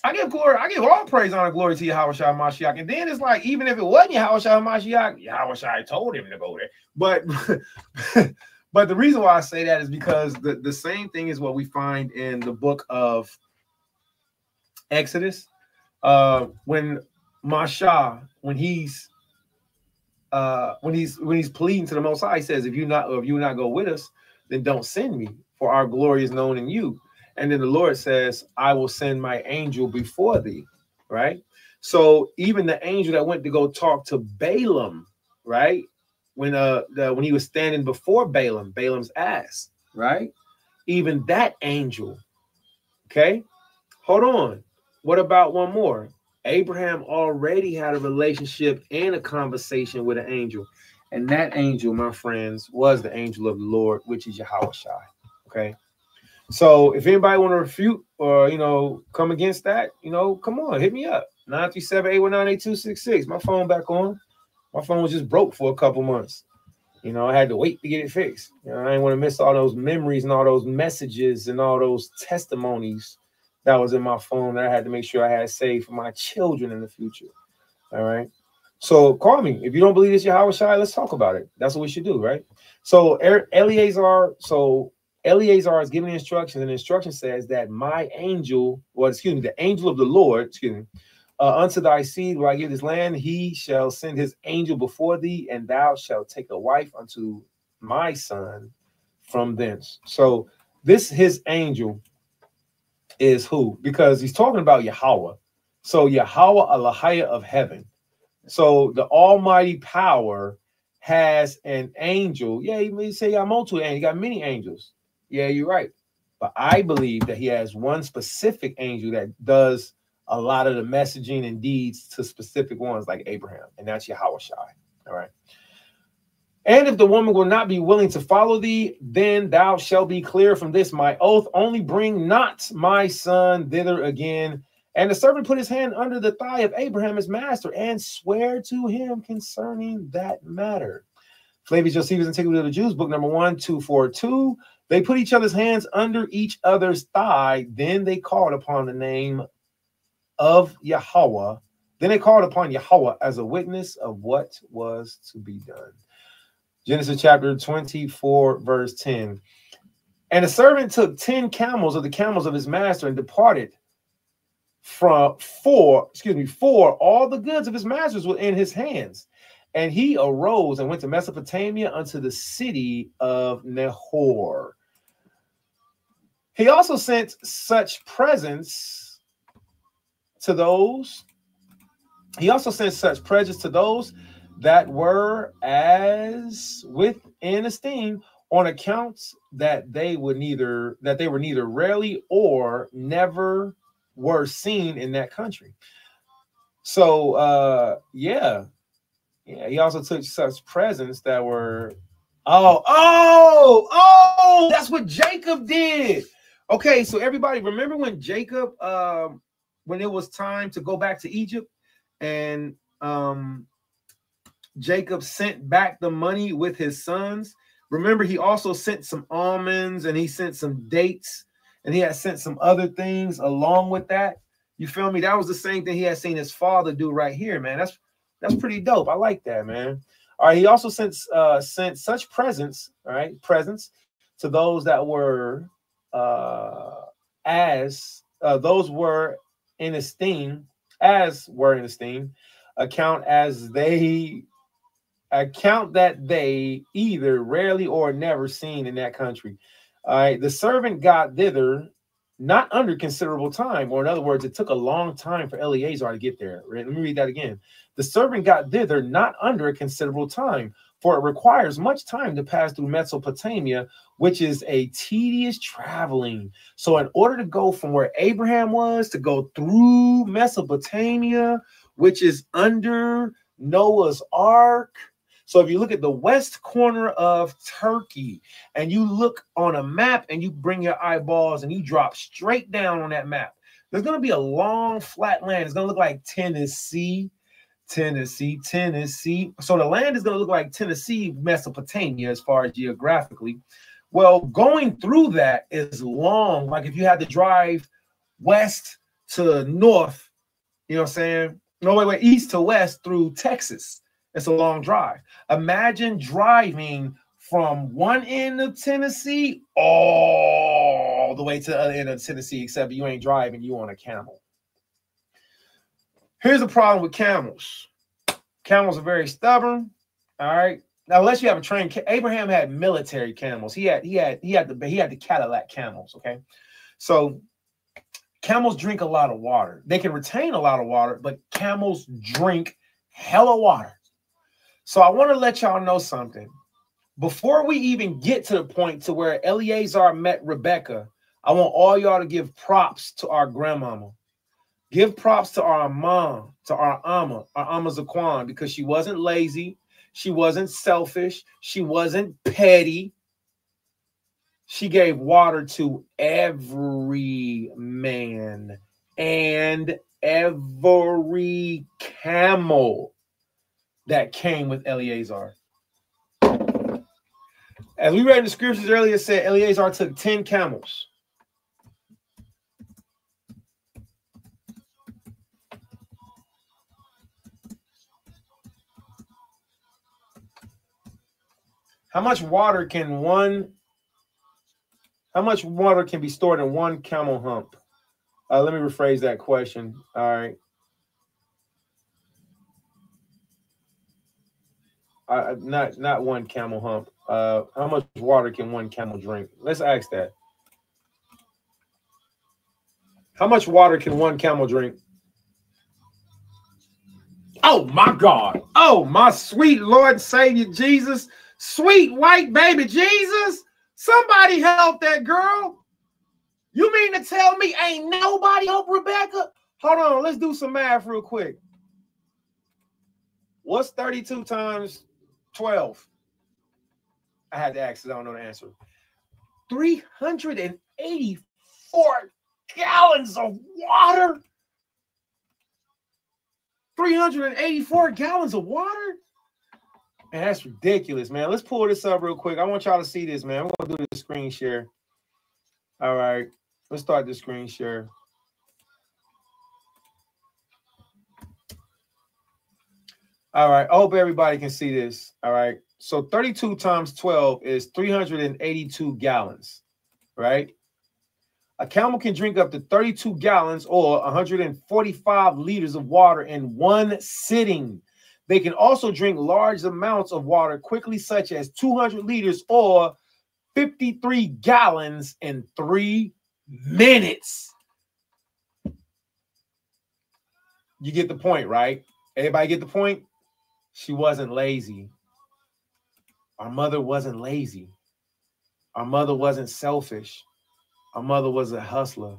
I give glory, I give all praise, honor, glory to Yahweh Shai HaMashiach. And then it's like, even if it wasn't Yahweh Shai HaMashiach, Yahweh Shai told him to go there. But but the reason why I say that is because the same thing is what we find in the book of Exodus. When Masha, when he's pleading to the Most High, he says, if you not go with us, then don't send me, for our glory is known in you. And then the Lord says, I will send my angel before thee, right? So even the angel that went to go talk to Balaam, right? When he was standing before Balaam's ass, right? Even that angel, okay? Hold on. What about one more? Abraham already had a relationship and a conversation with an angel. And that angel, my friends, was the angel of the Lord, which is Yahweh Shai, okay? So if anybody want to refute or, come against that, come on, hit me up. 937-819-8266. My phone back on. My phone was just broke for a couple months. I had to wait to get it fixed. I didn't want to miss all those memories and all those messages and all those testimonies that was in my phone that I had to make sure I had saved for my children in the future. All right. So call me. If you don't believe it's Yahweh Shai, let's talk about it. That's what we should do, right? So Eleazar is giving instructions, and the instruction says that my angel, the angel of the Lord, unto thy seed will I give this land. He shall send his angel before thee, and thou shalt take a wife unto my son from thence. So this his angel is who? Because he's talking about Yahweh. So Yahweh Elohia of heaven. So the almighty power has an angel. Yeah, you may say I'm multiple, and he got many angels. Yeah, you're right. But I believe that he has one specific angel that does a lot of the messaging and deeds to specific ones like Abraham, and that's Yahweh Shai. All right. And if the woman will not be willing to follow thee, then thou shalt be clear from this my oath. Only bring not my son thither again. And the servant put his hand under the thigh of Abraham, his master, and swear to him concerning that matter. Flavius Josephus, Antiquity of the Jews, book number 1242. They put each other's hands under each other's thigh. Then they called upon the name of Yahweh. Then they called upon Yahweh as a witness of what was to be done. Genesis chapter 24, verse 10. And the servant took 10 camels of the camels of his master and departed for all the goods of his masters were in his hands. And he arose and went to Mesopotamia unto the city of Nahor. He also sent such presents to those. He also sent such presents to those that were as within esteem, on accounts that they were neither rarely or never were seen in that country. So yeah, he also took such presents that were that's what Jacob did. Okay, so everybody remember when Jacob when it was time to go back to Egypt, and Jacob sent back the money with his sons. Remember, he also sent some almonds, and he sent some dates, and he had sent some other things along with that. You feel me? That was the same thing he had seen his father do right here, man. That's pretty dope. I like that, man. All right, he also sent such presents, all right, presents to those that were those were in esteem, account that they either rarely or never seen in that country. All right, the servant got thither not under considerable time, or in other words, it took a long time for Eleazar to get there. Right? Let me read that again. The servant got thither not under a considerable time, for it requires much time to pass through Mesopotamia, which is a tedious traveling. So in order to go from where Abraham was to go through Mesopotamia, which is under Noah's Ark, So if you look at the west corner of Turkey and you look on a map and you bring your eyeballs and you drop straight down on that map, there's going to be a long flat land. It's going to look like Tennessee. So the land is going to look like Tennessee, Mesopotamia, as far as geographically. Well, going through that is long. Like if you had to drive west to north, you know what I'm saying? No, wait, east to west through Texas. It's a long drive. Imagine driving from one end of Tennessee all the way to the other end of Tennessee, except you ain't driving, you on a camel. Here's the problem with camels. Camels are very stubborn. All right. Now, unless you have a trained, Abraham had military camels. He had the Cadillac camels. Okay. So camels drink a lot of water. They can retain a lot of water, but camels drink hella water. So I want to let y'all know something. Before we even get to the point to where Eleazar met Rebecca, I want all y'all to give props to our grandmama. Give props to our mom, to our Amma Zaquan, because she wasn't lazy. She wasn't selfish. She wasn't petty. She gave water to every man and every camel that came with Eleazar. As we read in the scriptures earlier, it said Eleazar took 10 camels. How much water can be stored in one camel hump? Let me rephrase that question. All right. Not one camel hump. How much water can one camel drink? Let's ask that. How much water can one camel drink? Oh my God. Oh, my sweet Lord and Savior Jesus. Sweet white baby Jesus. Somebody help that girl. You mean to tell me ain't nobody help Rebecca? Hold on, let's do some math real quick. What's 32 times 12? I had to ask, I don't know the answer. 384 gallons of water. 384 gallons of water? Man, that's ridiculous, man. Let's pull this up real quick. I want y'all to see this, man. I'm going to do the screen share. All right. Let's start the screen share. All right. I hope everybody can see this. All right. So 32 times 12 is 382 gallons, right? A camel can drink up to 32 gallons or 145 liters of water in one sitting. They can also drink large amounts of water quickly, such as 200 liters or 53 gallons in 3 minutes. You get the point, right? Everybody get the point? She wasn't lazy. Our mother wasn't lazy. Our mother wasn't selfish. Our mother was a hustler.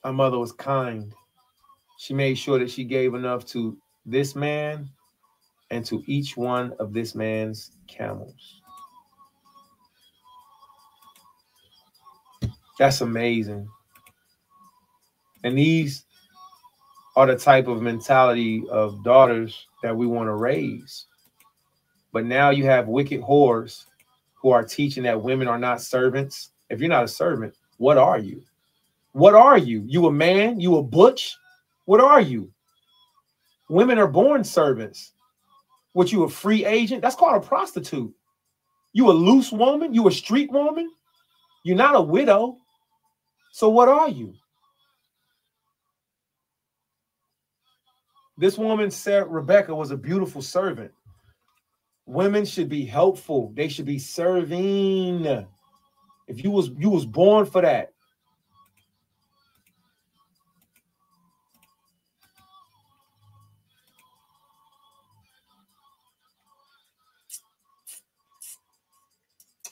Our mother was kind. She made sure that she gave enough to this man and to each one of this man's camels. That's amazing. And these are the type of mentality of daughters that we want to raise. But now you have wicked whores who are teaching that women are not servants. If you're not a servant, what are you? What are you? You a man? You a butch? What are you? Women are born servants. What, you a free agent? That's called a prostitute. You a loose woman? You a street woman? You're not a widow. So what are you? This woman, Sarah, Rebecca, was a beautiful servant. Women should be helpful. They should be serving. If you was born for that.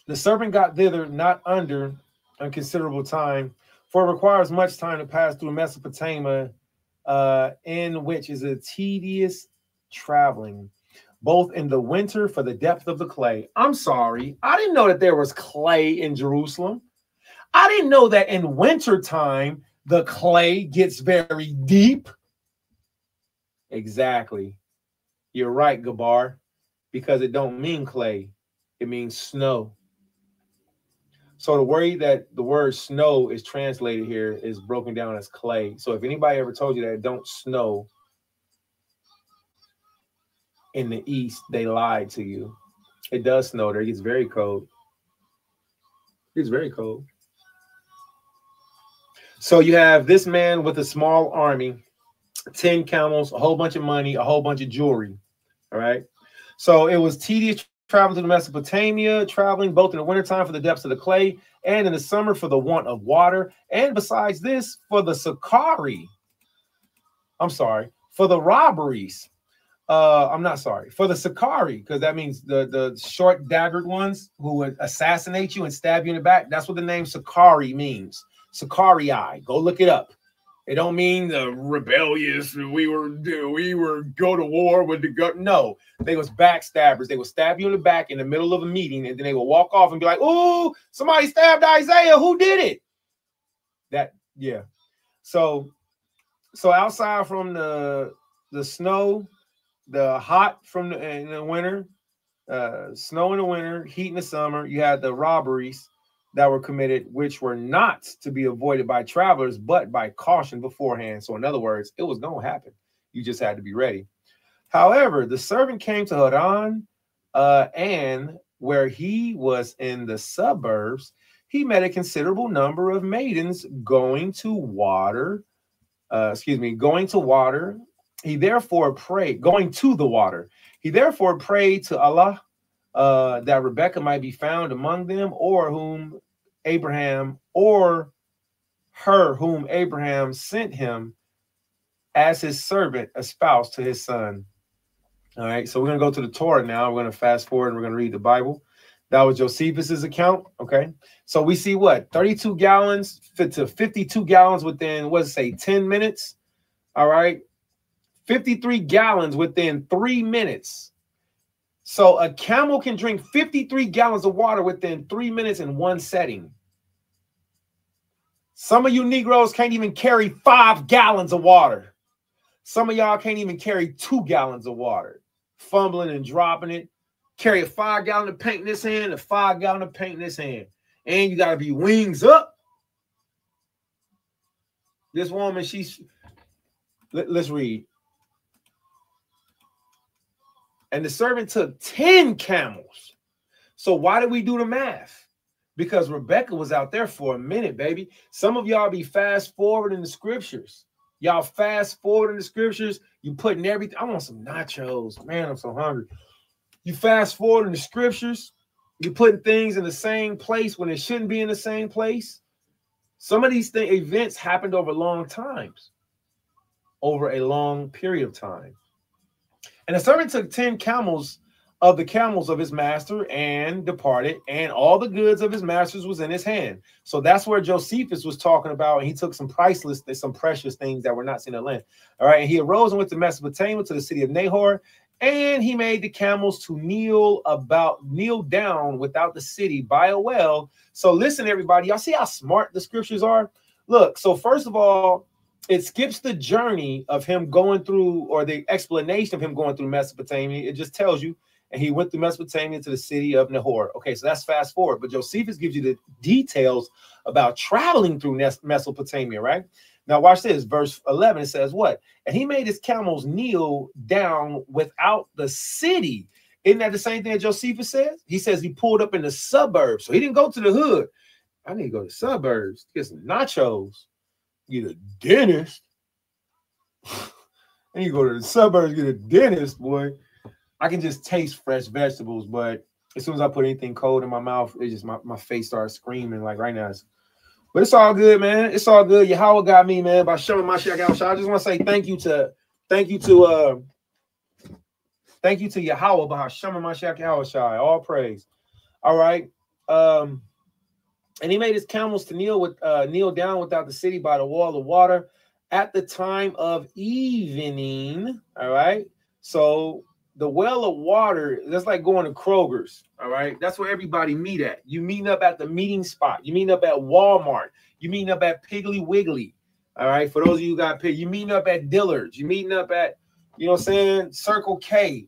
The serpent got thither not under a considerable time, for it requires much time to pass through Mesopotamia in which is a tedious traveling, both in the winter for the depth of the clay. I'm sorry, I didn't know that there was clay in Jerusalem. I didn't know that in wintertime the clay gets very deep. Exactly. You're right, Gabar, because it don't mean clay. It means snow. So the way that the word snow is translated here is broken down as clay. So if anybody ever told you that it don't snow in the east, they lied to you. It does snow there. It gets very cold. It's very cold. So you have this man with a small army, 10 camels, a whole bunch of money, a whole bunch of jewelry. All right. So it was tedious traveling to Mesopotamia, traveling both in the wintertime for the depths of the clay and in the summer for the want of water. And besides this, for the Sakari, for the robberies. For the Sakari, because that means the short daggered ones who would assassinate you and stab you in the back. That's what the name Sakari means. Sakarii. Go look it up. It don't mean the rebellious. We were go to war with the government. No, they was backstabbers. They would stab you in the back in the middle of a meeting, and then they would walk off and be like, "Oh, somebody stabbed Isaiah. Who did it?" Yeah. So outside from the snow, the hot in the winter, snow in the winter, heat in the summer, you had the robberies that were committed, which were not to be avoided by travelers, but by caution beforehand. So in other words, it was going to happen. You just had to be ready. However, the servant came to Haran, and where he was in the suburbs, he met a considerable number of maidens going to water. He therefore prayed, going to the water. He therefore prayed to Allah that Rebekah might be found among them, or her whom Abraham sent him as his servant, a spouse to his son. All right, so we're going to go to the Torah now. We're going to fast forward and we're going to read the Bible. That was Josephus's account. Okay, so we see what 32 gallons to 52 gallons within, what does it say, 10 minutes. All right, 53 gallons within 3 minutes. So a camel can drink 53 gallons of water within 3 minutes in one setting. Some of you Negroes can't even carry 5 gallons of water. Some of y'all can't even carry 2 gallons of water. Fumbling and dropping it. Carry a 5 gallon of paint in this hand, a 5 gallon of paint in this hand. And you got to be wings up. This woman, let's read. And the servant took 10 camels. So why did we do the math? Because Rebekah was out there for a minute, baby. Some of y'all be fast forward in the scriptures. Y'all fast forward in the scriptures. You putting everything. I want some nachos. Man, I'm so hungry. You fast forward in the scriptures. You're putting things in the same place when it shouldn't be in the same place. Some of these events happened over long times. Over a long period of time. And the servant took 10 camels of the camels of his master and departed, and all the goods of his masters was in his hand. So that's where Josephus was talking about, and he took some precious things that were not seen in the land. All right, and he arose and went to Mesopotamia, to the city of Nahor, and he made the camels to kneel down without the city by a well. So listen, everybody, y'all see how smart the scriptures are? Look, so first of all, it skips the journey of him going through, or the explanation of him going through Mesopotamia. It just tells you, and he went through Mesopotamia to the city of Nahor. Okay, so that's fast forward. But Josephus gives you the details about traveling through Mesopotamia, right? Now watch this. Verse 11, it says what? And he made his camels kneel down without the city. Isn't that the same thing that Josephus says? He says he pulled up in the suburbs. So he didn't go to the hood. I need to go to the suburbs, get some nachos. Get a dentist. And you go to the suburbs, get a dentist, boy. I can just taste fresh vegetables, but as soon as I put anything cold in my mouth, it just my face starts screaming like right now. But it's all good, man. It's all good. Yahweh got me, man, by showing my shit. I just want to say thank you to Yahweh by showing my shit. All praise. All right. And he made his camels to kneel down without the city by the wall of water, at the time of evening. All right. So the well of water, that's like going to Kroger's. All right. That's where everybody meet at. You meeting up at the meeting spot. You meeting up at Walmart. You meeting up at Piggly Wiggly. All right. For those of you who got paid, you meeting up at Dillard's. You meeting up at, you know what I'm saying, Circle K,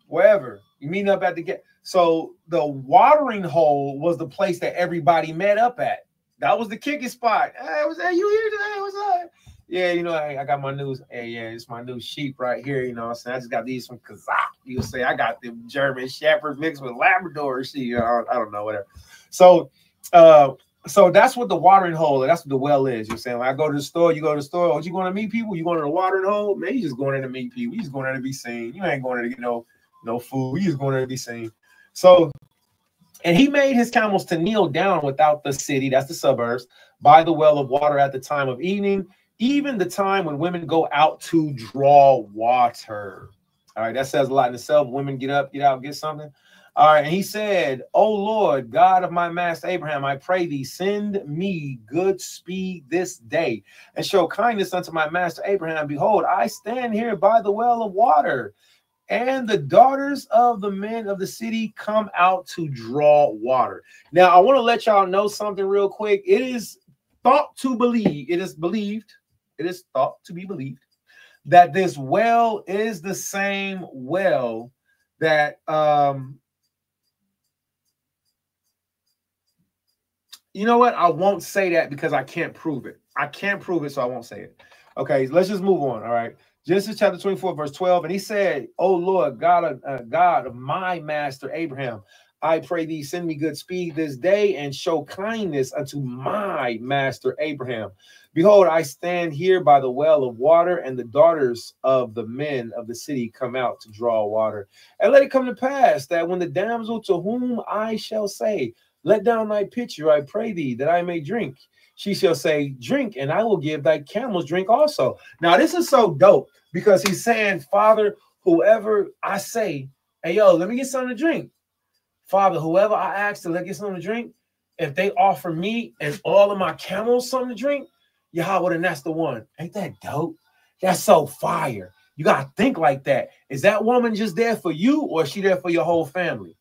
wherever. You meeting up at the so the watering hole was the place that everybody met up at. That was the kicking spot. Hey, was that you here today? What's up? Yeah, you know, I got my news. Hey, yeah, it's my new sheep right here. You know what I'm saying? I just got these from Kazakh. You'll say I got them German Shepherd mixed with Labrador sheep. You know, I don't know, whatever. So that's what the watering hole, that's what the well is. You're saying when I go to the store, you go to the store. What you going to meet people? You going to the watering hole? Man, you just going in to meet people. You just going in to be seen. You ain't going in to get no food. You just going in to be seen. So, and he made his camels to kneel down without the city, that's the suburbs, by the well of water at the time of evening, even the time when women go out to draw water. All right, that says a lot in itself. Women get up, get out, get something. All right, and he said, "O Lord, God of my master Abraham, I pray thee, send me good speed this day, and show kindness unto my master Abraham. Behold, I stand here by the well of water, and the daughters of the men of the city come out to draw water." Now, I want to let y'all know something real quick. It is thought to believe, it is thought to be believed that this well is the same well that you know what? I won't say that because I can't prove it. I can't prove it, so I won't say it. Okay, let's just move on. All right. Genesis chapter 24, verse 12. And he said, "O Lord, God of my master Abraham, I pray thee, send me good speed this day and show kindness unto my master Abraham. Behold, I stand here by the well of water, and the daughters of the men of the city come out to draw water. And let it come to pass that when the damsel to whom I shall say, let down thy pitcher, I pray thee, that I may drink, she shall say, drink, and I will give thy camels drink also." Now, this is so dope because he's saying, Father, whoever I say, hey, yo, let me get something to drink. Father, whoever I ask to let get something to drink, if they offer me and all of my camels something to drink, Yahweh, then that's the one. Ain't that dope? That's so fire. You got to think like that. Is that woman just there for you, or is she there for your whole family?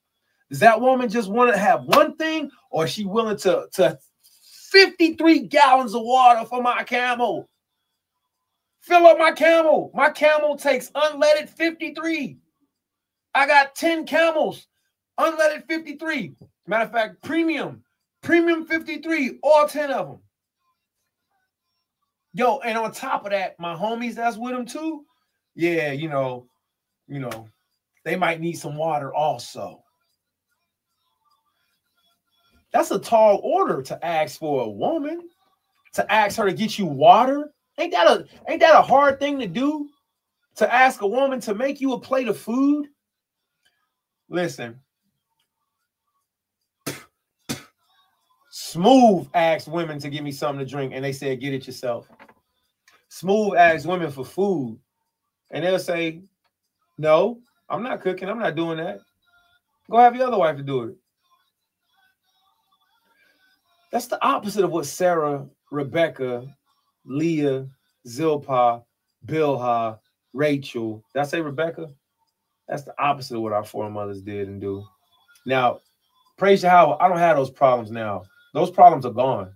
Does that woman just want to have one thing, or is she willing to 53 gallons of water for my camel? Fill up my camel. My camel takes unleaded 53. I got 10 camels, unleaded 53. Matter of fact, premium 53, all 10 of them. Yo, and on top of that, my homies that's with them too, yeah, you know, they might need some water also. That's a tall order to ask for a woman, to ask her to get you water. Ain't that a hard thing to do? To ask a woman to make you a plate of food? Listen. Smooth asked women to give me something to drink, and they said, get it yourself. Smooth asked women for food, and they'll say, no, I'm not cooking. I'm not doing that. Go have your other wife to do it. That's the opposite of what Sarah, Rebecca, Leah, Zilpah, Bilhah, Rachel. Did I say Rebecca? That's the opposite of what our foremothers did and do. Now, praise Yahweh, I don't have those problems now. Those problems are gone.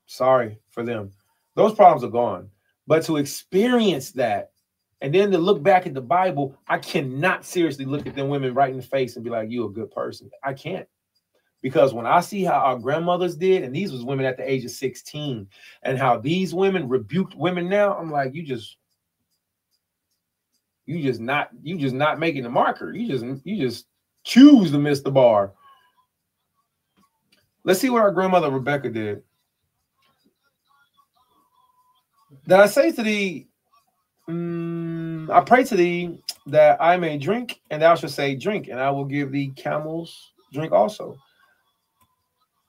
Sorry for them. Those problems are gone. But to experience that and then to look back at the Bible, I cannot seriously look at them women right in the face and be like, you're a good person. I can't. Because when I see how our grandmothers did, and these was women at the age of 16, and how these women rebuked women now, I'm like, you just not making the marker. You just choose to miss the bar. Let's see what our grandmother Rebecca did. That I say to thee, I pray to thee that I may drink, and thou shalt say, drink, and I will give thee camels drink also.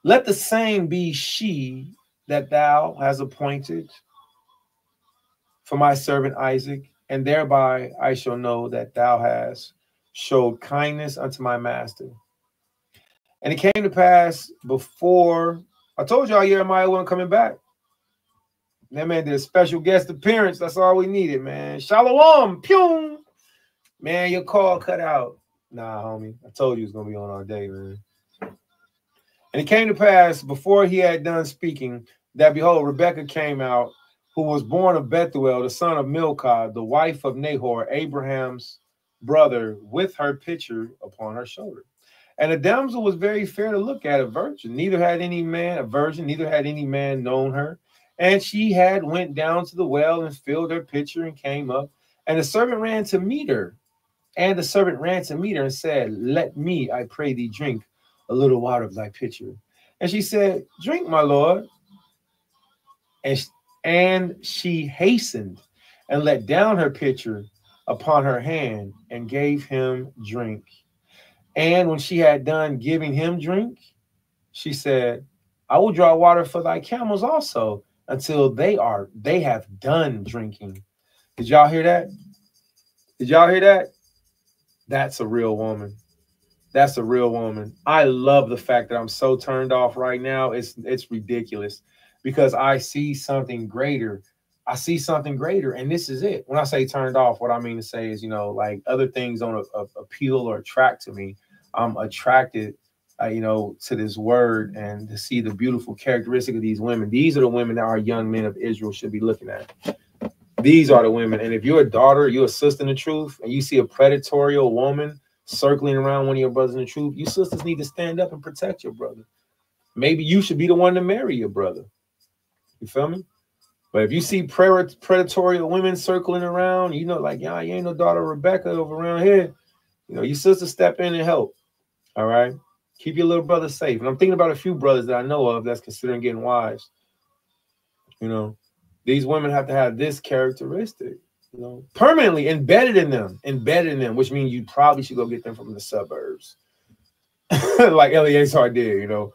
Let the same be she that thou hast appointed for my servant Isaac, and thereby I shall know that thou hast showed kindness unto my master. And it came to pass before, I told y'all Jeremiah wasn't coming back. That man did a special guest appearance. That's all we needed, man. Shalom, pyong. Man, your call cut out. Nah, homie. I told you it was going to be on all day, man. And it came to pass, before he had done speaking, that behold, Rebekah came out, who was born of Bethuel, the son of Milcah, the wife of Nahor, Abraham's brother, with her pitcher upon her shoulder. And the damsel was very fair to look at, a virgin. Neither had any man known her. And she had went down to the well and filled her pitcher and came up. And the servant ran to meet her. And said, let me, I pray thee, drink a little water of thy pitcher. And she said, drink, my lord. And she hastened and let down her pitcher upon her hand and gave him drink. And when she had done giving him drink, she said, I will draw water for thy camels also until they have done drinking. Did y'all hear that? Did y'all hear that? That's a real woman. That's a real woman. I love the fact that I'm so turned off right now. It's ridiculous because I see something greater. I see something greater, and this is it. When I say turned off, what I mean to say is, like other things don't appeal or attract to me. I'm attracted, to this word and to see the beautiful characteristic of these women. These are the women that our young men of Israel should be looking at. These are the women. And if you're a daughter, you're a sister in the truth, and you see a predatory woman circling around one of your brothers in the truth, you sisters need to stand up and protect your brother. Maybe you should be the one to marry your brother. You feel me? But if you see predatory women circling around, like, you ain't no daughter of Rebecca over around here. Your sister step in and help. All right? Keep your little brother safe. And I'm thinking about a few brothers that I know of that's considering getting wives. These women have to have this characteristic, permanently embedded in them, which means you probably should go get them from the suburbs. Like Eleazar did, don't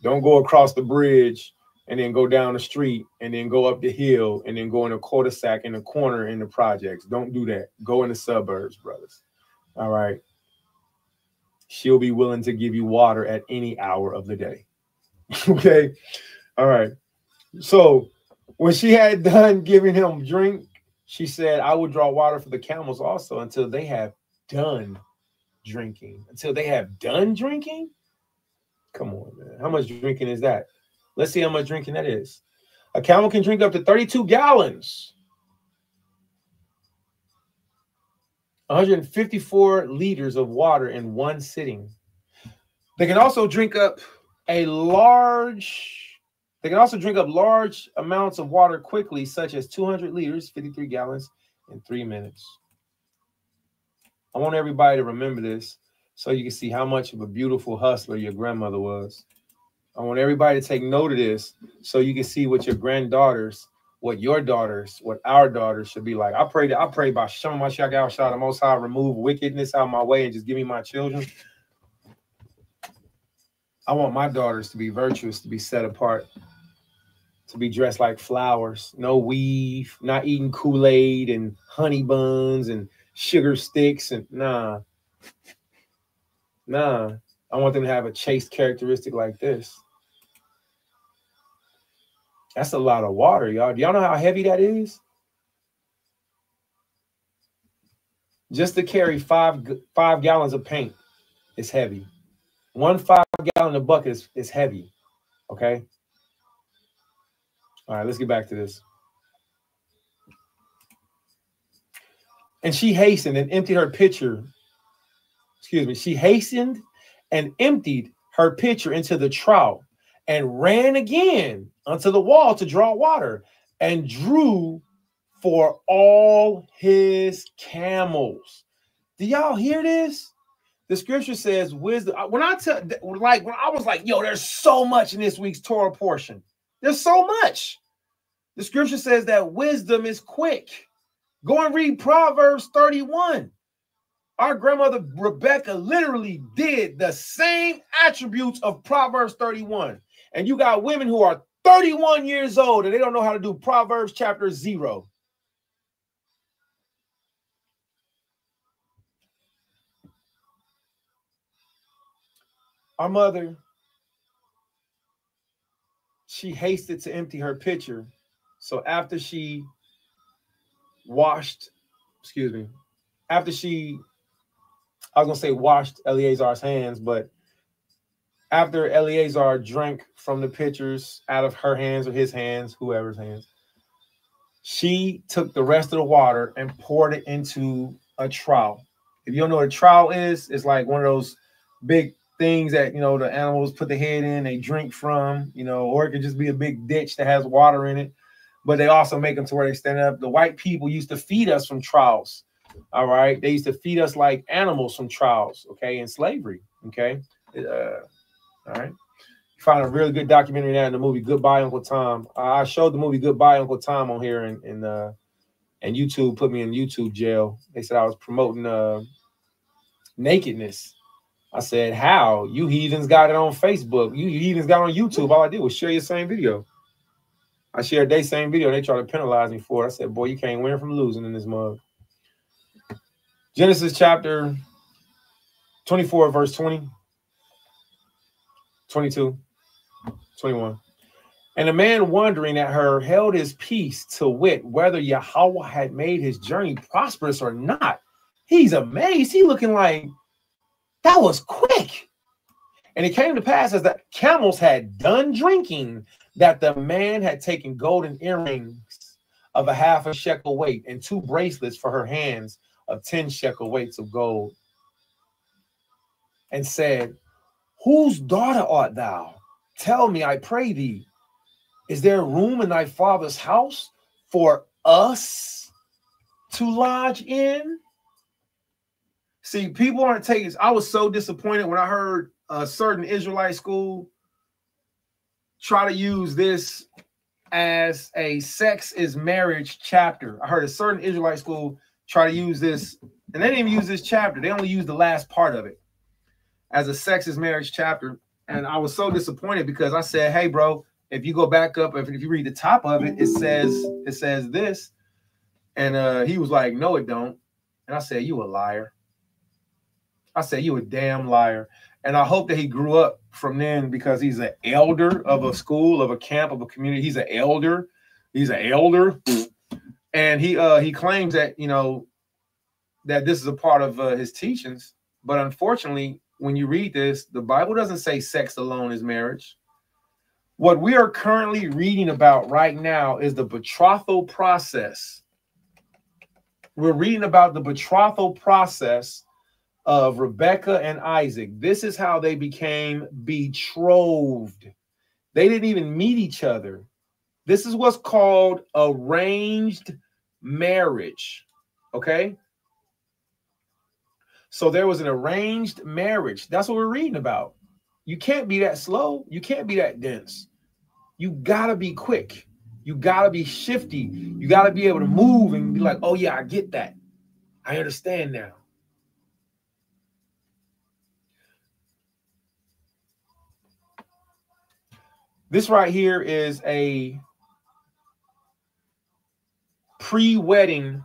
go across the bridge and then go down the street and then go up the hill and then go in a cul-de-sac in the corner in the projects. Don't do that. Go in the suburbs, brothers. All right. She'll be willing to give you water at any hour of the day. Okay. All right. So when she had done giving him drink, she said, I will draw water for the camels also until they have done drinking. Until they have done drinking? Come on, man. How much drinking is that? Let's see how much drinking that is. A camel can drink up to 32 gallons. 154 liters of water in one sitting. They can also drink up large amounts of water quickly, such as 200 liters, 53 gallons, in 3 minutes. I want everybody to remember this so you can see how much of a beautiful hustler your grandmother was. I want everybody to take note of this so you can see what your granddaughters, what our daughters should be like. I pray by Shem Mashiach Yahushua, the Most High, remove wickedness out of my way and just give me my children. I want my daughters to be virtuous, to be set apart, to be dressed like flowers, no weave, not eating Kool-Aid and honey buns and sugar sticks. And nah. I want them to have a chaste characteristic like this. That's a lot of water, y'all. Do y'all know how heavy that is? Just to carry five gallons of paint is heavy. 1 5-gallon bucket is heavy. Okay. All right, let's get back to this. And she hastened and emptied her pitcher. She hastened and emptied her pitcher into the trough and ran again unto the wall to draw water and drew for all his camels. Do y'all hear this? The scripture says wisdom. When I was like, yo, there's so much in this week's Torah portion. There's so much. The scripture says that wisdom is quick. Go and read Proverbs 31. Our grandmother Rebecca literally did the same attributes of Proverbs 31. And you got women who are 31 years old and they don't know how to do Proverbs chapter 0. Our mother, she hasted to empty her pitcher So after she washed, after she, I was going to say washed Eleazar's hands, but after Eleazar drank from the pitchers out of her hands or his hands, whoever's hands, she took the rest of the water and poured it into a trough. If you don't know what a trough is, it's like one of those big things that, you know, the animals put their head in, they drink from, you know, or it could just be a big ditch that has water in it. But they also make them to where they stand up. The white people used to feed us from troughs. All right. They used to feed us like animals from troughs. Okay. In slavery. Okay. All right. You find a really good documentary now in the movie Goodbye Uncle Tom. I showed the movie Goodbye Uncle Tom on here, and YouTube put me in YouTube jail. They said I was promoting nakedness. I said, how? You heathens got it on Facebook. You heathens got it on YouTube. All I did was share your same video. I shared their same video. They tried to penalize me for it. I said, boy, you can't win from losing in this mug. Genesis chapter 24, verse 20, 22, 21. And the man wondering at her held his peace to wit whether Yahweh had made his journey prosperous or not. He's amazed. He looking like, that was quick. And it came to pass as the camels had done drinking, that the man had taken golden earrings of a half a shekel weight and 2 bracelets for her hands of 10 shekel weights of gold, and said, whose daughter art thou? Tell me, I pray thee, is there room in thy father's house for us to lodge in? See, people aren't taking. I was so disappointed when I heard a certain Israelite school try to use this as a sex is marriage chapter. I heard a certain Israelite school try to use this, and they didn't even use this chapter. They only used the last part of it as a sex is marriage chapter. And I was so disappointed because I said, hey, bro, if you go back up, if you read the top of it, it says this. And he was like, no, it don't. And I said, you a liar. I said, you a damn liar. And I hope that he grew up from then, because he's an elder of a school, of a camp, of a community. He's an elder. He's an elder. And he claims that, you know, that this is a part of his teachings. But unfortunately, when you read this, the Bible doesn't say sex alone is marriage. What we are currently reading about right now is the betrothal process. We're reading about the betrothal process of Rebekah and Isaac. This is how they became betrothed. They didn't even meet each other. This is what's called arranged marriage. Okay? So there was an arranged marriage. That's what we're reading about. You can't be that slow. You can't be that dense. You got to be quick. You got to be shifty. You got to be able to move and be like, oh, yeah, I get that. I understand now. This right here is a pre-wedding.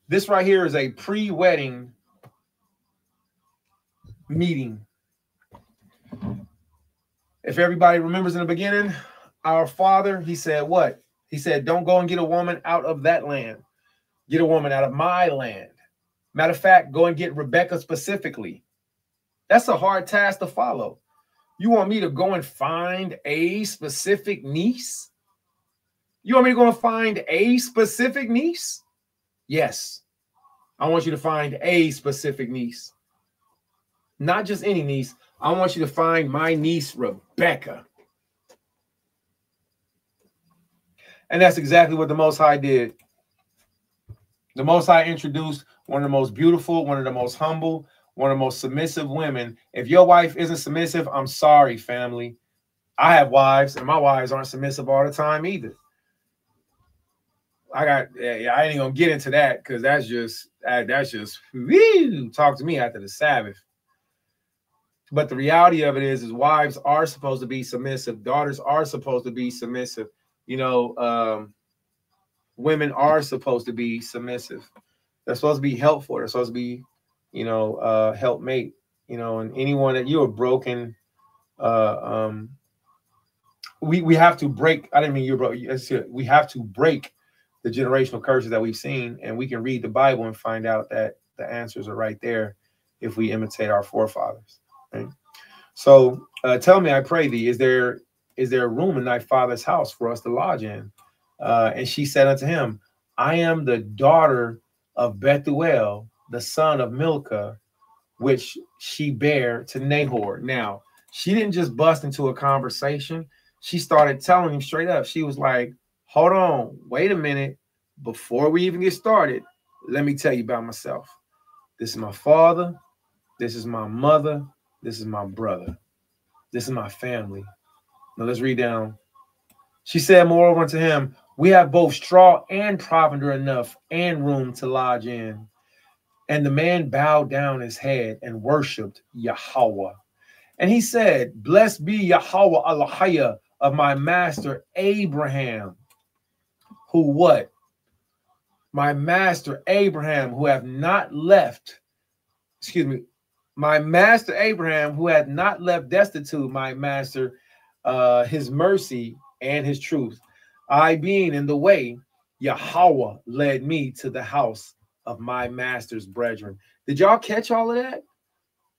This right here is a pre-wedding meeting. If everybody remembers in the beginning, our father, he said what? He said, don't go and get a woman out of that land. Get a woman out of my land. Matter of fact, go and get Rebekah specifically. That's a hard task to follow. You want me to go and find a specific niece? You want me to go and find a specific niece? Yes. I want you to find a specific niece. Not just any niece. I want you to find my niece, Rebekah. And that's exactly what the Most High did. The Most High introduced one of the most beautiful, one of the most humble, one of the most submissive women. If your wife isn't submissive, I'm sorry, family. I have wives, and my wives aren't submissive all the time either. I ain't gonna get into that because that's just woo, talk to me after the Sabbath. But the reality of it is wives are supposed to be submissive. Daughters are supposed to be submissive. You know, women are supposed to be submissive. They're supposed to be helpful. They're supposed to be, you know, helpmate. You know, and anyone that you're a broken we have to break. I didn't mean you, bro. We have to break the generational curses that we've seen, and we can read the Bible and find out that the answers are right there if we imitate our forefathers. Right? So tell me, I pray thee, is there a room in thy father's house for us to lodge in? And she said unto him, I am the daughter of Bethuel, the son of Milcah, which she bare to Nahor. Now, she didn't just bust into a conversation. She started telling him straight up. She was like, hold on, wait a minute. Before we even get started, let me tell you about myself. This is my father. This is my mother. This is my brother. This is my family. Now let's read down. She said, moreover unto him, we have both straw and provender enough and room to lodge in. And the man bowed down his head and worshipped Yahweh. And he said, blessed be Yahweh Elohim of my master Abraham, who what? My master Abraham, who have not left, my master Abraham, who had not left destitute, my master, his mercy and his truth. I being in the way, Yahweh led me to the house of my master's brethren. Did y'all catch all of that?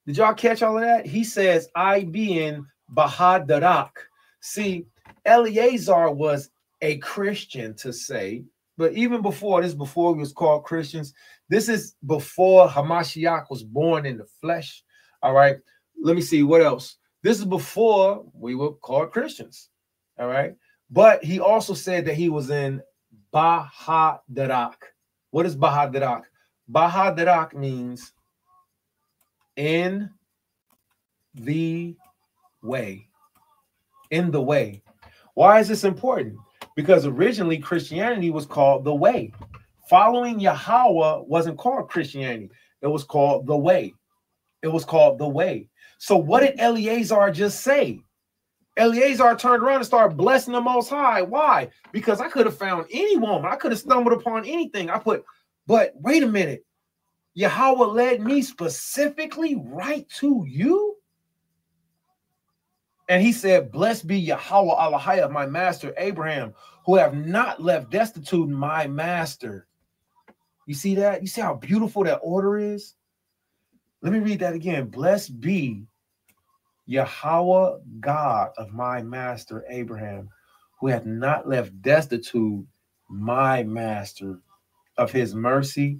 Did y'all catch all of that? He says, I being Bahadarak. See, Eleazar was a Christian to say, but even before this, before we was called Christians, this is before Hamashiach was born in the flesh. All right. Let me see what else. This is before we were called Christians. All right. But he also said that he was in Bahadarak. What is Bahadarak? Bahadarak means in the way. In the way. Why is this important? Because originally Christianity was called the way. Following Yahweh wasn't called Christianity. It was called the way. It was called the way. So what did Eleazar just say? Eleazar turned around and started blessing the Most High. Why? Because I could have found any woman. I could have stumbled upon anything. But wait a minute. Yahweh led me specifically right to you? And he said, blessed be Yahweh Elohim, my master Abraham, who have not left destitute my master. You see that? You see how beautiful that order is? Let me read that again. Blessed be Yahweh, God of my master Abraham, who hath not left destitute my master, of his mercy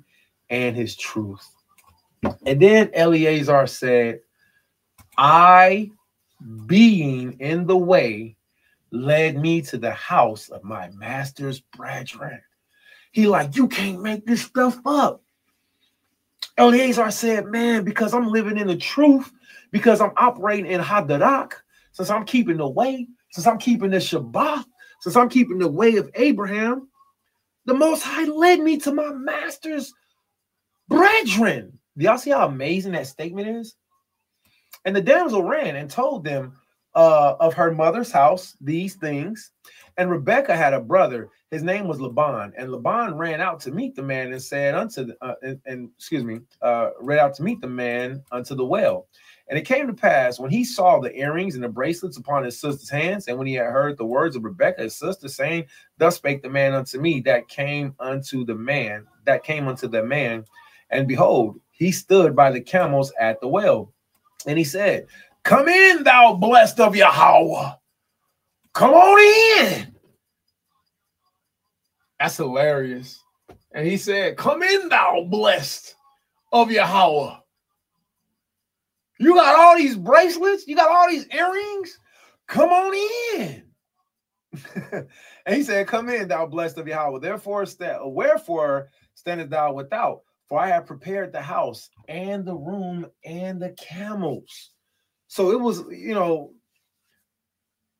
and his truth. And then Eleazar said, I, being in the way, led me to the house of my master's brethren. He like, you can't make this stuff up. Eleazar said, man, because I'm living in the truth, because I'm operating in Hadarak, since I'm keeping the way, since I'm keeping the Shabbat, since I'm keeping the way of Abraham, the Most High led me to my master's brethren. Do y'all see how amazing that statement is? And the damsel ran and told them of her mother's house these things. And Rebekah had a brother. His name was Laban. And Laban ran out to meet the man and said unto ran out to meet the man unto the well. And it came to pass when he saw the earrings and the bracelets upon his sister's hands, and when he had heard the words of Rebekah, his sister, saying, thus spake the man unto me that came unto the man, and behold, he stood by the camels at the well. And he said, come in, thou blessed of Yahweh. Come on in. That's hilarious. And he said, come in, thou blessed of Yahweh. You got all these bracelets? You got all these earrings? Come on in. And he said, come in, thou blessed of Yahweh. Wherefore standest thou without? For I have prepared the house and the room and the camels. So it was,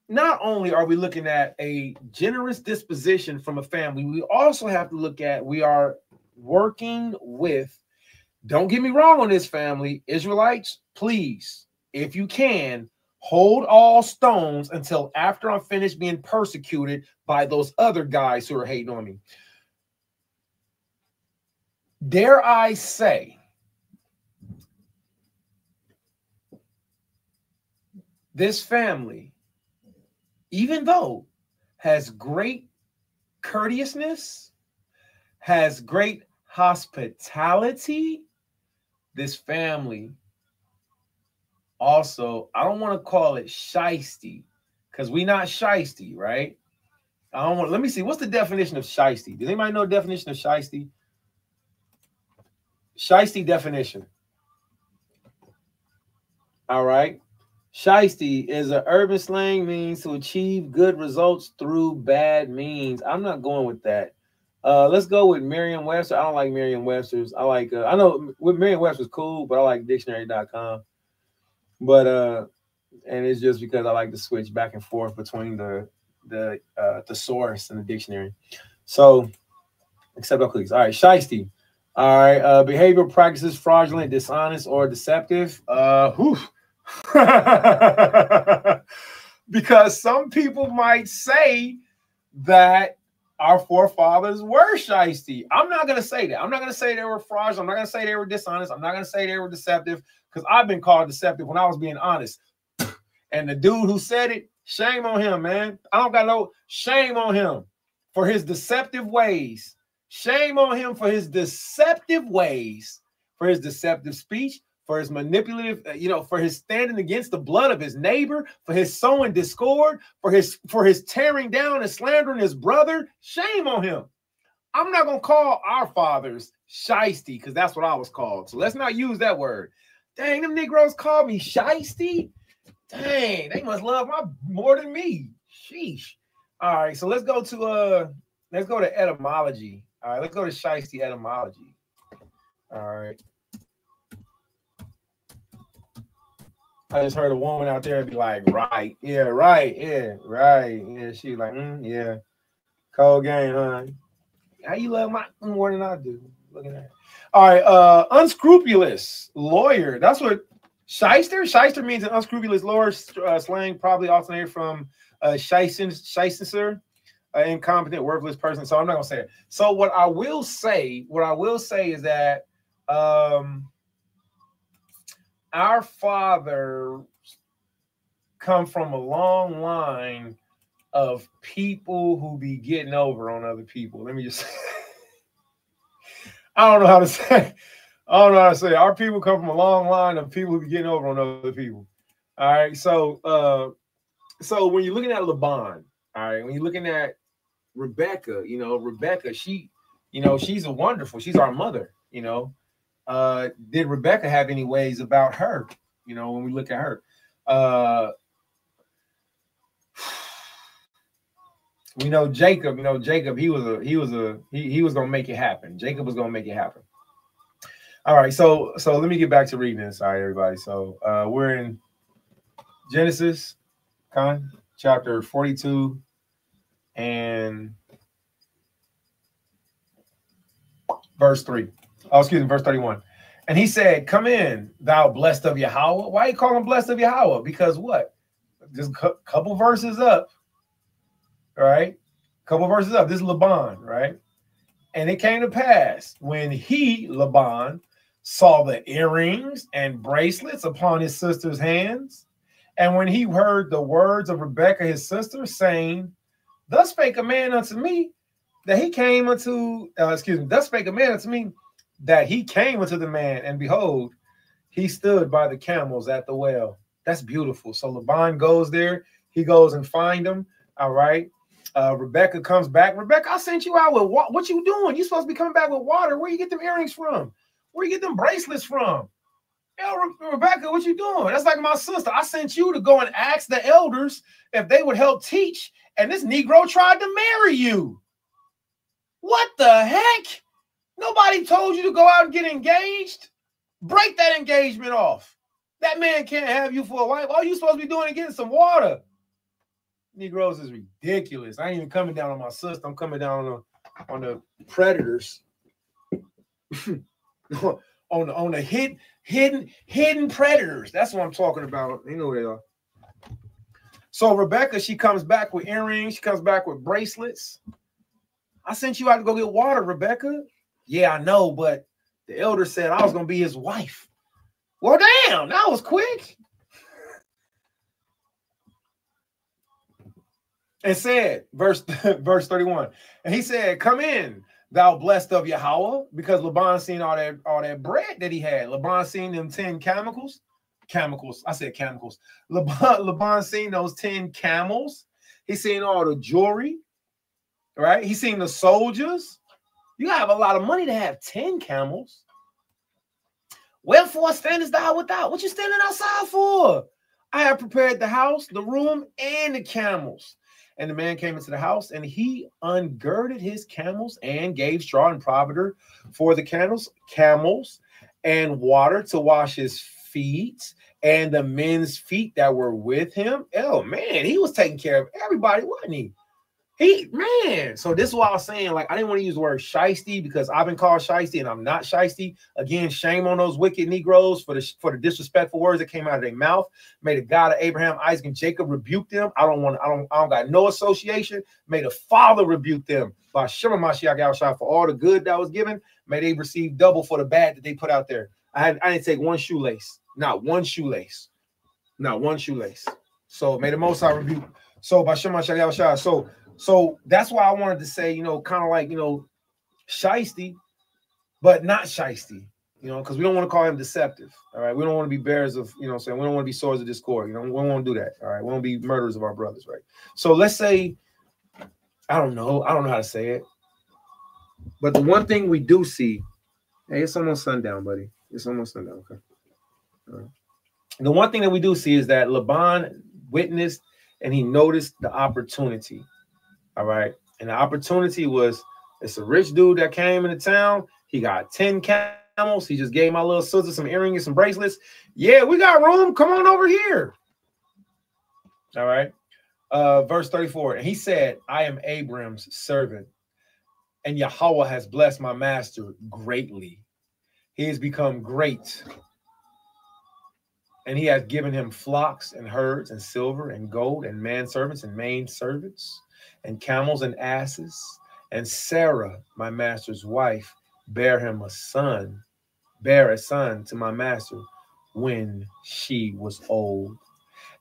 not only are we looking at a generous disposition from a family, we also have to look at, we are working with, don't get me wrong on this, family, Israelites, please, if you can, hold all stones until after I'm finished being persecuted by those other guys who are hating on me. Dare I say, this family, even though has great courteousness, has great hospitality, this family also, I don't want to call it shiesty, because we not shiesty, right? I don't want, let me see, what's the definition of shiesty? Does anybody know the definition of shiesty? Shiesty definition. All right. Shiesty is an urban slang means to achieve good results through bad means. I'm not going with that. Let's go with Merriam-Webster. I don't like Merriam-Webster's. I like, I know Merriam-Webster's cool, but I like dictionary.com. But, and it's just because I like to switch back and forth between the source and the dictionary. So, except all clicks. All right, shiesty. All right, behavioral practices, fraudulent, dishonest, or deceptive. Because some people might say that our forefathers were shiesty. I'm not going to say that. I'm not going to say they were fraudulent. I'm not going to say they were dishonest. I'm not going to say they were deceptive, because I've been called deceptive when I was being honest. And the dude who said it, shame on him, man. I don't got no shame on him for his deceptive ways. Shame on him for his deceptive ways, for his deceptive speech, for his manipulative, for his standing against the blood of his neighbor, for his sowing discord, for his tearing down and slandering his brother. Shame on him. I'm not going to call our fathers shiesty, because that's what I was called. So let's not use that word. Dang, them Negroes called me shiesty. Dang, they must love my more than me. Sheesh. All right, so let's go to etymology. All right, let's go to shiesty etymology. All right. I just heard a woman out there be like, right, yeah, right, yeah, right. Yeah, she like, yeah. Cold game, huh? How you love my more than I do? Look at that. All right, unscrupulous lawyer. That's what shyster. Shyster means an unscrupulous lawyer, slang probably alternated from shyster, incompetent, worthless person. So I'm not gonna say it. So what I will say is that our father come from a long line of people who be getting over on other people. Let me just I don't know how to say. Our people come from a long line of people who be getting over on other people. All right. So when you're looking at Laban, all right, when you're looking at Rebecca, she's she's our mother, did Rebecca have any ways about her? When we look at her, we know Jacob. Jacob. He was gonna make it happen. Jacob was gonna make it happen. All right. So let me get back to reading this. All right, everybody. So we're in Genesis, chapter 42, and verse 3. Oh, excuse me, verse 31. And he said, "Come in, thou blessed of Yahweh." Why you call him blessed of Yahweh? Because what? Just a couple verses up. All right, couple verses up. This is Laban, right? And it came to pass when he, Laban, saw the earrings and bracelets upon his sister's hands, and when he heard the words of Rebekah his sister, saying, "Thus spake a man unto me that he came unto." Thus spake a man unto me that he came unto the man, and behold, he stood by the camels at the well. That's beautiful. So Laban goes there. He goes and find them. All right. Rebecca comes back. Rebecca, I sent you out with what you doing? You supposed to be coming back with water. Where you get them earrings from? Where you get them bracelets from? Rebecca, what you doing? That's like my sister. I sent you to go and ask the elders if they would help teach, and this Negro tried to marry you. What the heck? Nobody told you to go out and get engaged. Break that engagement off. That man can't have you for a wife. All you supposed to be doing is getting some water. Negroes is ridiculous. I ain't even coming down on my sister. I'm coming down on the predators. on the hidden predators. That's what I'm talking about. You know who they are. So Rebecca, she comes back with earrings. She comes back with bracelets. I sent you out to go get water, Rebecca. Yeah, I know, but the elder said I was going to be his wife. Well, damn, that was quick. and said, verse 31, and he said, come in, thou blessed of Yahweh, because Laban seen all that bread that he had. Laban seen them 10 camels. I said camels. Laban seen those 10 camels. He seen all the jewelry, right? He seen the soldiers. You have a lot of money to have 10 camels. Wherefore standest thou without? What you standing outside for? I have prepared the house, the room, and the camels. And the man came into the house, and he ungirded his camels and gave straw and provender for the camels, and water to wash his feet, and the men's feet that were with him. Oh man, he was taking care of everybody, wasn't he? Man, so this is why I was saying, like, I didn't want to use the word shiesty because I've been called shiesty and I'm not shiesty. Again, shame on those wicked Negroes for the disrespectful words that came out of their mouth. May the God of Abraham, Isaac, and Jacob rebuke them. I don't got no association. May the Father rebuke them by Shema Mashiach Yahushua for all the good that was given. May they receive double for the bad that they put out there. I didn't take one shoelace, not one shoelace. So may the Most High rebuke. So by Shema Mashiach Yahushua. So that's why I wanted to say, kind of like, shiesty, but not shiesty, because we don't want to call him deceptive. All right. We don't want to be bearers of, saying we don't want to be swords of discord. We don't want to do that. All right. We don't want to be murderers of our brothers. Right. So let's say, I don't know how to say it. But the one thing we do see, hey, it's almost sundown, buddy. It's almost sundown. Okay. All right. The one thing that we do see is that Laban witnessed and he noticed the opportunity. All right. And the opportunity was, it's a rich dude that came into town. He got 10 camels. He just gave my little sister some earrings, some bracelets. Yeah, we got room. Come on over here. All right. Verse 34. And he said, I am Abram's servant, and Yahweh has blessed my master greatly. He has become great. And he has given him flocks and herds and silver and gold and manservants and maidservants and camels and asses. And Sarah, my master's wife, bare a son to my master when she was old.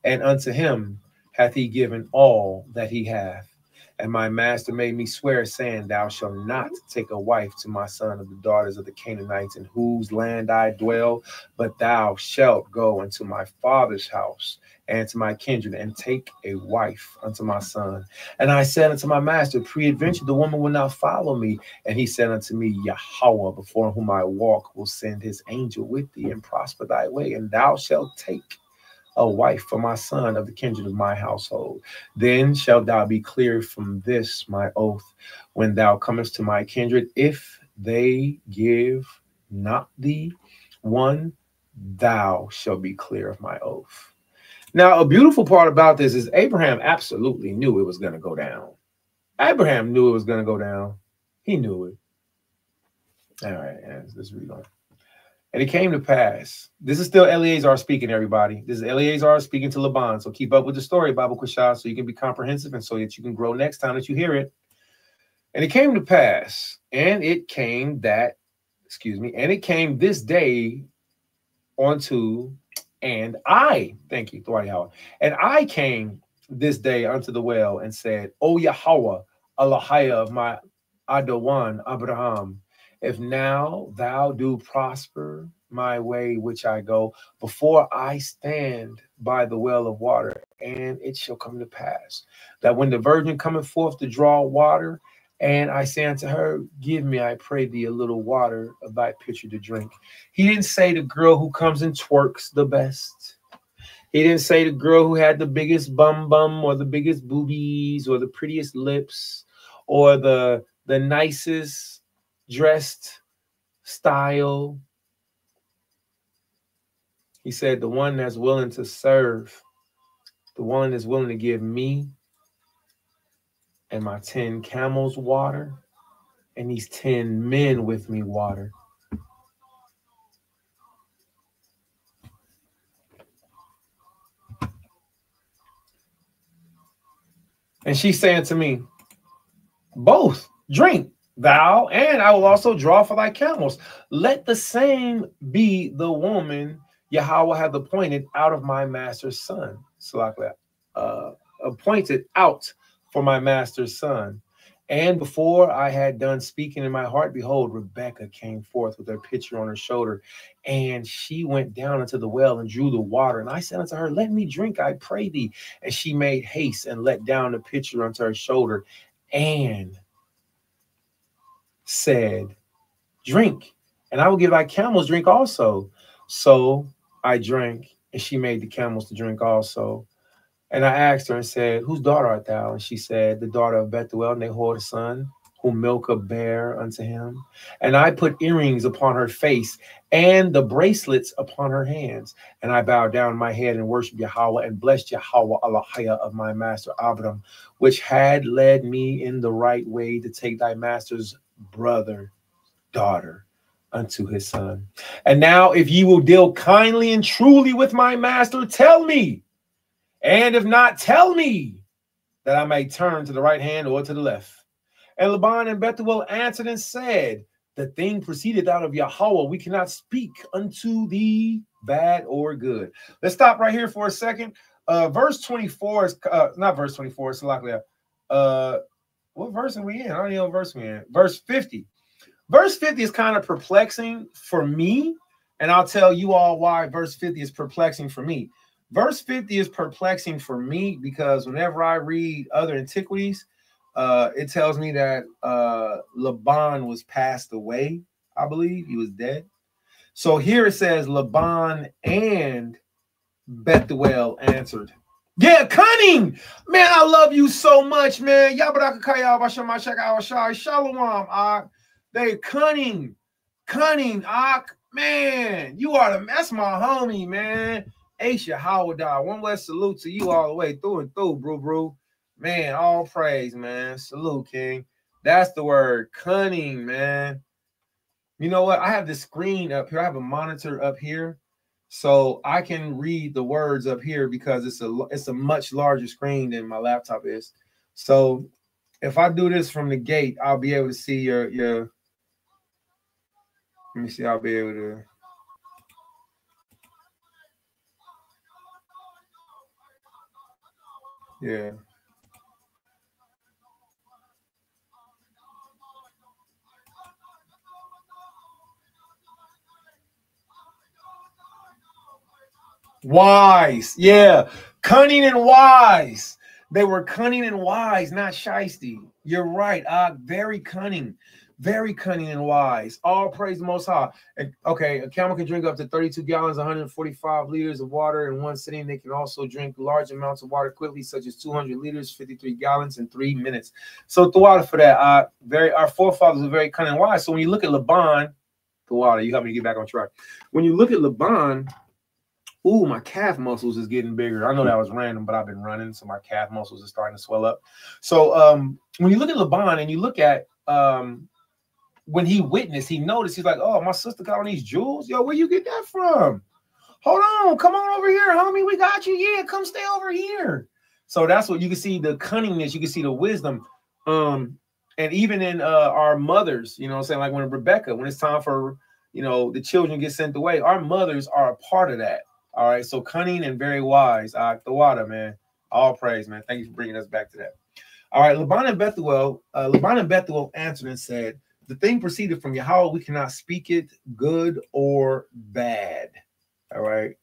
And unto him hath he given all that he hath. And my master made me swear, saying, thou shalt not take a wife to my son of the daughters of the Canaanites, in whose land I dwell, but thou shalt go into my father's house and to my kindred, and take a wife unto my son. And I said unto my master, peradventure the woman will not follow me. And he said unto me, Yahweh, before whom I walk, will send his angel with thee, and prosper thy way, and thou shalt take a wife for my son of the kindred of my household. Then shalt thou be clear from this my oath, when thou comest to my kindred. If they give not thee one, thou shalt be clear of my oath. Now, a beautiful part about this is Abraham absolutely knew it was going to go down. Abraham knew it was going to go down. He knew it. All right, let's read on. And it came to pass. This is still Eleazar speaking, everybody. This is Eleazar speaking to Laban. So keep up with the story, Bible Kushah, so you can be comprehensive and so that you can grow next time that you hear it. And it came to pass, and it came this day unto, and I, thank you, TORAH, and I came this day unto the well and said, O Yahweh, Allahia of my Adawan Abraham, if now thou do prosper my way which I go, before I stand by the well of water, and it shall come to pass that when the virgin cometh forth to draw water, and I say unto her, give me, I pray thee, a little water of thy pitcher to drink. He didn't say the girl who comes and twerks the best. He didn't say the girl who had the biggest bum or the biggest boobies or the prettiest lips or the nicest dressed style. He said the one that's willing to serve, the one that's willing to give me and my 10 camels water, and these 10 men with me water. And she's saying to me, both drink thou, and I will also draw for thy camels. Let the same be the woman Yahweh hath appointed out of my master's son. Appointed out for my master's son. And before I had done speaking in my heart, behold, Rebekah came forth with her pitcher on her shoulder, and she went down into the well and drew the water. And I said unto her, let me drink, I pray thee. And she made haste and let down the pitcher unto her shoulder and said, drink, and I will give thy camels drink also. So I drank, and she made the camels to drink also. And I asked her and said, whose daughter art thou? And she said, the daughter of Bethuel, Nahor's son, whom Milcah bare unto him. And I put earrings upon her face and the bracelets upon her hands. And I bowed down my head and worshiped Yahweh and blessed Yahweh Elohim of my master Abram, which had led me in the right way to take thy master's daughter unto his son. And now if ye will deal kindly and truly with my master, tell me. And if not, tell me, that I may turn to the right hand or to the left. And Laban and Bethuel answered and said, the thing proceedeth out of Yahweh. We cannot speak unto thee bad or good. Let's stop right here for a second. Verse 24 is not verse 24. It's likely. What verse are we in? I don't know what verse we're in. Verse 50. Verse 50 is kind of perplexing for me, and I'll tell you all why verse 50 is perplexing for me. Verse 50 is perplexing for me because whenever I read other antiquities, it tells me that Laban was passed away. I believe he was dead. So here it says Laban and Bethuel answered. Yeah, cunning. Man, I love you so much, man. Shalom. They cunning. Man, you are the, that's my homie, man. Aisha Howard, one West salute to you all the way through and through, bro. Man, all praise, man. Salute, King. That's the word, cunning, man. You know what? I have this screen up here. I have a monitor up here, so I can read the words up here because it's a much larger screen than my laptop is. So if I do this from the gate, I'll be able to see your. Let me see. I'll be able to. Yeah. Wise. Yeah. Cunning and wise. They were cunning and wise, not shiesty. You're right. Very cunning. Very cunning and wise. All praise the Most High. Okay, a camel can drink up to 32 gallons, 145 liters of water in one sitting. They can also drink large amounts of water quickly, such as 200 liters, 53 gallons in 3 minutes. So TORAH for that. Our forefathers were very cunning and wise. So when you look at Laban, TORAH, you help me to get back on track. When you look at Laban, ooh, my calf muscles is getting bigger. I know that was random, but I've been running, so my calf muscles are starting to swell up. So when you look at Laban and you look at when he witnessed, he noticed, he's like, oh, my sister got on these jewels. Yo, where you get that from? Hold on, come on over here, homie. We got you. Yeah, come stay over here. So that's what you can see, the cunningness, you can see the wisdom. And even in our mothers, you know what I'm saying? Like when Rebecca, when it's time for, you know, the children get sent away, our mothers are a part of that. All right. So cunning and very wise. TORAH, man. All praise, man. Thank you for bringing us back to that. All right. Laban and Bethuel answered and said, the thing proceeded from Yahweh. We cannot speak it good or bad. All right.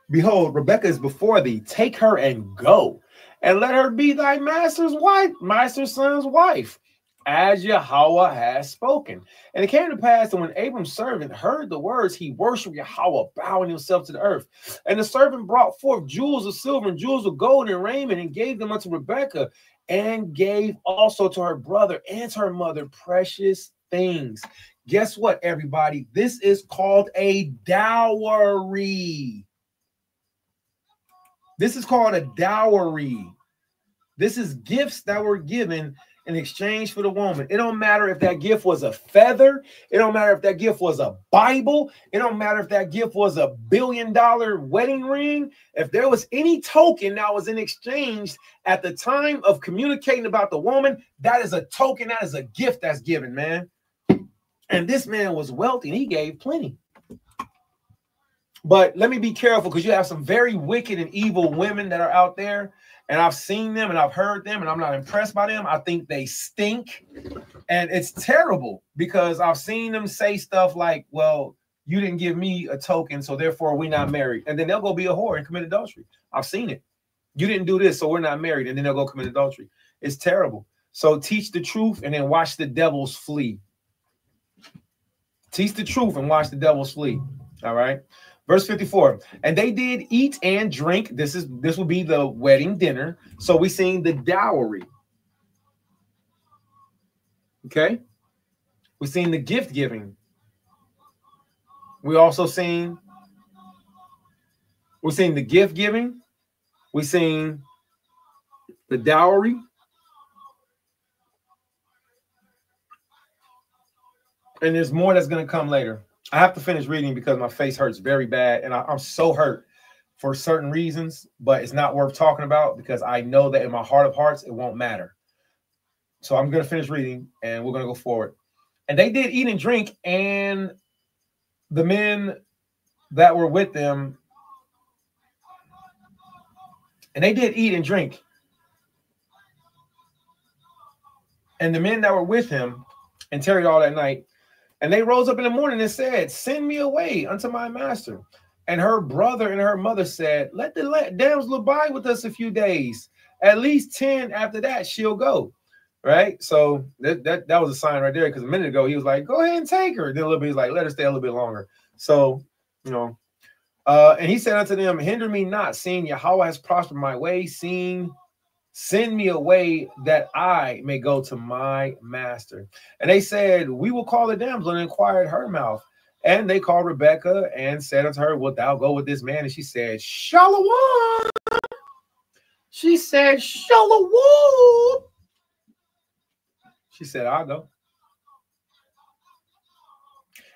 Behold, Rebekah is before thee. Take her and go, and let her be thy master's wife, master's son's wife, as Yahweh has spoken. And it came to pass that when Abram's servant heard the words, he worshiped Yahweh, bowing himself to the earth. And the servant brought forth jewels of silver and jewels of gold and raiment, and gave them unto Rebekah, and gave also to her brother and to her mother precious things. Guess what, everybody? This is called a dowry. This is called a dowry. This is gifts that were given in exchange for the woman. It don't matter if that gift was a feather. It don't matter if that gift was a Bible. It don't matter if that gift was a $1 billion wedding ring. If there was any token that was in exchange at the time of communicating about the woman, that is a token. That is a gift that's given, man. And this man was wealthy and he gave plenty. But let me be careful, because you have some very wicked and evil women that are out there, and I've seen them and I've heard them, and I'm not impressed by them. I think they stink, and it's terrible, because I've seen them say stuff like, well, you didn't give me a token, so therefore we're not married. And then they'll go be a whore and commit adultery. I've seen it. You didn't do this, so we're not married. And then they'll go commit adultery. It's terrible. So teach the truth and then watch the devils flee. Teach the truth and watch the devils flee. All right. Verse 54. And they did eat and drink. This will be the wedding dinner. So we're seeing the dowry. Okay. We're seeing the gift giving. We're seeing the gift giving. We're seeing the dowry. And there's more that's going to come later. I have to finish reading because my face hurts very bad. And I'm so hurt for certain reasons, but it's not worth talking about because I know that in my heart of hearts, it won't matter. So I'm going to finish reading and we're going to go forward. And they did eat and drink, and the men that were with them, and they did eat and drink. And the men that were with him and tarried all that night. And they rose up in the morning and said, send me away unto my master. And her brother and her mother said, let the damsel abide with us a few days. At least 10 after that, she'll go. Right? So that was a sign right there, because a minute ago, he was like, go ahead and take her. Then a little bit, he's like, let her stay a little bit longer. So, you know, and he said unto them, hinder me not, seeing Yahweh has prospered my way, send me away that I may go to my master. And they said, we will call the damsel and inquire at her mouth. And they called Rebekah and said unto her, wilt thou go with this man? And she said, Shalom. She said, Shalom. She said, I'll go.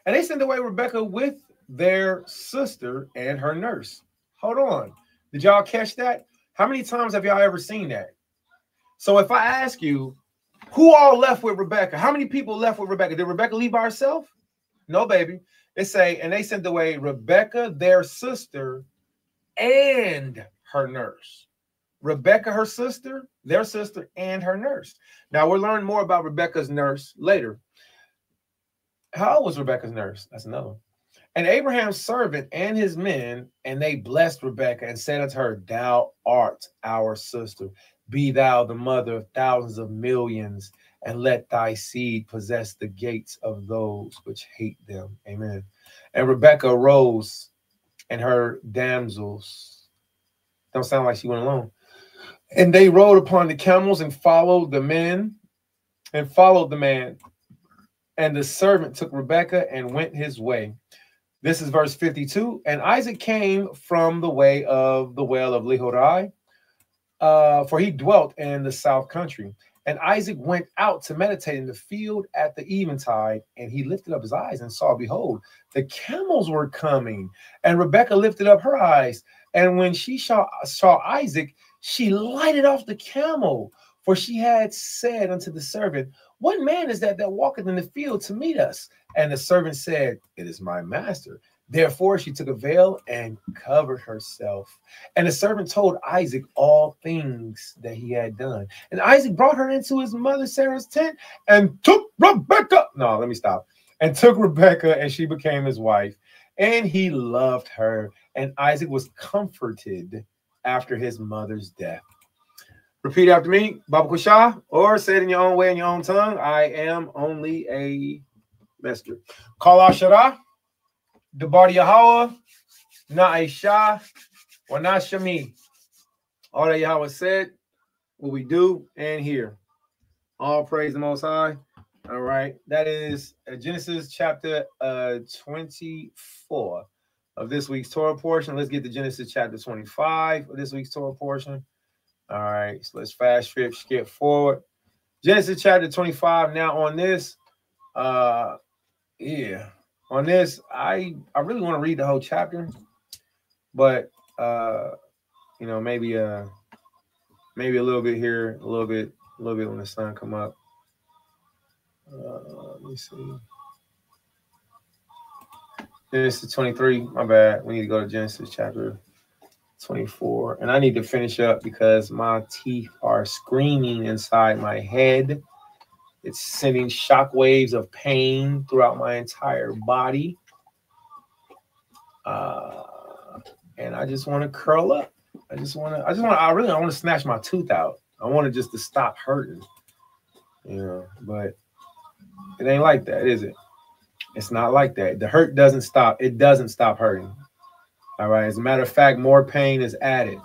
And they sent away Rebekah with their sister and her nurse. Hold on. Did y'all catch that? How many times have y'all ever seen that? So if I ask you, who all left with Rebekah? How many people left with Rebekah? Did Rebekah leave by herself? No, baby. It say, and they sent away Rebekah, their sister, and her nurse. Rebekah, her sister, their sister, and her nurse. Now, we'll learn more about Rebekah's nurse later. How old was Rebekah's nurse? That's another one. And Abraham's servant and his men, and they blessed Rebekah and said unto her, thou art our sister. Be thou the mother of thousands of millions, and let thy seed possess the gates of those which hate them. Amen. And Rebekah arose, and her damsels, don't sound like she went alone, and they rode upon the camels and followed the man. And the servant took Rebekah and went his way. This is verse 52. And Isaac came from the way of the well of Lehorai, for he dwelt in the south country. And Isaac went out to meditate in the field at the eventide, and he lifted up his eyes and saw, behold, the camels were coming. And Rebekah lifted up her eyes, and when she saw Isaac, she lighted off the camel, for she had said unto the servant, what man is that walketh in the field to meet us? And the servant said, it is my master. Therefore she took a veil and covered herself. And the servant told Isaac all things that he had done. And Isaac brought her into his mother Sarah's tent and took Rebekah. No, let me stop. And took Rebekah, and she became his wife. And he loved her. And Isaac was comforted after his mother's death. Repeat after me, Baba Kusha, or say it in your own way, in your own tongue. I am only a messenger. Kal Asherah, Debar Yahweh, Na'isha, or Nashami. All that Yahweh said, what we do and hear. All praise the Most High. All right. That is Genesis chapter 24 of this week's Torah portion. Let's get to Genesis chapter 25 of this week's Torah portion. All right. So let's fast skip forward. Genesis chapter 25. Now on this, on this, I really want to read the whole chapter, but you know, maybe a little bit here, a little bit when the sun come up. Let me see. Genesis 23. My bad. We need to go to Genesis chapter 24. And I need to finish up because my teeth are screaming inside my head. It's sending shock waves of pain throughout my entire body. And I just want to curl up. I really want to snatch my tooth out. I want it just to stop hurting. You know, but it ain't like that, is it? It's not like that. The hurt doesn't stop. It doesn't stop hurting. All right. As a matter of fact, more pain is added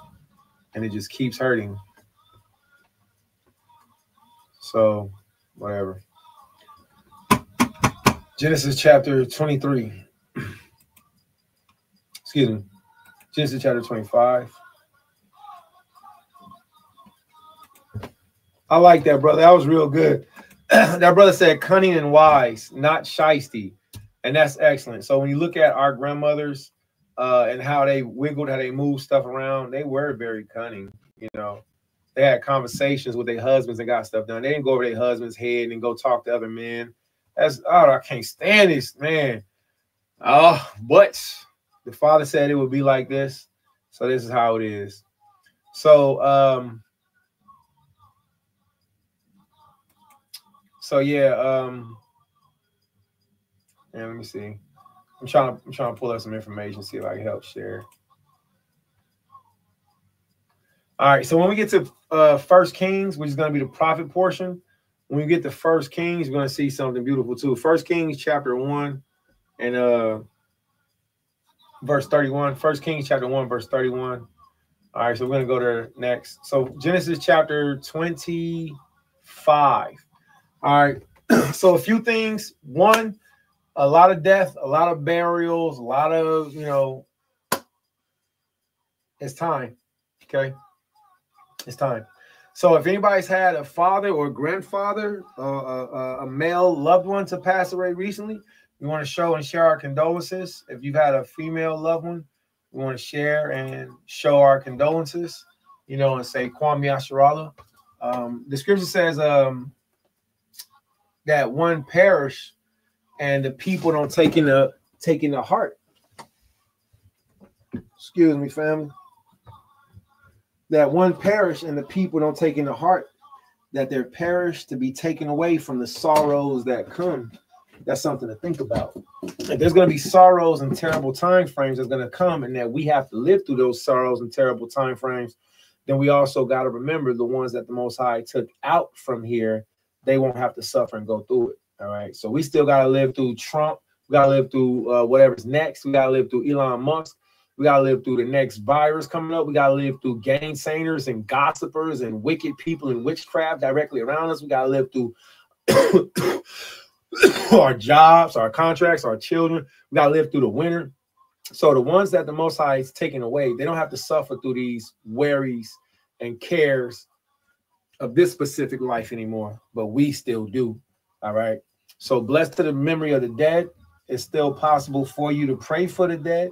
and it just keeps hurting. So, whatever. Genesis chapter 23. Excuse me. Genesis chapter 25. I like that, brother. That was real good. That brother said cunning and wise, not shiesty. And that's excellent. So when you look at our grandmothers and how they wiggled, how they moved stuff around, they were very cunning. You know, they had conversations with their husbands and got stuff done. They didn't go over their husband's head and go talk to other men. I can't stand this, man. But the father said it would be like this. So this is how it is. So, and let me see. I'm trying to pull up some information, see if I can help share. All right, so when we get to 1 Kings, which is going to be the prophet portion, when we get to 1 Kings, we're going to see something beautiful too. 1 Kings chapter 1 and verse 31. 1 Kings chapter 1, verse 31. All right, so we're going to go there next. So Genesis chapter 25. All right, so a few things. One, a lot of death, a lot of burials, a lot of, you know, it's time. Okay. It's time. So if anybody's had a father or grandfather, a male loved one to pass away recently, we want to show and share our condolences. If you've had a female loved one, we want to share and show our condolences, you know, and say Kwame Asherala. The scripture says that one perish and the people don't take in the heart. Excuse me, family. That one perish and the people don't take in the heart that they're perished to be taken away from the sorrows that come. That's something to think about. Like there's going to be sorrows and terrible time frames that's going to come, and that we have to live through those sorrows and terrible time frames. Then we also got to remember the ones that the Most High took out from here, they won't have to suffer and go through it. All right. So we still got to live through Trump. We got to live through whatever's next. We got to live through Elon Musk. We got to live through the next virus coming up. We got to live through gainsayers and gossipers and wicked people and witchcraft directly around us. We got to live through our jobs, our contracts, our children. We got to live through the winter. So the ones that the Most High is taking away, they don't have to suffer through these worries and cares of this specific life anymore, but we still do. All right. So blessed to the memory of the dead. It's still possible for you to pray for the dead.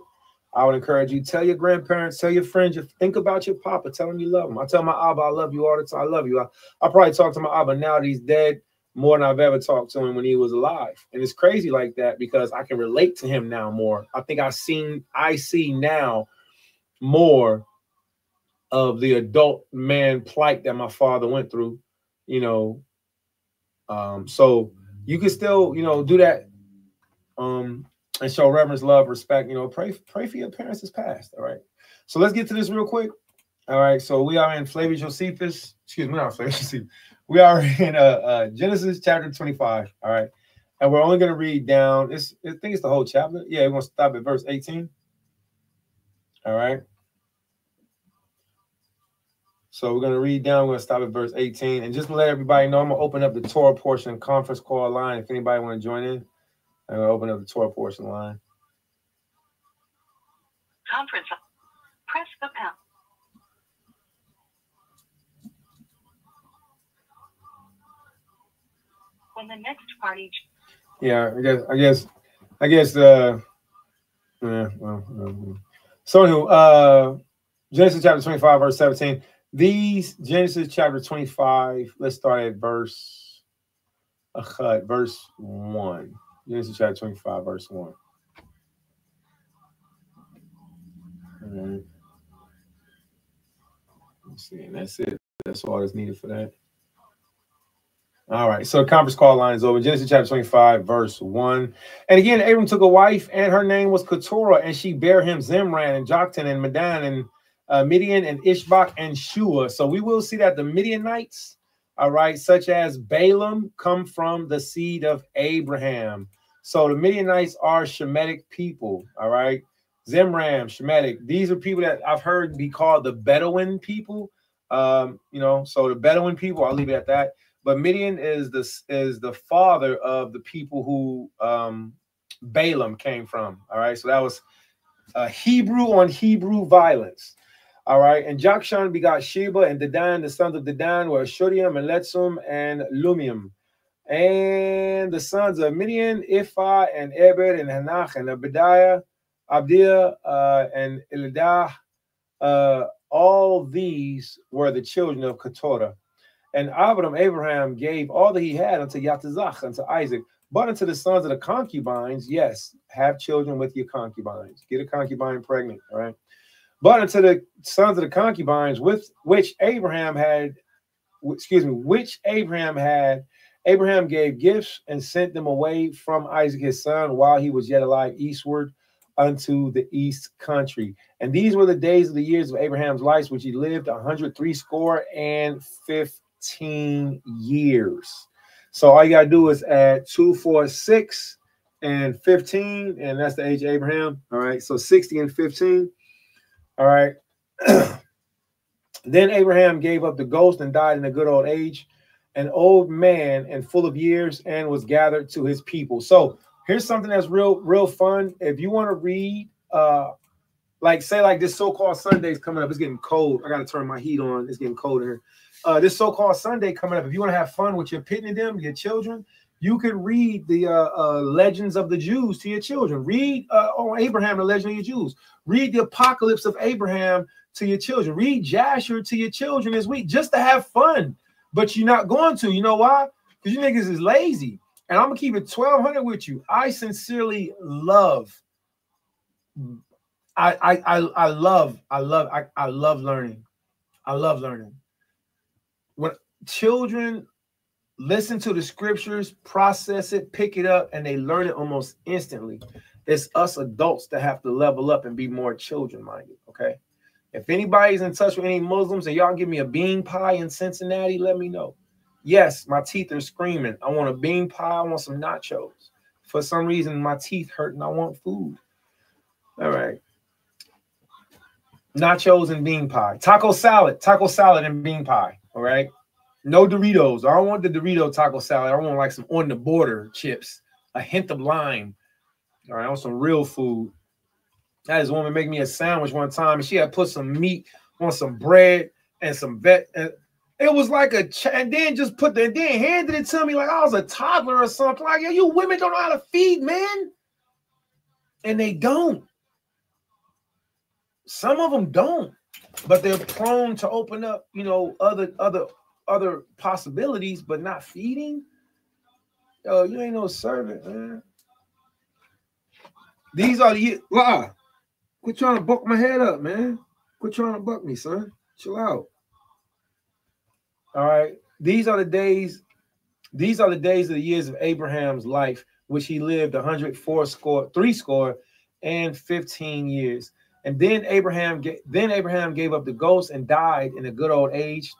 I would encourage you, tell your grandparents, tell your friends, think about your papa, tell them you love him. I tell my Abba, I love you all the time. I love you. I probably talk to my Abba now that he's dead more than I've ever talked to him when he was alive. And it's crazy like that because I can relate to him now more. I think I see now more of the adult man plight that my father went through, you know. So you can still, you know, do that. And show reverence, love, respect, you know, pray for your parents that's passed. All right. So let's get to this real quick. All right. So we are in Flavius Josephus. Excuse me, not Flavius Josephus. We are in Genesis chapter 25. All right. And we're only going to read down. I think it's the whole chapter. Yeah, we're going to stop at verse 18. All right. So we're going to read down. We're going to stop at verse 18. And just to let everybody know, I'm going to open up the Torah portion conference call line. If anybody want to join in. I'm going to open up the Torah portion line. Conference. Press the pound. When the next party. Yeah, I guess. So anyway, Genesis chapter 25, verse 17. These Genesis chapter 25. Let's start at verse 1. Genesis chapter 25, verse 1. Let's see, and that's it. That's all that's needed for that. All right, so the conference call line is over. Genesis chapter 25, verse 1. And again, Abram took a wife, and her name was Keturah, and she bare him Zimran and Joktan and Medan and Midian and Ishbak and Shua. So we will see that the Midianites, all right, such as Balaam, come from the seed of Abraham. So the Midianites are Shemitic people, all right. Zimram, Shemitic. These are people that I've heard be called the Bedouin people. You know, so the Bedouin people, I'll leave it at that. But Midian is the father of the people who Balaam came from. All right, so that was Hebrew on Hebrew violence. All right, and Jokshan begot Sheba and Dedan. The sons of Dedan were Shudiam and Letzum and Lumium. And the sons of Midian, Iphah and Ebed and Hanach and Abdiah, and Elidah. All these were the children of Keturah. And Abraham gave all that he had unto Yatazach, unto Isaac, but unto the sons of the concubines, yes, have children with your concubines. Get a concubine pregnant, all right? But unto the sons of the concubines with which Abraham had, Abraham gave gifts and sent them away from Isaac his son while he was yet alive eastward unto the east country. And these were the days of the years of Abraham's life, which he lived 160 years. So all you gotta do is add 2, 4, 6, and 15, and that's the age of Abraham. All right, so 60 and 15. All right. Then Abraham gave up the ghost and died in a good old age, an old man and full of years, and was gathered to his people. So here's something that's real fun. If you want to read, like say like this so-called Sunday is coming up. It's getting cold. I got to turn my heat on. It's getting cold in here. This so-called Sunday coming up. If you want to have fun with your pitting them, your children, you could read the legends of the Jews to your children. Read on Abraham, the legend of your Jews. Read the apocalypse of Abraham to your children. Read Jasher to your children this week just to have fun. But you're not going to. You know why? Because you niggas is lazy. And I'm gonna keep it 1200 with you. I sincerely love. I love learning. I love learning. When children listen to the scriptures, process it, pick it up, and they learn it almost instantly. It's us adults that have to level up and be more children-minded, okay? If anybody's in touch with any Muslims and y'all give me a bean pie in Cincinnati, let me know. Yes, my teeth are screaming. I want a bean pie. I want some nachos. For some reason, my teeth hurt and I want food. All right. Nachos and bean pie. Taco salad and bean pie, all right? No Doritos. I don't want the Dorito taco salad. I want like some on the border chips, a hint of lime. All right, I want some real food. I had this woman make me a sandwich one time, and she had put some meat on some bread and some vet. And it was like and then just then handed it to me like I was a toddler or something. Like, yo, you women don't know how to feed men, and they don't. Some of them don't, but they're prone to open up, you know, other possibilities, but not feeding. Yo, you ain't no servant, man. These are the quit trying to buck my head up, man. Quit trying to buck me, son. Chill out. All right. These are the days of the years of Abraham's life, which he lived 315 years. And then Abraham gave up the ghost and died in a good old age,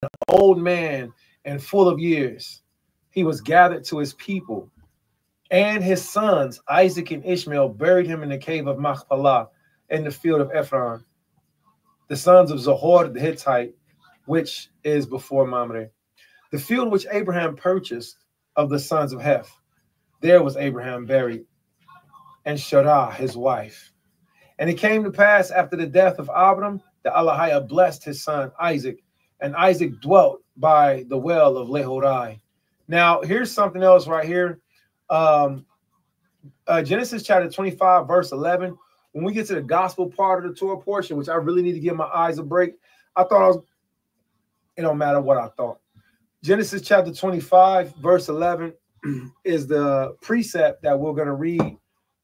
an old man and full of years. He was gathered to his people, and his sons Isaac and Ishmael buried him in the cave of Machpelah in the field of Ephron. The sons of Zohar the Hittite, which is before Mamre, the field which Abraham purchased of the sons of Heth. There was Abraham buried, and Sarah his wife. And it came to pass after the death of Abram that Elohim blessed his son Isaac, and Isaac dwelt by the well of Lehorai. Now, here's something else right here. Genesis chapter 25, verse 11. When we get to the gospel part of the Torah portion, which I really need to give my eyes a break, it don't matter what I thought. Genesis chapter 25, verse 11 is the precept that we're going to read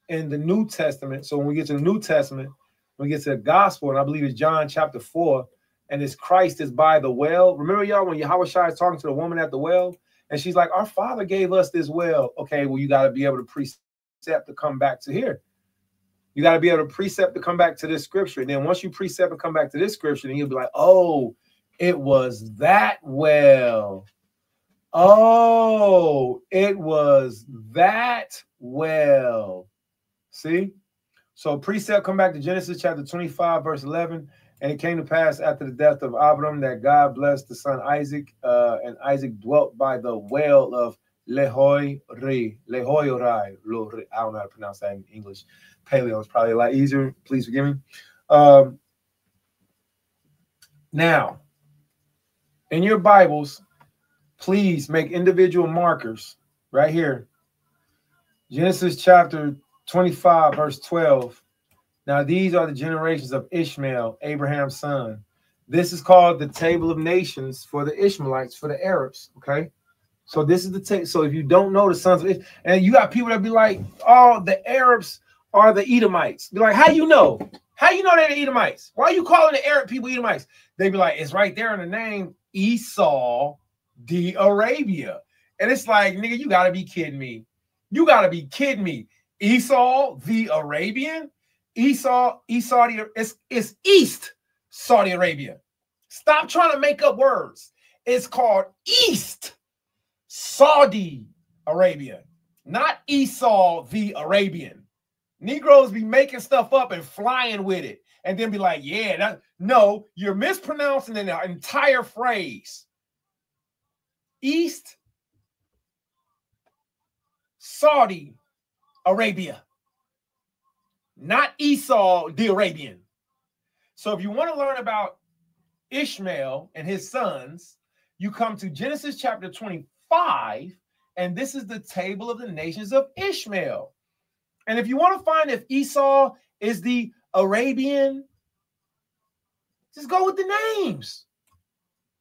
in the New Testament. So when we get to the New Testament, when we get to the gospel, and I believe it's John chapter 4, and this Christ is by the well. Remember, y'all, when Yahushua is talking to the woman at the well, and she's like, our father gave us this well. Okay, well, you got to be able to precept to come back to here. You got to be able to precept to come back to this scripture. And then once you precept and come back to this scripture, then you'll be like, oh, it was that well. Oh, it was that well. See? So precept, come back to Genesis chapter 25, verse 11. And it came to pass after the death of Abraham that God blessed the son Isaac, and Isaac dwelt by the well of Lehoirai. I don't know how to pronounce that in English. Paleo is probably a lot easier. Please forgive me. Now, in your Bibles, please make individual markers right here. Genesis chapter 25, verse 12. Now, these are the generations of Ishmael, Abraham's son. This is called the table of nations for the Ishmaelites, for the Arabs. Okay. So this is the table. So if you don't know the sons of Ishmael, and you got people that be like, oh, the Arabs are the Edomites. Be like, how you know? How you know they're the Edomites? Why are you calling the Arab people Edomites? They be like, it's right there in the name, Esau, the Arabia. And it's like, nigga, you got to be kidding me. You got to be kidding me. Esau, the Arabian? Esau, it's East Saudi Arabia. Stop trying to make up words. It's called East Saudi Arabia, not Esau, the Arabian. Negroes be making stuff up and flying with it and then be like, yeah, no, you're mispronouncing an entire phrase. East Saudi Arabia, not Esau, the Arabian. So if you want to learn about Ishmael and his sons, you come to Genesis chapter 25, and this is the table of the nations of Ishmael. And if you want to find if Esau is the Arabian, just go with the names.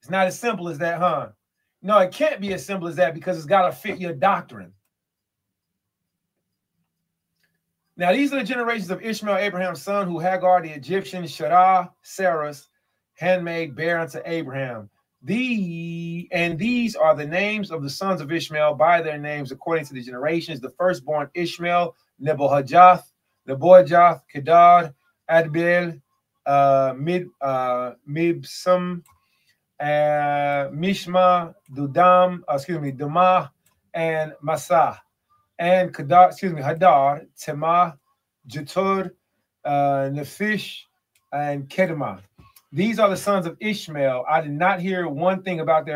It's not as simple as that, huh? No, it can't be as simple as that because it's got to fit your doctrine. Now, these are the generations of Ishmael, Abraham's son, who Hagar, the Egyptian, Chayei, Sarah's handmaid, bare unto Abraham. These are the names of the sons of Ishmael by their names according to the generations. The firstborn Ishmael, Nebuchadnezzar, Kedar, Adbeel, Mibsam, Mishma, Dumah, and Masa, and Kedar, Hadar, Tema, Jetur, Nephish, and Kedema. These are the sons of Ishmael. I did not hear one thing about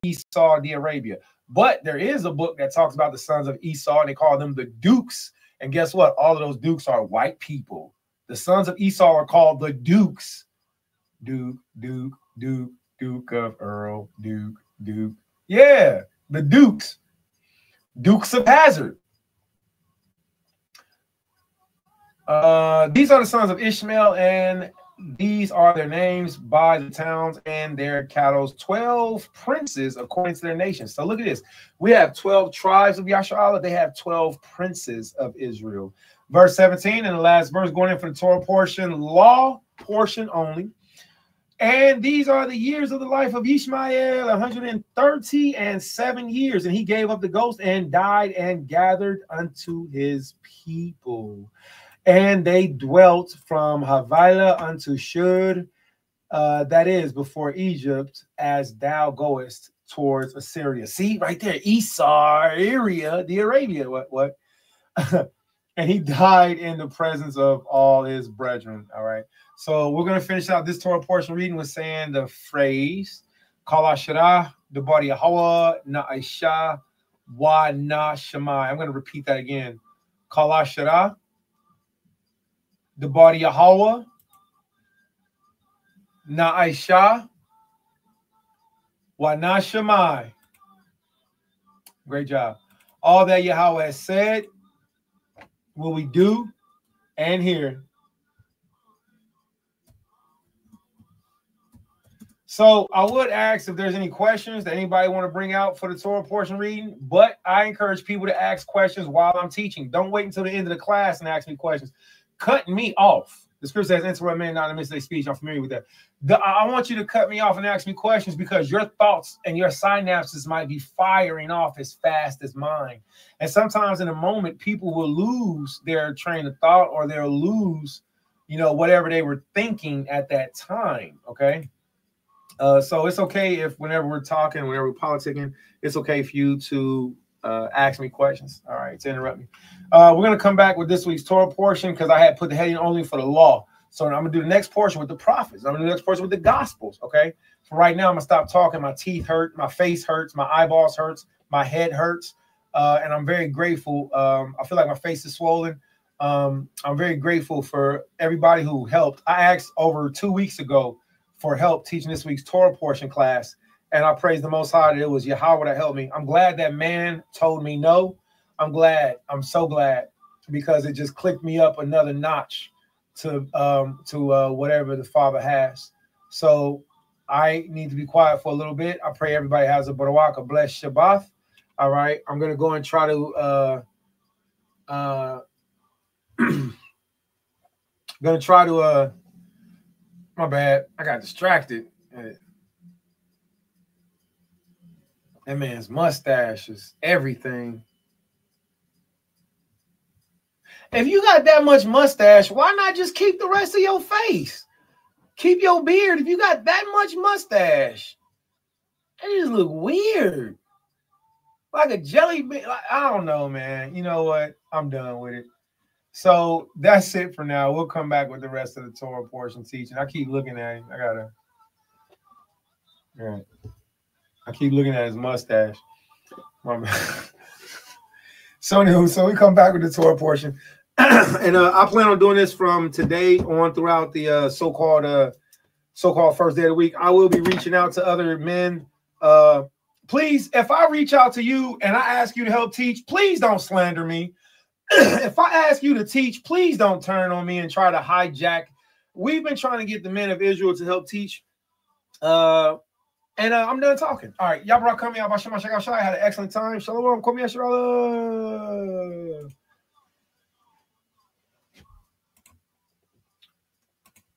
Esau, the Arabia, but there is a book that talks about the sons of Esau, and they call them the Dukes. And guess what? All of those Dukes are white people. The sons of Esau are called the Dukes. Duke of Earl, Duke. Yeah, the Dukes. Dukes of Hazzard. These are the sons of Ishmael, and these are their names by the towns and their cattle. 12 princes according to their nations. So look at this. We have 12 tribes of Yasharallah. They have 12 princes of Israel. Verse 17, and the last verse going in for the Torah portion, law portion only. And these are the years of the life of Ishmael, 137 years. And he gave up the ghost and died and gathered unto his people. And they dwelt from Havilah unto Shur, that is before Egypt, as thou goest towards Assyria. See right there, Esau, area, the Arabia. What? And he died in the presence of all his brethren. All right. So we're going to finish out this Torah portion reading with saying the phrase, Kal Asherah, Debar Yahweh, Na'isha, Wa Na Shemai. I'm going to repeat that again. Kal Asherah, Debar Yahweh, Na'isha, Wa Na Shemai. Great job. All that Yahweh has said, will we do and hear. So I would ask if there's any questions that anybody want to bring out for the Torah portion reading, but I encourage people to ask questions while I'm teaching. Don't wait until the end of the class and ask me questions. Cut me off. The scripture says, interrupt men not in the midst of their speech. I'm familiar with that. I want you to cut me off and ask me questions because your thoughts and your synapses might be firing off as fast as mine. And sometimes in a moment, people will lose their train of thought or they'll lose, you know, whatever they were thinking at that time. Okay. So it's okay if whenever we're talking, whenever we're politicking, it's okay for you to ask me questions. All right, to interrupt me. We're going to come back with this week's Torah portion because I had put the heading only for the law. So I'm going to do the next portion with the prophets. I'm going to do the next portion with the gospels, okay? So right now I'm going to stop talking. My teeth hurt. My face hurts. My eyeballs hurts. My head hurts. And I'm very grateful. I feel like my face is swollen. I'm very grateful for everybody who helped. I asked over 2 weeks ago for help teaching this week's Torah portion class. And I praise the Most High that it was Yahweh that helped me. I'm glad that man told me no. I'm glad. I'm so glad because it just clicked me up another notch to whatever the Father has. So I need to be quiet for a little bit. I pray everybody has a Baruch, a blessed Shabbat. All right. I'm going to go and try to my bad. I got distracted. That man's mustache is everything. If you got that much mustache, why not just keep the rest of your face? Keep your beard if you got that much mustache. It just look weird. Like a jelly bean. I don't know, man. You know what? I'm done with it. So that's it for now. We'll come back with the rest of the Torah portion teaching. I keep looking at him. All right. I keep looking at his mustache. So we come back with the Torah portion. And I plan on doing this from today on throughout the so-called first day of the week. I will be reaching out to other men. Please, if I reach out to you and I ask you to help teach, please don't slander me. If I ask you to teach, please don't turn on me and try to hijack. We've been trying to get the men of Israel to help teach. And I'm done talking. All right. Y'all brought coming out. I had an excellent time. Shalom.